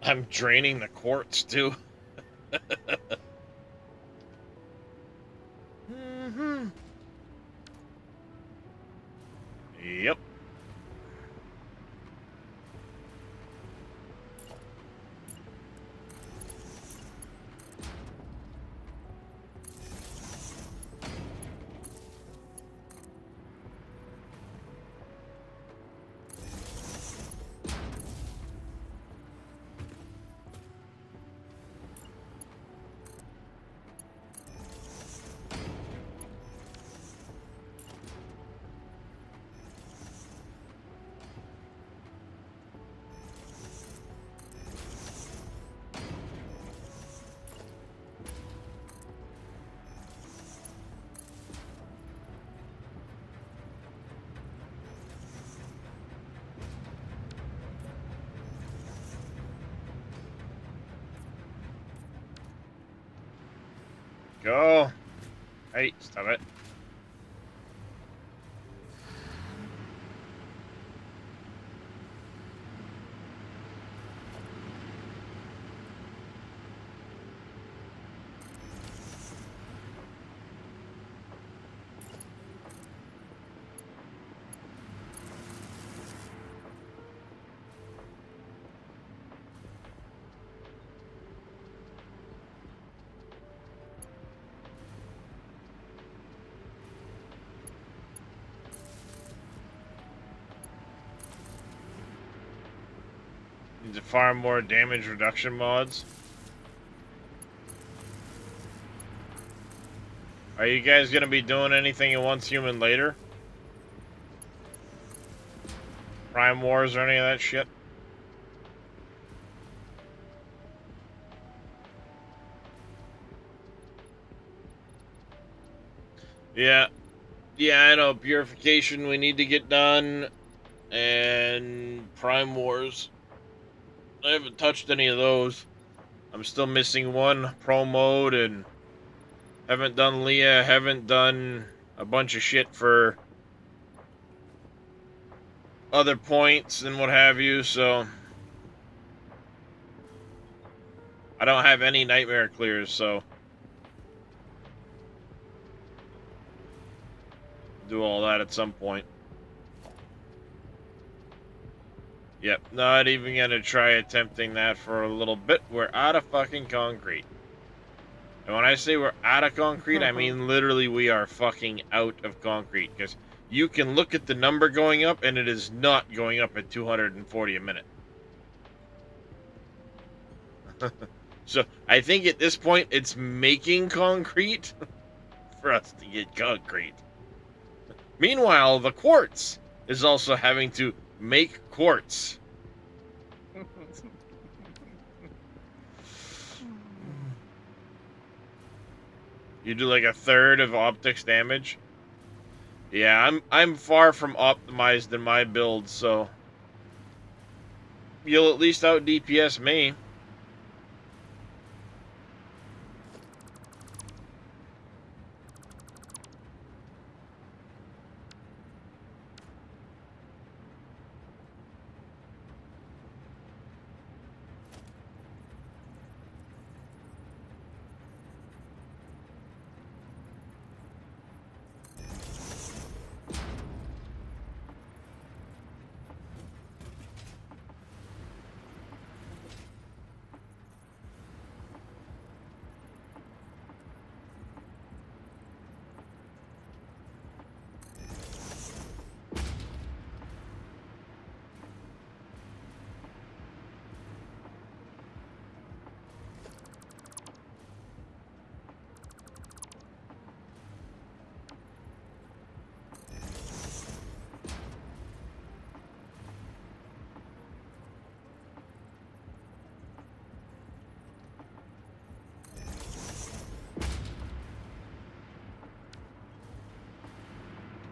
I'm draining the quartz too. Yep. Go. Hey, stop it. Need to farm more damage reduction mods. Are you guys gonna be doing anything in Once Human later? Prime Wars or any of that shit? Yeah. Yeah, I know. Purification we need to get done. And Prime Wars. I haven't touched any of those. I'm still missing one pro mode and haven't done Leah, haven't done a bunch of shit for other points and what have you, so I don't have any nightmare clears, so do all that at some point. Yep, not even gonna try attempting that for a little bit. We're out of fucking concrete. And when I say we're out of concrete, I mean literally we are fucking out of concrete. Because you can look at the number going up, and it is not going up at 240 a minute. So I think at this point it's making concrete for us to get concrete. Meanwhile, the quartz is also having to make quartz. You do like a third of optics damage. Yeah, I'm far from optimized in my build, so you'll at least out DPS me.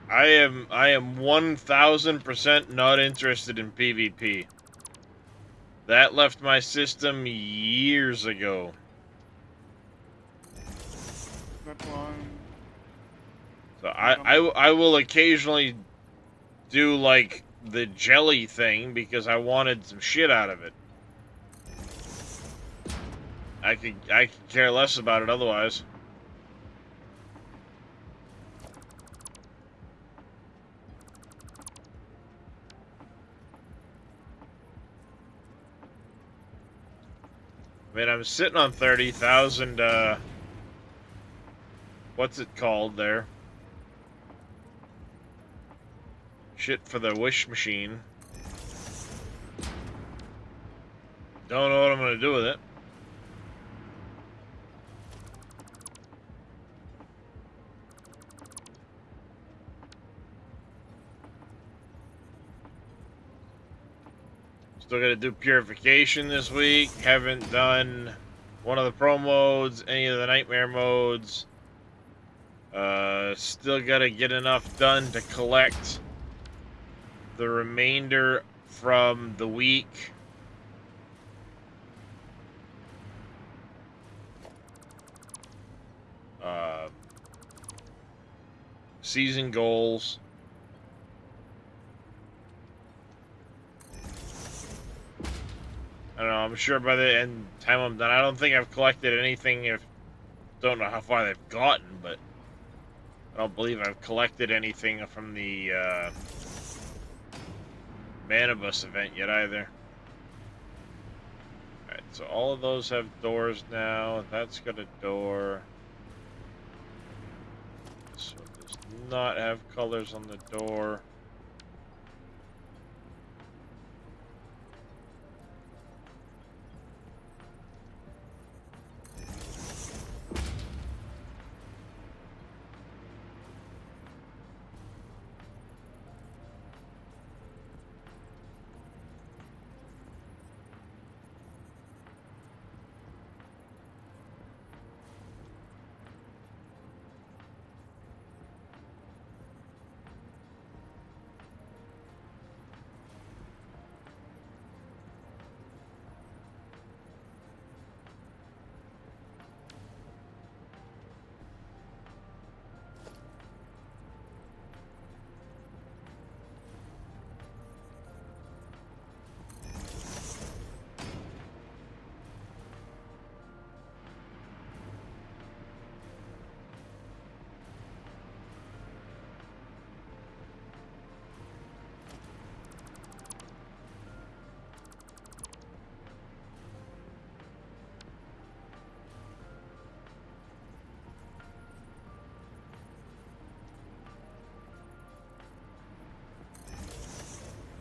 I am 1000% not interested in PvP. That left my system years ago. That line. So I will occasionally do like the jelly thing because I wanted some shit out of it. I could care less about it otherwise. I mean, I'm sitting on 30,000, what's it called there? Shit for the wish machine. Don't know what I'm gonna do with it. Still gotta do purification this week. Haven't done one of the pro modes, any of the nightmare modes. Still gotta get enough done to collect the remainder from the week. season goals. I don't know. I'm sure by the end time I'm done, I don't think I've collected anything. If don't know how far they've gotten, but I don't believe I've collected anything from the Manibus event yet either. Alright, so all of those have doors now. That's got a door. This one does not have colors on the door.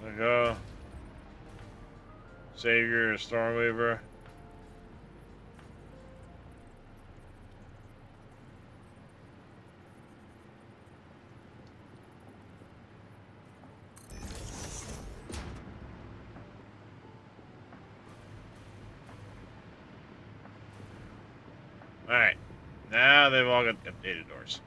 There we go. Savior, Stormweaver. Alright. Now they've all got updated doors.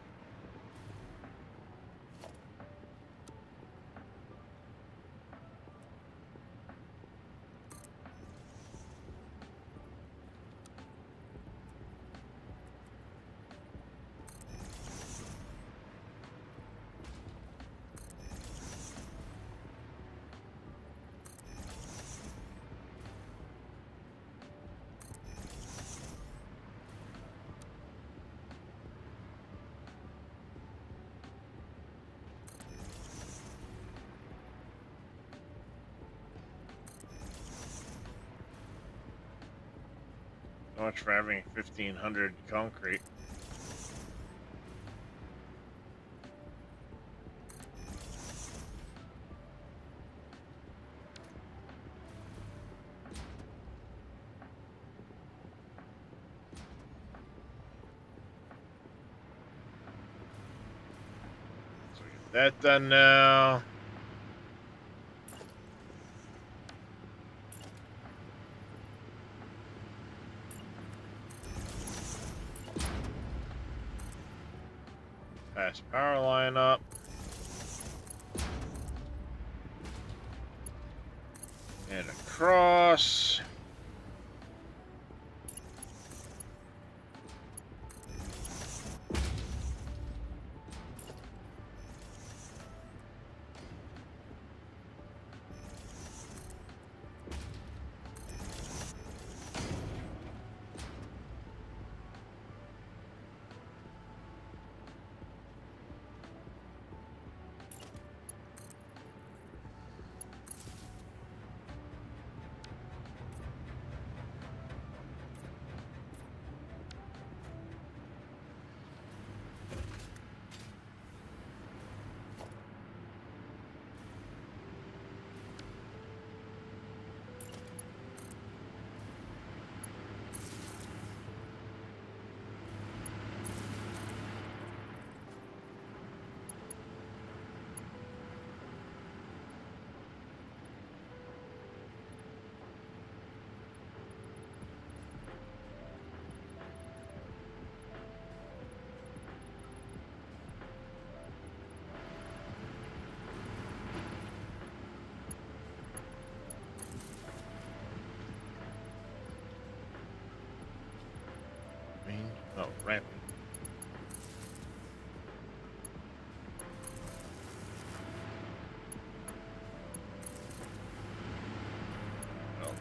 So much for having 1,500 concrete. So we get that done now. Pass power line up. And across.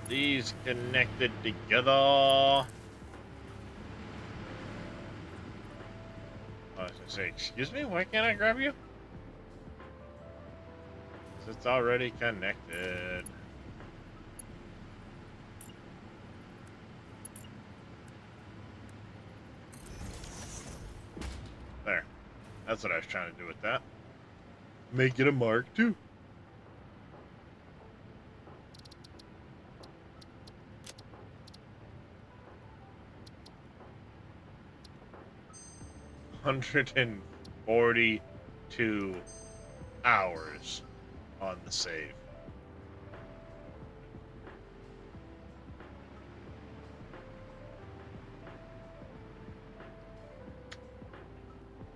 these connected together. I was gonna say, excuse me, why can't I grab you? 'Cause it's already connected. There. That's what I was trying to do with that. Make it a mark too. $142 hours on the save.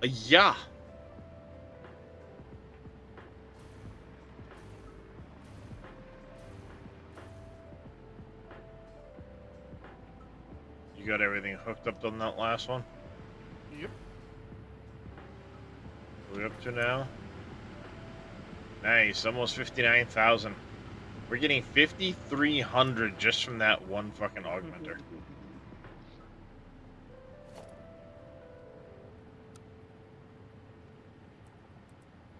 Yeah. You got everything hooked up on that last one? Yep. What are we up to now? Nice, almost 59,000. We're getting 5,300 just from that one fucking augmenter. Make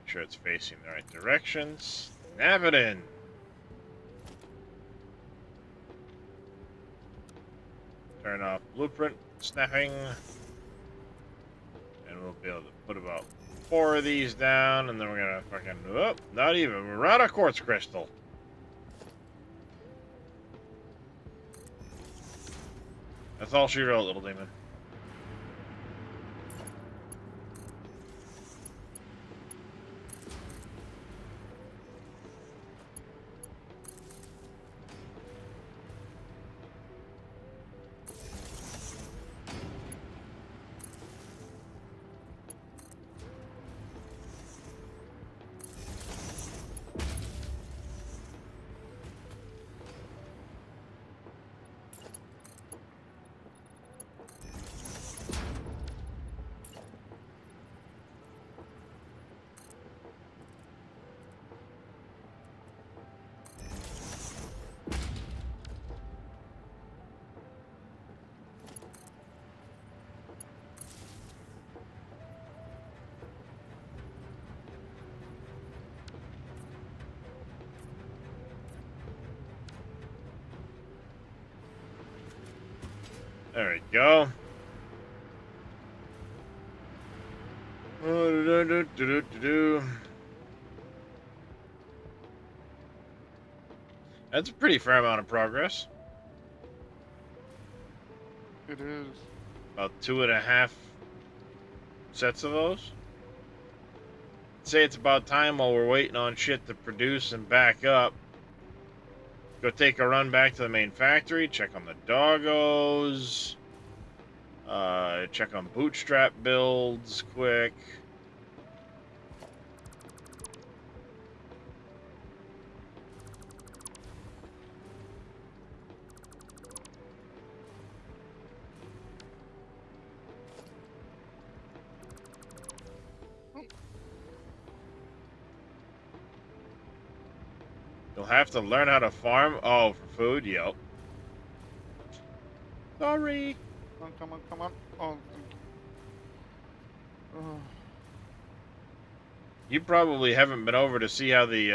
sure it's facing the right direction. Snap it in. Turn off blueprint snapping. And we'll be able to put about 4 of these down, and then we're gonna fucking, oh, not even, we're out of quartz crystal. That's all she wrote, little demon. There we go. That's a pretty fair amount of progress. It is. About 2.5 sets of those. Say it's about time while we're waiting on shit to produce and back up. Go take a run back to the main factory, check on the doggos, check on bootstrap builds quick. You'll have to learn how to farm. Oh, for food? Yep. Sorry. Come on, come on, come on. Oh, thank you. You probably haven't been over to see how the,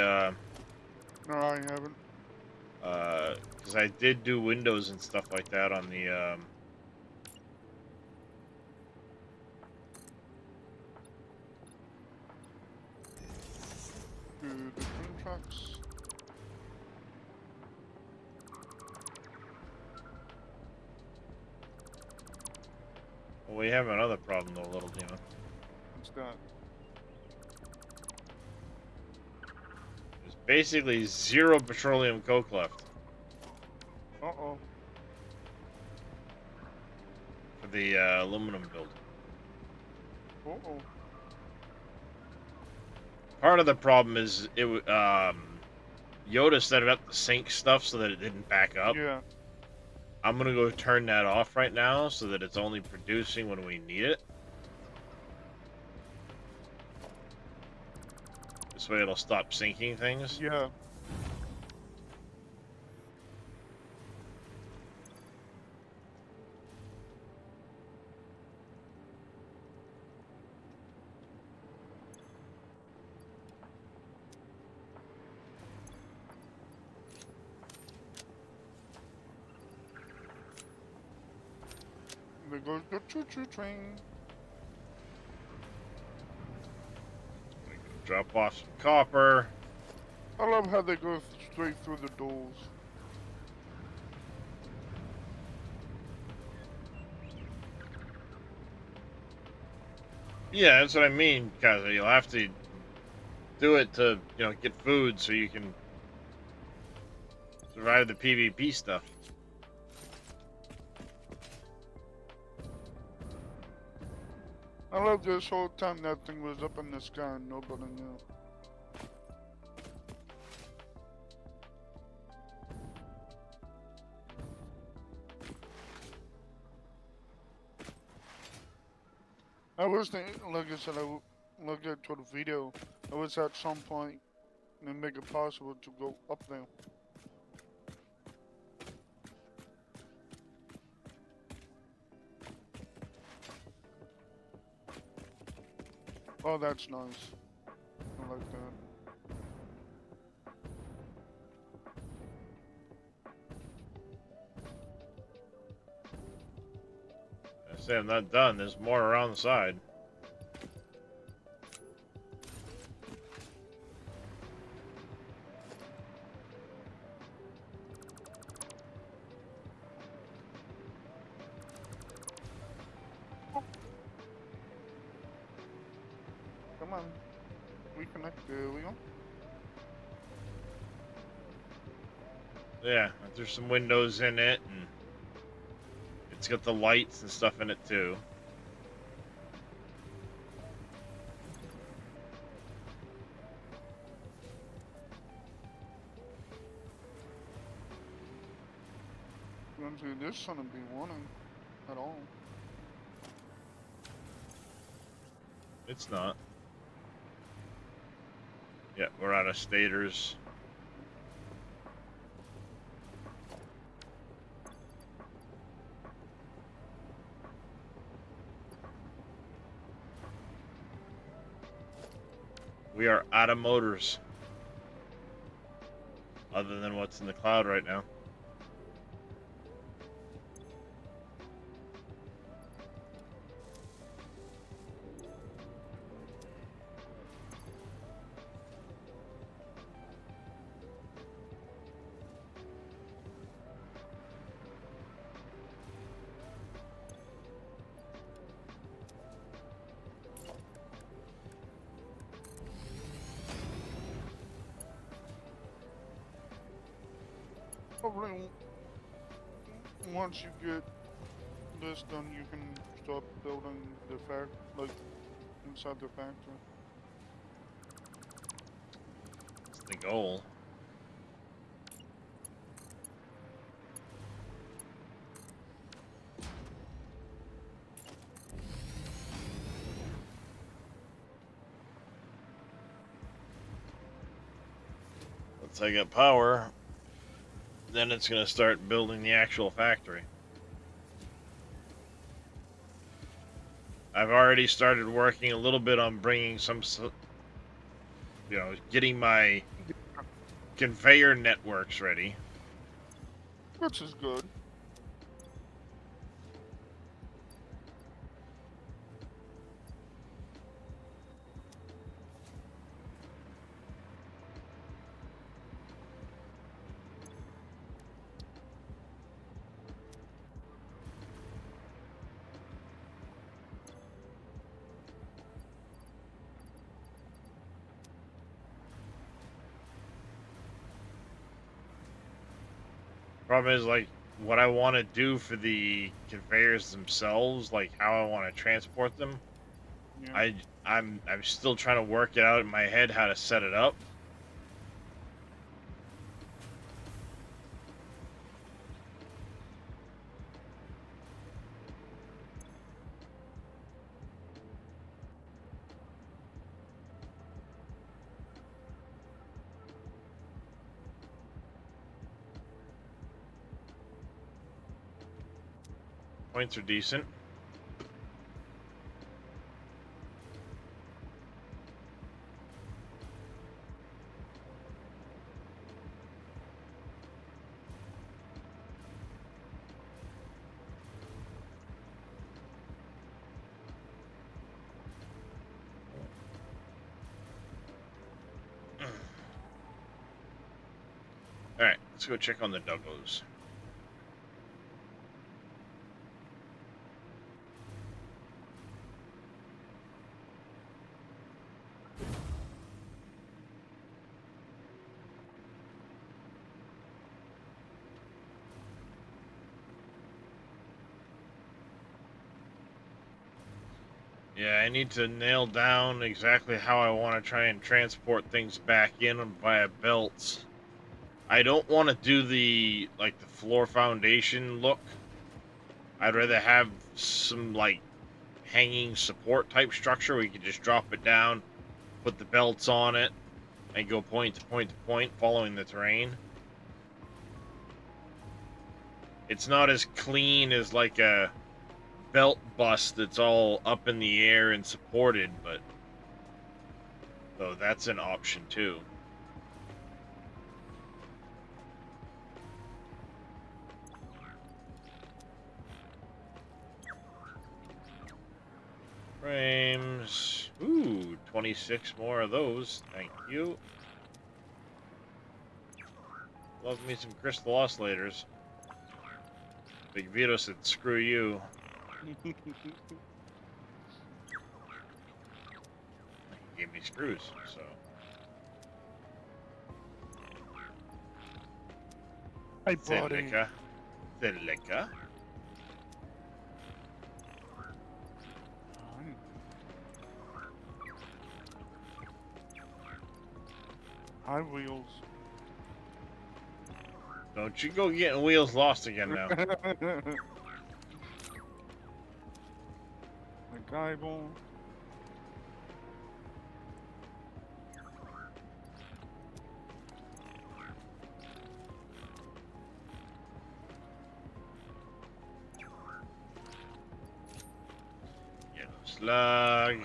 No, I haven't. because I did do windows and stuff like that on the, To the twin tracks. well, we have another problem though, little demon. What's that? There's basically 0 petroleum coke left Uh-oh. for the, aluminum build. Uh-oh. Part of the problem is Yoda set it up to sync stuff so that it didn't back up. Yeah. I'm gonna go turn that off right now so that it's only producing when we need it. This way it'll stop syncing things. Yeah. there goes the choo-choo train. Drop off some copper. I love how they go straight through the doors. Yeah, that's what I mean, because you'll have to do it to, get food so you can survive the PvP stuff. I love this whole time that thing was up in the sky and nobody knew. I was thinking, like I said, look at the video. I was at some point and make it possible to go up there. Oh, that's nice. I like that. I say I'm not done. There's more around the side. Come on. Reconnect. There we go. Yeah, there's some windows in it, and it's got the lights and stuff in it too. Don't see this shouldn't be warning at all. It's not. Yeah, we're out of stators. We are out of motors. Other than what's in the cloud right now. Probably once you get this done, you can start building the like inside the factory. That's the goal. Once I get power, then it's going to start building the actual factory. I've already started working a little bit on bringing some, getting my conveyor networks ready. Which is good. Problem is, like, what I want to do for the conveyors themselves, like how I want to transport them. Yeah. I'm still trying to work it out in my head how to set it up. Points are decent. Let's go check on the doggos. Yeah, I need to nail down exactly how I want to try and transport things back in via belts. I don't want to do the, like, the floor foundation look. I'd rather have some, like, hanging support type structure where you can just drop it down, put the belts on it, and go point to point to point following the terrain. It's not as clean as, like, a belt bus that's all up in the air and supported, but though that's an option too. Frames. Ooh, 26 more of those. Thank you. Love me some crystal oscillators. Big Vito said, screw you. He gave me screws, so. Hi, buddy. Celica. Celica. Hi, Wheels. Don't you go getting wheels lost again now. The guy ball. Yellow slug.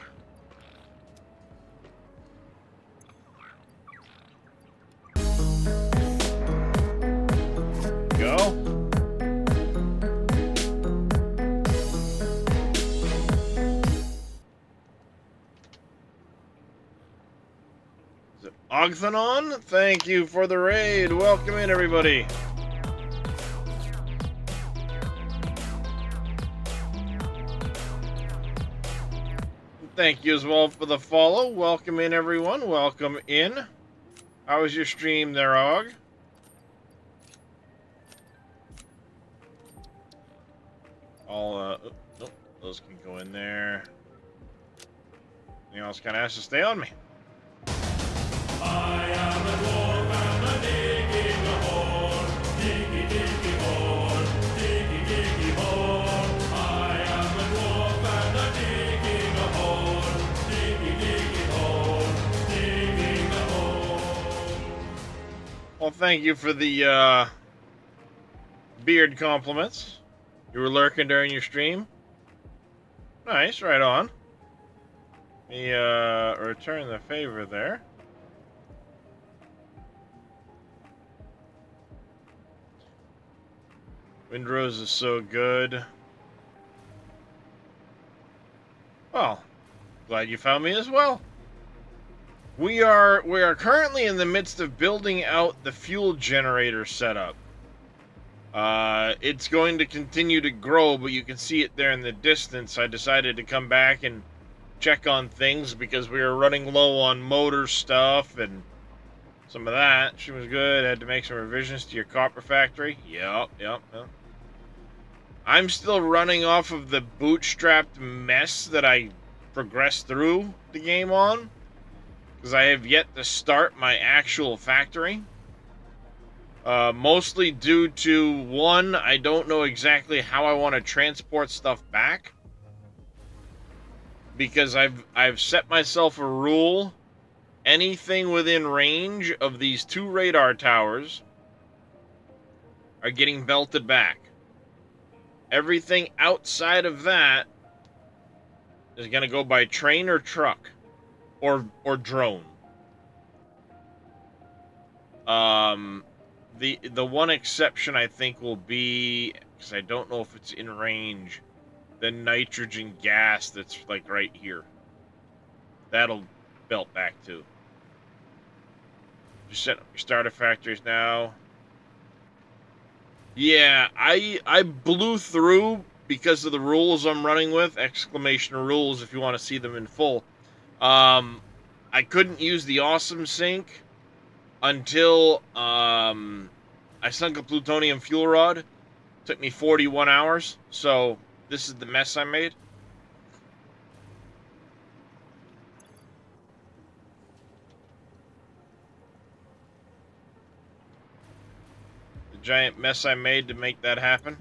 Go. Is it Oxanon? Thank you for the raid. Welcome in, everybody. Thank you as well for the follow. Welcome in, everyone. Welcome in. How was your stream there, Og? Nope, those can go in there. Anything else kind of has to stay on me. I am a dwarf and a digging a hole, diggy diggy hole, diggy diggy hole. I am a dwarf and a digging a hole, diggy diggy hole, digging a hole. Well, thank you for the beard compliments. You were lurking during your stream. Nice, right on. Let me return the favor there. Windrose is so good. Well, glad you found me as well. We are currently in the midst of building out the fuel generator setup. It's going to continue to grow, but you can see it there in the distance. I decided to come back and check on things because we were running low on motor stuff and some of that. She was good. Had to make some revisions to your copper factory. Yep. I'm still running off of the bootstrapped mess that I progressed through the game on, because I have yet to start my actual factory. Mostly due to, one, I don't know exactly how I want to transport stuff back, because I've set myself a rule. Anything within range of these 2 radar towers are getting belted back. Everything outside of that is going to go by train or truck or drone. The one exception I think will be, because I don't know if it's in range, the nitrogen gas that's like right here. That'll belt back too. Just setting up your starter factories now. Yeah, I blew through because of the rules I'm running with, exclamation rules if you want to see them in full. I couldn't use the awesome sink until I sunk a plutonium fuel rod. Took me 41 hours, so this is the mess I made. The giant mess I made to make that happen.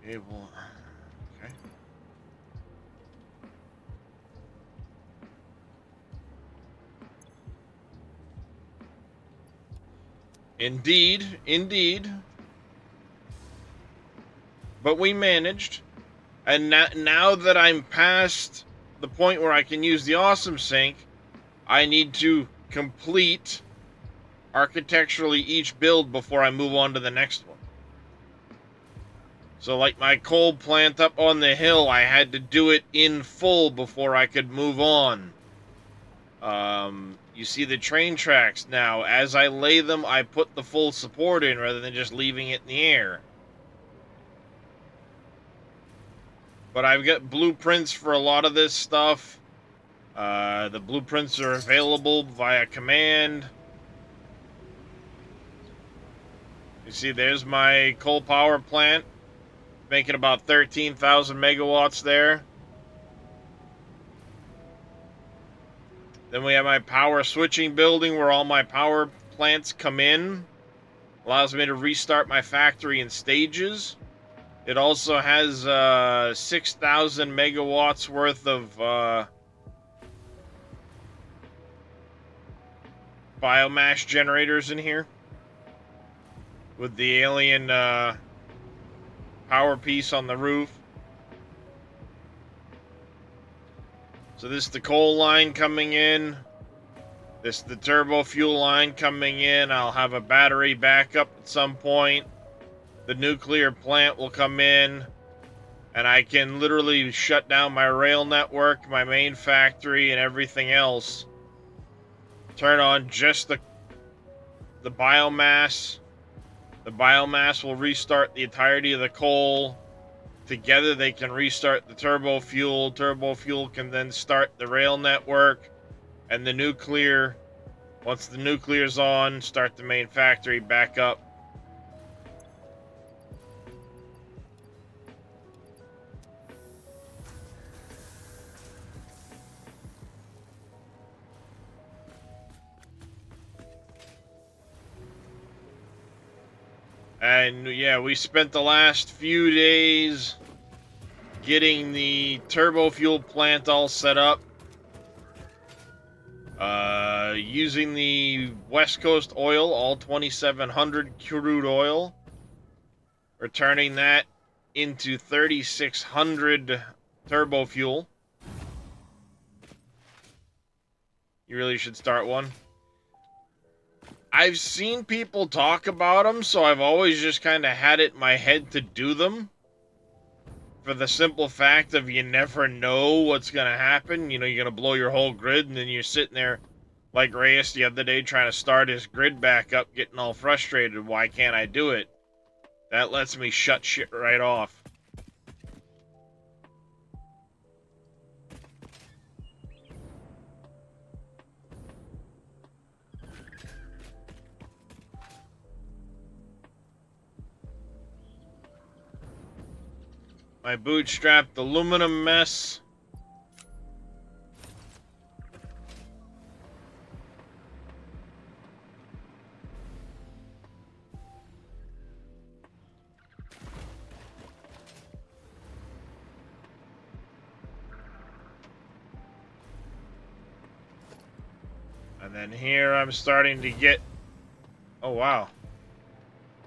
Able. Okay. Indeed, indeed. But we managed. And now that I'm past the point where I can use the awesome sink, I need to complete architecturally each build before I move on to the next one. So like my coal plant up on the hill, I had to do it in full before I could move on. You see the train tracks now. As I lay them, I put the full support in rather than just leaving it in the air. But I've got blueprints for a lot of this stuff. The blueprints are available via command. You see, there's my coal power plant. Making about 13,000 megawatts there. Then we have my power switching building where all my power plants come in. Allows me to restart my factory in stages. It also has 6,000 megawatts worth of biomass generators in here. With the alien power piece on the roof. So this is the coal line coming in. This is the turbo fuel line coming in. I'll have a battery backup at some point. The nuclear plant will come in. And I can literally shut down my rail network, my main factory, and everything else. Turn on just the biomass. The biomass will restart the entirety of the coal. Together they can restart the turbo fuel. Turbo fuel can then start the rail network. And the nuclear, once the nuclear's on, start the main factory back up. And yeah, we spent the last few days getting the turbo fuel plant all set up. Using the West Coast oil, all 2700 crude oil. We're turning that into 3600 turbo fuel. You really should start one. I've seen people talk about them, so I've always just kind of had it in my head to do them. For the simple fact of you never know what's going to happen. You know, you're going to blow your whole grid, and then you're sitting there like Reyes the other day trying to start his grid back up, getting all frustrated. Why can't I do it? That lets me shut shit right off. My bootstrapped aluminum mess. And then here I'm starting to get... Oh, wow.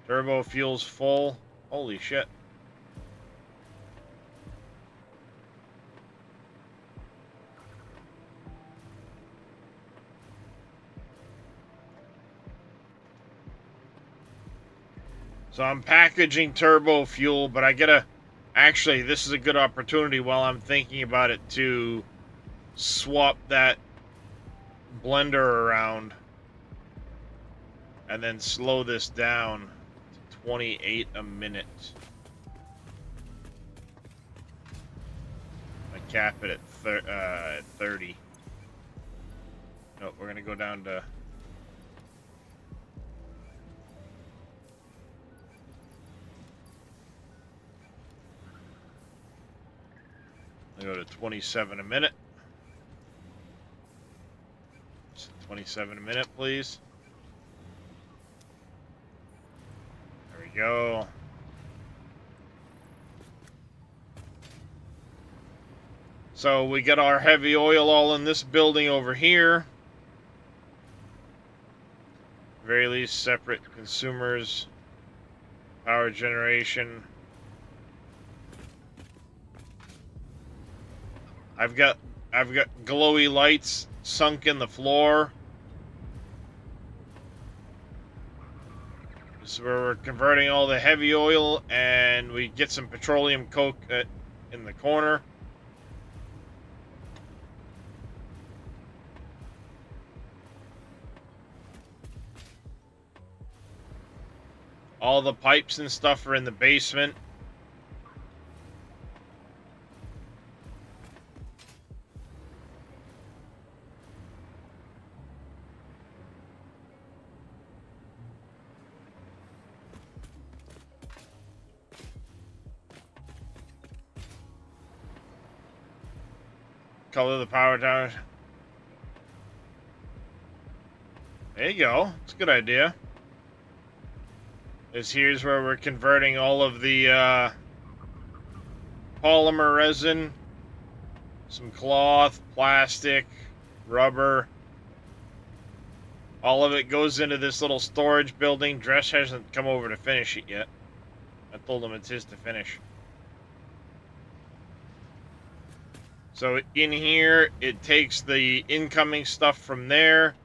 Turbo fuel's full. Holy shit. So I'm packaging turbo fuel, but I gotta... Actually, this is a good opportunity while I'm thinking about it to swap that blender around and then slow this down to 28 a minute. I cap it at 30. No, we're gonna go down to... I go to 27 a minute. 27 a minute, please. There we go. So we got our heavy oil all in this building over here. Very least separate consumers, power generation. I've got glowy lights sunk in the floor. This is where we're converting all the heavy oil, and we get some petroleum coke in the corner. All the pipes and stuff are in the basement. Color the power tower. There you go. It's a good idea. Here's where we're converting all of the polymer resin, some cloth, plastic, rubber. All of it goes into this little storage building. Dresh hasn't come over to finish it yet. I told him it's his to finish. So in here, it takes the incoming stuff from there.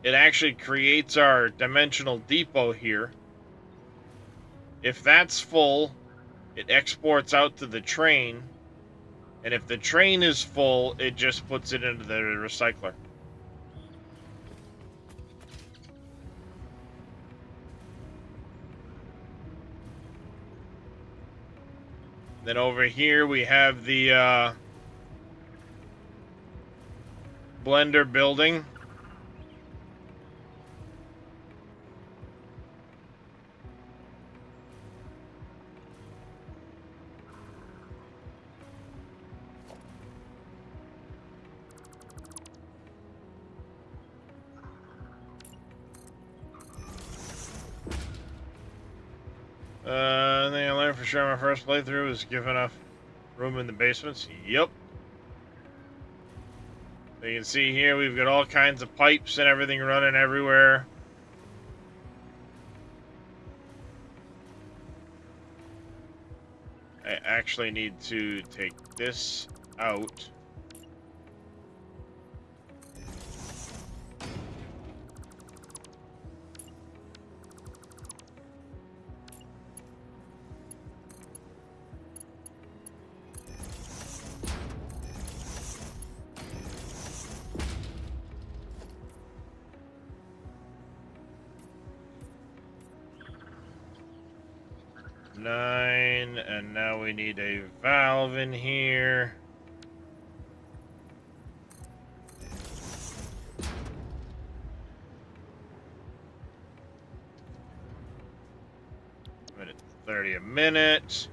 It actually creates our dimensional depot here. If that's full, it exports out to the train. And if the train is full, it just puts it into the recycler. Then over here we have the blender building. I think I learned for sure my first playthrough is give enough room in the basements. Yep. So you can see here we've got all kinds of pipes and everything running everywhere. I actually need to take this out. Nine, and now we need a valve in here. Minute 30 a minute.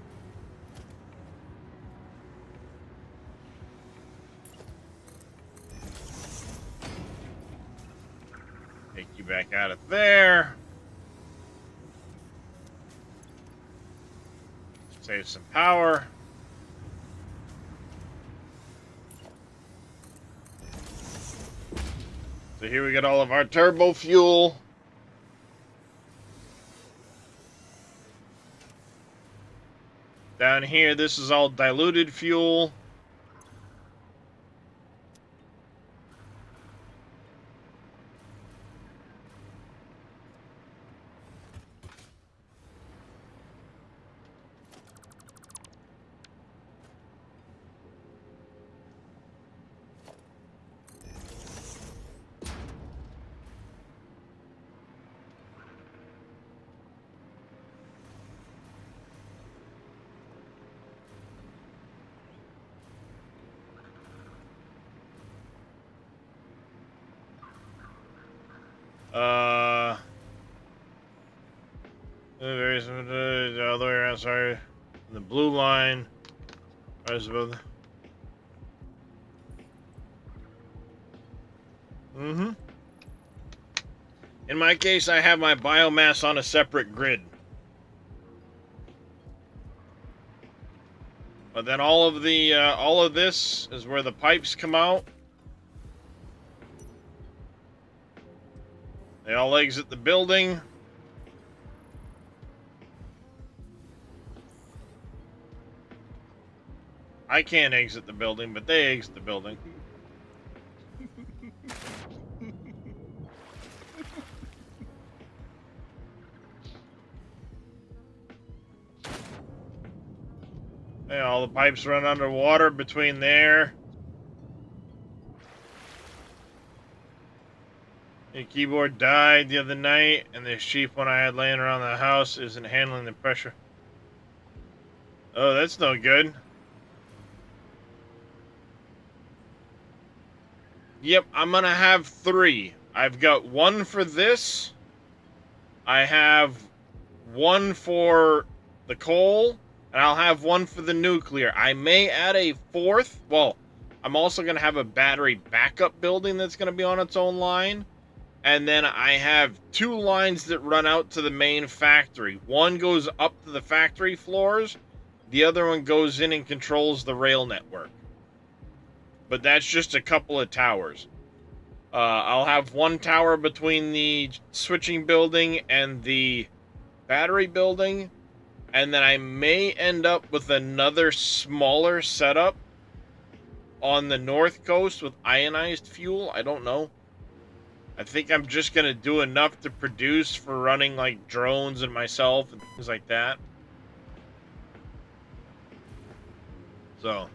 Take you back out of there. Save some power. So here we got all of our turbo fuel. Down here, this is all diluted fuel. The other way around, sorry. The blue line. Right above. In my case, I have my biomass on a separate grid. But then all of this is where the pipes come out. They all exit the building. I can't exit the building, but they exit the building. Yeah, all the pipes run underwater between there. The keyboard died the other night, and the sheep one I had laying around the house isn't handling the pressure. Oh, that's no good. Yep, I'm gonna have 3. I've got 1 for this. I have 1 for the coal, and I'll have 1 for the nuclear. I may add a 4th. Well, I'm also gonna have a battery backup building that's gonna be on its own line. And then I have 2 lines that run out to the main factory. One goes up to the factory floors. The other one goes in and controls the rail network. But that's just a couple of towers. I'll have 1 tower between the switching building and the battery building. And then I may end up with another smaller setup on the north coast with ionized fuel. I don't know. I think I'm just going to do enough to produce for running like drones and myself and things like that. So.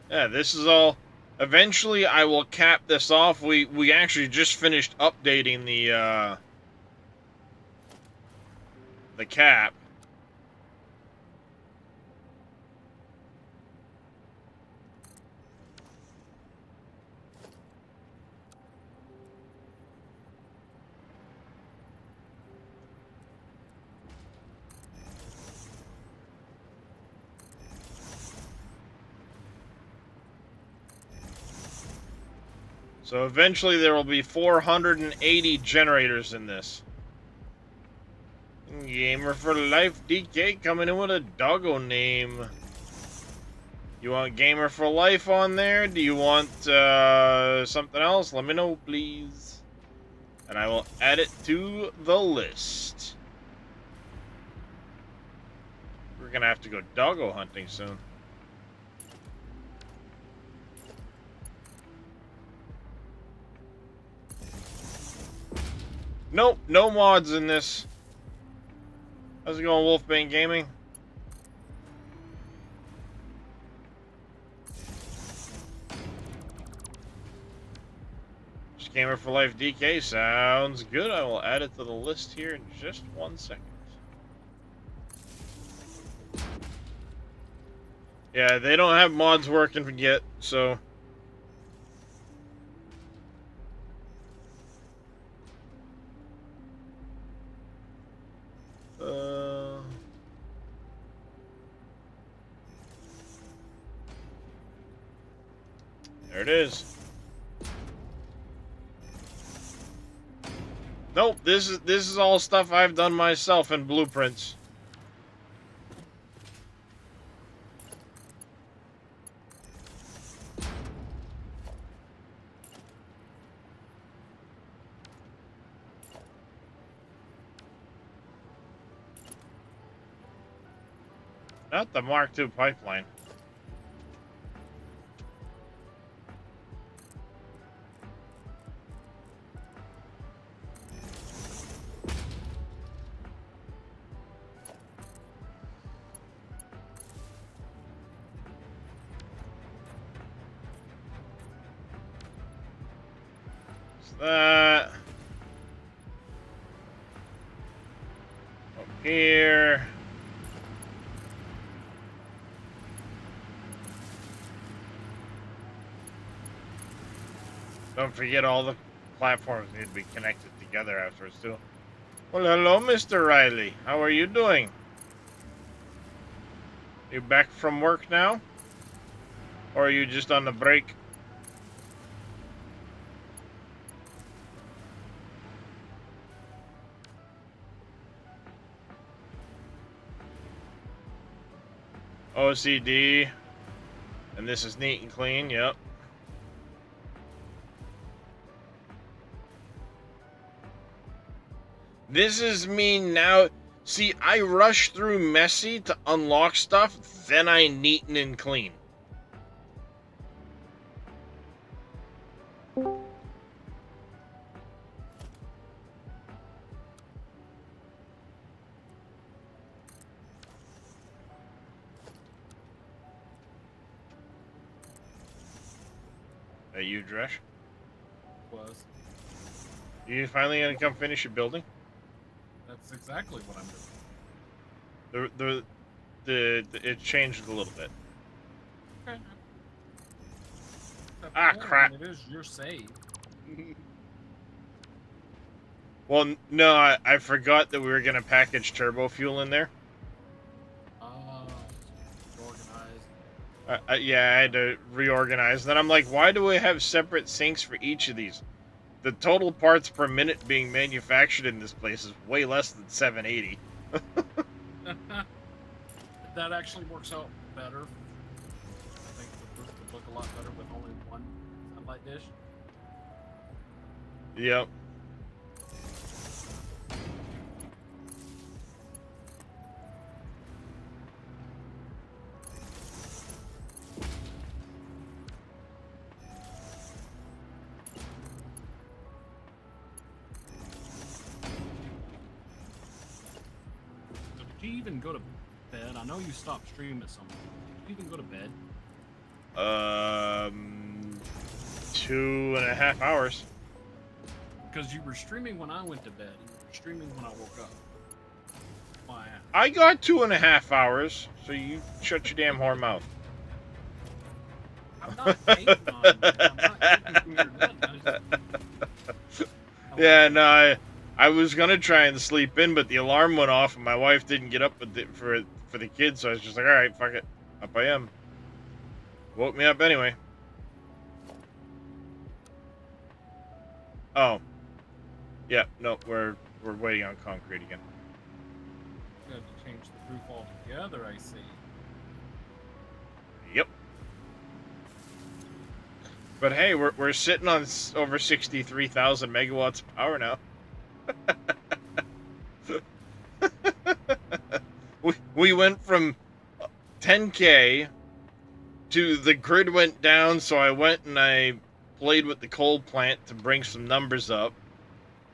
Yeah, this is all. Eventually I will cap this off. We actually just finished updating the cap. So eventually there will be 480 generators in this. Gamer for Life DK coming in with a doggo name. You want Gamer for Life on there? Do you want something else? Let me know, please. And I will add it to the list. We're gonna have to go doggo hunting soon. Nope, no mods in this. How's it going, Wolfbane Gaming? Just Gamer for Life DK sounds good. I will add it to the list here in just 1 second. Yeah, they don't have mods working yet, so... There it is. Nope, this is all stuff I've done myself in blueprints. Not the Mark II pipeline. That up here. Don't forget all the platforms need to be connected together afterwards too. Well, hello, Mr. Riley. How are you doing? You back from work now? Or are you just on the break? OCD. And this is neat and clean, yep. This is me now. See, I rush through messy to unlock stuff, then I neaten and clean. Are you, Dresh? Was. You finally gonna come finish your building? That's exactly what I'm doing. It changed a little bit. Okay. Ah, Yeah, crap. It is your save. Well, no, I forgot that we were gonna package turbo fuel in there. Organized. Yeah, I had to reorganize. Then I'm like, why do we have separate sinks for each of these? The total parts per minute being manufactured in this place is way less than 780. That actually works out better. I think the booth would look a lot better with only one sunlight dish. Yep. So did you even go to bed? I know you stopped streaming at some point. Did you even go to bed? 2.5 hours. Because you were streaming when I went to bed, and you were streaming when I woke up. Why? I got 2.5 hours, so you shut your damn whore mouth. I'm not hating on you. I'm not hating when you're done. Yeah, no, I was gonna try and sleep in, but the alarm went off, and my wife didn't get up with for the kids, so I was just like, all right, fuck it, up I am. Woke me up anyway. Oh, yeah, no, we're waiting on concrete again. You had to change the roof altogether, I see. Yep. But hey, we're sitting on over 63,000 megawatts of power now. we went from 10K to the grid went down, so I went and I played with the coal plant to bring some numbers up.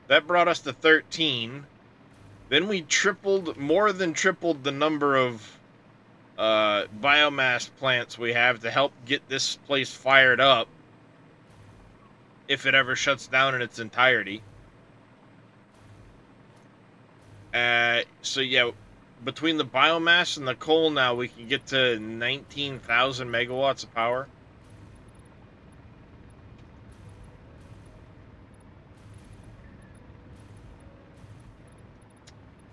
That brought us to 13. Then we more than tripled the number of biomass plants we have to help get this place fired up if it ever shuts down in its entirety. So yeah, between the biomass and the coal now, we can get to 19,000 megawatts of power.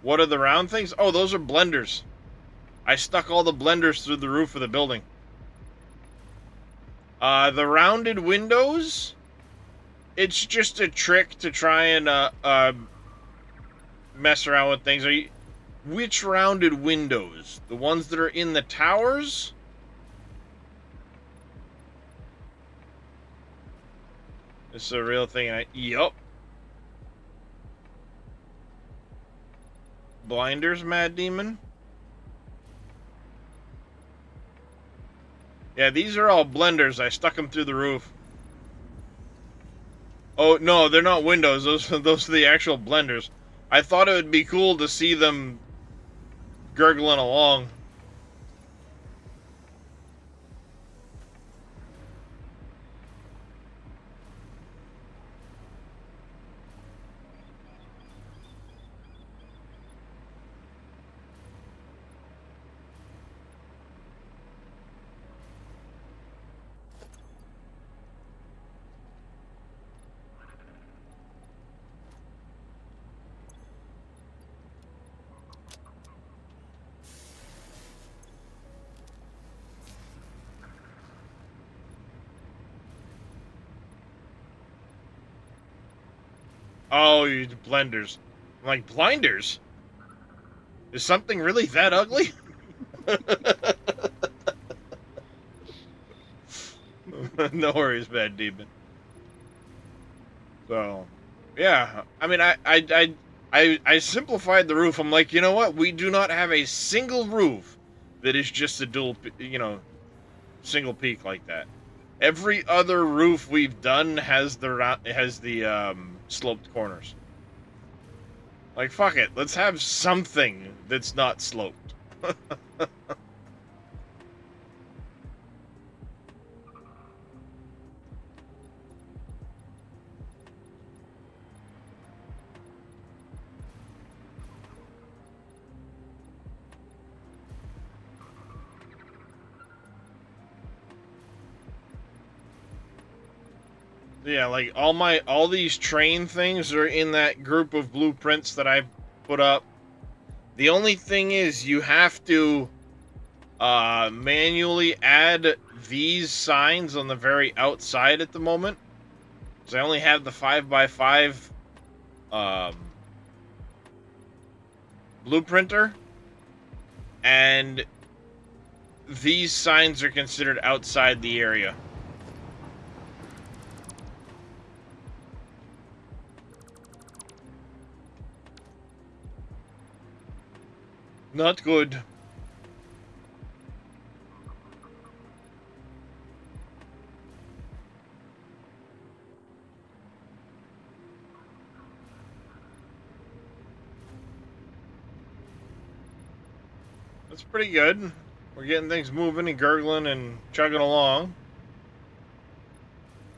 What are the round things? Oh, those are blenders. I stuck all the blenders through the roof of the building. The rounded windows, it's just a trick to try and mess around with things. Which rounded windows? The ones that are in the towers? This is a real thing. Yup. Blinders, Mad Demon? Yeah, these are all blenders. I stuck them through the roof. Oh, no, they're not windows. Those are the actual blenders. I thought it would be cool to see them gurgling along. Oh, you blenders. I'm like, blinders? Is something really that ugly? No worries, Bad Demon. So, yeah. I mean, I simplified the roof. I'm like, you know what? We do not have a single roof that is just a dual, single peak like that. Every other roof we've done has the sloped corners. Like, fuck it. Let's have something that's not sloped. Yeah, like all these train things are in that group of blueprints that I put up. The only thing is you have to manually add these signs on the very outside at the moment. Because I only have the 5x5 blueprinter, and these signs are considered outside the area. Not good. That's pretty good. We're getting things moving and gurgling and chugging along.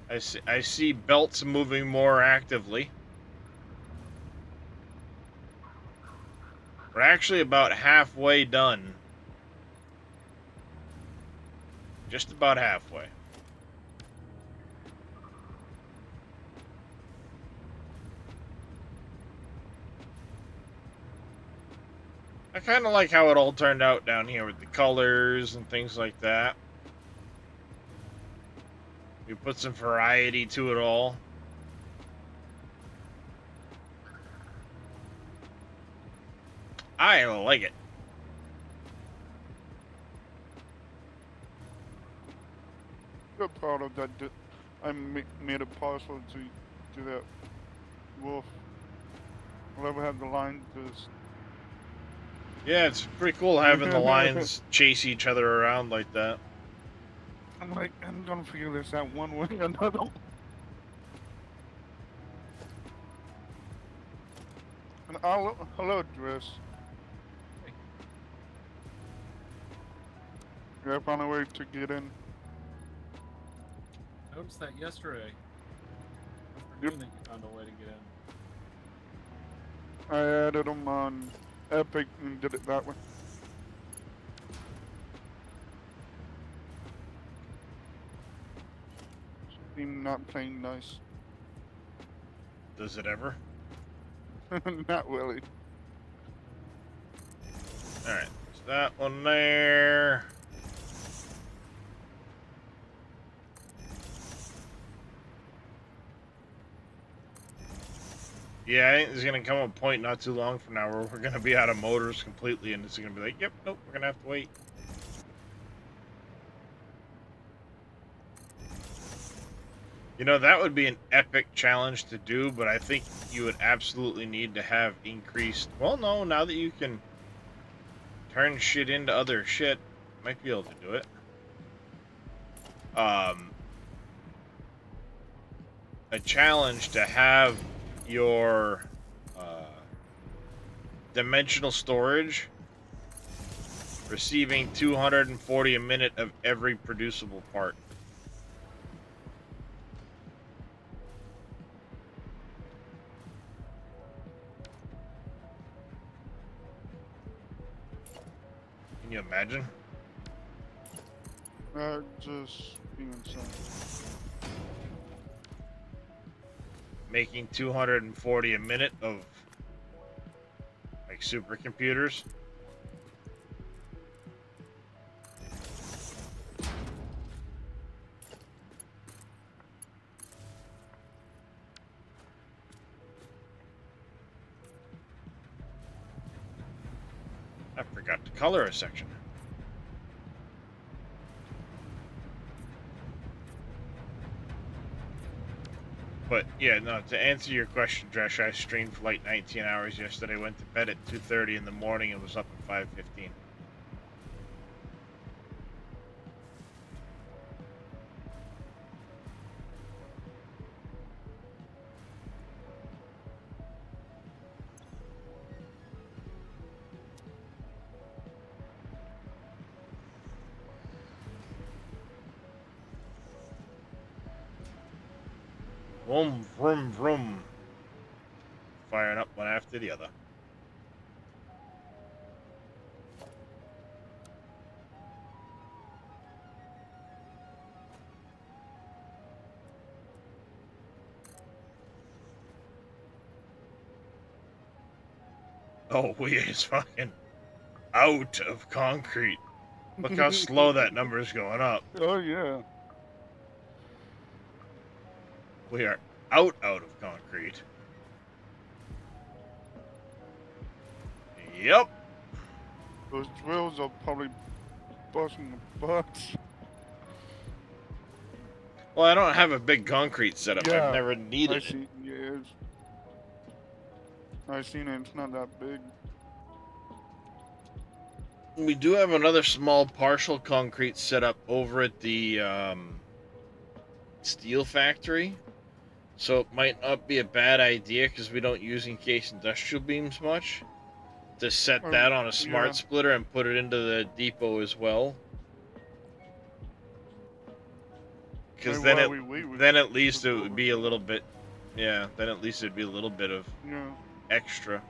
I see belts moving more actively. We're actually about halfway done. Just about halfway. I kind of like how it all turned out down here with the colors and things like that. We put some variety to it all. I like it. Good part of that. I made it possible to do that wolf. I'll never have the line just. Yeah, it's pretty cool having the lines chase each other around like that. I'm like, I'm gonna figure this out one way or another. And hello, Dress. Yeah, I found a way to get in. I noticed that yesterday. Yep. Afternoon that you found a way to get in. I added them on Epic and did it that way. Steam not playing nice. Does it ever? Not really. Alright, so that one there. Yeah, I think there's gonna come a point not too long from now where we're gonna be out of motors completely, and it's gonna be like, yep, nope, we're gonna have to wait. You know, that would be an epic challenge to do, but I think you would absolutely need to have increased... Well, no, now that you can turn shit into other shit, might be able to do it. A challenge to have your dimensional storage receiving 240 a minute of every producible part. Can you imagine? Just being insane. Making 240 a minute of like supercomputers. I forgot to color a section. But yeah, no. To answer your question, Dresh, I streamed for like 19 hours yesterday. Went to bed at 2:30 in the morning and was up at 5:15. Vroom, vroom, vroom. Firing up one after the other. Oh, we is fucking out of concrete. Look how slow that number is going up. Oh yeah. We are out of concrete. Yep. Those drills are probably busting the butts. Well, I don't have a big concrete setup. Yeah, I've never I needed it. see. Yeah, I seen it. It's not that big. We do have another small partial concrete setup over at the steel factory. So it might not be a bad idea because we don't use encased industrial beams much. To set that on a smart yeah. splitter and put it into the depot as well. Because Hey, then why then at least it would be a little bit, yeah. Then at least it'd be a little bit of Yeah. extra.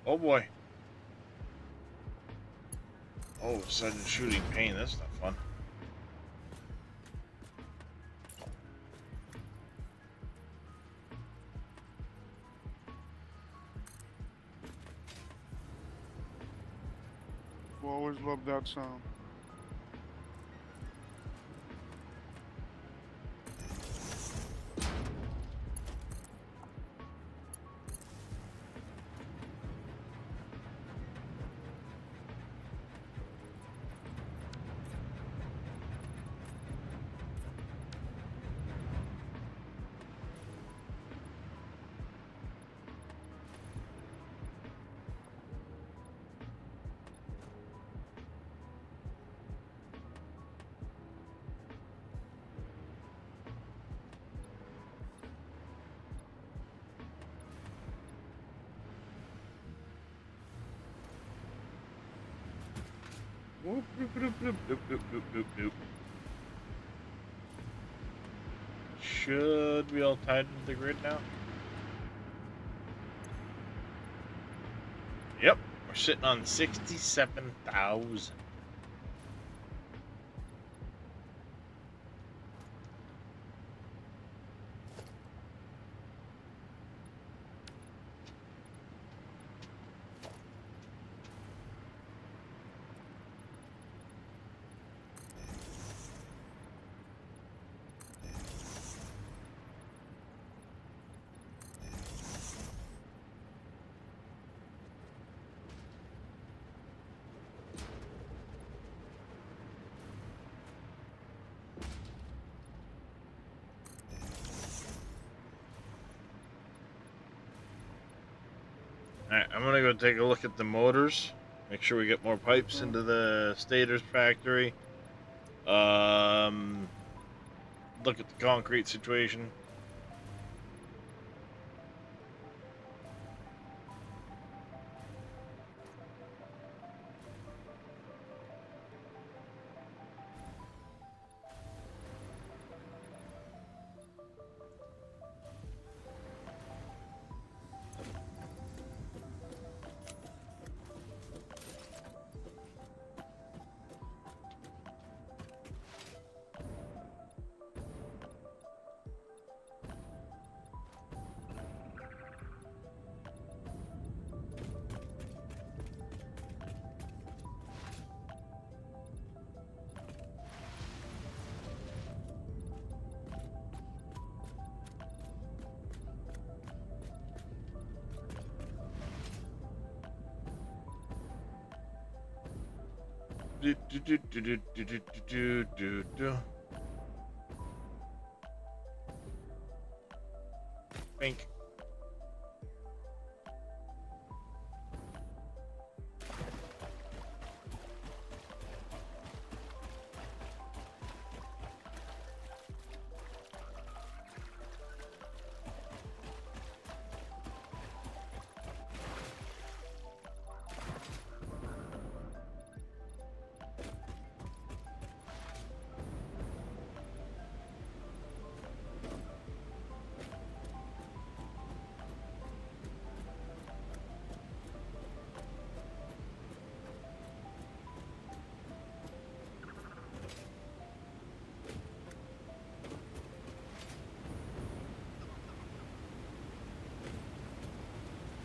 Oh boy. Oh, sudden shooting pain. That's not fun. I always love that sound. Whoop, bloop, bloop, bloop, bloop, bloop, bloop, bloop, bloop. Should we all tied into the grid now? Yep, we're sitting on 67,000. Alright, I'm gonna go take a look at the motors. Make sure we get more pipes into the Stators factory. Look at the concrete situation. Do, do, do, do, do, do, do, do, do, do. Bink.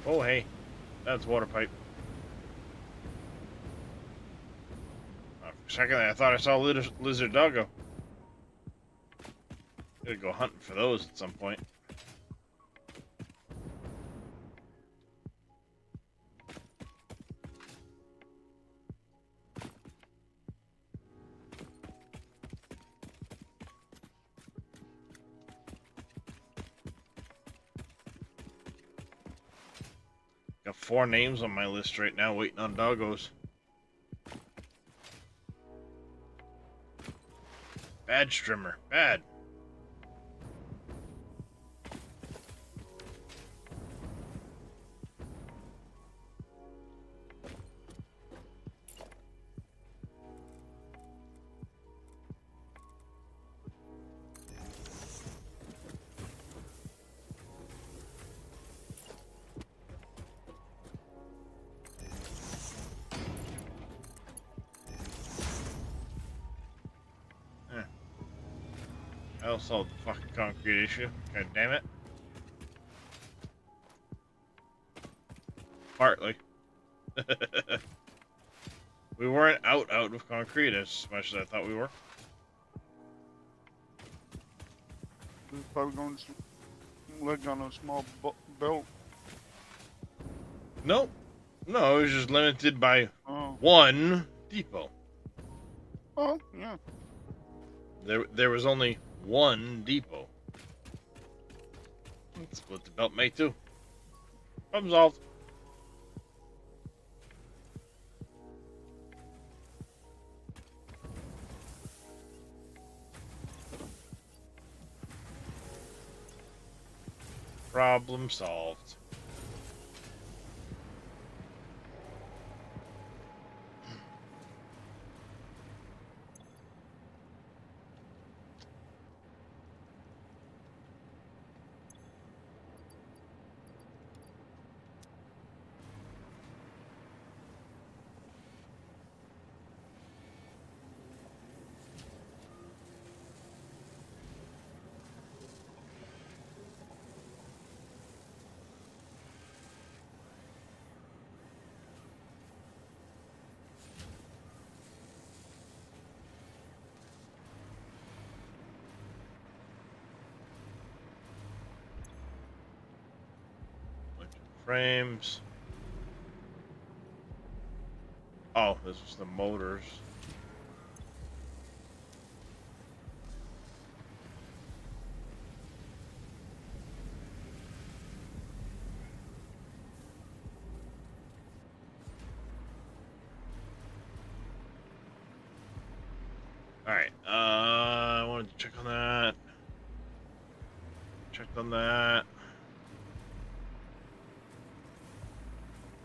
Oh, hey, that's water pipe. For a second, I thought I saw a lizard doggo. Gotta go hunting for those at some point. Got 4 names on my list right now, waiting on doggos. Bad Strimmer, bad. I'll solve the fucking concrete issue. God damn it. Partly. We weren't out of concrete as much as I thought we were. This is probably going to leg on a small belt. Nope. No, it was just limited by Oh. 1 depot. Oh, yeah. There was only 1 depot. Split the belt, mate, too. Problem solved. Problem solved. Frames. Oh, this was the motors. Alright, I wanted to check on that. Checked on that.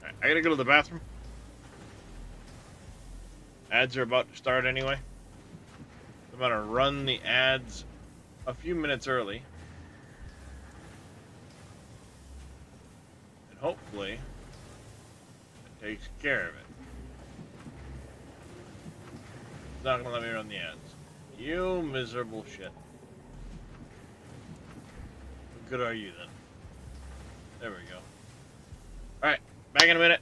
Alright, I gotta go to the bathroom. Ads are about to start anyway. I'm gonna run the ads a few minutes early. And hopefully, it takes care of it. It's not gonna let me run the ads. You miserable shit. What good are you then? There we go. Alright, back in a minute.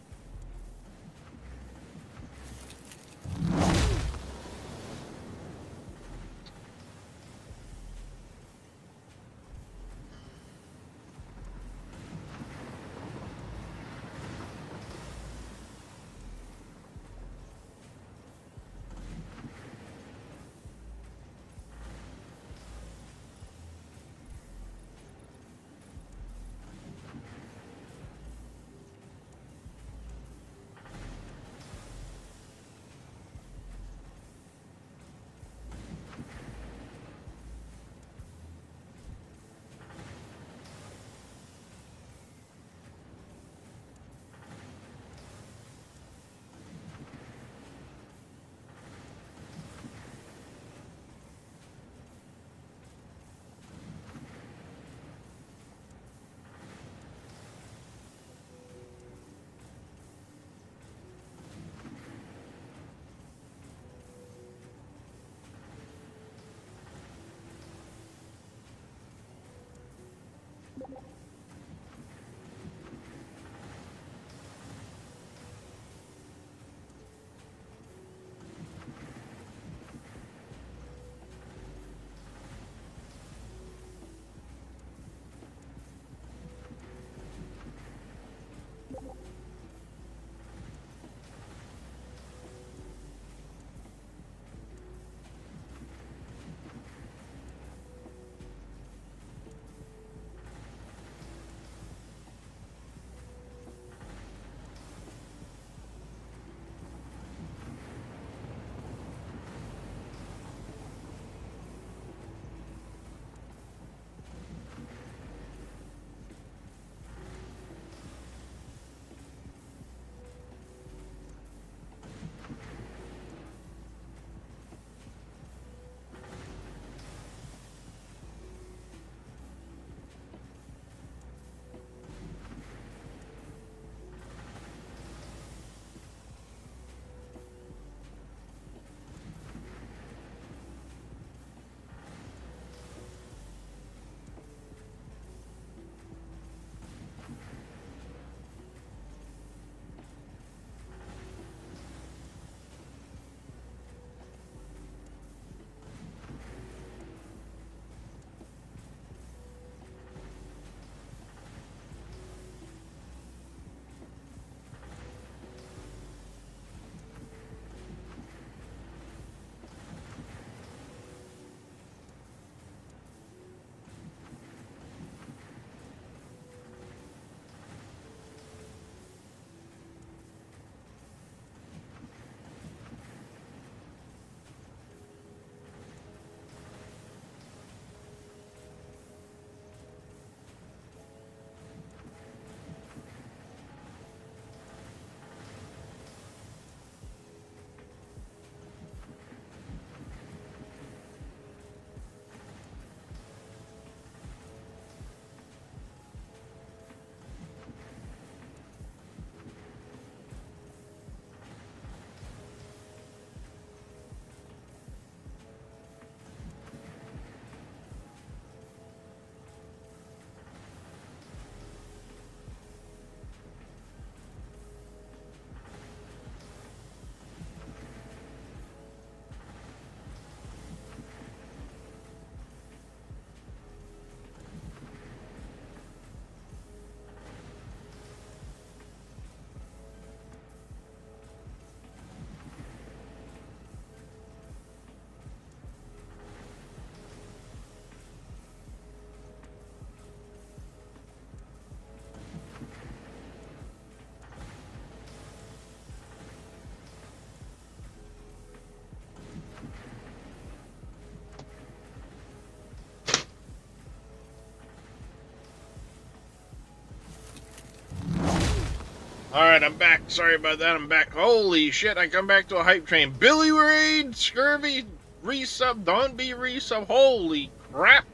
Alright, I'm back. Sorry about that. I'm back. Holy shit, I come back to a hype train. Billy Raid, Scurvy, resub, Don B resub. Holy crap.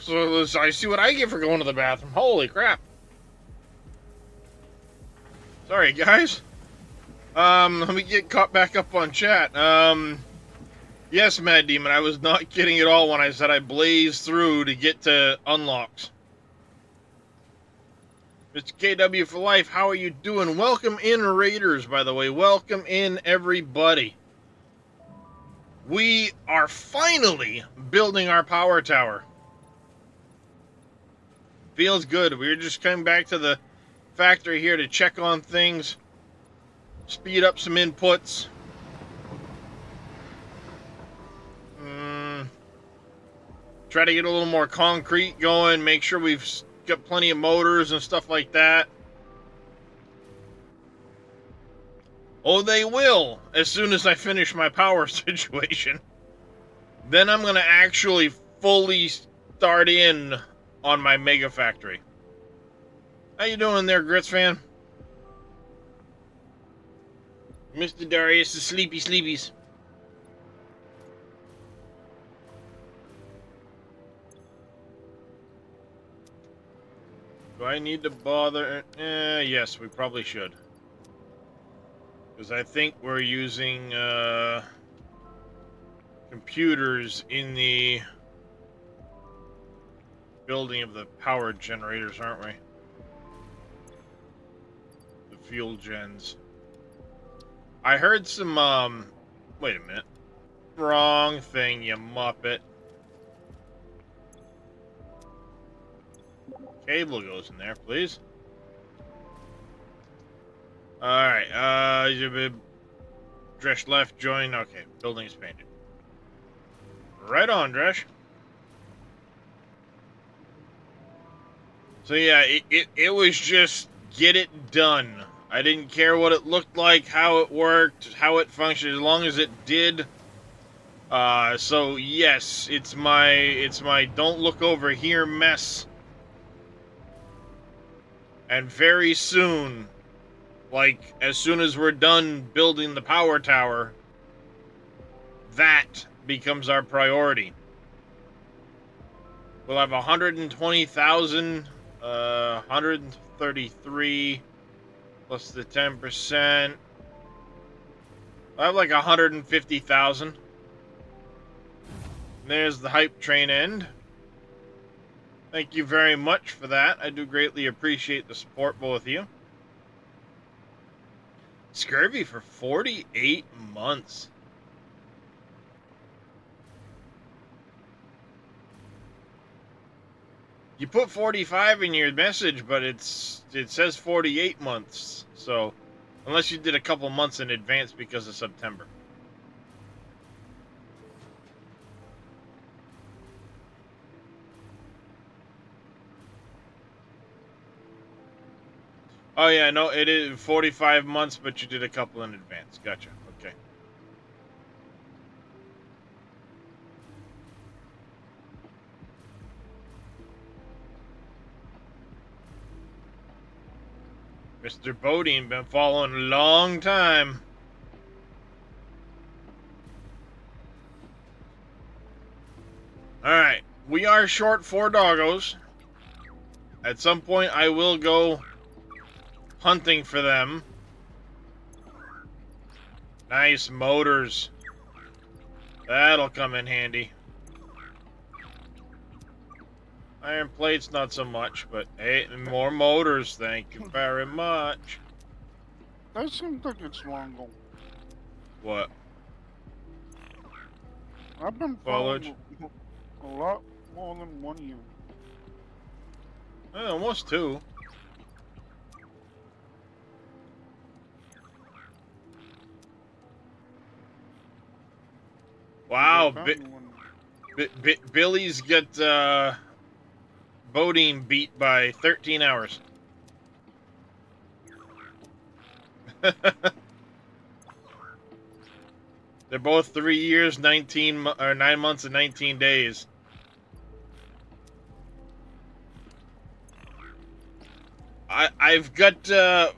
So I see what I get for going to the bathroom. Holy crap. Sorry, guys. Let me get caught back up on chat. Yes, Mad Demon, I was not kidding at all when I said I blazed through to get to unlocks. Mr. KW for life, how are you doing? Welcome in, Raiders, by the way. Welcome in, everybody. We are finally building our power tower. Feels good. We're just coming back to the factory here to check on things, speed up some inputs. Try to get a little more concrete going, make sure we've got plenty of motors and stuff like that. Oh, they will, as soon as I finish my power situation. Then I'm going to actually fully start in on my mega factory. How you doing there, Grits fan? Mr. Darius, the sleepy sleepies. Do I need to bother? Yes, we probably should. Because I think we're using computers in the building of the power generators, aren't we? The fuel gens. I heard some, wait a minute. Wrong thing, you muppet. Cable goes in there, please. Alright, Dresh left, join. Okay, building is painted. Right on, Dresh. So yeah, it was just get it done. I didn't care what it looked like, how it worked, how it functioned, as long as it did. So yes, it's my don't look over here mess. And very soon, like as soon as we're done building the power tower, that becomes our priority. We'll have 120,000, 133 plus the 10%. I have like 150,000. There's the hype train end. Thank you very much for that. I do greatly appreciate the support, both of you. Scurvy for 48 months. You put 45 in your message, but it says 48 months. So, unless you did a couple months in advance because of September. Oh yeah, no, it is 45 months, but you did a couple in advance. Gotcha. Okay. Mr. Bodine been following a long time. Alright, we are short 4 doggos. At some point I will go hunting for them. Nice motors. That'll come in handy. Iron plates, not so much, but hey, more motors, thank you very much. That seems like it's longer. What? I've been Foliage? following a lot more than 1 year. Almost 2. Wow, Billy's got Bodine beat by 13 hours. They're both 3 years, 9 months, and 19 days. I've got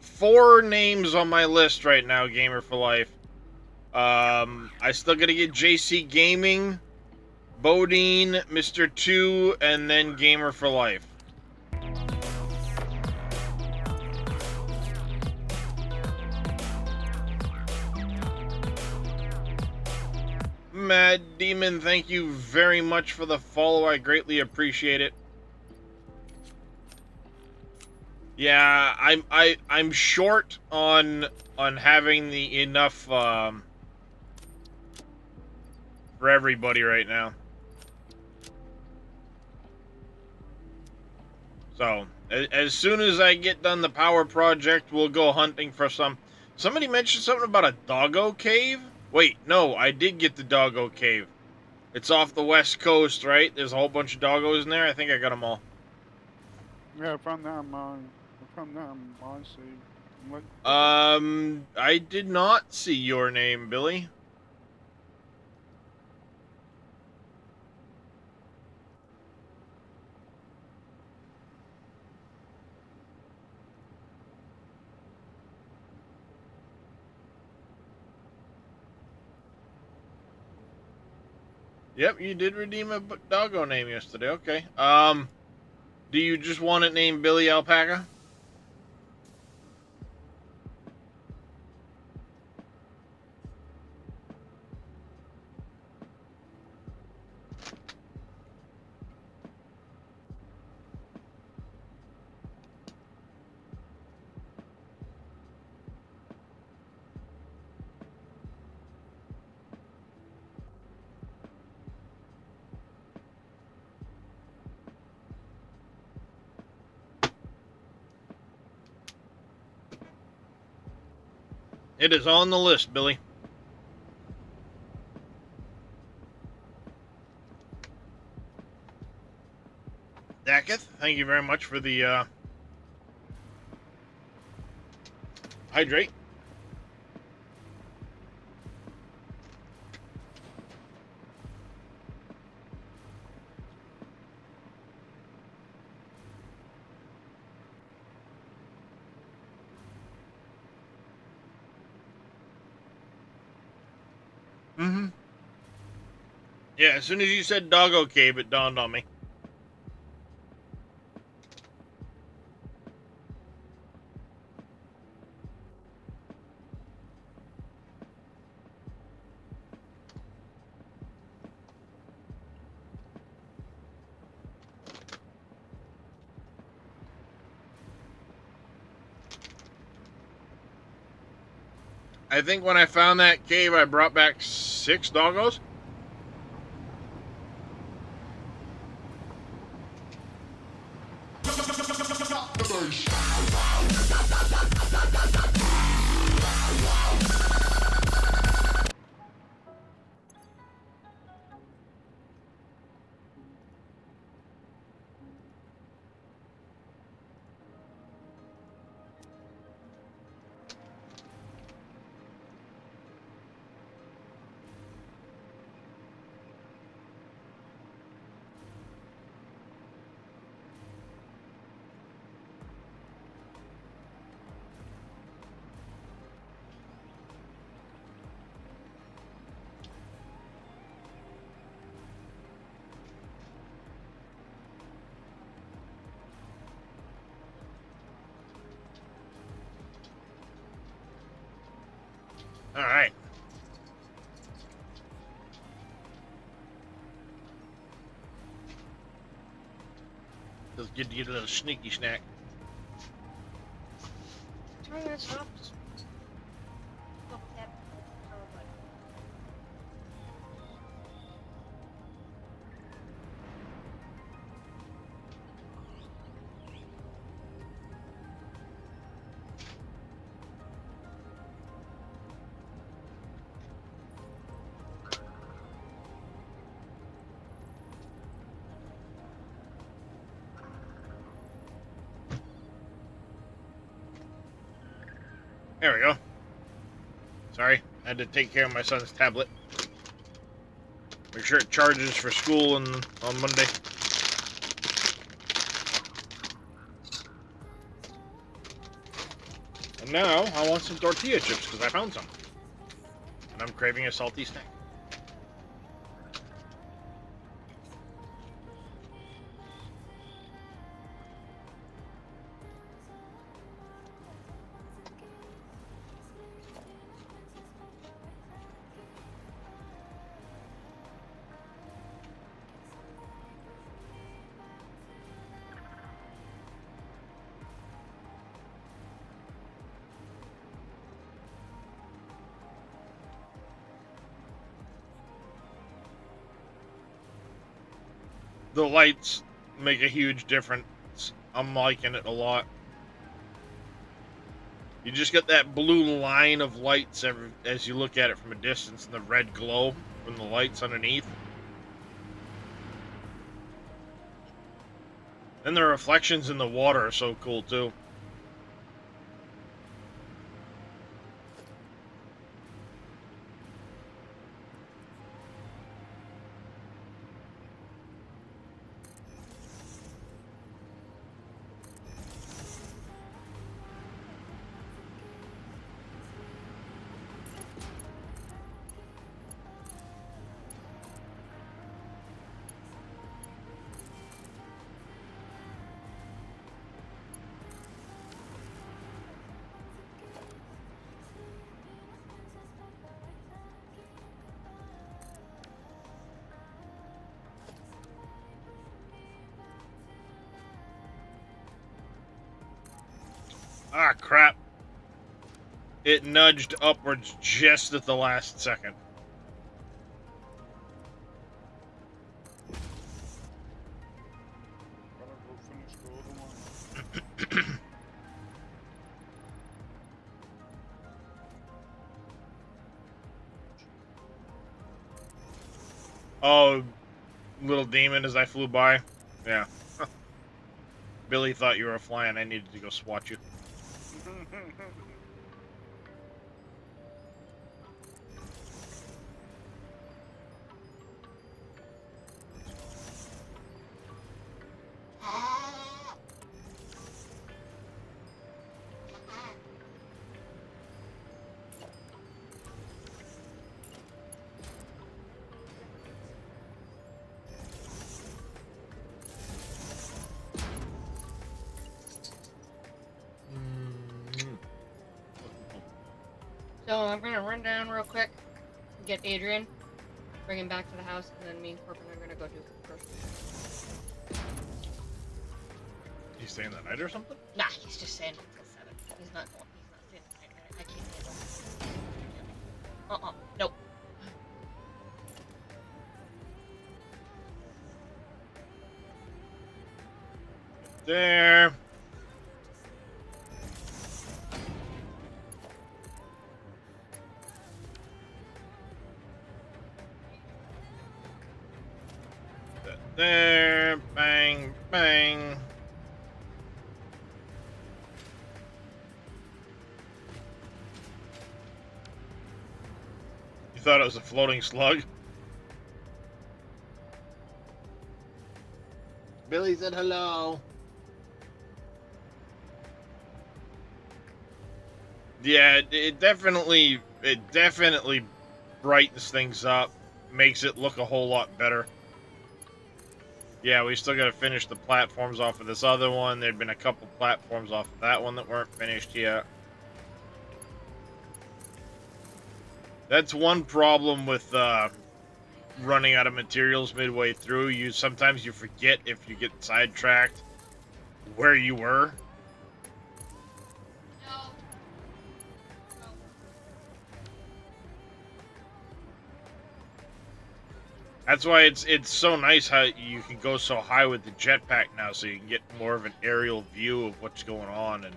4 names on my list right now, Gamer for Life. I still gotta get JC Gaming, Bodine, Mr. 2, and then Gamer for Life. Mad Demon, thank you very much for the follow. I greatly appreciate it. Yeah, I'm short on having the enough for everybody right now. So as soon as I get done the power project, we'll go hunting for some. Somebody mentioned something about a doggo cave. Wait, no, I did get the doggo cave. It's off the west coast, right? There's a whole bunch of doggos in there. I think I got them all. Yeah, I found that on mine. I found that on mine. See, what? I did not see your name, Billy. Yep, you did redeem a doggo name yesterday. Okay. Do you just want it named Billy Alpaca? It is on the list, Billy. Daketh, thank you very much for the hydrate. Mm-hmm. Yeah, as soon as you said doggo cave, it dawned on me. I think when I found that cave, I brought back 6 doggos. All right. Feels good to get a little sneaky snack. Turn this off. Double tap. Power button. There we go. Sorry, I had to take care of my son's tablet. Make sure it charges for school on Monday. And now I want some tortilla chips because I found some. And I'm craving a salty snack. The lights make a huge difference. I'm liking it a lot. You just get that blue line of lights as you look at it from a distance, and the red glow from the lights underneath. And the reflections in the water are so cool too. Ah, crap. It nudged upwards just at the last second. Gotta go finish the other one. Oh, little demon as I flew by. Yeah. Billy thought you were flying. I needed to go swat you. So I'm gonna run down real quick, get Adrian, bring him back to the house, and then me and Corbin are gonna go do groceries. He's staying the night or something? Nah, he's just staying until 7. He's not going. He's not staying the night. I can't handle it. Nope. There. There. Bang, bang. You thought it was a floating slug? Billy said hello. Yeah, it definitely brightens things up, makes it look a whole lot better. Yeah, we still got to finish the platforms off of this other one. There'd been a couple platforms off of that one that weren't finished yet. That's one problem with running out of materials midway through. Sometimes you forget, if you get sidetracked, where you were. That's why it's so nice how you can go so high with the jetpack now, so you can get more of an aerial view of what's going on. And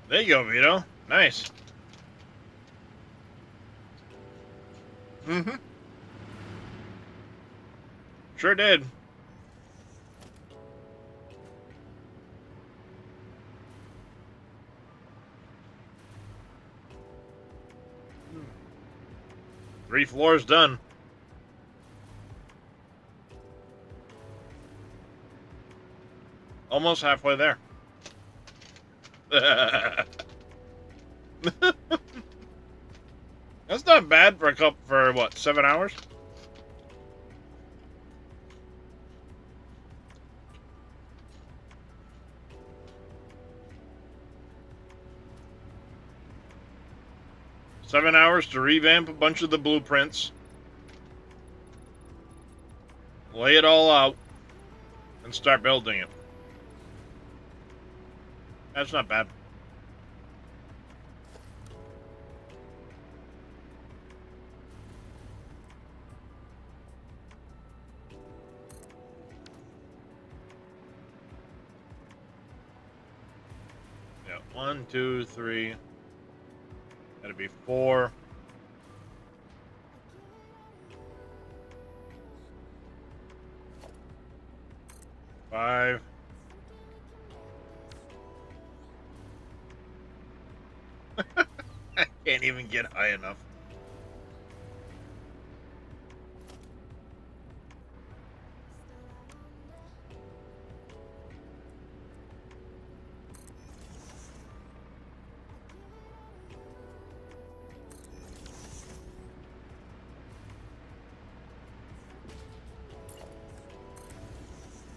There you go, Vito. Nice. Mm-hmm. Sure did. Three floors done. Almost halfway there. That's not bad for what, 7 hours? Seven hours to revamp a bunch of the blueprints, lay it all out, and start building it. That's not bad. Yeah, 1, 2, 3. That'd be 4. 5. I can't even get high enough.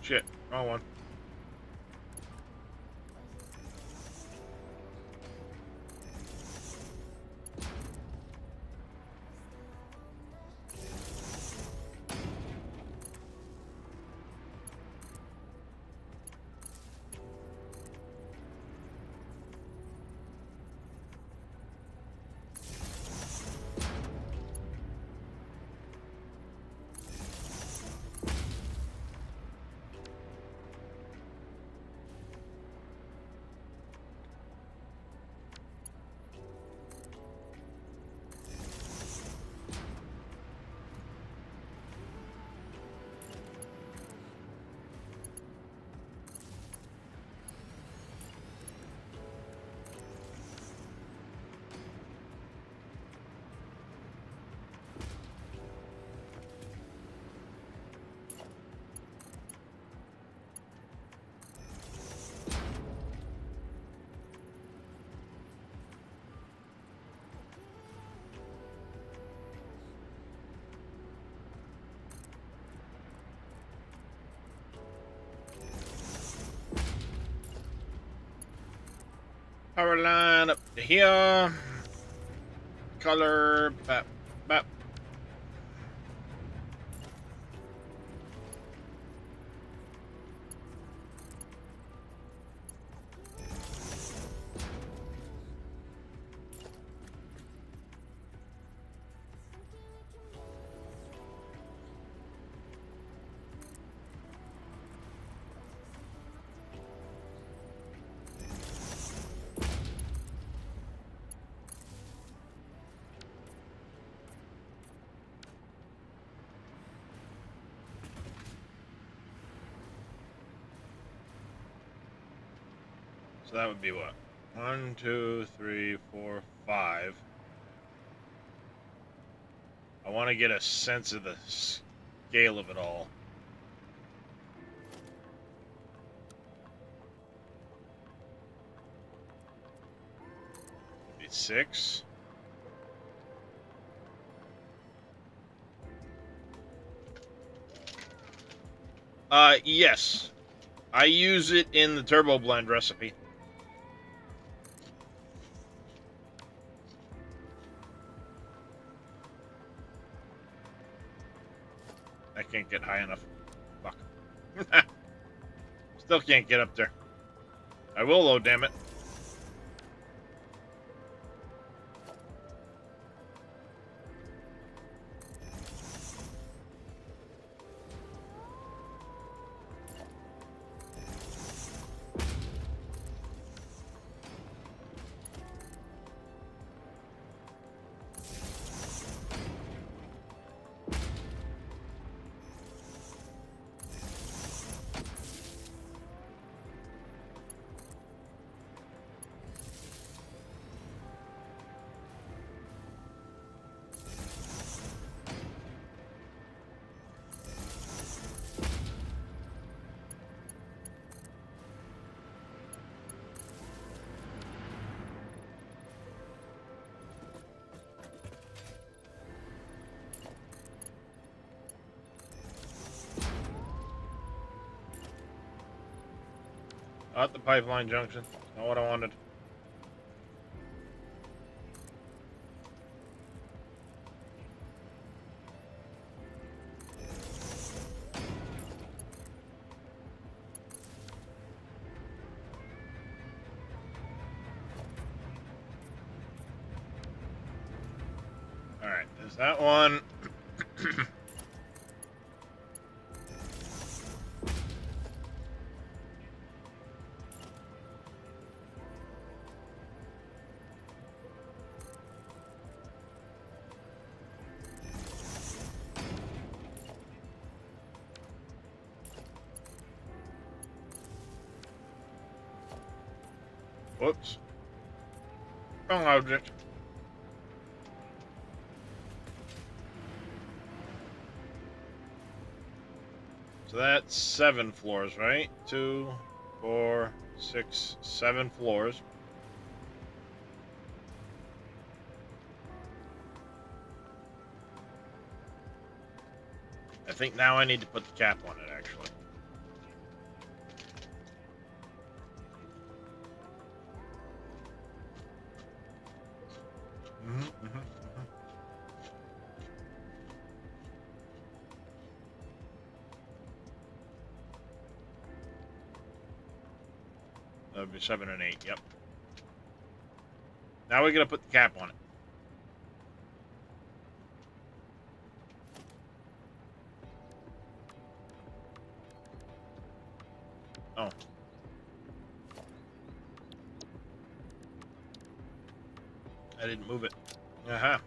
Shit, wrong one. Power line up to here. Color, bap, bap. So that would be what? 1, 2, 3, 4, 5. I want to get a sense of the scale of it all. Maybe 6. Yes. I use it in the Turbo Blend recipe. I can't get high enough. Fuck. Still can't get up there. I will, though, damn it. At the pipeline junction. Not what I wanted. Alright, there's that one. Whoops. Wrong object. So that's 7 floors, right? 2, 4, 6, 7 floors. I think now I need to put the cap on it, actually. That would be 7 and 8, yep. Now we're gonna put the cap on it. Oh. I didn't move it. Aha.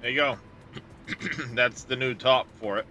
There you go. That's the new top for it.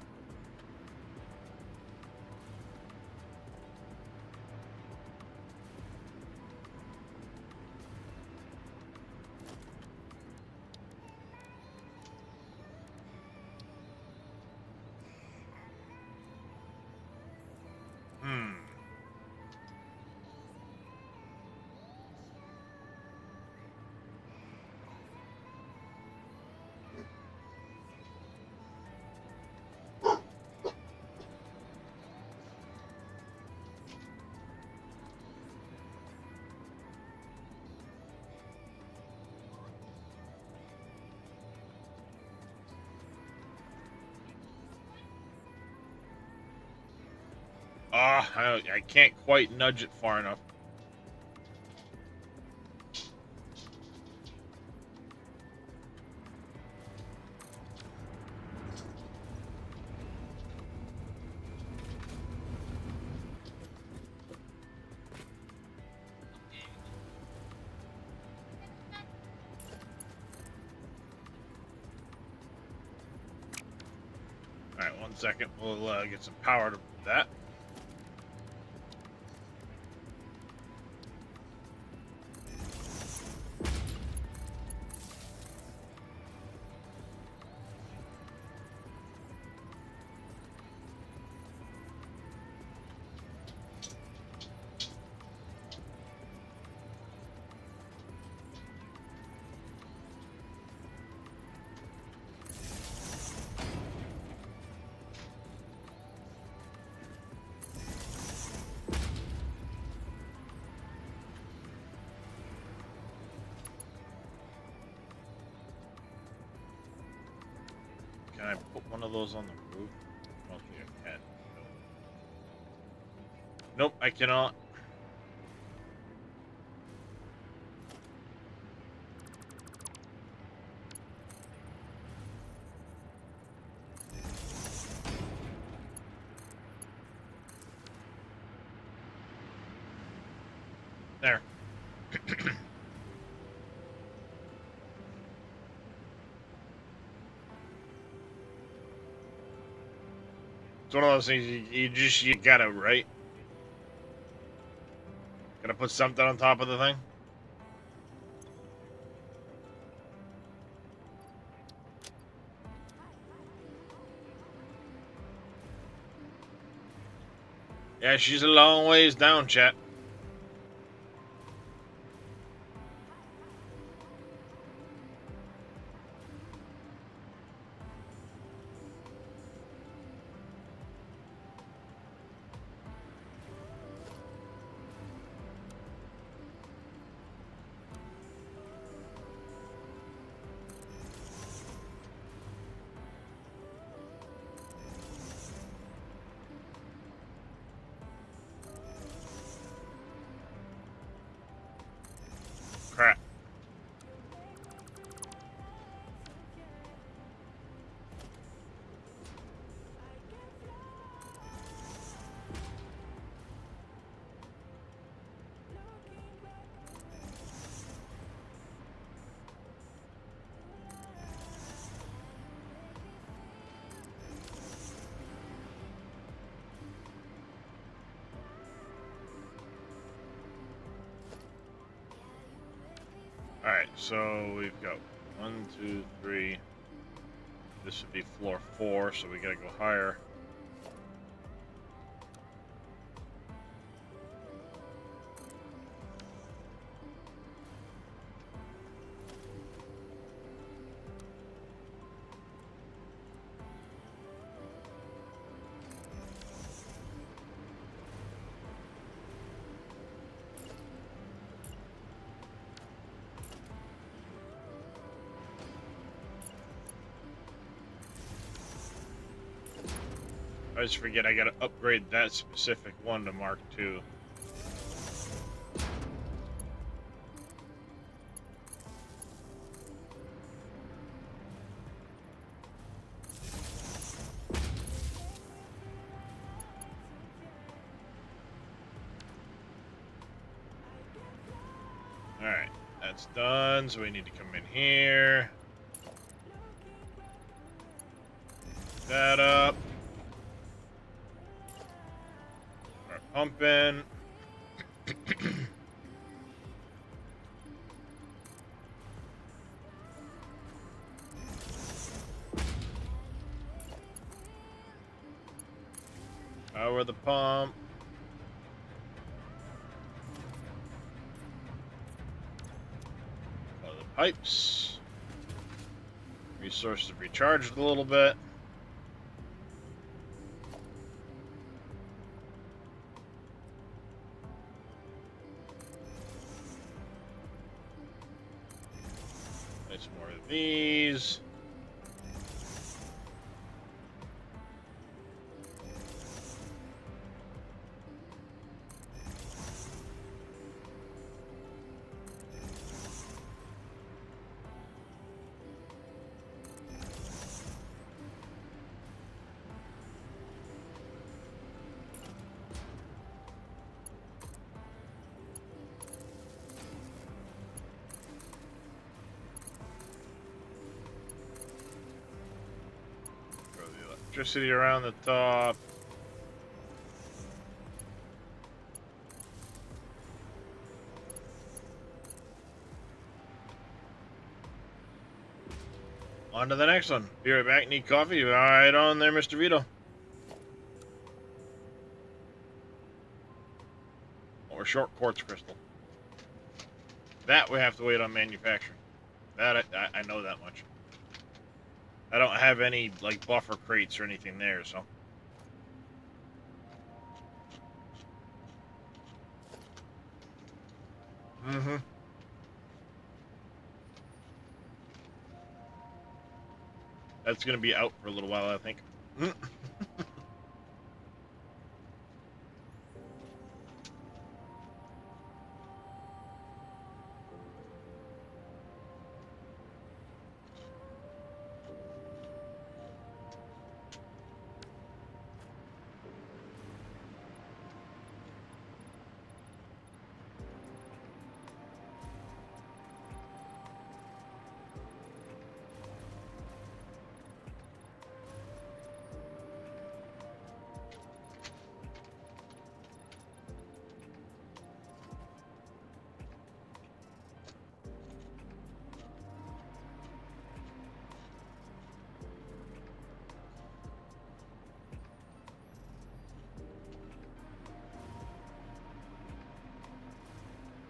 I can't quite nudge it far enough. Alright, 1 second. We'll get some power to that. Can I put one of those on the roof? I don't think I can. Nope, I cannot. There. It's one of those things you gotta, right? Gotta put something on top of the thing. Yeah, she's a long ways down, chat. Crap. Alright, so we've got 1, 2, 3. This would be floor 4, so we gotta go higher. I just forget I gotta upgrade that specific one to Mark II. Alright, that's done, so we need to come in here. That up. Start pumping. Power the pump. Follow the pipes. Resources recharged a little bit. Place more of these. Throw the electricity around the top. On to the next one. Be right back. Need coffee? Right on there, Mr. Vito. Or short quartz crystal. That we have to wait on manufacturing. That I know that much. I don't have any like buffer crates or anything there, so. Mm-hmm. That's gonna be out for a little while, I think.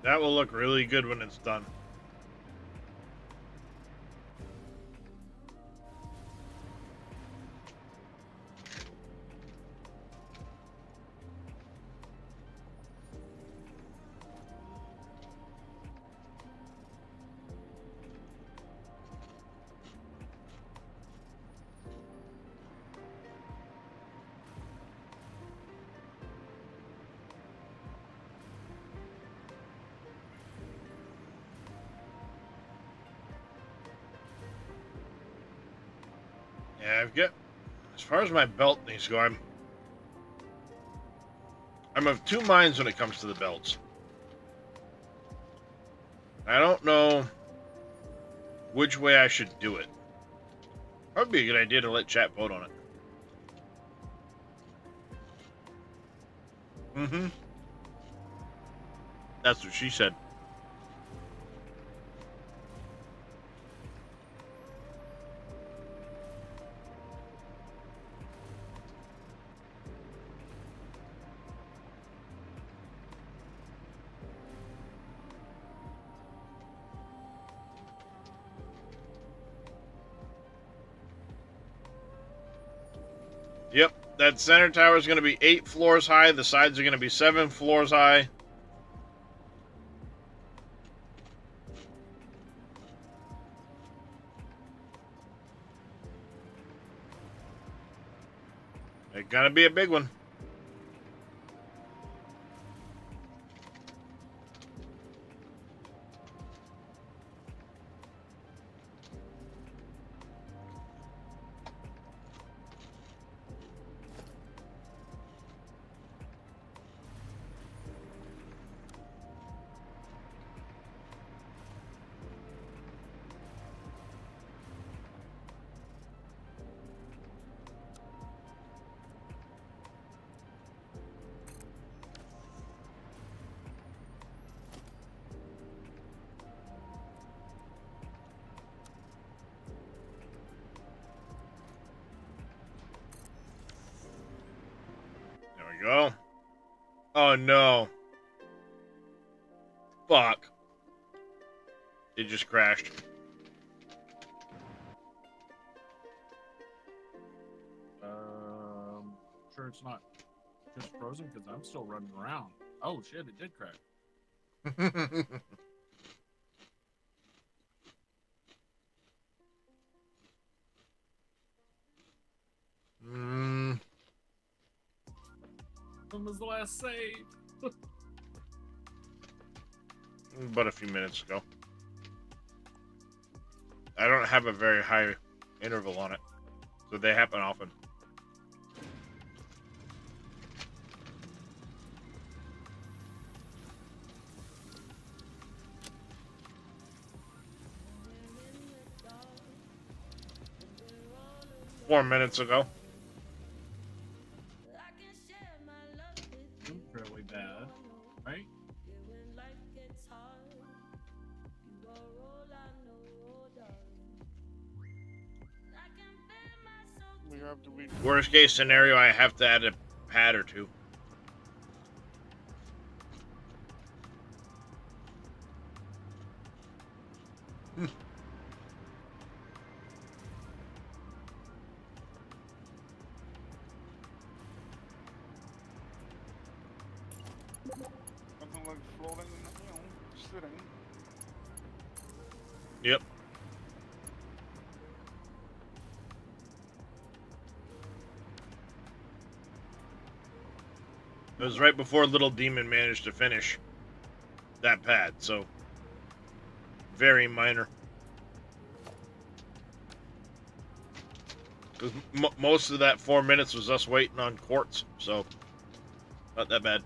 That will look really good when it's done. Yeah, I've got, as far as my belt needs to go, I'm of two minds when it comes to the belts. I don't know which way I should do it. Probably be a good idea to let chat vote on it. Mm-hmm. That's what she said. Yep, that center tower is going to be 8 floors high. The sides are going to be 7 floors high. It's going to be a big one. There we go. Oh no. Fuck. It just crashed. Sure it's not just frozen because I'm still running around. Oh shit, it did crash. When was the last save? But a few minutes ago. I don't have a very high interval on it, so they happen often. Four minutes ago. Fairly bad, right? We have to be. Worst case scenario, I have to add a pad or two. Nothing like floating, sitting. Yep. It was right before Little Demon managed to finish that pad, so very minor. 'Cause most of that 4 minutes was us waiting on quartz, so not that bad.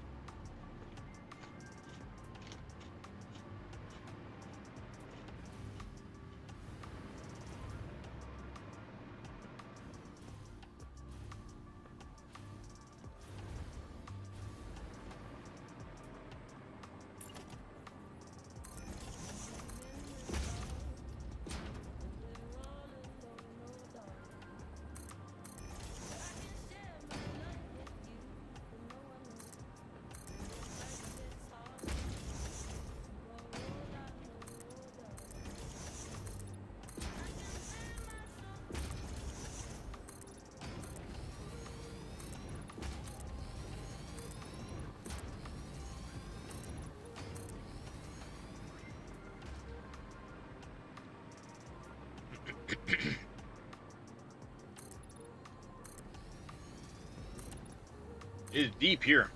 It's deep here.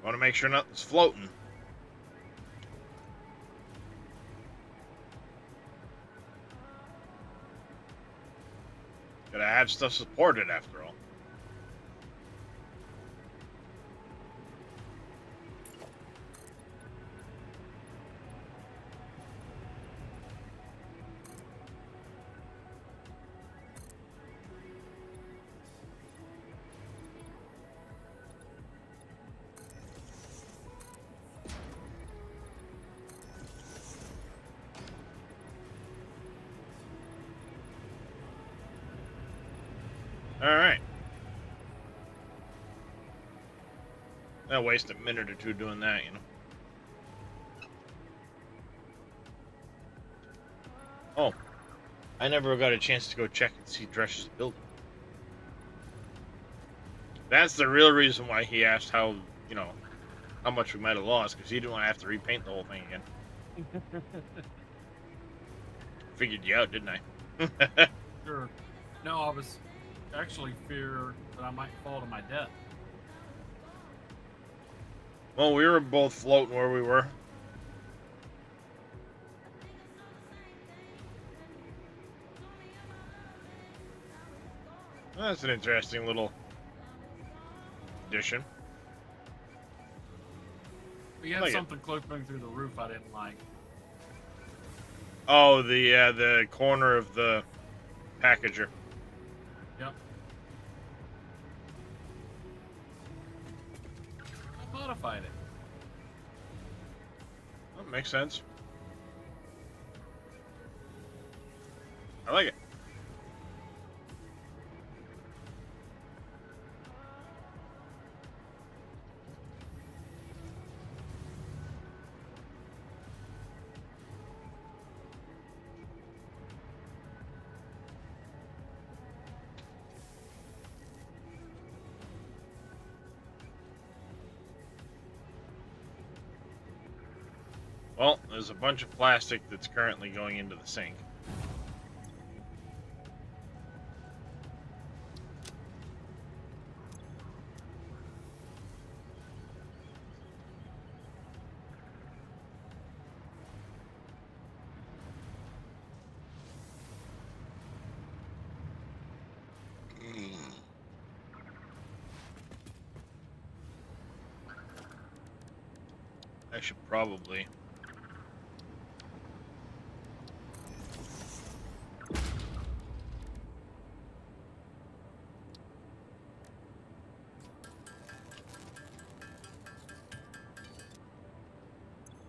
Want to make sure nothing's floating. Gotta have stuff supported after all. Alright. I'll waste a minute or two doing that, you know. Oh. I never got a chance to go check and see Dresh's building. That's the real reason why he asked how, you know, how much we might have lost, because he didn't want to have to repaint the whole thing again. Figured you out, didn't I? Sure. No, I was actually fear that I might fall to my death. Well, we were both floating where we were. That's an interesting little addition. We had Like it. something clipping through the roof I didn't like. Oh, the corner of the packager. Yep. I modified it. That makes sense. I like it. Well, there's a bunch of plastic that's currently going into the sink. I should probably...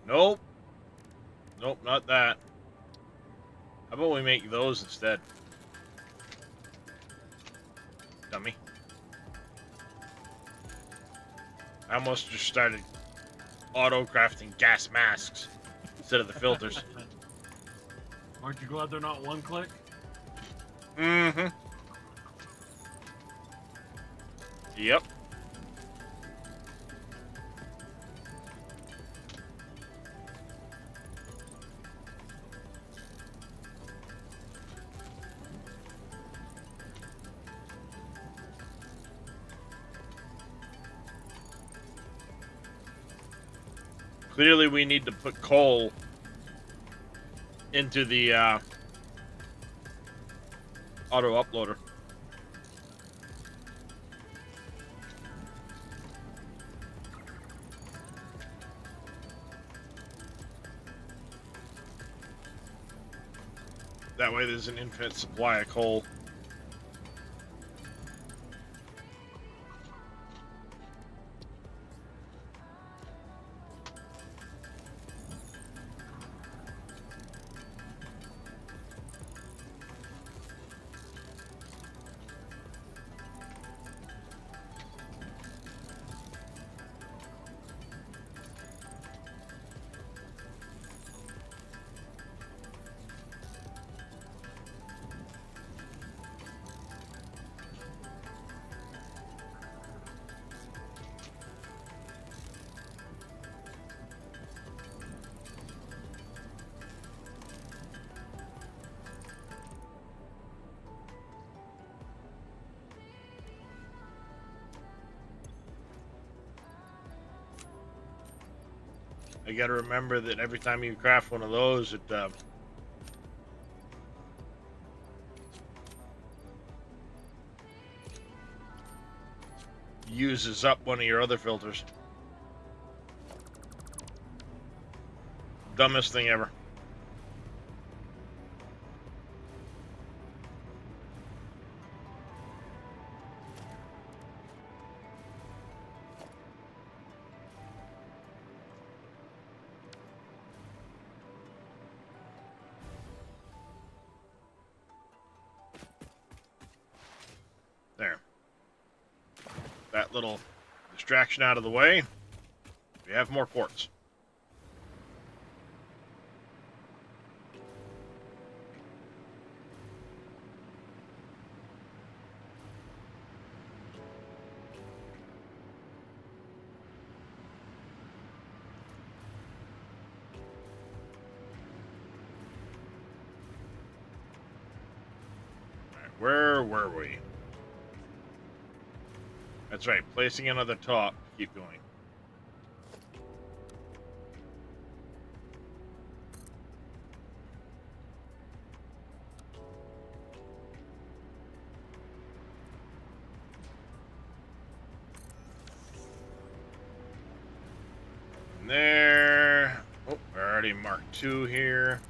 Nope. Nope, not that. How about we make those instead? Dummy. I almost just started auto-crafting gas masks instead of the filters. Aren't you glad they're not one click? Mm-hmm. Yep. Clearly, we need to put coal into the auto uploader. That way, there's an infinite supply of coal. I gotta remember that every time you craft one of those, it uses up one of your other filters. Dumbest thing ever. There. That little distraction out of the way. We have more quartz. All right, where were we? That's right, placing another top. Keep going. And there. Oh, I already marked 2 here.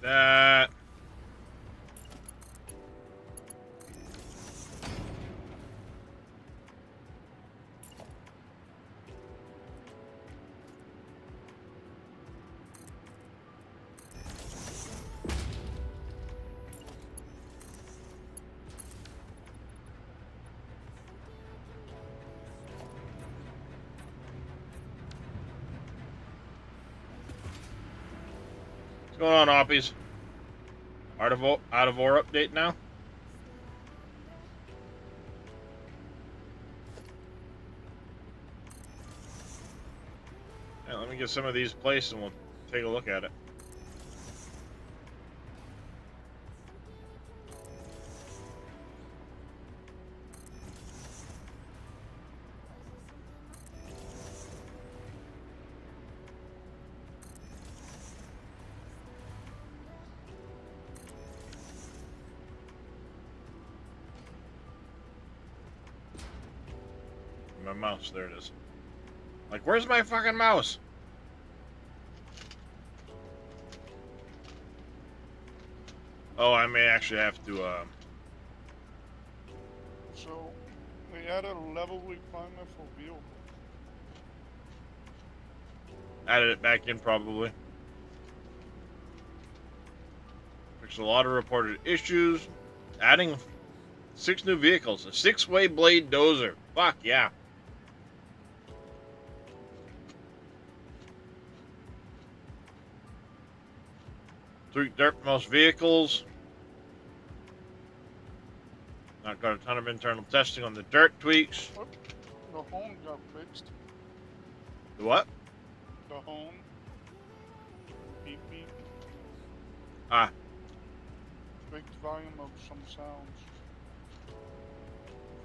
That. What's going on, Oppies? Out of ore update now? Yeah, let me get some of these placed and we'll take a look at it. My mouse, there it is. Like, where's my fucking mouse? Oh, I may actually have to. So, we added a level requirement for vehicles. Added it back in probably. There's a lot of reported issues. Adding 6 new vehicles. A 6-way blade dozer. Fuck yeah. Tweak dirt for most vehicles. Not got a ton of internal testing on the dirt tweaks. The home got fixed. The what? The home. Beep beep. Ah. Fixed volume of some sounds.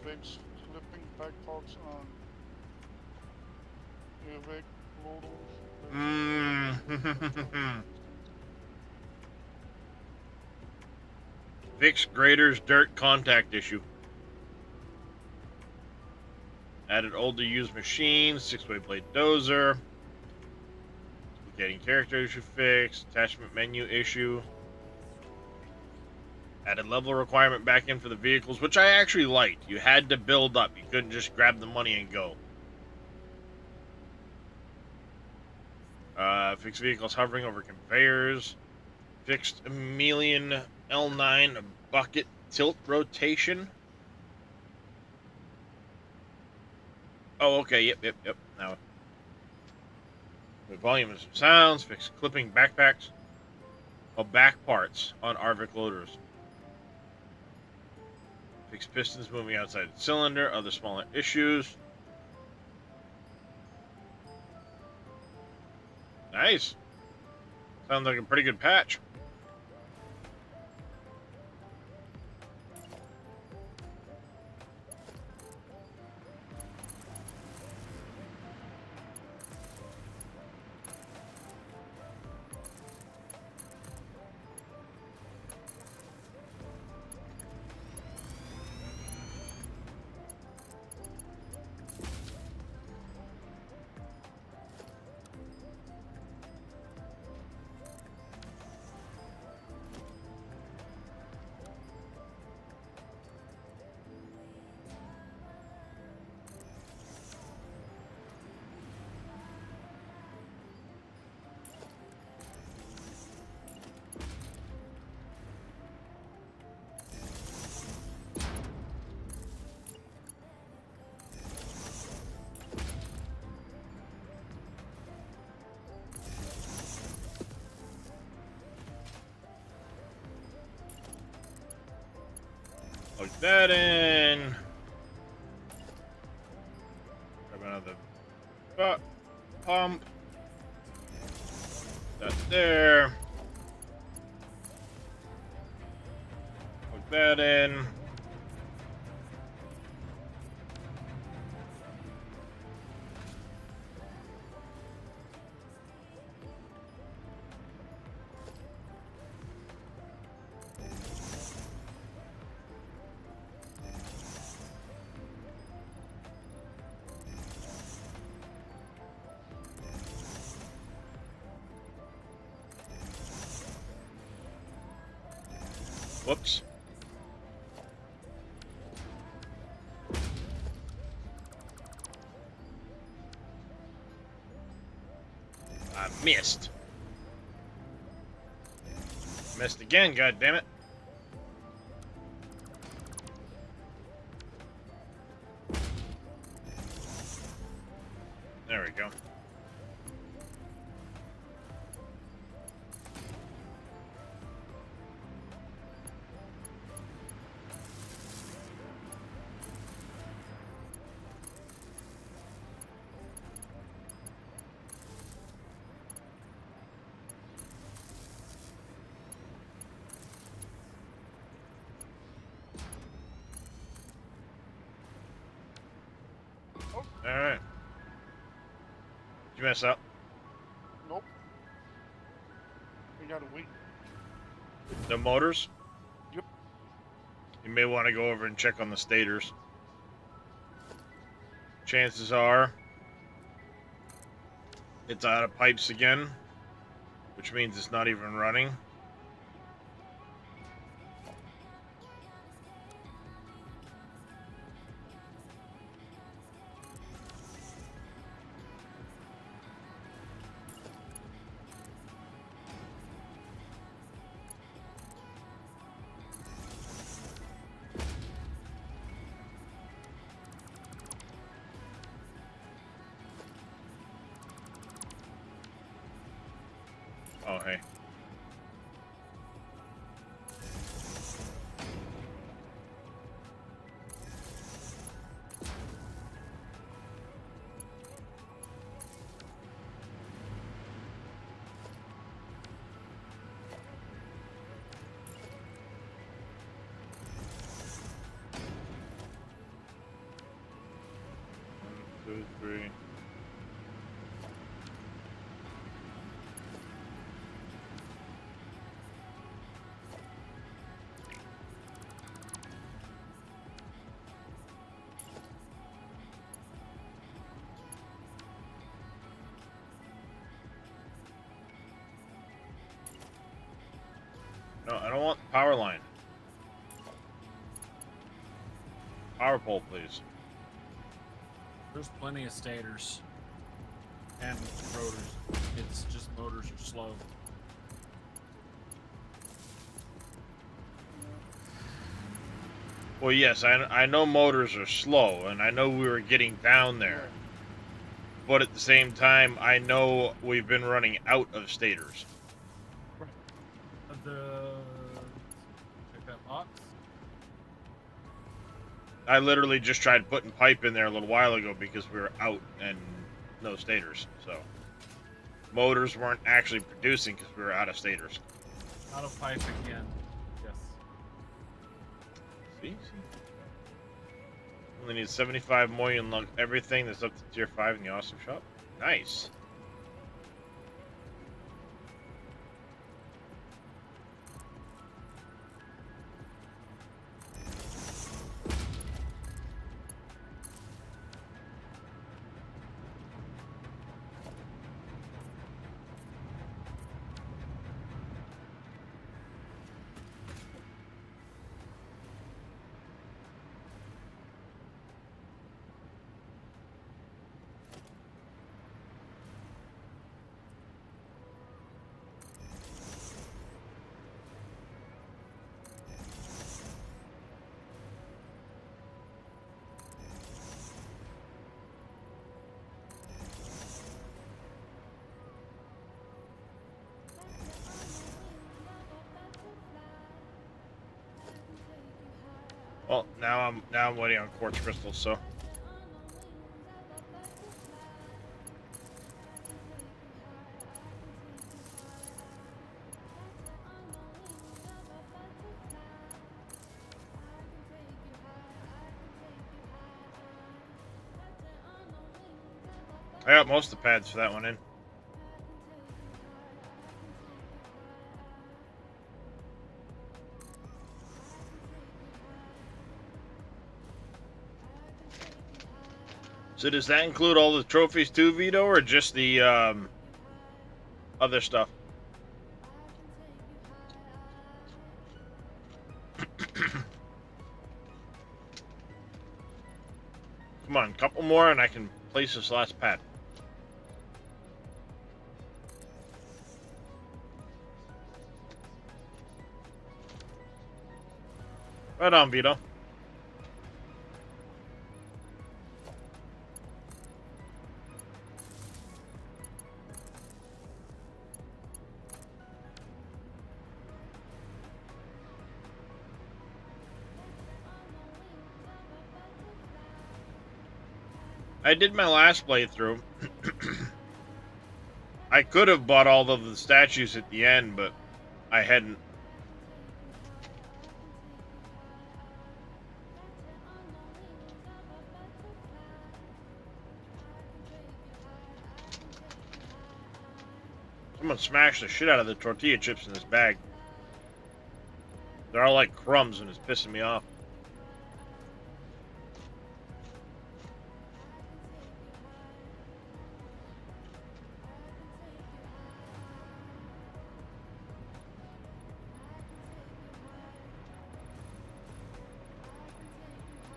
Fixed clipping back talks on Evic loaders. Fix grader's dirt contact issue. Added old to used machines, 6-way blade dozer. Getting character issue fixed. Attachment menu issue. Added level requirement back in for the vehicles, which I actually liked. You had to build up. You couldn't just grab the money and go. Fixed vehicles hovering over conveyors. Fixed Emelian L9 bucket tilt rotation. Oh, okay. Yep. Now, the volume of some sounds. Fixed clipping backpacks. Oh, back parts on Arvik loaders. Fixed pistons moving outside the cylinder. Other smaller issues. Nice. Sounds like a pretty good patch. Plug that in. Grab another pump. That there. Plug that in. Whoops. I missed. Missed again, goddammit. There we go. Alright. Did you mess up? Nope. We gotta wait. The motors? Yep. You may want to go over and check on the stators. Chances are it's out of pipes again, which means it's not even running. Oh, hey. One, two, three. No, I don't want the power line. Power pole, please. There's plenty of stators and rotors. It's just motors are slow. Well, yes, I know motors are slow, and I know we were getting down there. But at the same time, I know we've been running out of stators. Check that box. I literally just tried putting pipe in there a little while ago because we were out and no stators. So motors weren't actually producing because we were out of stators. Out of pipe again. Yes. See? Only need 75 more and unlock everything that's up to tier 5 in the awesome shop. Nice. Well, now I'm waiting on quartz crystals, so. I got most of the pads for that one in. So does that include all the trophies too, Vito, or just the other stuff? Come on, couple more and I can place this last pad. Right on, Vito. I did my last playthrough. I could have bought all of the statues at the end, but I hadn't. Someone smashed the shit out of the tortilla chips in this bag. They're all like crumbs and it's pissing me off.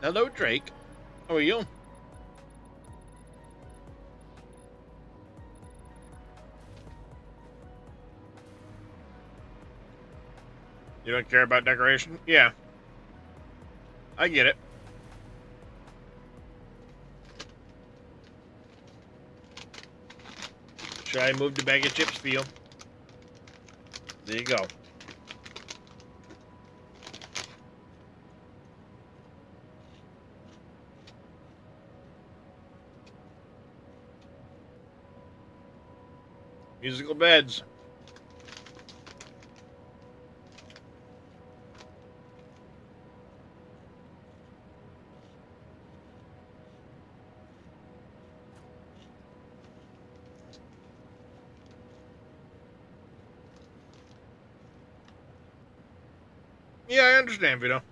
Hello, Drake. How are you? You don't care about decoration? Yeah. I get it. Should I move the bag of chips for you? There you go. Musical beds. Yeah, I understand, Vito.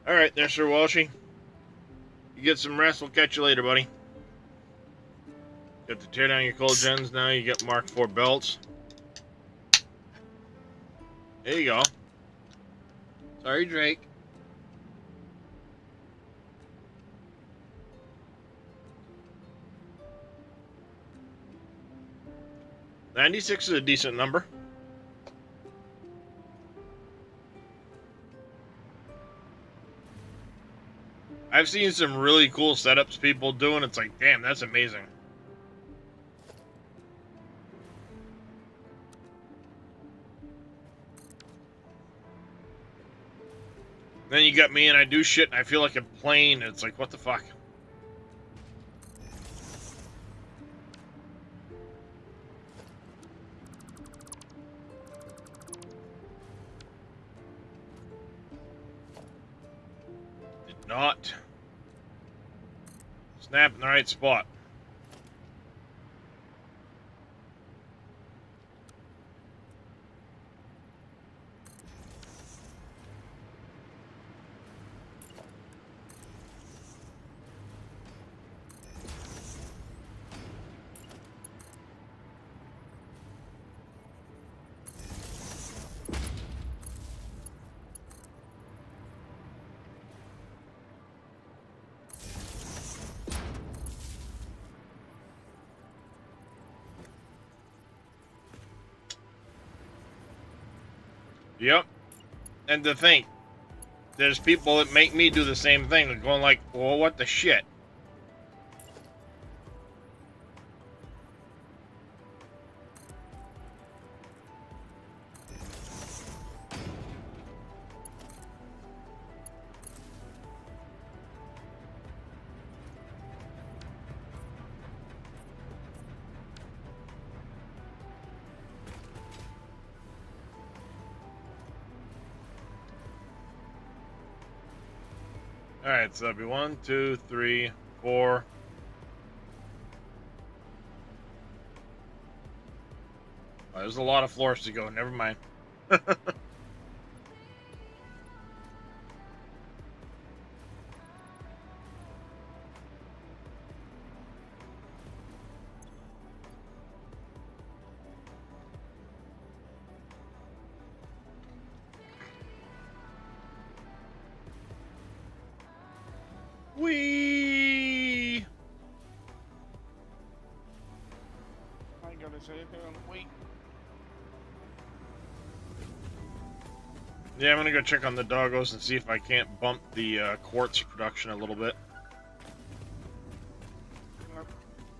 Alright there, Sir Walshy. You get some rest, we'll catch you later, buddy. Got to tear down your cold gens now, you get Mark IV belts. There you go. Sorry, Drake. $96 is a decent number. I've seen some really cool setups people do, and it's like, damn, that's amazing. Then you got me, and I do shit, and I feel like a plane, and it's like, what the fuck? Did not snap in the right spot. Yep. And to think, there's people that make me do the same thing. They're going like, well, what the shit? Alright, so that'll be 1, 2, 3, 4. Oh, there's a lot of floors to go, never mind. Whee! I ain't gotta say it. Wait. Yeah, I'm gonna go check on the doggos and see if I can't bump the quartz production a little bit.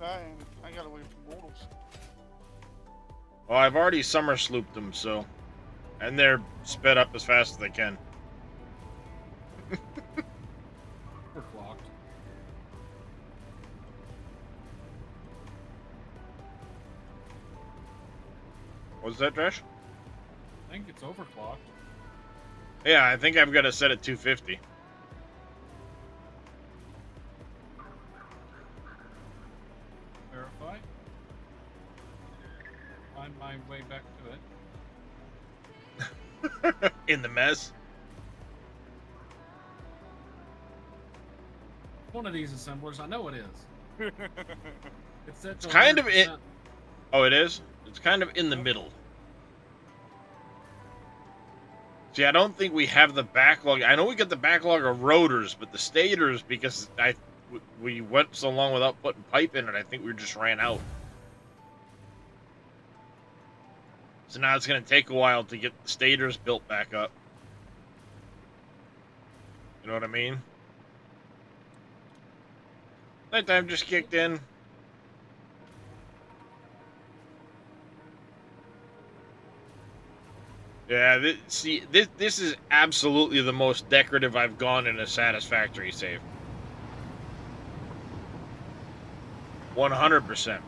I got away from mortals. Well, I've already summer slooped them, so, and they're sped up as fast as they can. Overclocked. What's that, Dresh? I think it's overclocked. Yeah, I think I've got it set at 250. Verify. Find my way back to it. In the mess. One of these assemblers, I know it is. It's set to kind of it. 100%. Oh, it is? It's kind of in the middle. See, I don't think we have the backlog. I know we got the backlog of rotors, but the stators, because we went so long without putting pipe in it, I think we just ran out. So now it's going to take a while to get the stators built back up. You know what I mean? Nighttime just kicked in. Yeah, this is absolutely the most decorative I've gone in a Satisfactory save. 100%.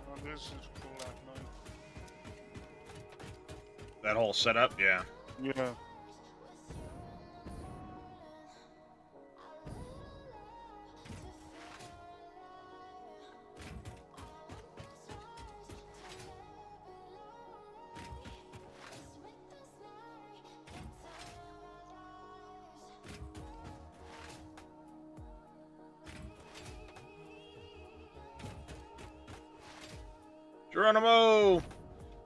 Oh, this is cool at night. That whole setup, yeah. Yeah. Geronimo!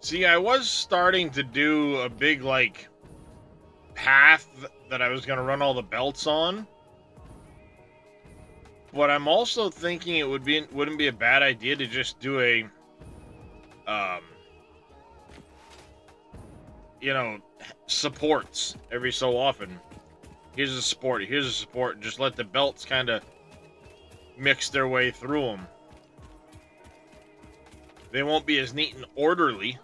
See, I was starting to do a big, like, path that I was going to run all the belts on. But I'm also thinking it wouldn't be a bad idea to just do a, you know, supports every so often. Here's a support, here's a support, and just let the belts kind of mix their way through them. They won't be as neat and orderly.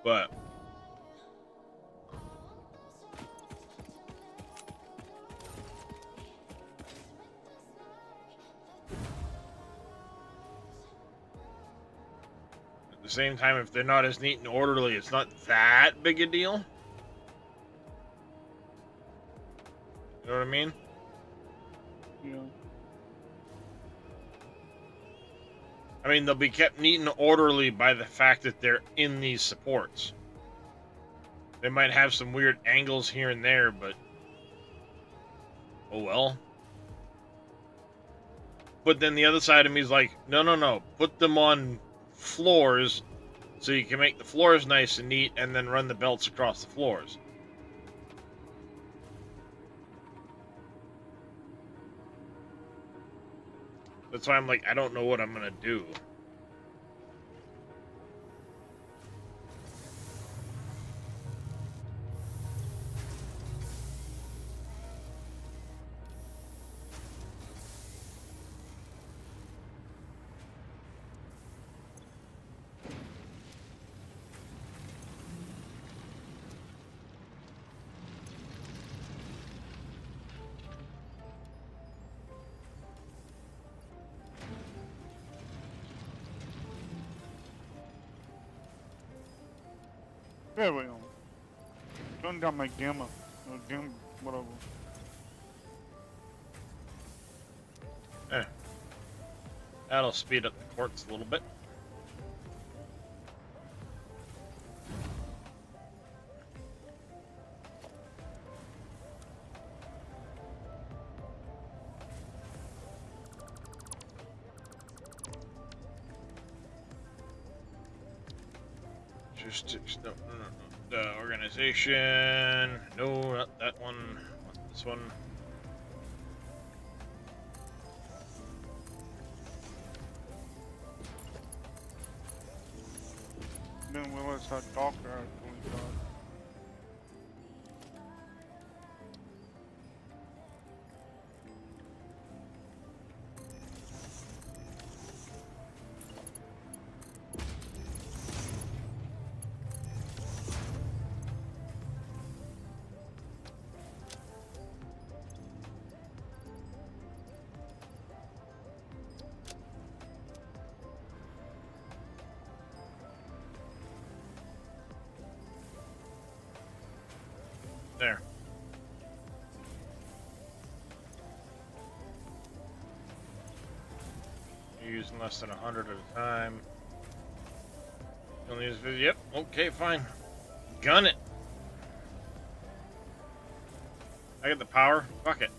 But at the same time, if they're not as neat and orderly, it's not that big a deal. You know what I mean? Yeah. I mean, they'll be kept neat and orderly by the fact that they're in these supports. They might have some weird angles here and there, but oh well. But then the other side of me is like, no. Put them on floors so you can make the floors nice and neat and then run the belts across the floors. That's why I'm like, I don't know what I'm gonna do. There we go. Turn down my gamma. Or gamma, whatever. That'll speed up the quartz a little bit. No. The organization. No, not that one. Not this one. didn't realize how dark it actually got. There. You're using less than 100 at a time. You only use 50. Yep. Okay, fine. Gun it. I got the power. Fuck it.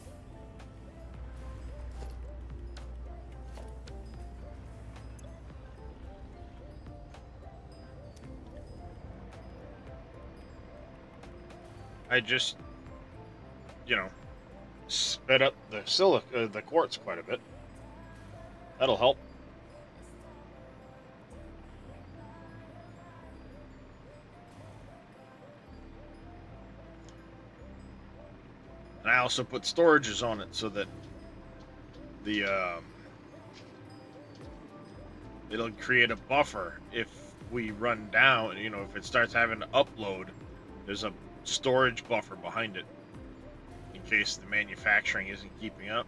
I just, you know, sped up the quartz quite a bit. That'll help. And I also put storages on it so that the it'll create a buffer if we run down. You know, if it starts having to upload, there's a storage buffer behind it in case the manufacturing isn't keeping up.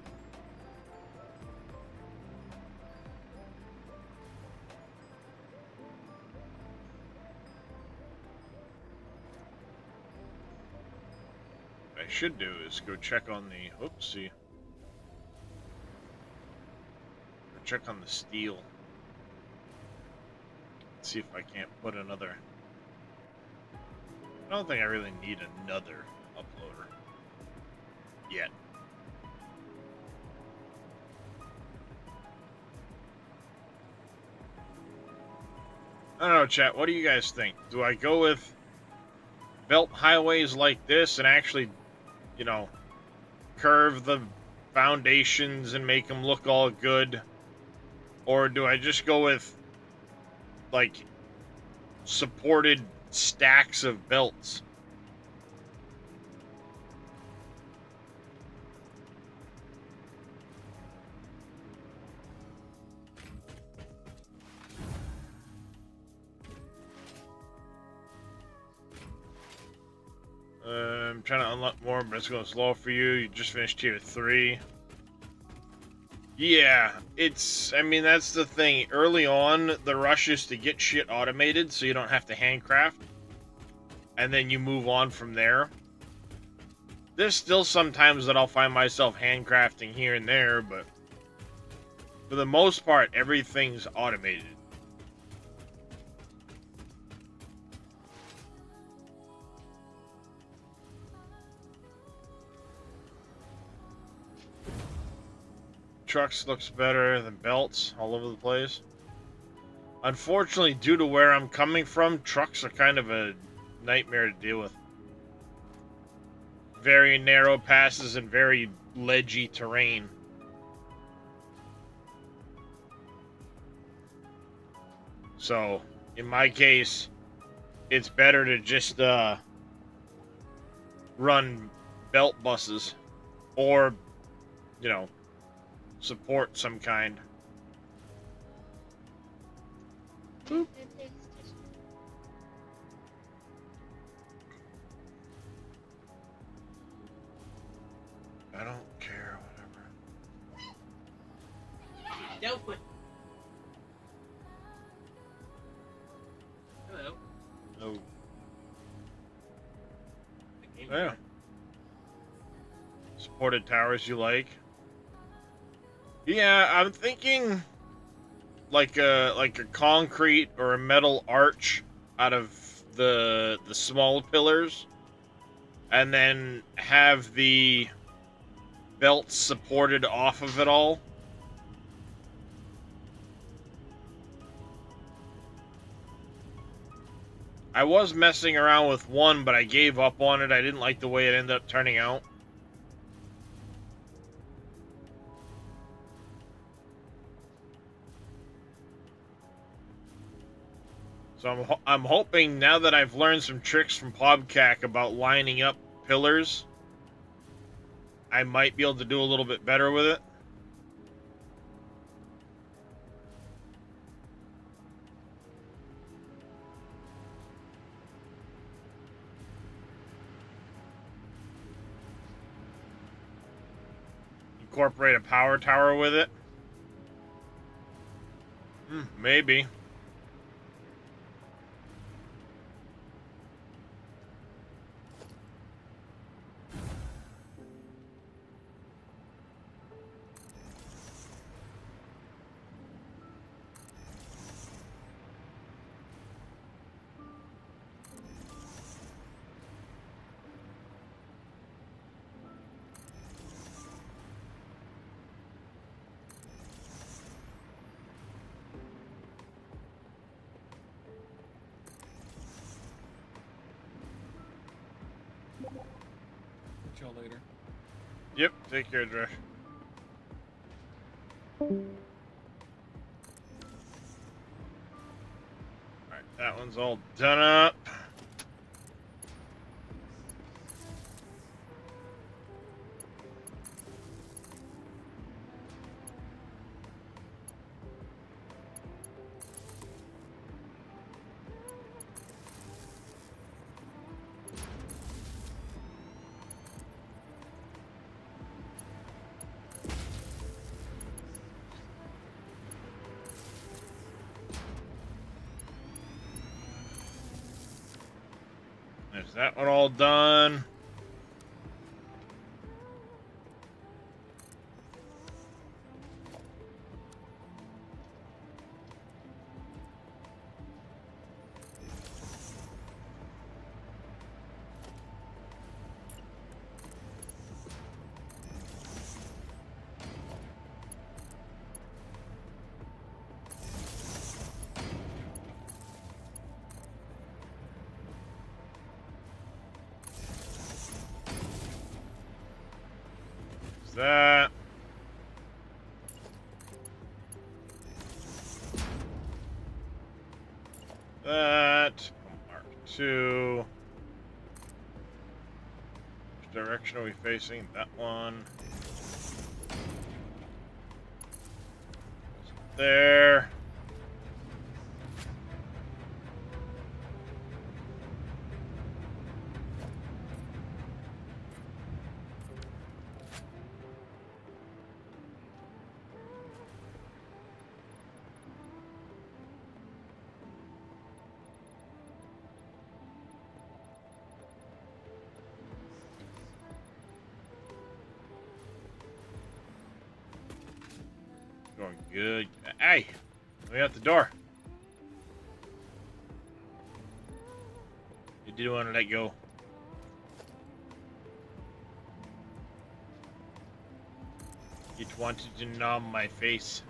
What I should do is go check on the oopsie. Go check on the steel. See if I can't put another. I don't think I really need another uploader yet. I don't know, chat. What do you guys think? Do I go with belt highways like this and actually, you know, curve the foundations and make them look all good? Or do I just go with, like, supported stacks of belts? I'm trying to unlock more, but it's going slow for you. You just finished tier 3. Yeah, I mean, that's the thing. Early on, the rush is to get shit automated so you don't have to handcraft. And then you move on from there. There's still sometimes that I'll find myself handcrafting here and there, but for the most part, everything's automated. Trucks looks better than belts all over the place. Unfortunately, due to where I'm coming from, trucks are kind of a nightmare to deal with. Very narrow passes and very ledgy terrain. So, in my case, it's better to just run belt buses or, you know, support some kind. Boop. I don't care, whatever. Don't put. Hello. No. The game Yeah. Supported towers you like? Yeah, I'm thinking like a concrete or a metal arch out of the small pillars, and then have the belts supported off of it all. I was messing around with one, but I gave up on it. I didn't like the way it ended up turning out. So I'm hoping now that I've learned some tricks from Pobcac about lining up pillars, I might be able to do a little bit better with it. Incorporate a power tower with it. Maybe. Catch y'all later. Yep, take care, Dresh. Alright, that one's all done up. There's that one all done. That. That. Mark 2. Which direction are we facing? That one. There. Going good. Hey! Let me out the door. You did want to let go. It wanted to numb my face.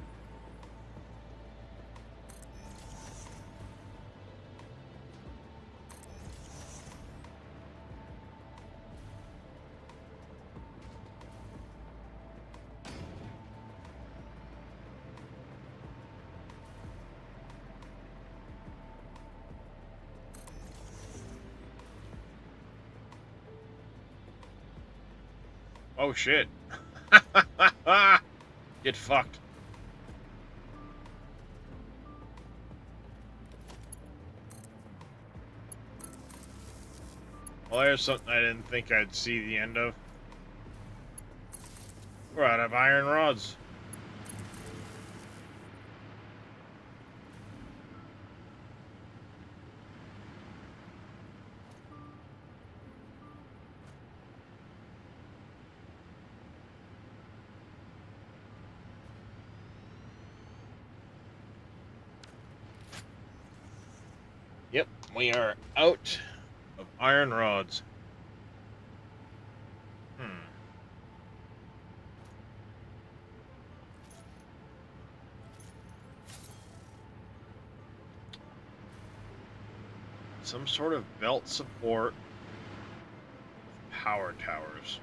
Oh shit. Get fucked. Well, there's something I didn't think I'd see the end of. We're out of iron rods. Yep, we are out of iron rods. Some sort of belt support with power towers.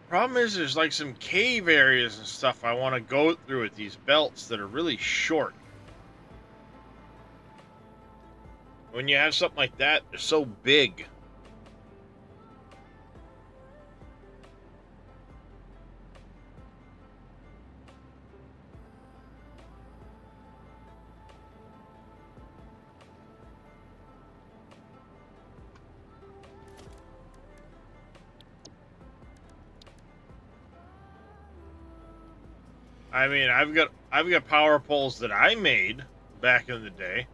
Problem is, there's like some cave areas and stuff I want to go through with these belts that are really short. When you have something like that, they're so big. I mean, I've got power poles that I made back in the day.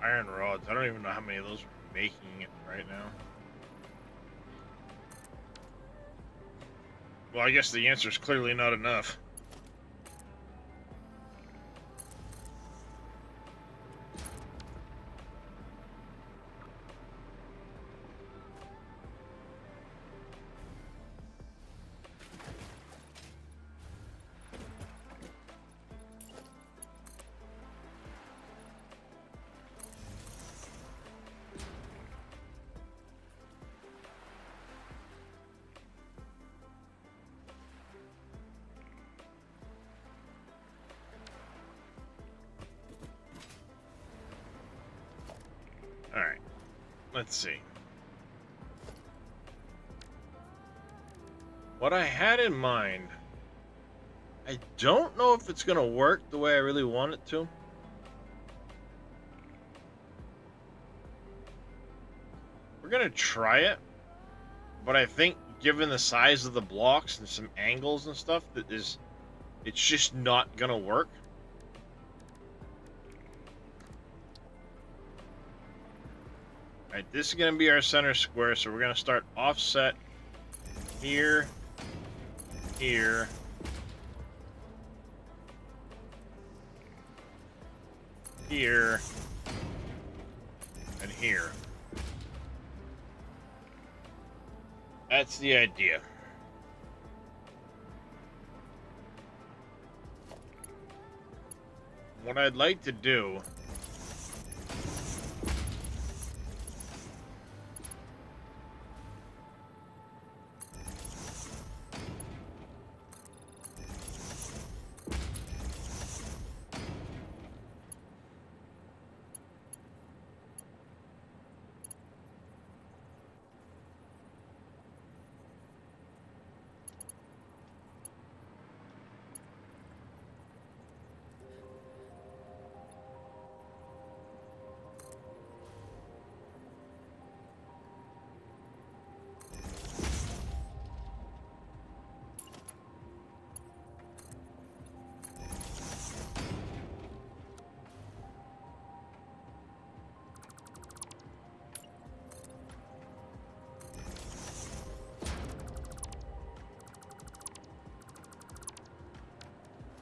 Iron rods. I don't even know how many of those we're making right now. Well, I guess the answer is clearly not enough. Alright. Let's see. What I had in mind, I don't know if it's going to work the way I really want it to. We're going to try it, but I think given the size of the blocks and some angles and stuff, it's just not going to work. Alright, this is going to be our center square, so we're going to start offset here, here, here, and here. That's the idea. What I'd like to do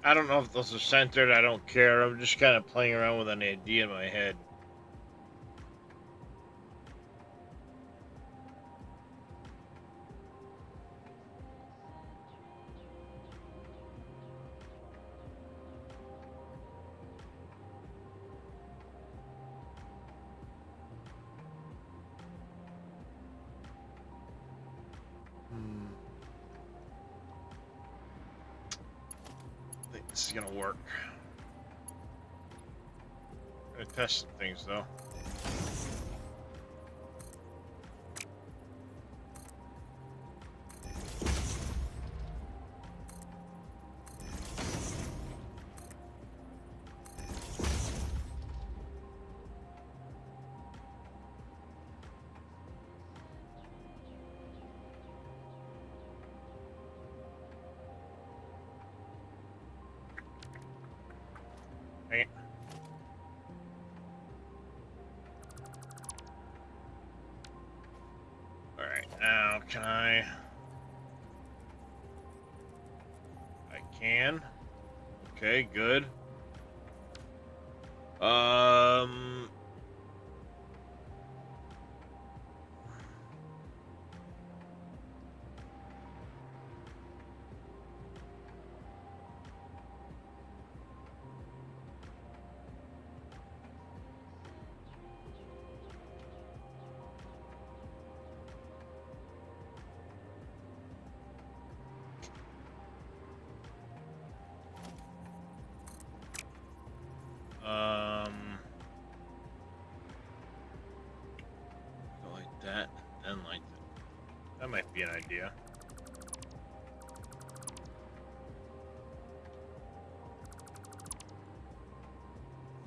I don't know if those are centered, I don't care. I'm just kind of playing around with an idea in my head. I think this is gonna work. I'm gonna test some things though. Dang it. Alright, now can I can. Okay, good. sunlight. That might be an idea.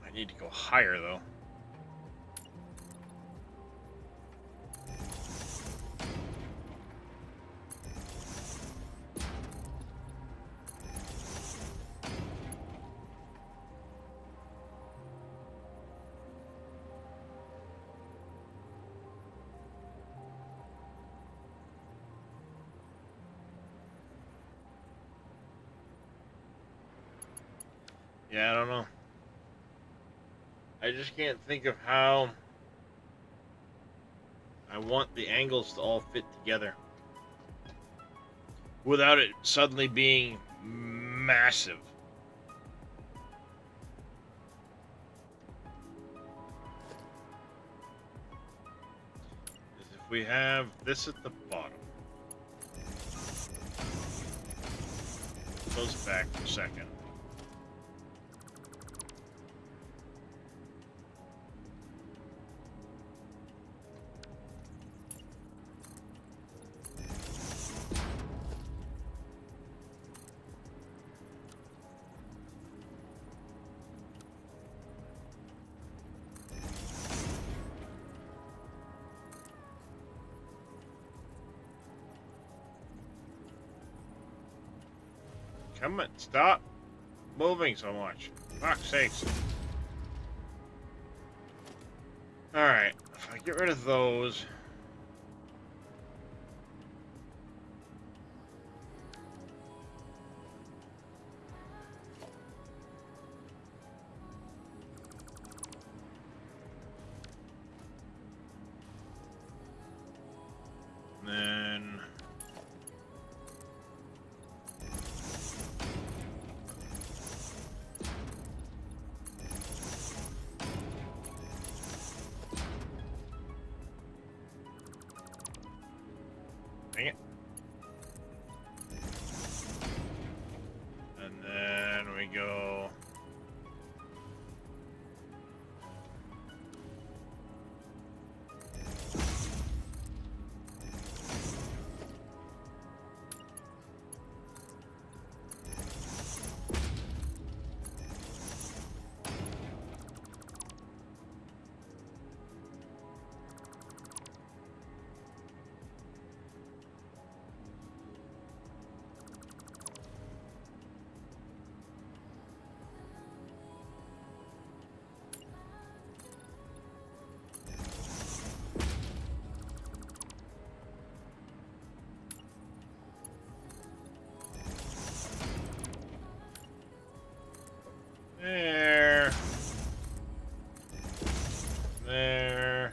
I need to go higher though. Yeah, I don't know. I just can't think of how I want the angles to all fit together without it suddenly being massive. 'Cause if we have this at the bottom, goes back for a second. Come on, stop moving so much. Fuck's sakes. Alright, if I get rid of those. Then dang it. And then we go there. There.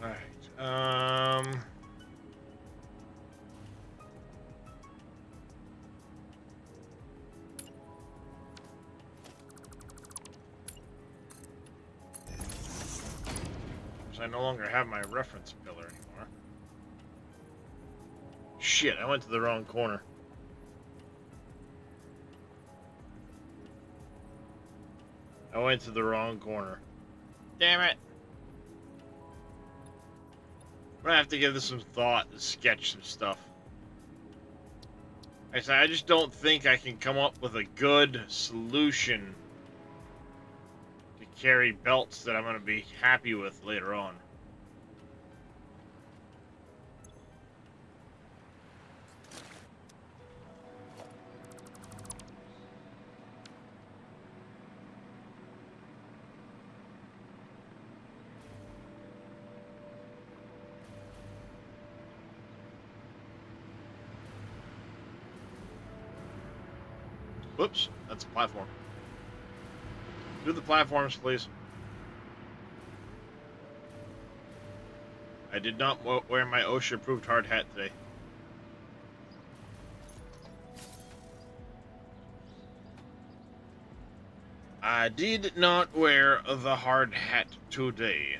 All right. I no longer have my reference pillar anymore. Shit, I went to the wrong corner. I went to the wrong corner. Damn it. I'm gonna have to give this some thought and sketch some stuff. Like I said, I just don't think I can come up with a good solution to carry belts that I'm gonna be happy with later on. Whoops, that's a platform. Do the platforms, please. I did not wear my OSHA-approved hard hat today. I did not wear the hard hat today.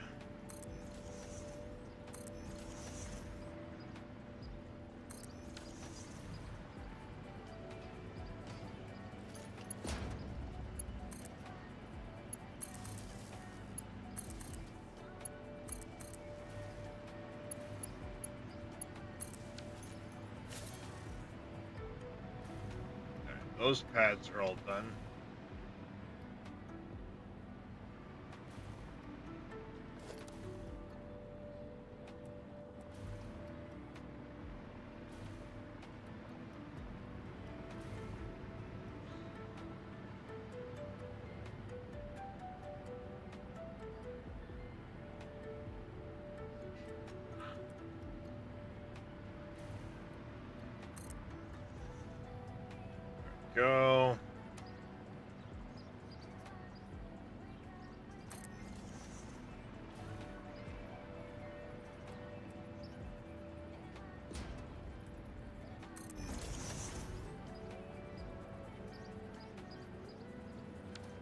Those pads are all done. Go.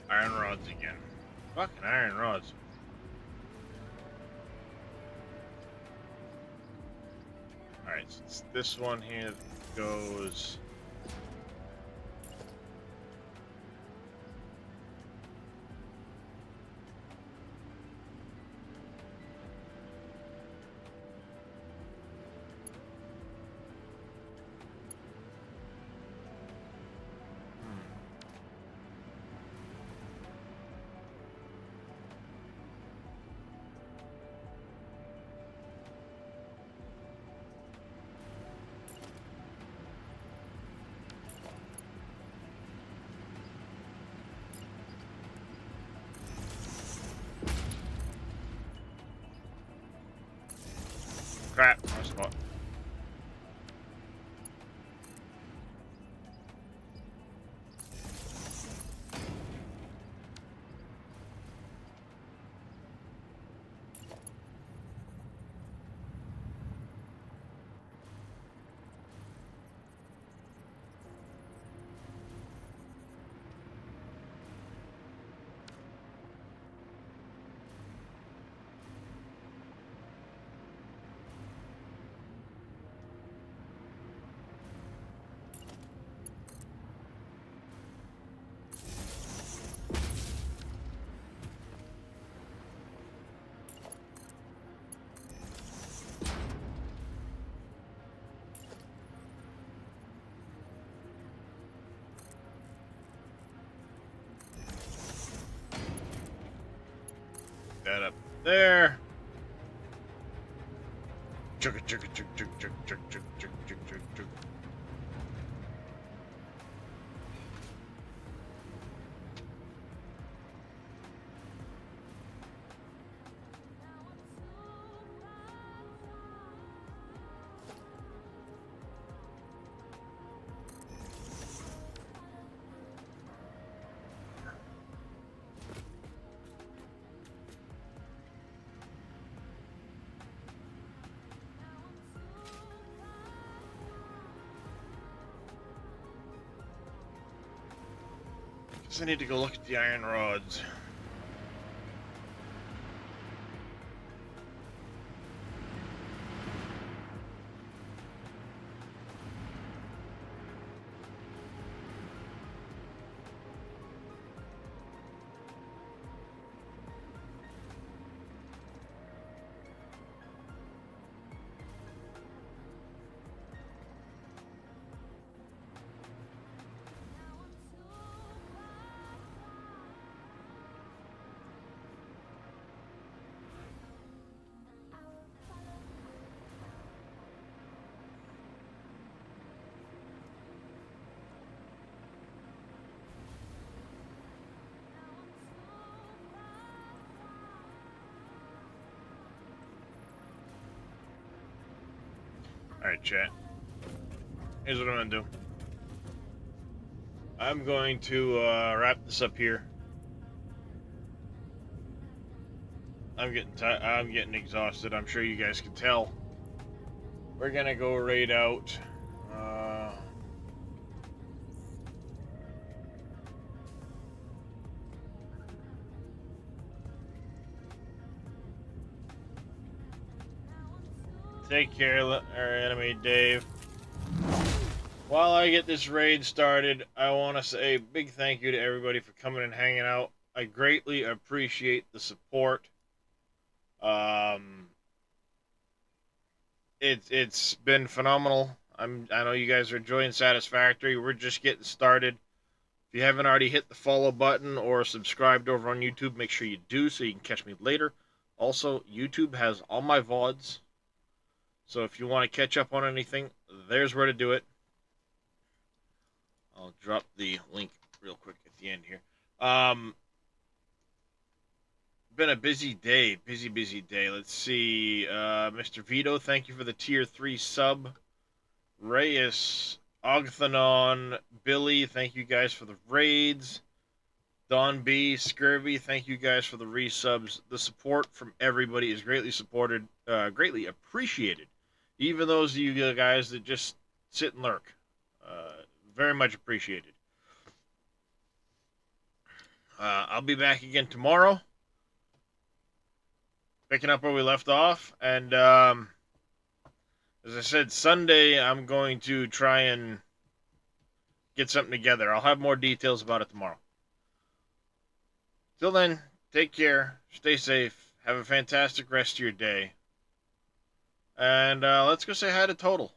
Iron rods again. Fucking iron rods. Alright, so this one here goes. Crap, wrong spot. That up there. Chugga chugga chug chug chug chug chug chug chug chug chug. Guess I need to go look at the iron rods. Alright, chat. Here's what I'm gonna do. I'm going to wrap this up here. I'm getting exhausted. I'm sure you guys can tell. We're gonna go raid out. Take care, our enemy Dave. While I get this raid started, I want to say a big thank you to everybody for coming and hanging out. I greatly appreciate the support. It's been phenomenal. I know you guys are enjoying Satisfactory. We're just getting started. If you haven't already hit the follow button or subscribed over on YouTube, make sure you do so you can catch me later. Also, YouTube has all my VODs. So if you want to catch up on anything, there's where to do it. I'll drop the link real quick at the end here. Been a busy day. Busy day. Let's see. Mr. Vito, thank you for the tier 3 sub. Reyes, Ogthanon, Billy, thank you guys for the raids. Don B, Scurvy, thank you guys for the resubs. The support from everybody is greatly supported, greatly appreciated. Even those of you guys that just sit and lurk. Very much appreciated. I'll be back again tomorrow. Picking up where we left off. And, as I said, Sunday I'm going to try and get something together. I'll have more details about it tomorrow. Till then, take care, stay safe, have a fantastic rest of your day. And let's go say hi to Total.